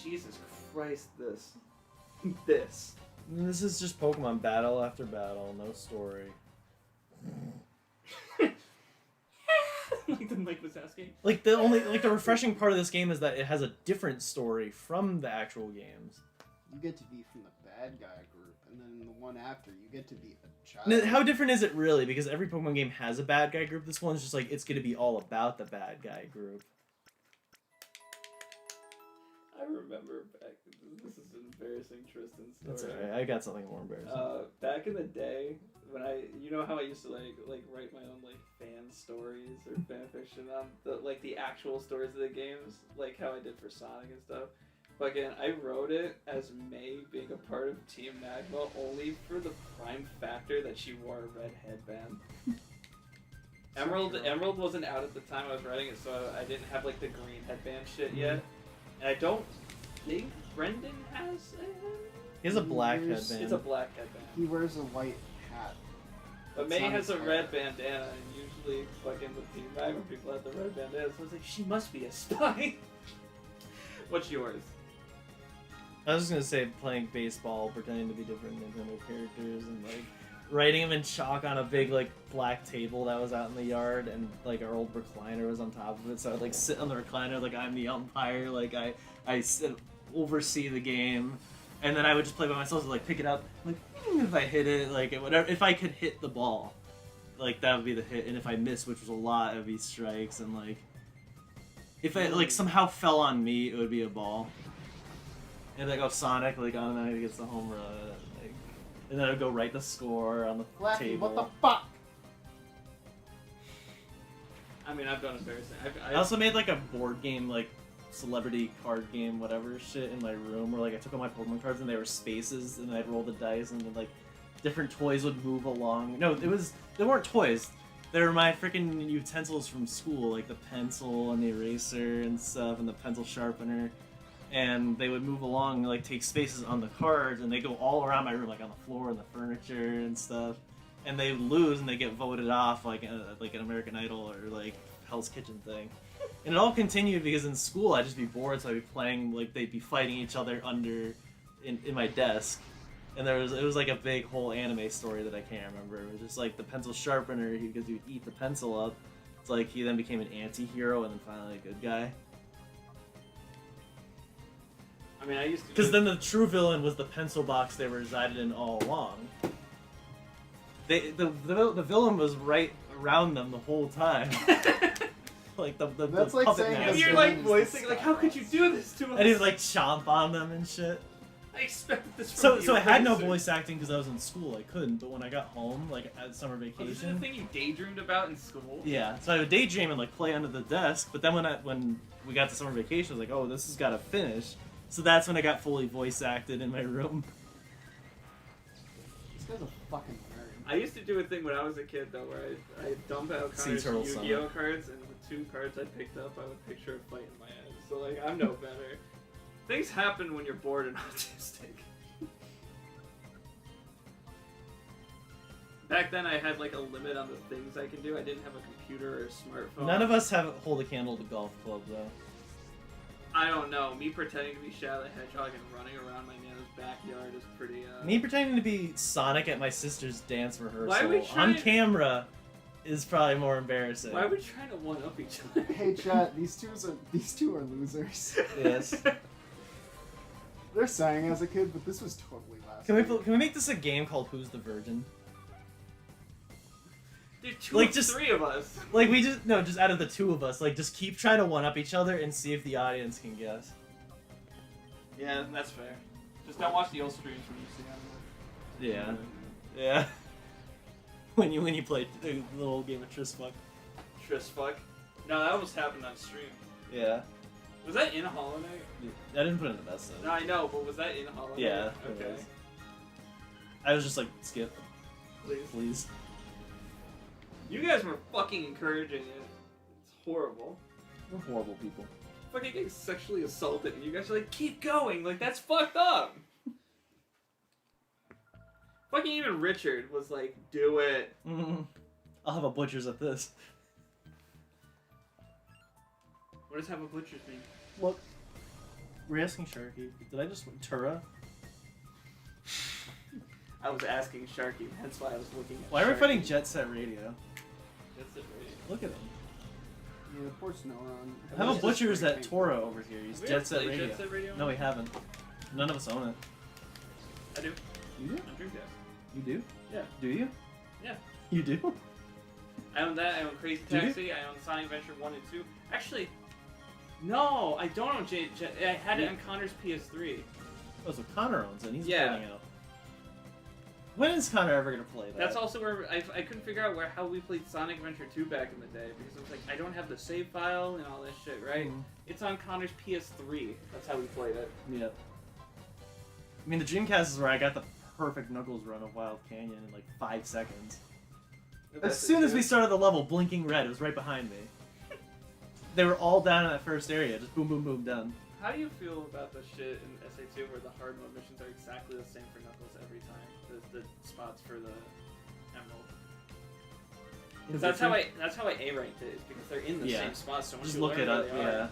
Jesus Christ, this. This. And this is just Pokemon battle after battle, no story. Like the Mike Wazowski. Like the refreshing part of this game is that it has a different story from the actual games. You get to be from the bad guy group, and then in the one after, you get to be a child. Now, how different is it really? Because every Pokemon game has a bad guy group. This one's just like it's gonna be all about the bad guy group. I remember back. This is an embarrassing Tristan story. That's alright. I got something more embarrassing. Back in the day, when you know how I used to like write my own like fan stories or fan fiction on the actual stories of the games, like how I did for Sonic and stuff. But again, I wrote it as May being a part of Team Magma only for the prime factor that she wore a red headband. Emerald wasn't out at the time I was writing it, so I didn't have like the green headband shit yet. And I don't think Brendan has a He has a black Here's- headband. It's a black headband. He wears a white hat. But May has a red bandana, and usually fucking with Team Rival people have the red bandana, so it's like, she must be a spy. What's yours? I was just gonna say playing baseball, pretending to be different Nintendo characters, and like writing them in chalk on a big like black table that was out in the yard, and like our old recliner was on top of it, so I'd like sit on the recliner like I'm the umpire, like I sit, oversee the game, and then I would just play by myself, so, like pick it up, like if I hit it, like whatever, if I could hit the ball, like that would be the hit, and if I missed, which was a lot, it would be strikes, and like if it like somehow fell on me, it would be a ball. And like, oh, Sonic, like, automatically gets the home run. Like, and then I'd go write the score on the table. What the fuck? I mean, I've done embarrassing. I also made like a board game, like celebrity card game, whatever shit in my room, where like I took all my Pokemon cards and they were spaces, and I'd roll the dice, and then like different toys would move along. No, they weren't toys. They were my freaking utensils from school, like the pencil and the eraser and stuff, and the pencil sharpener. And they would move along, like take spaces on the cards, and they go all around my room, like on the floor and the furniture and stuff. And they lose, and they get voted off, like an American Idol or like Hell's Kitchen thing. And it all continued because in school I'd just be bored, so I'd be playing, like they'd be fighting each other under in my desk. And it was like a big whole anime story that I can't remember. It was just like the pencil sharpener, because he would eat the pencil up. It's like he then became an anti-hero and then finally a good guy. I mean, I used to. Because then the true villain was the pencil box they resided in all along. The villain was right around them the whole time. Like the That's like puppet saying master. And you're like voicing, like, how could you do this to us? And he'd like chomp on them and shit. I expected this from you. So I had no Razor. voice acting because I was in school. I couldn't. But when I got home, like at summer Oh, this is the vacation, thing you daydreamed about in school? yeah. So I would daydream and like play under the desk. But then when we got to summer vacation, I was like, oh, this has got to finish. So that's when I got fully voice acted in my room. This guy's a fucking nerd. I used to do a thing when I was a kid, though, where I dump out Sea Connor's Turtle Yu-Gi-Oh cards, and the 2 cards I picked up, I would picture a fight in my head. So, like, I'm no better. Things happen when you're bored and autistic. Back then, I had, like, a limit on the things I can do. I didn't have a computer or a smartphone. None of us hold a candle to golf club though. I don't know. Me pretending to be Shadow the Hedgehog and running around my nana's backyard is pretty, Me pretending to be Sonic at my sister's dance rehearsal Why are we on trying- camera is probably more embarrassing. Why are we trying to one-up each other? Hey chat, these two are losers. Yes. They're sang as a kid, but this was totally last. Can we make this a game called Who's the Virgin? There's 2 Like, of just- 3 of us. Like just out of the 2 of us, like just keep trying to one up each other and see if the audience can guess. Yeah, that's fair. Just don't watch the old streams when you see them. Yeah. Yeah. when you play the little game of Tris Fuck. Tris fuck. No, that almost happened on stream. Yeah. Was that in Hollow Knight? I didn't put it in the best No, I know, but was that in Hollow Knight? Yeah. it Okay. was. I was just like, skip, Please. please. You guys were fucking encouraging it. It's horrible. We're horrible people. Fucking getting sexually assaulted, and you guys are like, keep going. Like, that's fucked up. Fucking even Richard was like, do it. I'll have a butcher's at this. What does have a butcher's mean? Look. We're asking Sharky. Did I just Tura? I was asking Sharky, hence why I was looking at Why are we Sharky. fighting Jet Set Radio? That's it, right? Look at him. Yeah, poor Snowron. I have a butcher's at Toro over here. He's Have we Jet ever Set played Radio. Jet Set Radio? No, we haven't. None of us own it. I do. You do? On Dreamcast. You do? Yeah. Do you? Yeah. You do? I own that. I own Crazy Do you? Taxi. I own Sonic Adventure 1 and 2. Actually, no, I don't own I had it on Connor's PS3. Oh, so Connor owns it. He's Yeah. playing out. When is Connor ever gonna play that? That's also where I couldn't figure out how we played Sonic Adventure 2 back in the day because it was like I don't have the save file and all that shit, right? Mhm. It's on Connor's PS3. That's how we played it. Yeah. I mean, the Dreamcast is where I got the perfect Knuckles run of Wild Canyon in like 5 seconds. As soon as we started the level, blinking red, it was right behind me. They were all down in that first area, just boom, boom, boom, done. How do you feel about the shit in SA2 where the hard mode missions are exactly the same for Knuckles every time? The spots for the Emerald. Because that's how I A ranked it, is because they're in the Yeah. same spot. So once Just you look learn it where up, they are- yeah.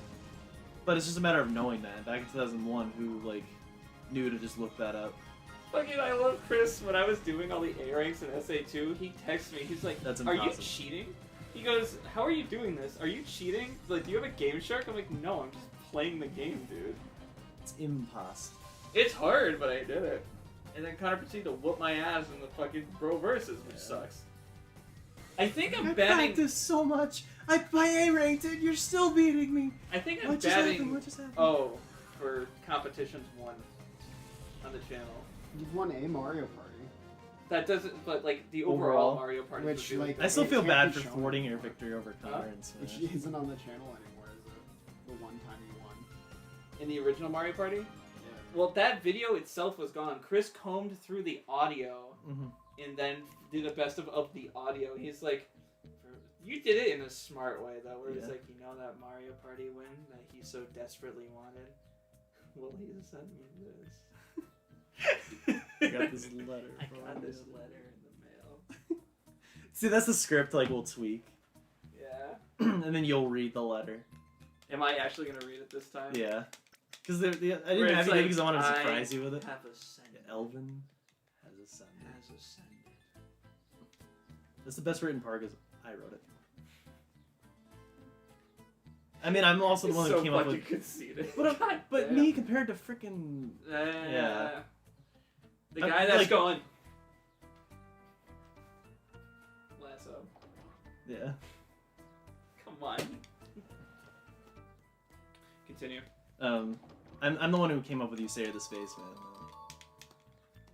But it's just a matter of knowing that. Back in 2001, who like knew to just look that up? Fucking, I love Chris. When I was doing all the A ranks in SA2, he texted me. He's like, That's "Are you impossible. cheating?" He goes, "How are you doing this? Are you cheating? Like, do you have a Game Shark?" I'm like, "No, I'm just playing the game, dude." It's impossible. It's hard, but I did it. And then Connor proceeded to whoop my ass in the fucking bro versus, which sucks. I think I'm batting. practiced so much. I A ranked it. You're still beating me. I think I'm What just happened? batting. What just happened? Oh, for competitions 1 on the channel. You've won a Mario Party. That doesn't, but like the Overall, overall Mario Party. which, like, I still it feel can't bad be for shown thwarting your anymore. victory over Connor and Which Smash. isn't on the channel anymore, is it? The one time you won. in the original Mario Party. Yeah. Well, that video itself was gone. Chris combed through the audio Mhm. and then did a best of the audio. He's like, you did it in a smart way though, where it's Yeah. like, you know that Mario Party win that he so desperately wanted. Will he send me this? I got this letter. I from got this the- letter in the mail. See, that's the script. Like we'll tweak, Yeah. and then you'll read the letter. Am I actually gonna read it this time? Yeah, because I Where didn't it's have you like, because I wanted to I surprise you with it. Have ascended. Elvin has ascended. Has ascended. That's the best written part because I wrote it. I mean, I'm also the one so who came up fucking with. conceited. But damn. me compared to freaking. Yeah. The I'm- guy that's like- going. Lasso. Yeah. Come on. Continue. I'm the one who came up with You Say You're the Spaceman.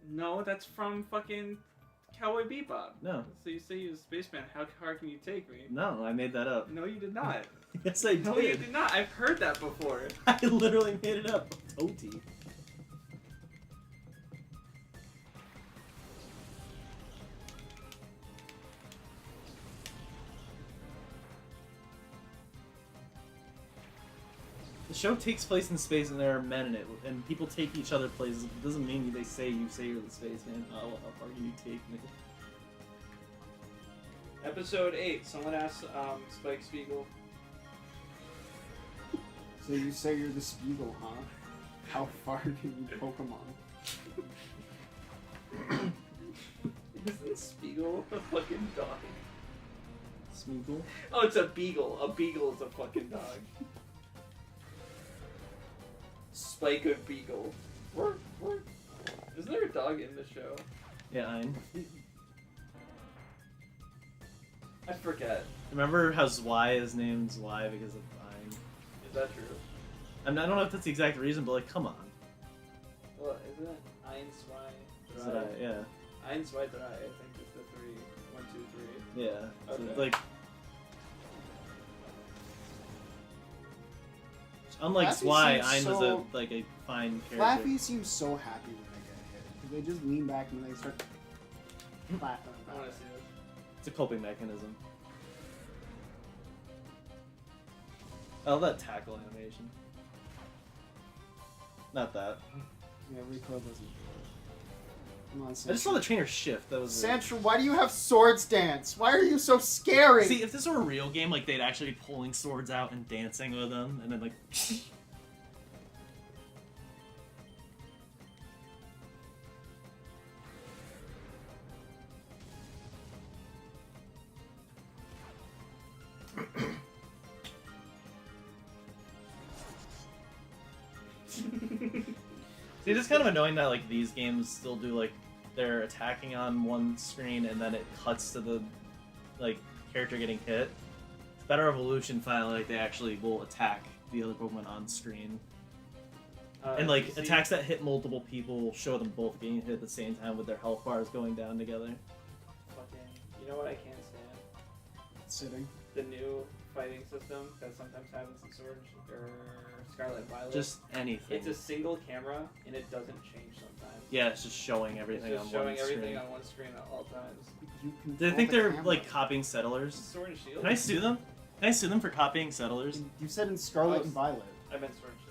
No, that's from fucking Cowboy Bebop. No. So you say you're a spaceman. How hard can you take me? No, I made that up. No, you did not. Yes, I No, you did. did not. I've heard that before. I literally made it up. Toti. The show takes place in space and there are men in it, and people take each other places. It doesn't mean they say you say you're the spaceman. Oh, how far can you take me? Episode 8. Someone asked Spike Spiegel. So you say you're the Spiegel, huh? How far can you Pokemon? Isn't Spiegel a fucking dog? Smeagol? Oh, it's a beagle. A beagle is a fucking dog. Spike a beagle. Isn't there a dog in the show? Yeah, I'm. I forget. Remember how Zwei is named Zwei because of Ein? Is that true? I don't know if that's the exact reason, but like, come on. Well, isn't it Ein, Zwei, Is Drei? it yeah. Ein, Zwei, Drei, I think is the 3. 1, 2, 3. Yeah. So, Okay. like, unlike Flappy Zwei, seems Ein was so- a fine character. Flappy seems so happy when they get hit. Because they just lean back and they start flapping I about. want to see this. It's a coping mechanism. I love that tackle animation. Not that. Yeah, recoil doesn't. Come on, I just saw the trainer shift. That was it. Sancho, why do you have swords dance? Why are you so scary? See, if this were a real game, like they'd actually be pulling swords out and dancing with them, and then like. See, it's kind of annoying that like these games still do like they're attacking on one screen and then it cuts to the like character getting hit. It's better evolution finally like they actually will attack the other Pokemon on screen. And like you see- attacks that hit multiple people will show them both getting hit at the same time with their health bars going down together. Fucking, you know what I can't stand? Sitting. The new fighting system that sometimes happens in Sword or Scarlet and Violet. Just anything. It's a single camera and it doesn't change sometimes. Yeah, it's just showing everything It's on just showing one everything screen. on one screen at all times. You Do they control think the they're camera. like copying Settlers? Sword and Shield? Can I sue them? Can I sue them for copying Settlers? You said in Scarlet Oh, and Violet. I meant Sword and Shield.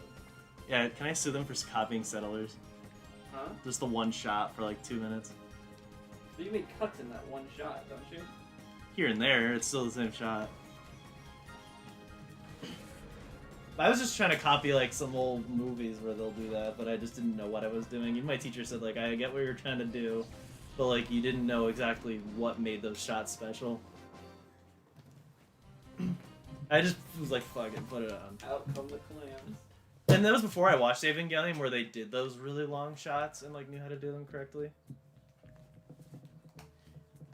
Yeah, can I sue them for copying Settlers? Huh? Just the one shot for like 2 minutes. But you make cuts in that one shot, don't you? here and there, it's still the same shot. I was just trying to copy like some old movies where they'll do that, but I just didn't know what I was doing. Even my teacher said like, I get what you're trying to do, but like you didn't know exactly what made those shots special. I just was like, fuck it, put it on. Out come the clams. And that was before I watched Evangelion, where they did those really long shots and like knew how to do them correctly.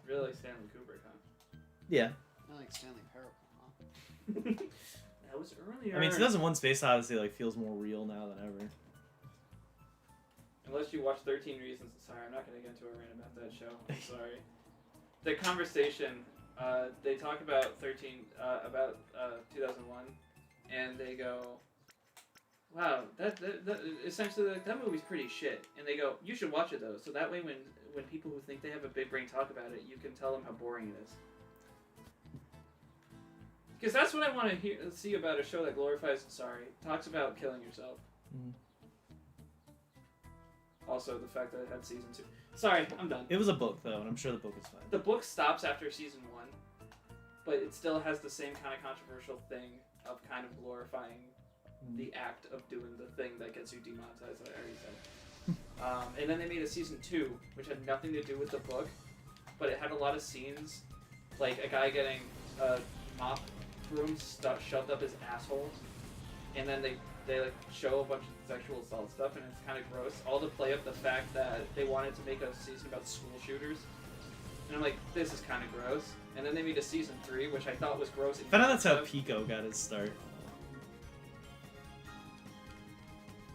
Really like Stanley Kubrick, huh? Yeah. I like Stanley Parable, huh? That was earlier. I mean, 2001: Space Odyssey like feels more real now than ever. Unless you watch 13 Reasons. Sorry, I'm not going to get into a rant about that show. I'm sorry. The conversation, they talk about 2001, and they go, wow, that essentially that movie's pretty shit. And they go, you should watch it though, so that way when people who think they have a big brain talk about it, you can tell them how boring it is. Because that's what I want to see about a show that talks about killing yourself. Mm. Also, the fact that it had season 2. Sorry, I'm done. It was a book though, and I'm sure the book is fine. The book stops after season 1, but it still has the same kind of controversial thing of kind of glorifying the act of doing the thing that gets you demonetized, I already said. And then they made a season 2, which had nothing to do with the book, but it had a lot of scenes, like a guy getting a mop broom shoved up his asshole, and then they like show a bunch of sexual assault stuff, and it's kind of gross. All to play up the fact that they wanted to make a season about school shooters, and I'm like, this is kind of gross. And then they made a season 3, which I thought was gross. I found out that's how Pico got his start.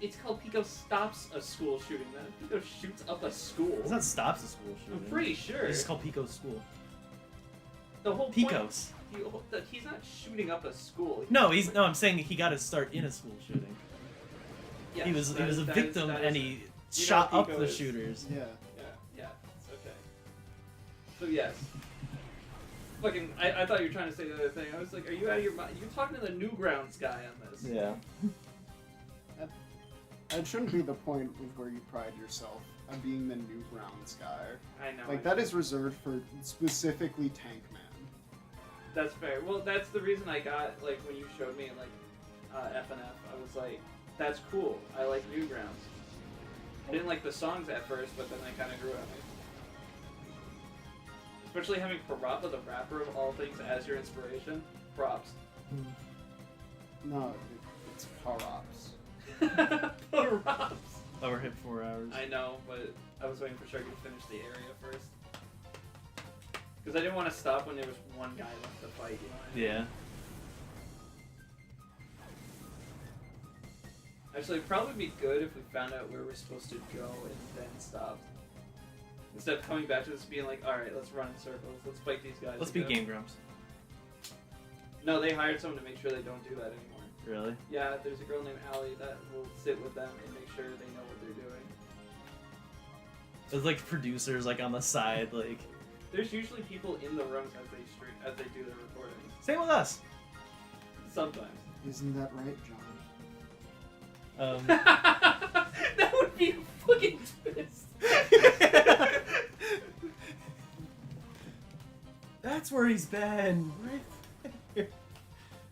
It's called Pico Stops a School Shooting, man. Pico shoots up a school. It's not stops a school shooting. I'm pretty sure. It's just called Pico's school. The whole Picos. point, he's not shooting up a school. No, I'm saying he got his start in a school shooting. Yes, he was a victim and he you shot know up Pico the is. shooters. Yeah. Yeah, it's okay. So yes. Fucking, I thought you were trying to say the other thing. I was like, are you out of your mind? You're talking to the Newgrounds guy on this. Yeah. That shouldn't be the point of where you pride yourself on being the Newgrounds guy. I know. Like, that is reserved for specifically Tank Man. That's fair. Well, that's the reason I got, like, when you showed me, like, FNF, I was like, that's cool. I like Newgrounds. I didn't like the songs at first, but then they kind of grew on me. Especially having Parappa, the rapper of all things, as your inspiration. Props. No, it's Parops. Props. Over hit 4 hours. I know, but I was waiting for Sharky to finish the area first. Because I didn't want to stop when there was one guy left to fight, you know what I mean? Yeah. Actually, it'd probably be good if we found out where we're supposed to go and then stopped. Instead of coming back to this being like, alright, let's run in circles, let's fight these guys. Let's be again. Game Grumps. No, they hired someone to make sure they don't do that anymore. Really? Yeah, there's a girl named Allie that will sit with them and make sure they know what they're doing. There's like producers like on the side, like. There's usually people in the rooms as they do their recordings. Same with us. Sometimes. Isn't that right, John? That would be a fucking twist. That's where he's been. Right.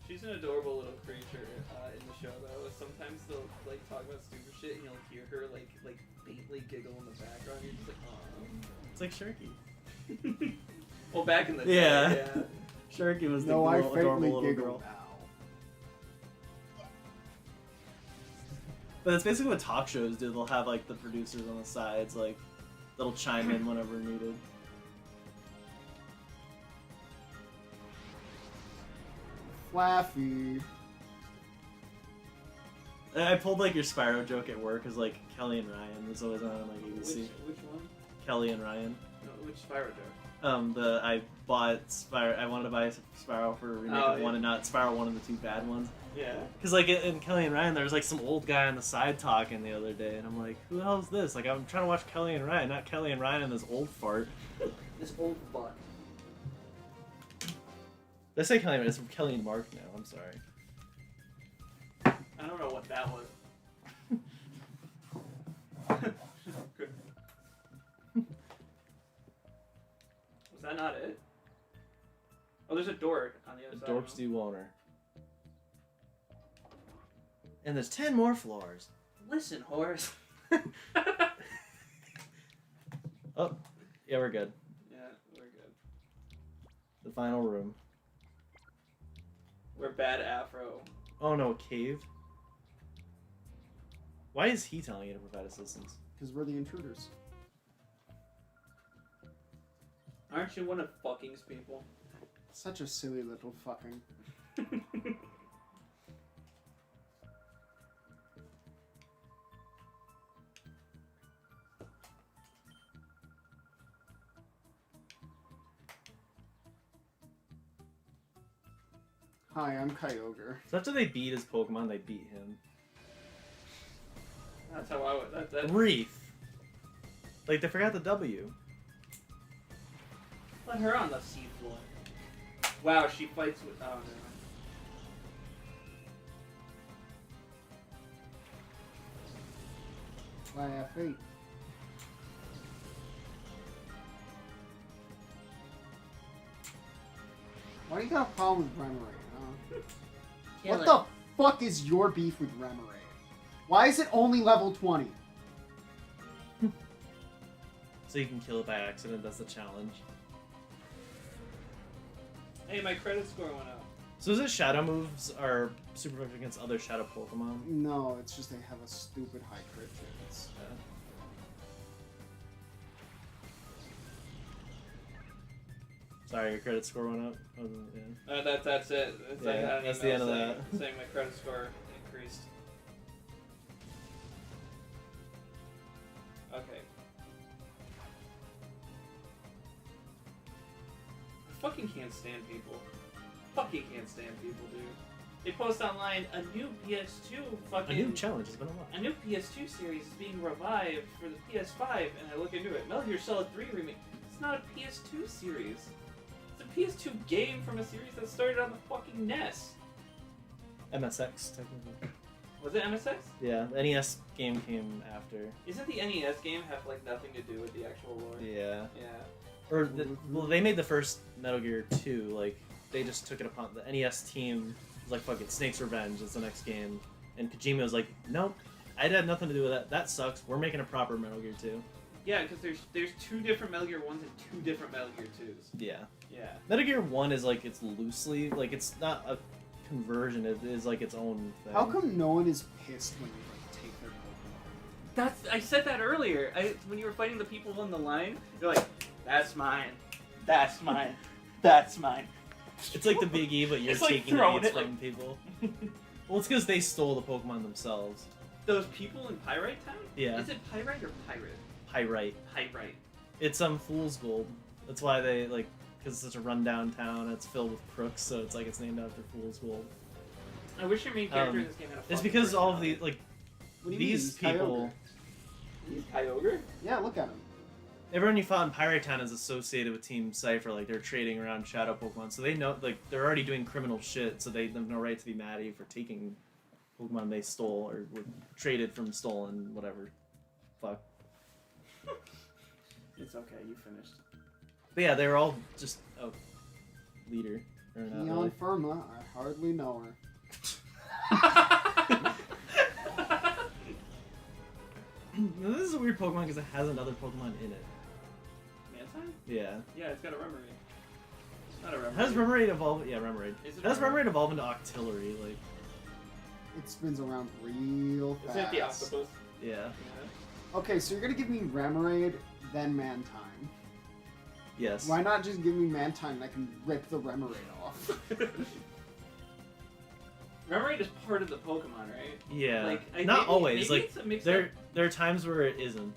She's an adorable little creature in the show, though. Sometimes they'll like talk about stupid shit, and you'll hear her like faintly giggle in the background. You're just like, oh. It's like Sharky. Well, back in the day, Yeah. Sharky was the No, I girl, adorable faintly little giggle girl. now. But that's basically what talk shows do. They'll have like the producers on the sides, like that'll chime in whenever needed. Flaffy. I pulled like your Spyro joke at work because like Kelly and Ryan was always on like ABC. Which one? Kelly and Ryan. No, which Spyro joke? I bought Spyro. I wanted to buy Spyro for remake of one and not Spyro one of the two bad ones. Yeah. Cause like in Kelly and Ryan, there was like some old guy on the side talking the other day, and I'm like, who the hell is this? Like I'm trying to watch Kelly and Ryan, not Kelly and Ryan and this old fart. This old fuck. Did I say Kelly and Ryan? It's from Kelly and Mark now. I'm sorry. I don't know what that was. Was that not it? there's a door on the other The side. dorks do owner. And there's 10 more floors. Listen, Horace. Oh, yeah, we're good. Yeah, we're good. The final room. We're bad Afro. Oh no, cave. Why is he telling you to provide assistance? Because we're the intruders. Aren't you one of fucking's people? Such a silly little fucking. Hi, I'm Kyogre. So after they beat his Pokemon, they beat him. That's how I would. That. Wreath. Like they forgot the W. Let her on the seafloor. Wow, she fights with. Oh, never mind. Why I fate. Why do you got a problem with Remoraid, huh? Kill What it. the fuck is your beef with Remoraid? Why is it only level 20? So you can kill it by accident, that's the challenge. Hey, my credit score went up. So is it shadow moves are super effective against other shadow Pokemon? No, it's just they have a stupid high crit chance. Sorry, your credit score went up. Oh, yeah. That's it. It's Yeah, like, I got an that's the email end of saying, that. saying my credit score increased. Okay. I fucking can't stand people. Fucking can't stand people, dude. They post online a new PS2 fucking. A new challenge has been unlocked. A new PS2 series is being revived for the PS5, and I look into it. Metal Gear Solid 3 remake. It's not a PS2 series. It's a PS2 game from a series that started on the fucking NES. MSX, technically. Was it MSX? Yeah, the NES game came after. Isn't the NES game have like nothing to do with the actual lore? Yeah. Yeah. Or, well, they made the first Metal Gear 2, like, they just took it upon, the NES team was like, fuck it, Snake's Revenge is the next game. And Kojima was like, nope, I had nothing to do with that, that sucks, we're making a proper Metal Gear 2. Yeah, because there's two different Metal Gear 1s and two different Metal Gear 2s. Yeah. Yeah. Metal Gear 1 is like, it's loosely, like, it's not a conversion, it is like its own thing. How come no one is pissed when you like take their Pokemon? I said that earlier. When you were fighting the people on the line, you're like, that's mine. That's mine. That's mine. It's like the Big E, but you're It's like taking throwing it it, from like- people. Well, it's because they stole the Pokemon themselves. Those people in Pyrite Town? Yeah. Is it Pyrite or Pirate? Pyrite. Pyrite. It's fool's gold. That's why they like, because it's such a rundown town. It's filled with crooks, so it's like it's named after fool's gold. I wish your main character in this game had a It's fucking because all of the personality. like What do you mean? these He's people. Kyogre. He's Kyogre? Yeah, look at him. Everyone you fought in Pirate Town is associated with Team Cypher. Like they're trading around Shadow Pokemon, so they know like they're already doing criminal shit. So they have no right to be mad at you for taking Pokemon they stole or were traded from stolen whatever. Fuck. It's okay, you finished. But yeah, they were all just a leader. Or not Neon really. Firma, I hardly know her. Now, this is a weird Pokemon because it has another Pokemon in it. Mantine? Yeah. Yeah, it's got a Remoraid. It's not a Remoraid. How does Remoraid evolve? Yeah, Remoraid. Is it How does Remoraid? Remoraid evolve into Octillery? Like, It spins around real fast. Isn't it the octopus? yeah. Yeah. Okay, so you're gonna give me Remoraid, then Mantine. Yes. Why not just give me Mantine and I can rip the Remoraid off? Remoraid is part of the Pokemon, right? Yeah. Like, Not always. Maybe Like, it's a mix there are times where it isn't.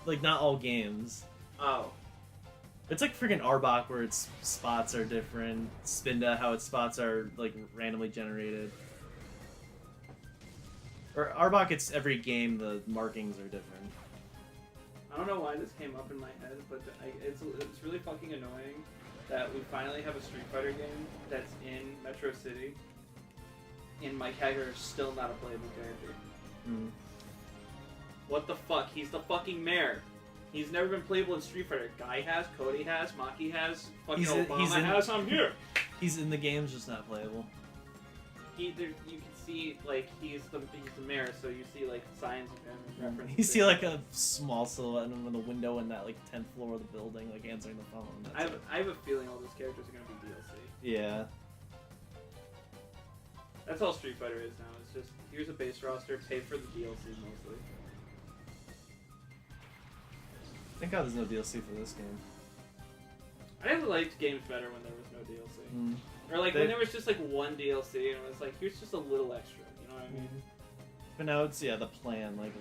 Like, not all games. Oh. It's like freaking Arbok where its spots are different. Spinda, how its spots are, like, randomly generated. Or Arbok, it's every game, the markings are different. I don't know why this came up in my head, but it's really fucking annoying that we finally have a Street Fighter game that's in Metro City, and Mike Hager is still not a playable character. Mm. What the fuck? He's the fucking mayor. He's never been playable in Street Fighter. Guy has, Cody has, Maki has, fucking He's Obama in- has. I'm here. He's in the games, just not playable. You can see like he's the mayor, so you see like signs of him and references. You see like a small silhouette in the window in that like 10th floor of the building, like answering the phone. That's it. I have a feeling all those characters are gonna be DLC. Yeah. That's all Street Fighter is now. It's just here's a base roster, pay for the DLC mostly. Thank God there's no DLC for this game. I never liked games better when there was no DLC. Mm. Or like when there was just like one DLC and it was like here's just a little extra. You know what I mean? But now it's the plan, like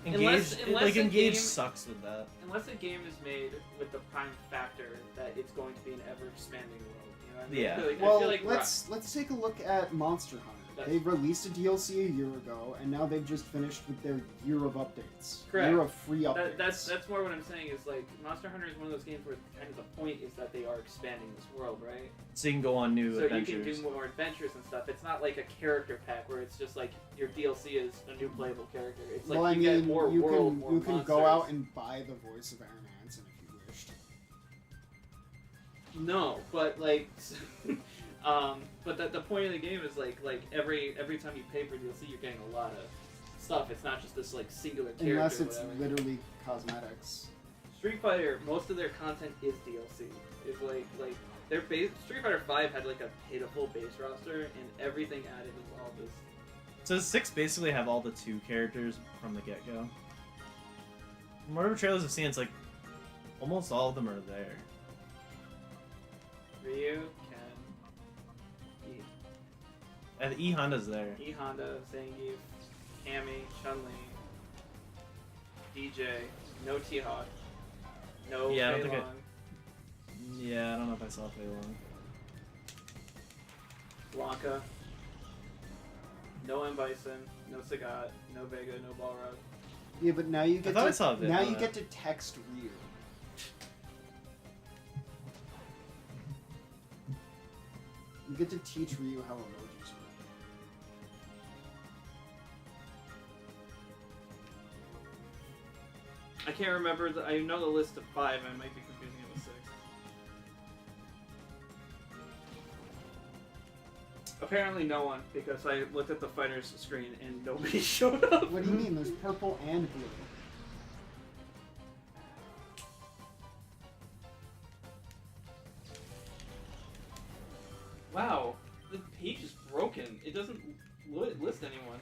you know. Unless a Engage game- sucks with that. Unless a game is made with the prime factor that it's going to be an ever expanding world. You know what I mean? Yeah. Well, I feel like let's take a look at Monster Hunter. That's- They released a DLC a year ago, and now they've just finished with their year of updates. Correct. Year of free updates. That's more what I'm saying is like Monster Hunter is one of those games where kind of the point is that they are expanding this world, right? So you can go on new So adventures. you can do more adventures and stuff. It's not like a character pack where it's just like your DLC is a new playable character. It's like well, I you mean, get more you world, can more you can monsters. go out and buy the voice of Aaron Hansen if you wished. No, but like, but the point of the game is like every time you pay for DLC, you're getting a lot of stuff. It's not just this like singular character. Unless or it's whatever. literally cosmetics. Street Fighter, most of their content is DLC. It's like their base. Street Fighter 5 had like a pitiful base roster, and everything added is all this. So does 6 basically have all the 2 characters from the get-go? From whatever trailers I've seen, it's like almost all of them are there. Ryu, Ken, And E Honda's there. E Honda, Zangief, Cammy, Chun-Li, DJ, no T-Hawk, no Yeah, I don't Fei think Long, Yeah, I don't know if I saw Fei Long. Blanca, no M. Bison, no Sagat, no Vega, no Balrog. Yeah, but now you get thought I to saw a vid now on you that. get to text Ryu. You get to teach Ryu how emojis work. I can't remember. I know the list of 5. I might be confusing it with 6. Apparently no one, because I looked at the fighters screen and nobody showed up. What do you mean? There's purple and blue. Wow, the page is broken. It doesn't list anyone.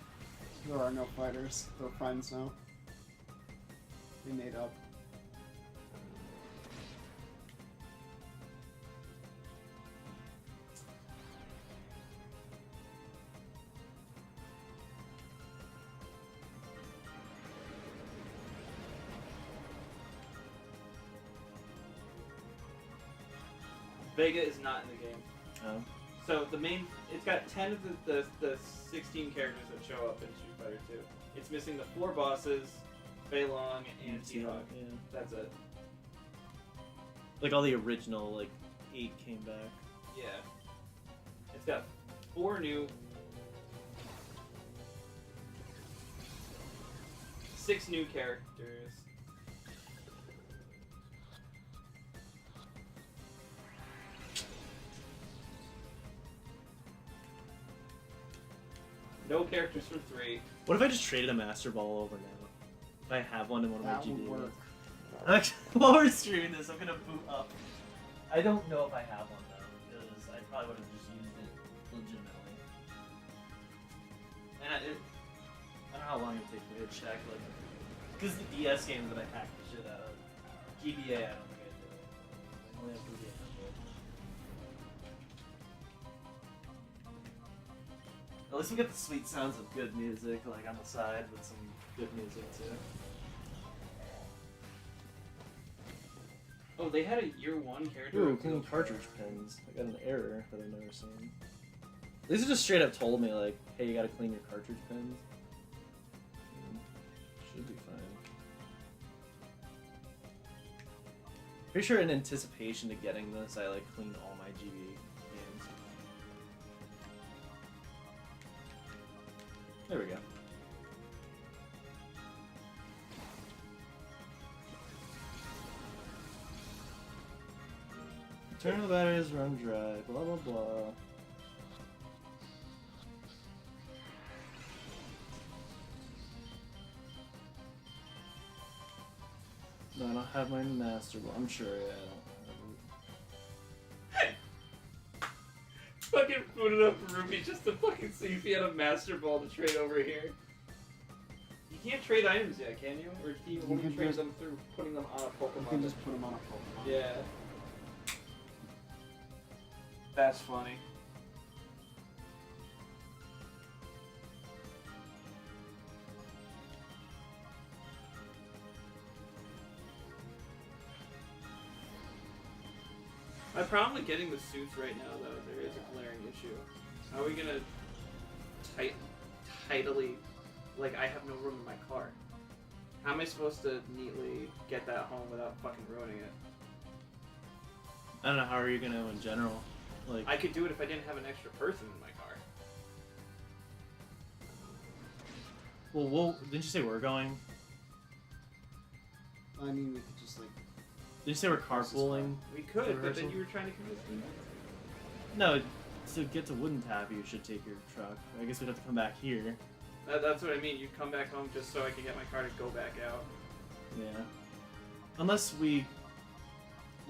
There are no fighters. They're friends now. They made up. Vega is not in the game. Oh. So the main, it's got 10 of the 16 characters that show up in Street Fighter 2. It's missing the 4 bosses, Fei Long, and T-Hawk. Yeah. That's it. Like all the original, like 8 came back. Yeah. It's got 4 new, 6 new characters. No characters from 3. What if I just traded a Master Ball over now? If I have one in one of That my would GBAs. work. Actually, while we're streaming this, I'm gonna boot up. I don't know if I have one though, because I probably would have just used it legitimately. And I don't know how long it takes me to check, like, because the DS games that I hacked the shit out of. GBA, I don't think I did it. I only have 3DS. At least we get the sweet sounds of good music, like on the side with some good music too. Oh, they had a year 1 character. Ooh, clean cartridge pins. I got an error that I've never seen. These just straight up told me, like, hey, you gotta clean your cartridge pins. Should be fine. Pretty sure in anticipation to getting this, I, like, cleaned all my GB games. There we go. Turn the batteries, run dry, blah blah blah. No, I don't have my master ball. I'm sure I don't Fucking booted up Ruby just to fucking see if he had a Master Ball to trade over here. You can't trade items yet, can you? Or can you only can trade just- them through putting them on a Pokemon? You can just put them on a Pokemon. Yeah. That's funny. My problem with getting the suits right now, though, there is a glaring issue. How are we gonna tidily, like, I have no room in my car. How am I supposed to neatly get that home without fucking ruining it? I don't know, how are you gonna in general? Like, I could do it if I didn't have an extra person in my car. well, didn't you say we're going? I mean, we could just like. Did you say we're carpooling? We could, but Rehearsal? then you were trying to convince me. No, to get to Wooden Tap, you should take your truck. I guess we'd have to come back here. That's what I mean. You come back home just so I can get my car to go back out. Yeah. Unless we.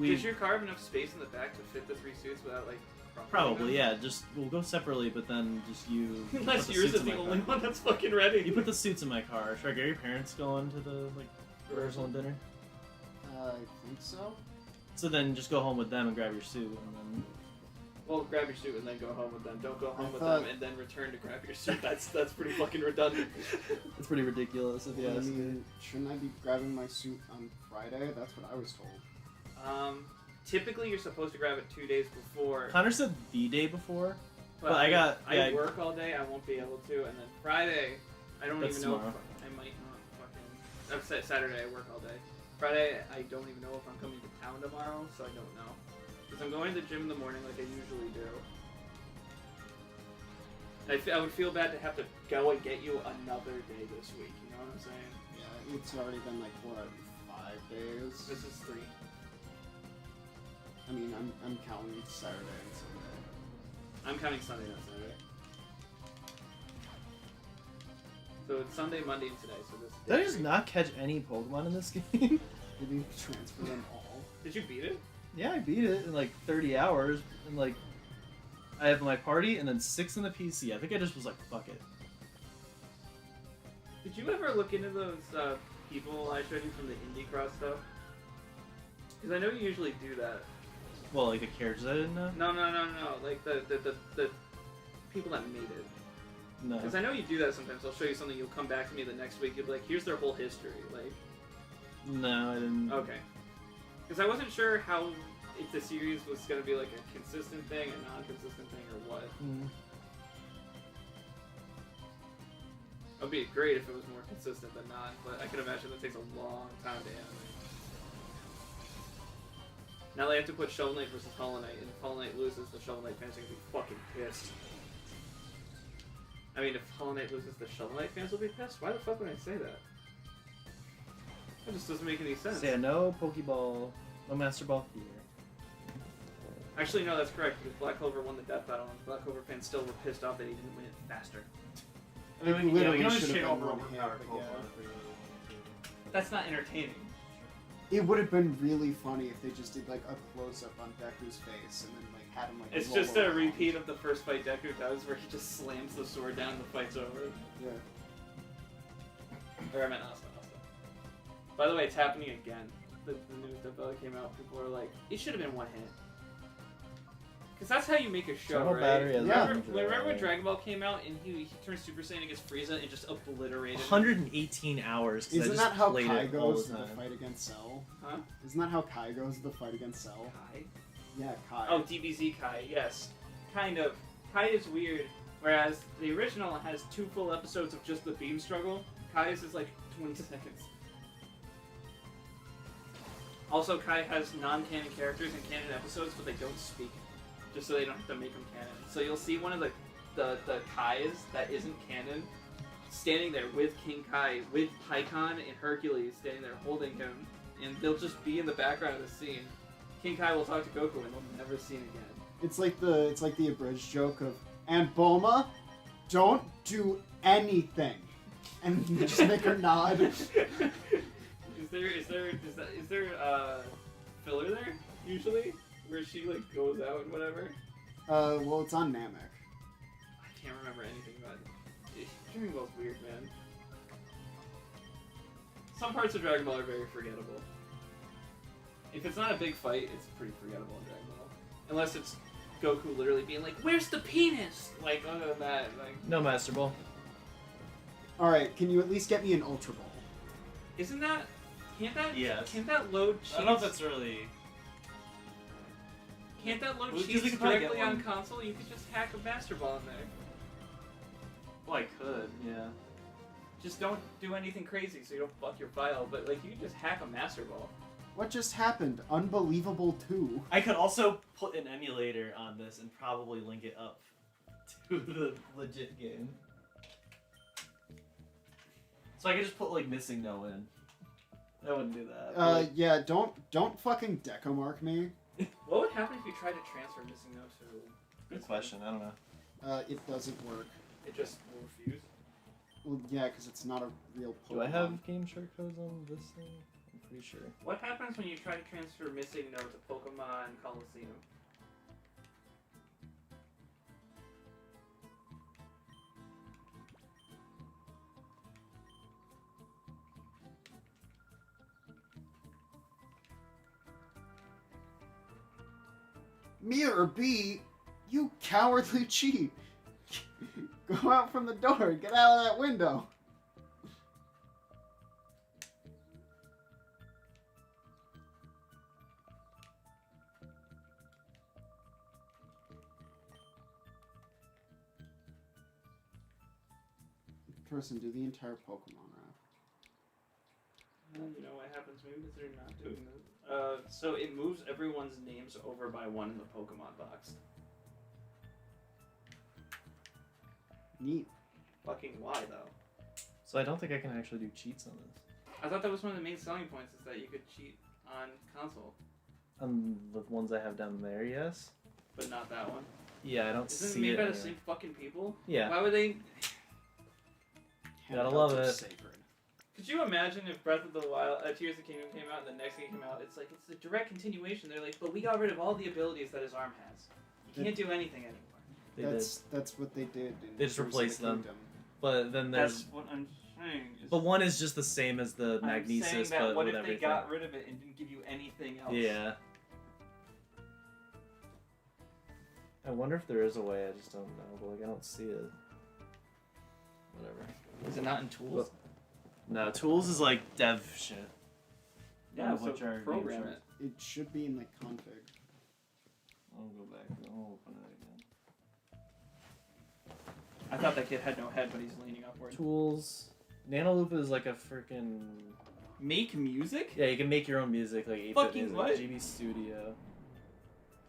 Does your car have enough space in the back to fit the 3 suits without, like, crumbling Probably, them? yeah. Just we'll go separately, but then just you. Unless put yours suits is in the my only car. one that's fucking ready. You put the suits in my car. Should I get your parents going to the like rehearsal and dinner? I think so. So then just go home with them and grab your suit, and then. Well, grab your suit and then go home with them. Don't go home I with thought- them and then return to grab your suit. That's pretty fucking redundant. It's pretty ridiculous if you I ask me. mean, shouldn't I be grabbing my suit on Friday? That's what I was told. Typically you're supposed to grab it 2 days before. Connor said the day before. But I got- I yeah, I- work all day. I won't be able to, and then Friday, I don't That's even know. tomorrow. If I might not fucking. Saturday I work all day. Friday I don't even know if I'm coming to town tomorrow, so I don't know. Because I'm going to the gym in the morning like I usually do. I would feel bad to have to go and get you another day this week. You know what I'm saying? Yeah, it's already been like what, 5 days. This is 3. I mean, I'm counting Saturday and Sunday. I'm counting Sunday, not Saturday. So it's Sunday, Monday, and today. So this. Did I just not catch any Pokemon in this game? Did you transfer them all? Did you beat it? Yeah, I beat it in like 30 hours, and like I have my party and then 6 in the PC. I think I just was like, fuck it. Did you ever look into those people I showed you from the Indie Cross stuff? Because I know you usually do that. Well, like the characters I didn't know. No. Like the people that made it. No. Because I know you do that sometimes. I'll show you something. You'll come back to me the next week. You'll be like, "Here's their whole history." Like, No, I didn't. okay. Because I wasn't sure how if the series was gonna be like a consistent thing, a non-consistent thing, or what. Mm. It would be great if it was more consistent than not, but I can imagine that takes a long time to animate. Now they have to put Shovel Knight versus Hollow Knight, and if Hollow Knight loses, the Shovel Knight fans are gonna be fucking pissed. I mean, if Hollow Knight loses, the Shovel Knight fans will be pissed? Why the fuck would I say that? That just doesn't make any sense. So yeah, no Pokeball, no Master Ball here. Actually, no, that's correct, because Black Clover won the death battle, and Black Clover fans still were pissed off that he didn't win it faster. I mean, we literally can always should shit have over been one hit, overpowered but Pokemon yeah. if we really want to. That's not entertaining. It would have been really funny if they just did like a close up on Deku's face and then like had him like. It's roll just a around. repeat of the first fight Deku does, where he just slams the sword down and the fight's over. Yeah. Or I meant Asta. By the way, it's happening again. The news that came out, people are like, it should have been one hit. Because that's how you make a show, Thermal right? battery has Yeah. Remember when Dragon Ball came out and he turned Super Saiyan against Frieza and just obliterated him? 118 hours. 'cause I Isn't just that how played Kai it all goes the to the time. fight against Cell? Huh? Isn't that how Kai goes to the fight against Cell? Kai? Yeah, Kai. Oh, DBZ Kai, yes. Kind of. Kai is weird, whereas the original has 2 full episodes of just the beam struggle. Kai's is like 20 seconds. Also, Kai has non-canon characters in canon episodes, but they don't speak, just so they don't have to make them canon. So you'll see one of the Kais that isn't canon standing there with King Kai, with Pycon and Hercules standing there holding him, and they'll just be in the background of the scene. King Kai will talk to Goku and they'll never see him again. It's like the abridged joke of, and Bulma, don't do anything, and they just make her nod. Is there filler there usually where she like goes out and whatever? Well, it's on Namek. I can't remember anything about it. Dragon Ball's weird, man. Some parts of Dragon Ball are very forgettable. If it's not a big fight, it's pretty forgettable in Dragon Ball. Unless it's Goku literally being like, "Where's the penis?" Like, other than that, like... No Master Ball. Alright, can you at least get me an Ultra Ball? Isn't that... Yes. Can't that load cheats? I don't know if that's really. Can't that load Well, 'cause cheats we could probably directly get on one. console? You could just hack a Master Ball in there. Well, I could, yeah. Just don't do anything crazy so you don't fuck your file, but like you can just hack a Master Ball. What just happened? Unbelievable 2. I could also put an emulator on this and probably link it up to the legit game. So I could just put like Missing No in. I wouldn't do that. Yeah, don't fucking decomark me. What would happen if you tried to transfer Missing No to... Good question. I don't know. It doesn't work. It just will refuse? Well, yeah, because it's not a real Pokemon. Do I have Game Shark codes on this thing? I'm pretty sure. What happens when you try to transfer Missing No to Pokémon Colosseum? Mirror B, you cowardly cheat. Go out from the door. Get out of that window. Person, do the entire Pokemon rap. You know what happens maybe because they're not doing this. So it moves everyone's names over by one in the Pokemon box. Neat. Fucking why though? So I don't think I can actually do cheats on this. I thought that was one of the main selling points is that you could cheat on console, On the ones I have down there, yes. but not that one. Yeah, I don't Isn't it see made it. by the anywhere. same fucking people? Yeah. Why would they? Gotta love Handouts are it. Sacred. Could you imagine if Breath of the Wild, Tears of the Kingdom came out and the next game came out? It's like it's the direct continuation. They're like, but we got rid of all the abilities that his arm has. You can't do anything anymore. They did. That's what they did. In They just Tears of the replaced them. Kingdom. But then there's. That's what I'm saying. But one is just the same as the I'm saying Magnesis, that but what with if everything. they got rid of it and didn't give you anything else? Yeah. I wonder if there is a way. I just don't know. But like, I don't see it. Whatever. Is it not in tools? No, tools is like dev shit. Yeah, Which so are program game it. It should be in the config. I'll go back. I'll open it again. I thought that kid had no head, but he's leaning upward. Tools. Nanoloop is like a freaking. Make music? Yeah, you can make your own music, like 8-bit Fucking music. what? GB Studio.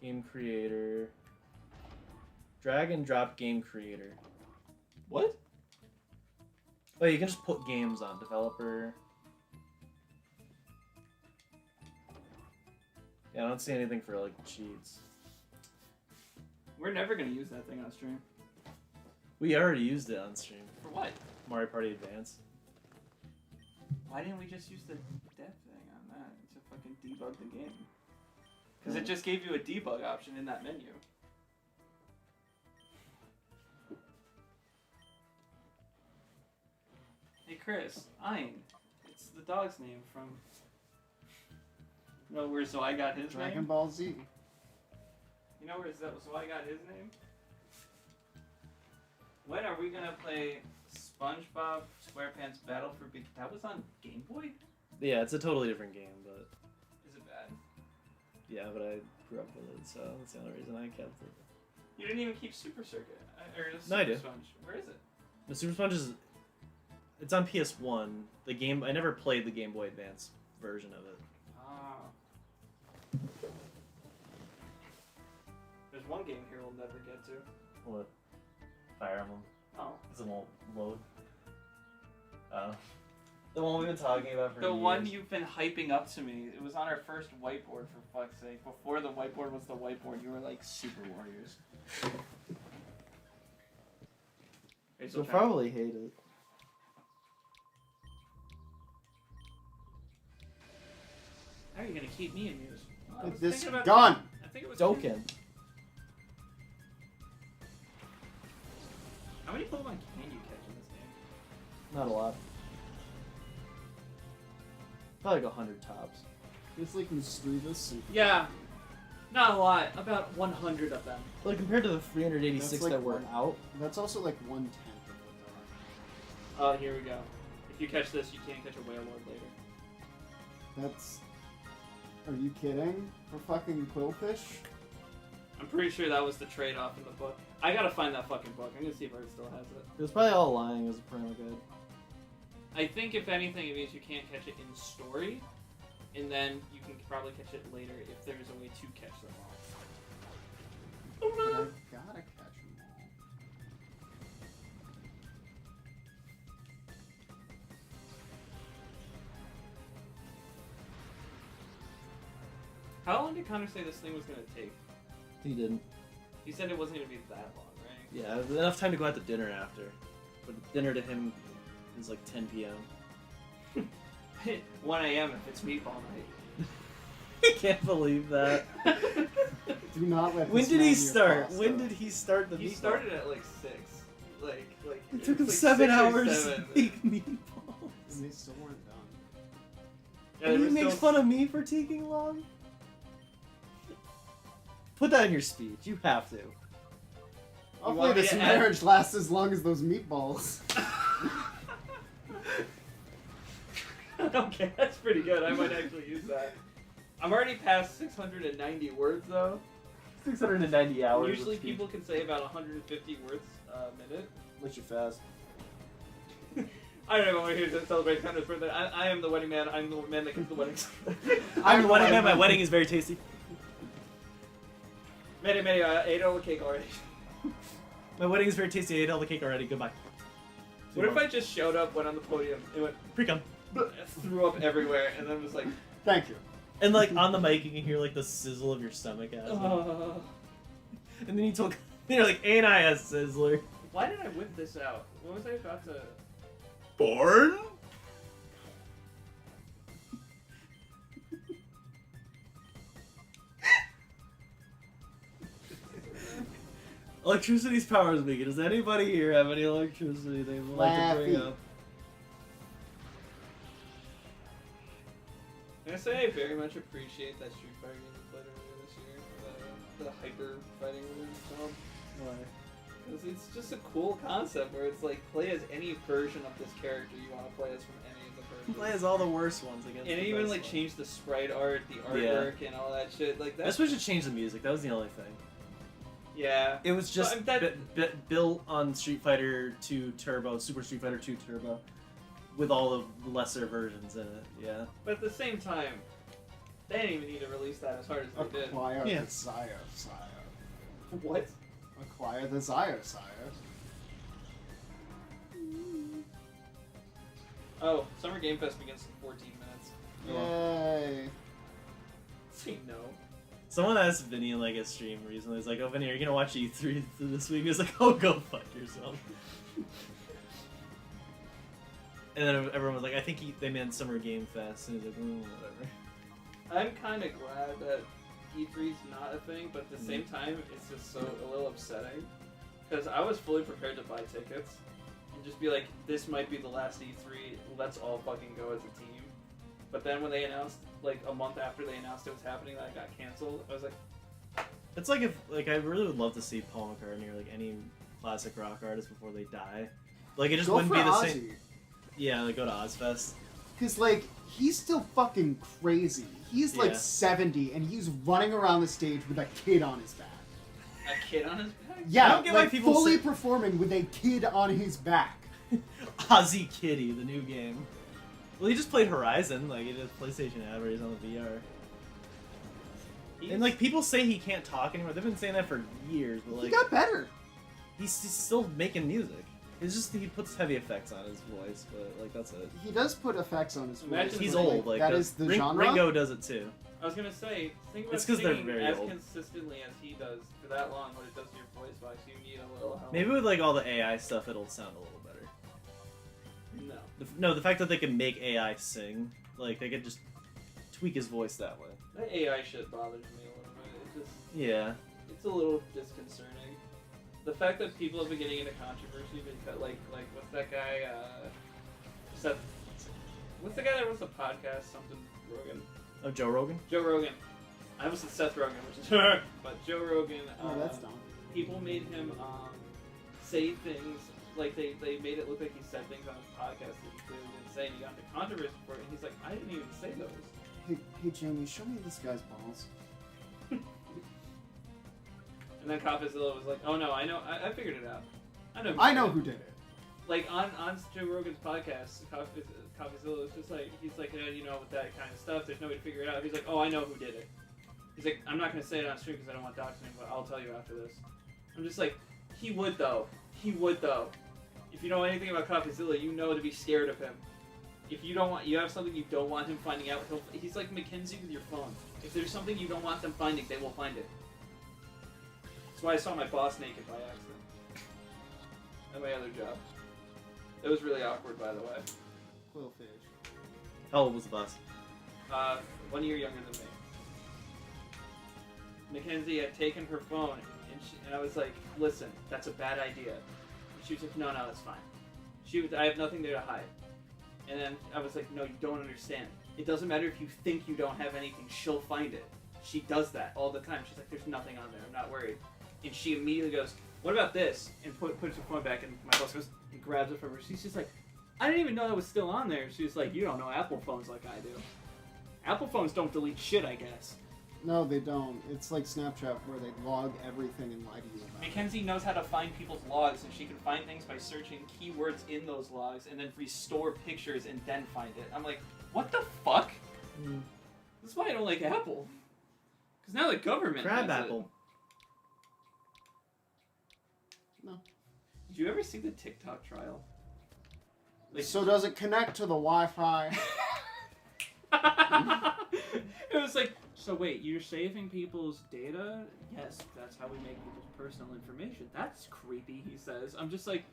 Game Creator. Drag and drop Game Creator. What? Oh, you can just put games on developer. Yeah, I don't see anything for like cheats. We're never gonna use that thing on stream. We already used it on stream. For what? Mario Party Advance. Why didn't we just use the dev thing on that to fucking debug the game? Because it just gave you a debug option in that menu. Hey Chris, Ein. It's the dog's name from... You know where Zoe got his Dragon name? Ball Z. You know where Zoe got his name? When are we gonna play SpongeBob SquarePants Battle for Big... That was on Game Boy? Yeah, it's a totally different game, but Is it bad? yeah, but I grew up with it, so that's the only reason I kept it. You didn't even keep Super Circuit. Or No, I Super do. Sponge. Where is it? The Super Sponge is. It's on PS1. The game. I never played the Game Boy Advance version of it. Ah. There's one game here we'll never get to. What? Fire Emblem. Oh. Because it won't load. The one we've been talking about for The years. one you've been hyping up to me. It was on our first whiteboard, for fuck's sake. Before the whiteboard was the whiteboard, you were like Super Warriors. You'll probably hate it. How are you gonna keep me amused? I was This thinking about- gun. I think it was Doken. How many Pokemon can you catch in this game? Not a lot. Probably like 100 tops. It's like Misdreavus and Yeah, not a lot. About 100 of them. Like compared to the 386 That's like that were one- out. that's also like 1/10 of what Oh, here we go. If you catch this, you can't catch a Wailord later. there are. That's. Are you kidding? For fucking Quillfish? I'm pretty sure that was the trade-off in the book. I gotta find that fucking book. I'm gonna see if Art still has it. It was probably all lying as a primal guide. I think if anything, it means you can't catch it in story, and then you can probably catch it later if there's a way to catch them all. But I gotta catch them all. How long did Connor say this thing was gonna take? He didn't. He said it wasn't gonna be that long, right? Yeah, it was enough time to go out to dinner after. But dinner to him is like 10 p.m. 1 a.m. if it's meatball night. I can't believe that. Do not let. When this did man he be your start? pasta. When did he start the He meatball? started at like 6. Like It took him was, 7 6 or hours 7. to make meatballs. And they still weren't done. Yeah, And there he was makes still- fun of me for taking long? Put that in your speech. You have to. Hopefully want me this to add- marriage lasts as long as those meatballs. Okay, that's pretty good. I might actually use that. I'm already past 690 words though. 690 hours. Usually people can say about 150 words a minute. Unless you're fast. I don't know if I'm here to celebrate Connor's birthday. I am the wedding man. I'm the man that comes to weddings. I'm the wedding man. My wedding is very tasty. Many, ate all the cake already. My wedding is very tasty. I ate all the cake already. Goodbye. What if I just showed up, went on the podium, it went, Pre-cum. threw up everywhere, and then was like, Thank you. And like on the mic, you can hear like the sizzle of your stomach acid. And then you told, you're like, ain't I a sizzler? why did I whip this out? What was I about to... Born? Electricity's powers me. Does anybody here have any electricity they would like to bring Laffy. up? Can I say I very much appreciate that Street Fighter game we played earlier this year? The hyper fighting film. Why? Because it's just a cool concept where it's like, play as any version of this character you want to play as from any of the versions. Play as all the worst ones against. And the it even best like ones. changed the sprite art, the artwork, and all that shit. Like I that's just wish it changed the music. That was the only thing. yeah. It was just But that- built on Street Fighter 2 Turbo, Super Street Fighter 2 Turbo, with all the lesser versions in it. Yeah. But at the same time, they didn't even need to release that as hard as they did. Acquire Yeah. the Sire. What? Acquire the Sire. Oh, Summer Game Fest begins in 14 minutes. Yay. Say no. Someone asked Vinny in like a stream recently. It's like, "Oh, Vinny, are you gonna watch E3 this week?" He was like, "Oh, go fuck yourself." And then everyone was like, "I think they meant Summer Game Fest," and he's like, "Whatever." I'm kind of glad that E3's not a thing, but at the same time, it's just so a little upsetting. Because I was fully prepared to buy tickets and just be like, this might be the last E3, let's all fucking go as a team. But then when they announced, like a month after they announced it was happening, that it got canceled, I was like, It's like if I really would love to see Paul McCartney or like any classic rock artist before they die. Like it just Go wouldn't for be the Ozzy. same. Yeah, like go to Ozfest. Because, like, he's still fucking crazy. He's, like, Yeah. 70, and he's running around the stage with a kid on his back. a kid on his back? Yeah, I don't get why like, people fully say- performing with a kid on his back. Ozzy Kitty, the new game. Well, he just played Horizon. Like he did a PlayStation ad where he's on the VR. And like people say he can't talk anymore. They've been saying that for years, but He like got better. he's still making music. It's just he puts heavy effects on his voice, but like that's it. He does put effects on his voice. Imagine He's but, old. Like that is the genre. Ringo does it too. I was gonna say, think about It's 'cause they're singing very as old. consistently as he does for that long. What it does to your voice box, you need a little help. Maybe with like all the AI stuff, it'll sound a little better. No. No, the fact that they can make AI sing, like they could just tweak his voice that way. That AI shit bothers me a little bit. It just, Yeah. it's a little disconcerting. The fact that people have been getting into controversy because, like what's that guy? Seth. What's the guy that runs the podcast? Something Rogan. Oh, Joe Rogan. Joe Rogan. I almost said Seth Rogen, which is but Joe Rogan. Oh, that's dumb. People made him say things like they made it look like he said things on his podcast that he clearly didn't say, and he got into controversy for it. And he's like, I didn't even say those. Hey, Jamie, show me this guy's balls. And then Coffeezilla was like, oh no, I know, I figured it out. I know who did it. Like on Joe Rogan's podcast, Coffeezilla was just like, he's like, you know, with that kind of stuff, there's no way to figure it out. He's like, oh, I know who did it. He's like, I'm not gonna say it on stream because I don't want doxing, but I'll tell you after this. I'm just like, he would though. He would though. If you know anything about Coffeezilla, you know to be scared of him. If you don't want, you have something you don't want him finding out, he's like Mackenzie with your phone. If there's something you don't want them finding, they will find it. That's why I saw my boss naked by accident. At my other job. It was really awkward, by the way. Quillfish. How old was the boss? 1 year younger than me. Mackenzie had taken her phone, and I was like, listen, that's a bad idea. And she was like, no, it's fine. I have nothing there to hide. And then I was like, no, you don't understand. It doesn't matter if you think you don't have anything, she'll find it. She does that all the time. She's like, there's nothing on there, I'm not worried. And she immediately goes, what about this? And puts her phone back, and my boss goes and grabs it from her. She's just like, I didn't even know that was still on there. She's like, you don't know Apple phones like I do. Apple phones don't delete shit, I guess. No, they don't. It's like Snapchat where they log everything and lie to you about it. Mackenzie knows how to find people's logs, and she can find things by searching keywords in those logs and then restore pictures and then find it. I'm like, what the fuck? This is why I don't like Apple. Because now the government Crab has apple. It. No. Did you ever see the TikTok trial? Like, So does it connect to the Wi-Fi? it was like, so wait, you're saving people's data? Yes, that's how we make people's personal information. That's creepy, he says. I'm just like,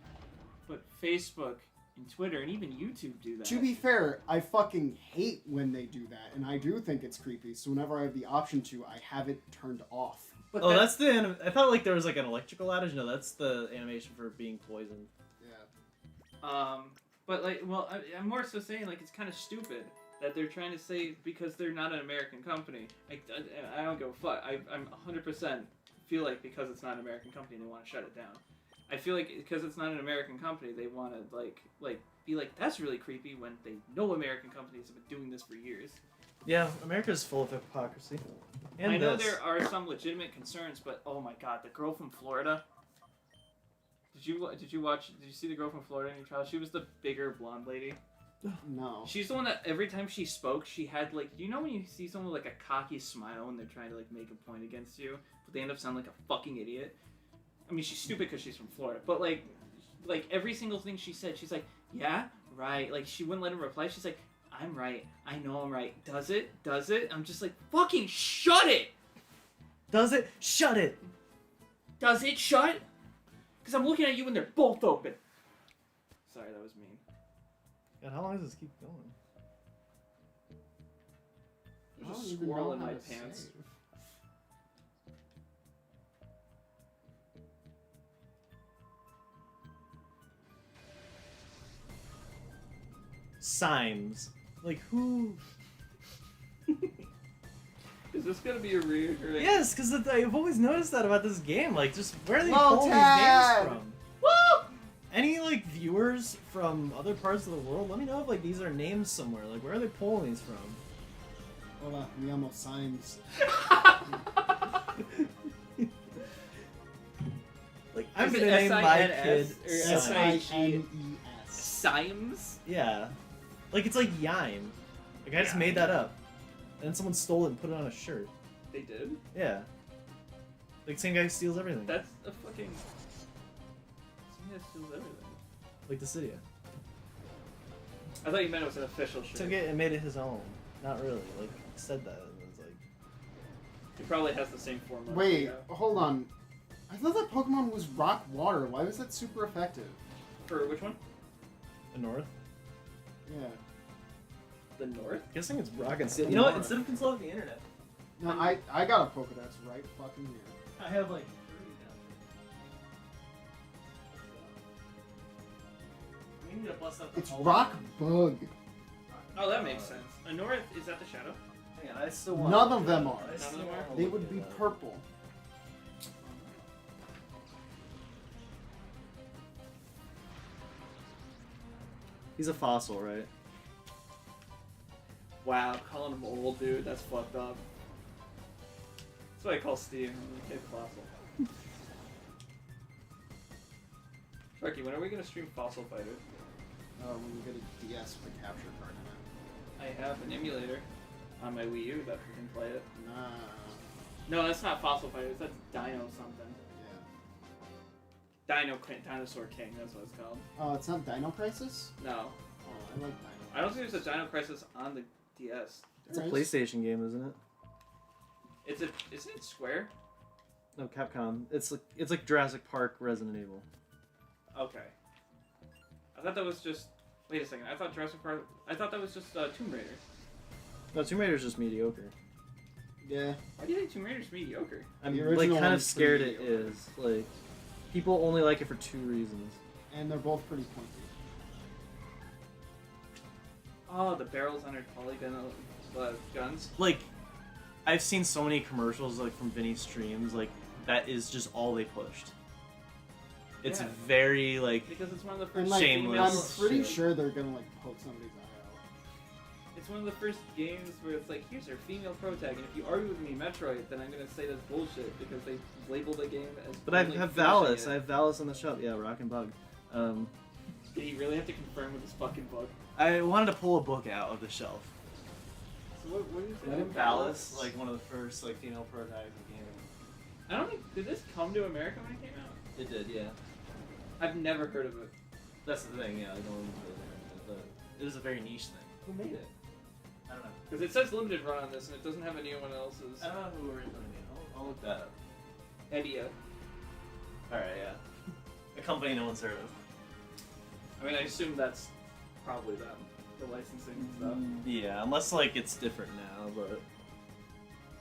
but Facebook and Twitter and even YouTube do that. To be fair, I fucking hate when they do that, and I do think it's creepy, so whenever I have the option to, I have it turned off. But Oh, that's the I thought like there was like an electrical outage. No, that's the animation for being poisoned. Yeah. But like, well, I'm more so saying like it's kind of stupid that they're trying to say because they're not an American company. I don't give a fuck. I'm 100% feel like because it's not an American company, they want to shut it down. I feel like because it's not an American company, they want to like be like that's really creepy when they know American companies have been doing this for years. Yeah, America's full of hypocrisy. And I know this. there are some legitimate concerns, but oh my god, the girl from Florida. Did you see the girl from Florida in your trial? She was the bigger blonde lady. No. She's the one that every time she spoke, she had like, you know when you see someone with like a cocky smile and they're trying to like make a point against you, but they end up sounding like a fucking idiot. I mean, she's stupid because she's from Florida, but like every single thing she said, she's like, yeah, right. Like she wouldn't let him reply. She's like, I'm right. I know I'm right. Does it? Does it? I'm just like, fucking shut it! Does it? Shut it! Does it shut? Because I'm looking at you and they're both open. Sorry, that was mean. God, how long does this keep going? I There's don't a even squirrel know in how my to pants. save. Symes. Like, who? Is this gonna be a reoccurring? Yes, because I've always noticed that about this game. Like, just where are they Well, pulling Ted! these names from? Woo! Any, like, viewers from other parts of the world, let me know if, like, these are names somewhere. Like, where are they pulling these from? Hola, me llamo Symes. Like, I'm Is gonna it name my kid S-I-N-S or Symes. S-I-M-E-S. Symes? Yeah. Like, it's like Yime. Like, I just made that up. And then someone stole it and put it on a shirt. They did? Yeah. Like, same guy who steals everything. That's a fucking... Something that steals everything. like Dissidia. I thought you meant it was an official shit. Took it and made it his own. Not really. Like said that and it was like. He probably has the same form. Wait, hold on. I thought that Pokemon was rock water. Why was that super effective? For which one? The North. Yeah. The North? I'm guessing it's rock and steel. You know what? Instead of consulting the internet, No, I got a Pokedex right fucking here. I have like. We need to bust up the It's whole rock one. bug. Oh, that makes sense. A North, is that the Shadow? Hang on, I still want. None of them are. I still None of them wanna are? They look would it be up. purple. He's a fossil, right? Wow, calling him old, dude, that's fucked up. That's what I call Steve, I'm a kid fossil. Sharky, when are we gonna stream Fossil Fighter? When you get a DS with a capture card in I have an emulator on my Wii U that we can play it. it. Nah. No, that's not Fossil Fighters, that's Dino something. Dinosaur King, that's what it's called. Oh, it's not Dino Crisis? No. Oh, I like Dino. I don't think there's a Dino Crisis on the DS. It's a There is. PlayStation game, isn't it? Isn't it Square? No, Capcom. It's like Jurassic Park, Resident Evil. Okay. I thought that was just. Wait a second. I thought Jurassic Park. I thought that was just Tomb Raider. No, Tomb Raider's just mediocre. Yeah. Why do you think Tomb Raider's mediocre? I'm The like original kind of one's scared pretty it mediocre. is. Like, people only like it for two reasons. And they're both pretty pointy. Oh, the barrels on her polygonal guns. Like, I've seen so many commercials like from Vinny's streams. Like, that is just all they pushed. It's Yeah. very like. Because it's one of the And first. like, Shameless I'm pretty shit. sure they're gonna like poke somebody's eye out. It's one of the first games where it's like, here's our female pro tag, and if you argue with me, Metroid, then I'm gonna say that's bullshit because they labeled the game as. But I only have finishing Valis. it. I have Valis on the shelf. Yeah, Rock and Bug. Did he really have to confirm with his fucking book? I wanted to pull a book out of the shelf. So what do you say? Let him Valis, like one of the first like female pro tags of gaming. I don't think did this come to America when it came out? It did, yeah. I've never heard of it. That's the thing, yeah. I don't but it was a very niche thing. Who made it? I don't know. Because it says limited run on this, and it doesn't have anyone else's. I don't know who originally made it. I'll look that up. Idea. Alright, yeah. A company no one's heard of. I mean, I assume that's probably them, the licensing and stuff. Yeah, unless like it's different now, but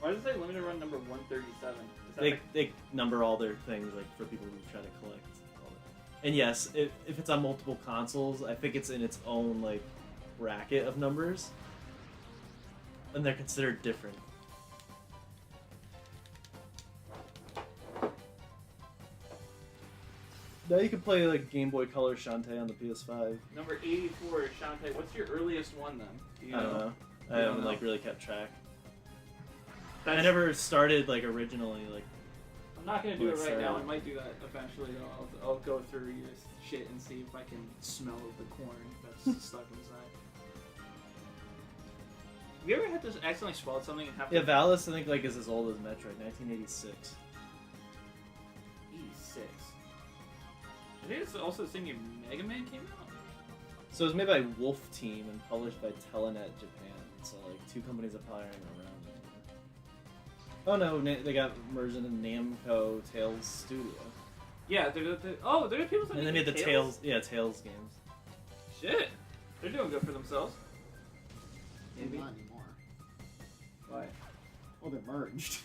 Why does it say limited run number 137? Is that they number all their things like for people who try to collect all it. And yes, if it's on multiple consoles, I think it's in its own like bracket of numbers. And they're considered different. Now you can play like Game Boy Color Shantae on the PS5. number 84, Shantae? What's your earliest one then? Do you I don't know. I You don't haven't know? like really kept track. That's- I never started like originally like. I'm not gonna do it Wait, right now. sorry. I might do that eventually. I'll go through your shit and see if I can smell the corn that's stuck inside. Have you ever had to accidentally swallow something and have Yeah, to... Valis I think like is as old as Metroid, 1986. 86. I think it's also the same year Mega Man came out. So it was made by Wolf Team and published by Telenet Japan. So like two companies that probably aren't around anymore. Oh no, they got merged into Namco Tales Studio. Yeah, they're the people that And they make made the Tales games. Shit, they're doing good for themselves. Maybe. Not anymore. Why? Well, they're merged.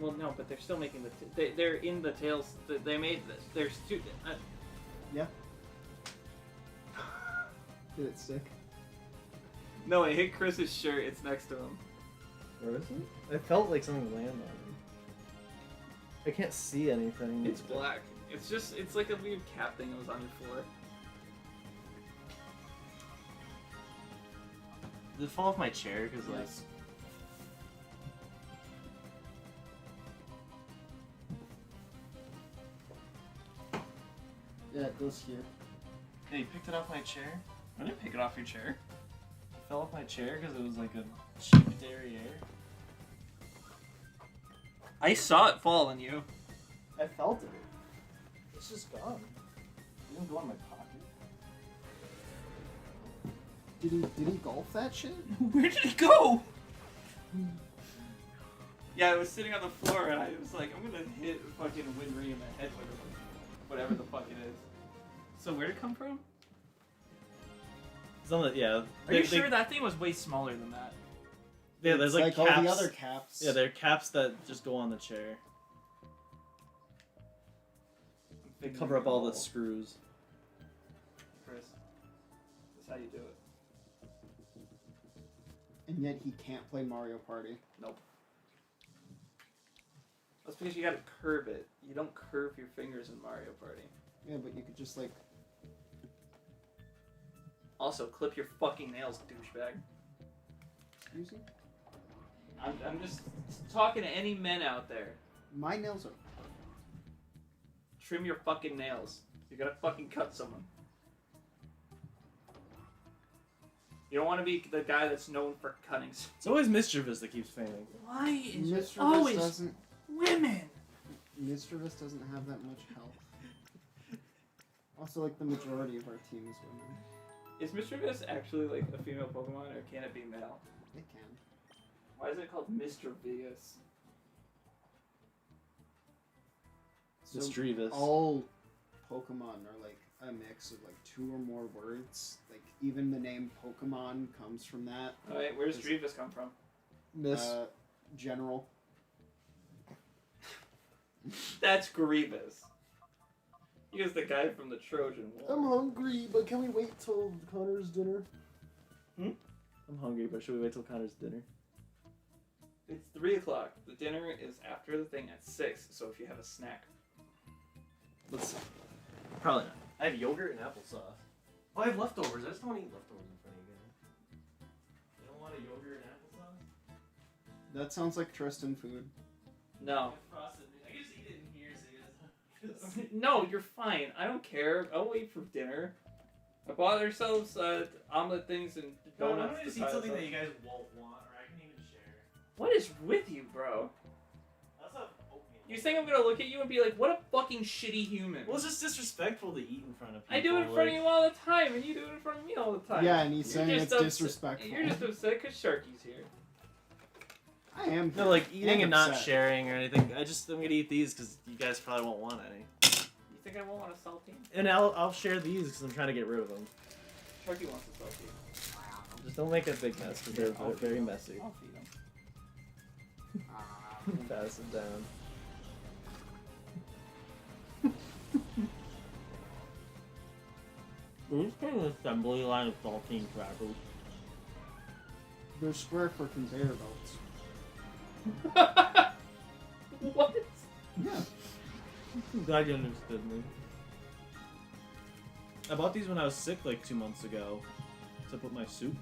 Well, no, but they're still making they're in the Tales. They made this. There's two. Yeah. Did it stick? No, it hit Chris's shirt. It's next to him. Where is it? I felt like something landed on me. I can't see anything. It's black. It's like a weird cap thing that was on your floor. Did it fall off my chair? Because like. Yes. Yeah, it goes here. Hey, you picked it off my chair? I didn't pick it off your chair. It fell off my chair because it was like a cheap derriere. I saw it fall on you. I felt it. It's just gone. It didn't go in my pocket. Did he golf that shit? Where did it go? Yeah, I was sitting on the floor and I was like, I'm gonna hit fucking Winry in the head with whatever the fuck it is. So where'd it come from? It's on the, yeah. Are you sure that thing was way smaller than that? Yeah, there's It's like all caps. the other caps. Yeah, there are caps that just go on the chair. They cover up all the screws. Chris, that's how you do it. And yet he can't play Mario Party. Nope. That's because you gotta curve it. You don't curve your fingers in Mario Party. Yeah, but you could just like. Also, clip your fucking nails, douchebag. Excuse me? I'm just talking to any men out there. My nails are. Trim your fucking nails. You're gonna fucking cut someone. You don't want to be the guy that's known for cutting. It's always Mischievous that keeps fainting. Why is it Mischievous always doesn't. women? Mischievous doesn't have that much health. Also, like the majority of our team is women. Is Mischievous actually like a female Pokemon, or can it be male? It can. Why is it called Mr. Vius? Mischievous. All Pokemon are like a mix of like 2 or more words. Like even the name Pokemon comes from that. Alright, where's Is- Drevis come from? General. That's Grievous. He was the guy from the Trojan War. hungry, but can we wait till Connor's dinner? Hmm? I'm hungry, but should we wait till Connor's dinner? It's 3 o'clock. The dinner is after the thing at 6, so if you have a snack. Let's. Probably not. I have yogurt and applesauce. Oh, I have leftovers. I just don't want to eat leftovers in front of you guys. You don't want a yogurt and applesauce? That sounds like Tristan food. No. I can just eat it in here so you guys. No, you're fine. I don't care. I'll wait for dinner. I bought ourselves omelet things and donuts. I'm to just tie eat us something up. that you guys won't want, or I can even share. What is with you, bro? That's not oatmeal. You think I'm gonna look at you and be like, what a fucking shitty human? Well, it's just disrespectful to eat in front of people. I do it in front of you all the time, and you do it in front of me all the time. Yeah, and he's You're saying just it's upset- disrespectful. You're just upset because Sharky's here. I am. No, like eating and not upset. sharing or anything. I'm gonna eat these because you guys probably won't want any. You think I won't want a saltine? And I'll share these because I'm trying to get rid of them. Sharky wants a saltine. Just don't make a big mess because they're I'll very feed him. messy. I'll feed him. Pass it down. Who's kind of an assembly line of saltine crackers? They're square for conveyor belts. What? Yeah. I'm glad you understood me. I bought these when I was sick like 2 months ago to put my soup.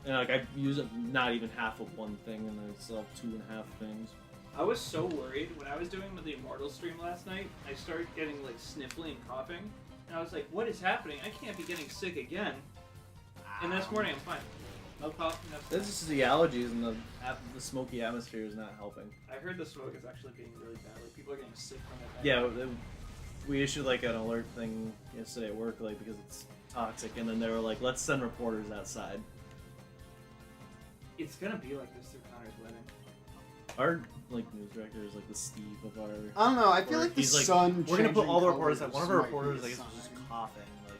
And like I use it not even half of one thing and I still have 2.5 things. I was so worried when I was doing the Immortal stream last night. I started getting like sniffly and coughing, and I was like, "What is happening? I can't be getting sick again." And this morning I'm fine. No coughing. No This is the allergies and the smoky atmosphere is not helping. I heard the smoke is actually being really bad. Like people are getting sick from it. Yeah, we issued like an alert thing yesterday at work, like because it's toxic, and then they were like, "Let's send reporters outside." It's gonna be like this through Connor's wedding. Our like news director is like the Steve of our. I don't know. I feel work. like the He's like, sun. we're gonna put changing all the reporters. colors One of our might be reporters, a I guess, was just sign. coughing, like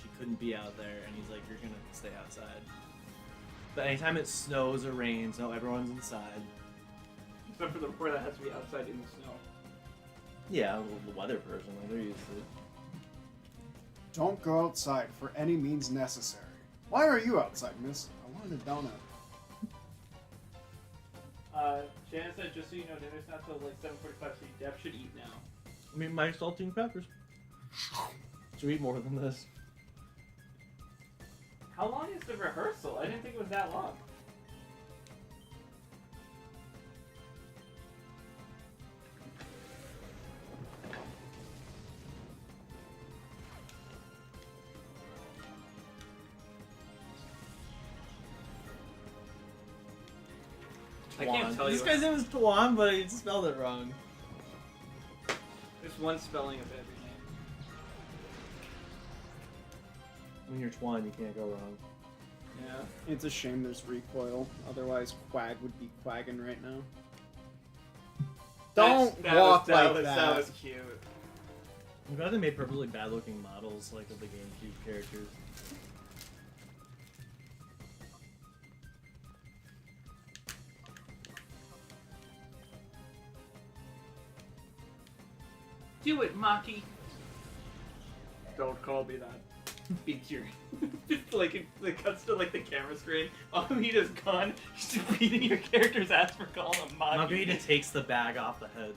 she couldn't be out there, and he's like, "You're gonna stay outside." But anytime it snows or rains, no, everyone's inside. Except for the report that has to be outside in the snow. Yeah, well, the weather person, like they're used to it. Don't go outside for any means necessary. Why are you outside, miss? I wanted a donut. Shannon said, just so you know, dinner's not till like 7:45, so you should eat now. I mean, my saltine crackers. Should we eat more than this? How long is the rehearsal? I didn't think it was that long. I can't tell you. This guy's name is Tuan, but he spelled it wrong. There's one spelling of every name. When you're Tuan, you can't go wrong. Yeah. It's a shame there's recoil. Otherwise, Quag would be quagging right now. Don't walk like that. That was cute. I'm glad they made perfectly bad-looking models like of the GameCube characters. Do it, Maki. Don't call me that. Beat your. Just like it cuts to like the camera screen. Oh, he just gone. He's just beating your character's ass for calling him Maki. Margarita takes the bag off the head.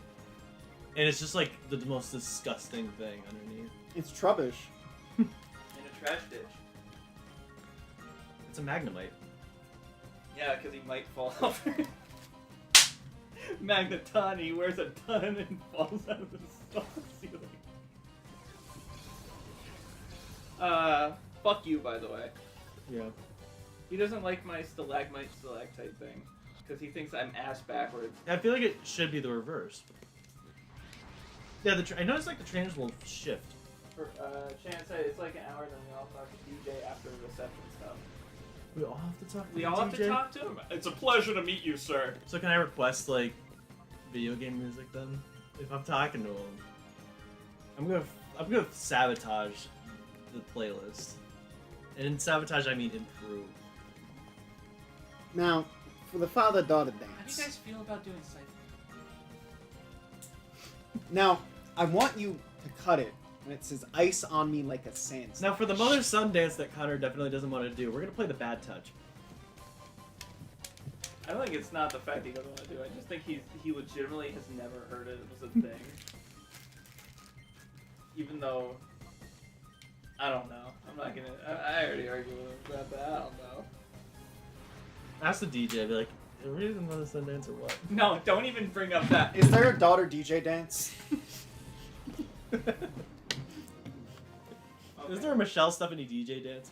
And it's just like the most disgusting thing underneath. It's Trubbish. In a trash ditch. It's a Magnemite. Yeah, because he might fall off. Magneton, wears a ton and falls out of the ceiling. Fuck you, by the way. Yeah. He doesn't like my stalagmite stalactite thing because he thinks I'm ass backwards. I feel like it should be the reverse. Yeah, I noticed like the trainers will shift. For Chance said it's like an hour, then we all talk to DJ after the reception stuff. We all have to talk to We the all have DJ? to talk to him. It's a pleasure to meet you, sir. So can I request like video game music then? If I'm talking to him, I'm gonna sabotage the playlist. And in sabotage I mean improve. Now, for the father-daughter How do dance. you guys feel about doing Cypher? Now, I want you to cut it when it says ice on me like a sand. Now for the mother-son dance that Connor definitely doesn't want to do, we're gonna play the bad touch. I don't think it's not the fact he doesn't want to do it. I just think he legitimately has never heard it was a thing. Even though, I don't know. I'm not gonna. I already argued with him about that. I don't know. Ask the DJ, be like, are we doing the mother-son dance or what? No, don't even bring up that. Is there a daughter DJ dance? Okay. Is there a Michelle Stephanie DJ dance?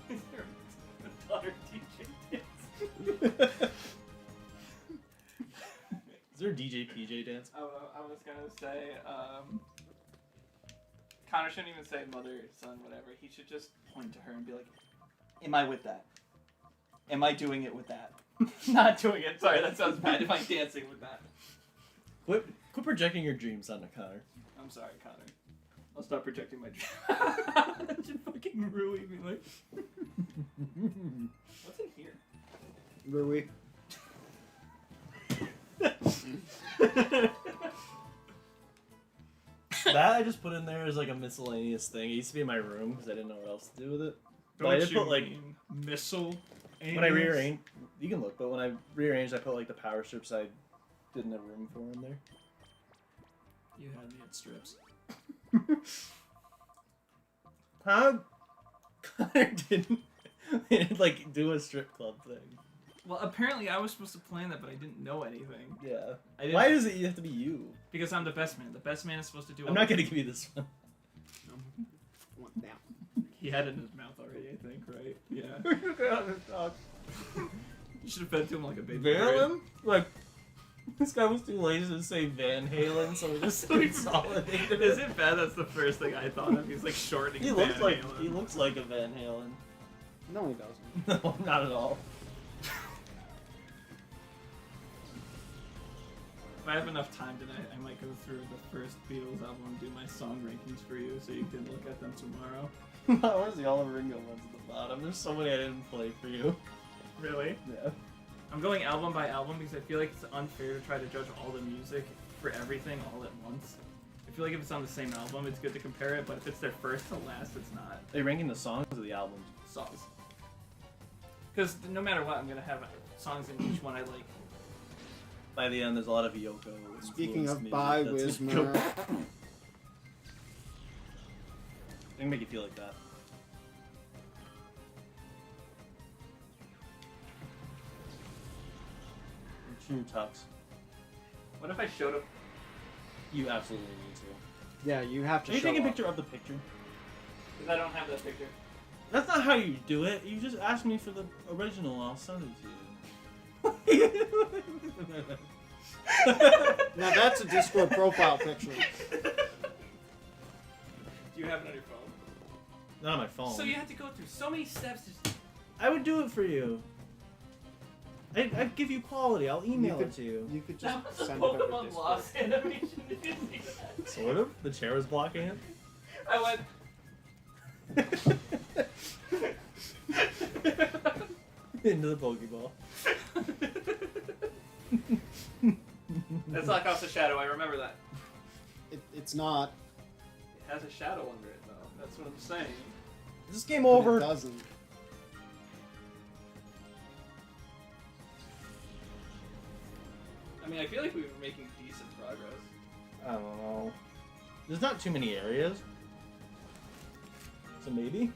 Is there a daughter DJ dance? Is there a DJ PJ dance? I was gonna say, Connor shouldn't even say mother, son, whatever. He should just point to her and be like, "Am I with that? Am I doing it with that? Not doing it. Sorry, that sounds bad. Am I dancing with that? Quit projecting your dreams onto Connor. I'm sorry, Connor. I'll stop projecting my dream. That should fucking ruin me. Like, what's in here? Rui. That I just put in there as like a miscellaneous thing. It used to be in my room because I didn't know what else to do with it. But I just put like missile. when I rearranged, you can look, but when I rearranged, I put like the power strips I didn't have room for in there. You had me at strips. How Connor didn't like do a strip club thing. Well, apparently I was supposed to plan that, but I didn't know anything. Yeah. I didn't, Why does it have to be you? Because I'm the best man. The best man is supposed to do. I'm not gonna give you this one. One down. He had it in his mouth already, I think, right? Yeah. You should have fed to him like a baby. Valen? Like, this guy was too lazy to say Van Halen, so we just consolidated Is it. it bad? That's the first thing I thought of. He's like shortening. He Van looks like Halen. he looks like a Van Halen. No, he doesn't. No, not at all. If I have enough time tonight, I might go through the first Beatles album and do my song rankings for you, so you can look at them tomorrow. Where's the Oliver Ringo ones at the bottom? There's so many I didn't play for you. Really? Yeah. I'm going album by album because I feel like it's unfair to try to judge all the music for everything all at once. I feel like if it's on the same album, it's good to compare it, but if it's their first to last, it's not. Are they ranking the songs or the albums? Songs. Because no matter what, I'm going to have songs in each one I like. By the end, there's a lot of Yoko. Speaking of music by that's Wismer, They can make you feel like that. True tux. What if I showed up? You absolutely need to. yeah, you have to. Are you show taking a up. picture of the picture? Because I don't have that picture. That's not how you do it. You just ask me for the original. I'll send it to you. Now that's a Discord profile picture. Do you have it on your phone? Not on my phone. So you have to go through so many steps. I would do it for you. I'd give you quality. I'll email it to you. You could just That was a send it over Pokemon Discord. Lost animation. Did you see that? Sort of. The chair was blocking it. I went. Into the Pokeball. That's not House of Shadow. I remember that. It's not. It has a shadow under it, though. That's what I'm saying. Is this game But over? It doesn't. I mean, I feel like we were making decent progress. I don't know. There's not too many areas. So maybe?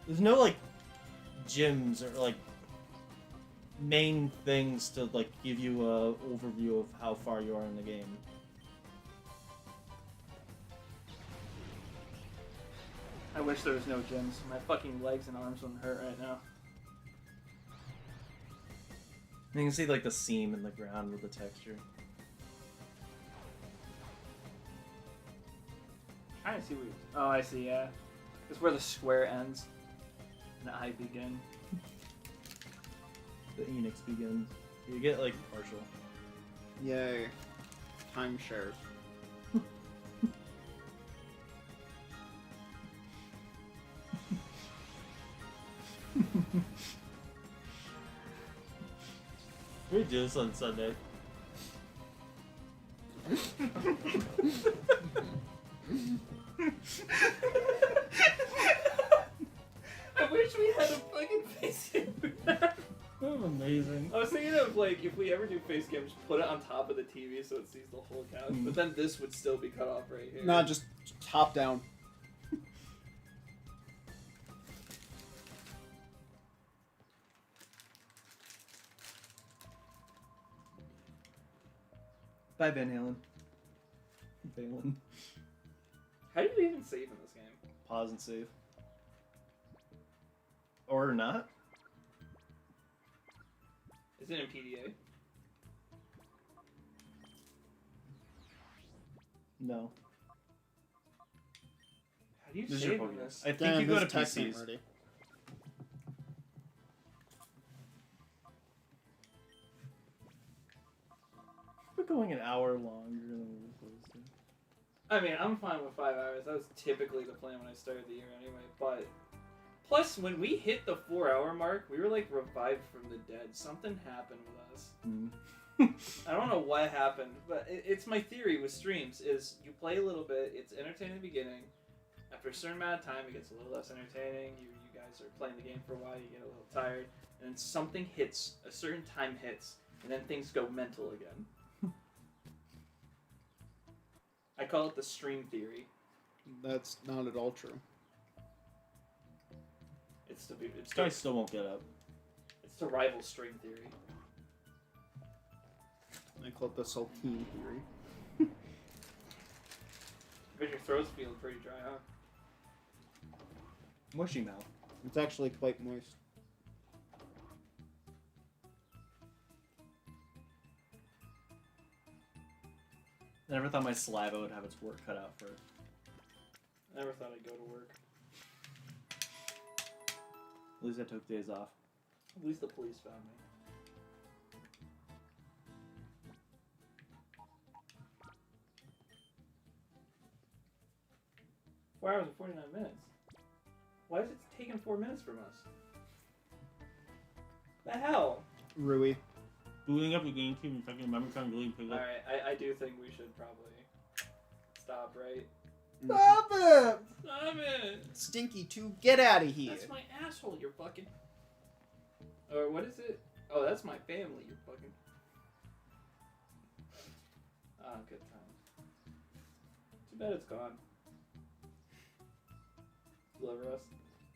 There's no, like, gyms or, like, main things to, like, give you a overview of how far you are in the game. I wish there was no gyms. My fucking legs and arms wouldn't hurt right now. You can see, like, the seam in the ground with the texture. Trying to see what. Oh, I see. Yeah, it's where the square ends and the I begin. The Enix begins. You get, like, partial. Yay. Timeshares. We do this on Sunday. I wish we had a fucking face cam for that. That was amazing. I was thinking of, like, if we ever do face cam, just put it on top of the TV so it sees the whole couch. But then this would still be cut off right here. Nah, just top down. Bye, Van Halen. Valen. How do you even save in this game? Pause and save. Or not. Is it in PDA? No. How do you This is save your in Pokemon. this? I think Damn, you go to his text ain't PCs. ready. We're going an hour longer than we were supposed to. I mean, I'm fine with 5 hours. That was typically the plan when I started the year anyway. But plus, when we hit the 4-hour mark, we were like revived from the dead. Something happened with us. I don't know what happened, but it's my theory with streams is you play a little bit, it's entertaining in the beginning. After a certain amount of time, it gets a little less entertaining. You guys are playing the game for a while, you get a little tired, and then something hits, a certain time hits, and then things go mental again. I call it the stream theory. That's not at all true. It's This guy still won't get up. it's to rival stream theory. I call it the Saltine theory. But your throat's feeling pretty dry, huh? Mushy mouth. It's actually quite moist. I never thought my saliva would have its work cut out for it. I never thought I'd go to work. At least I took days off. At least the police found me. Four hours and 49 minutes. Why is it taking 4 minutes from us? The hell? Rui. Booting up the GameCube and fucking memory card and deleting pickup. Alright, I do think we should probably stop, right? Stop it! Stop it! Stinky 2, get out of here. That's my asshole, you're fucking. Or what is it? Oh, that's my family, you're fucking. Ah, good times. Too bad it's gone. Deliver us.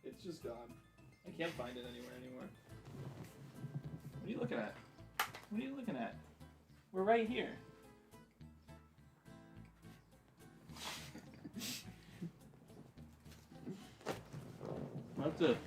It's just gone. I can't find it anymore. What are you looking at? What are you looking at? We're right here. That's it.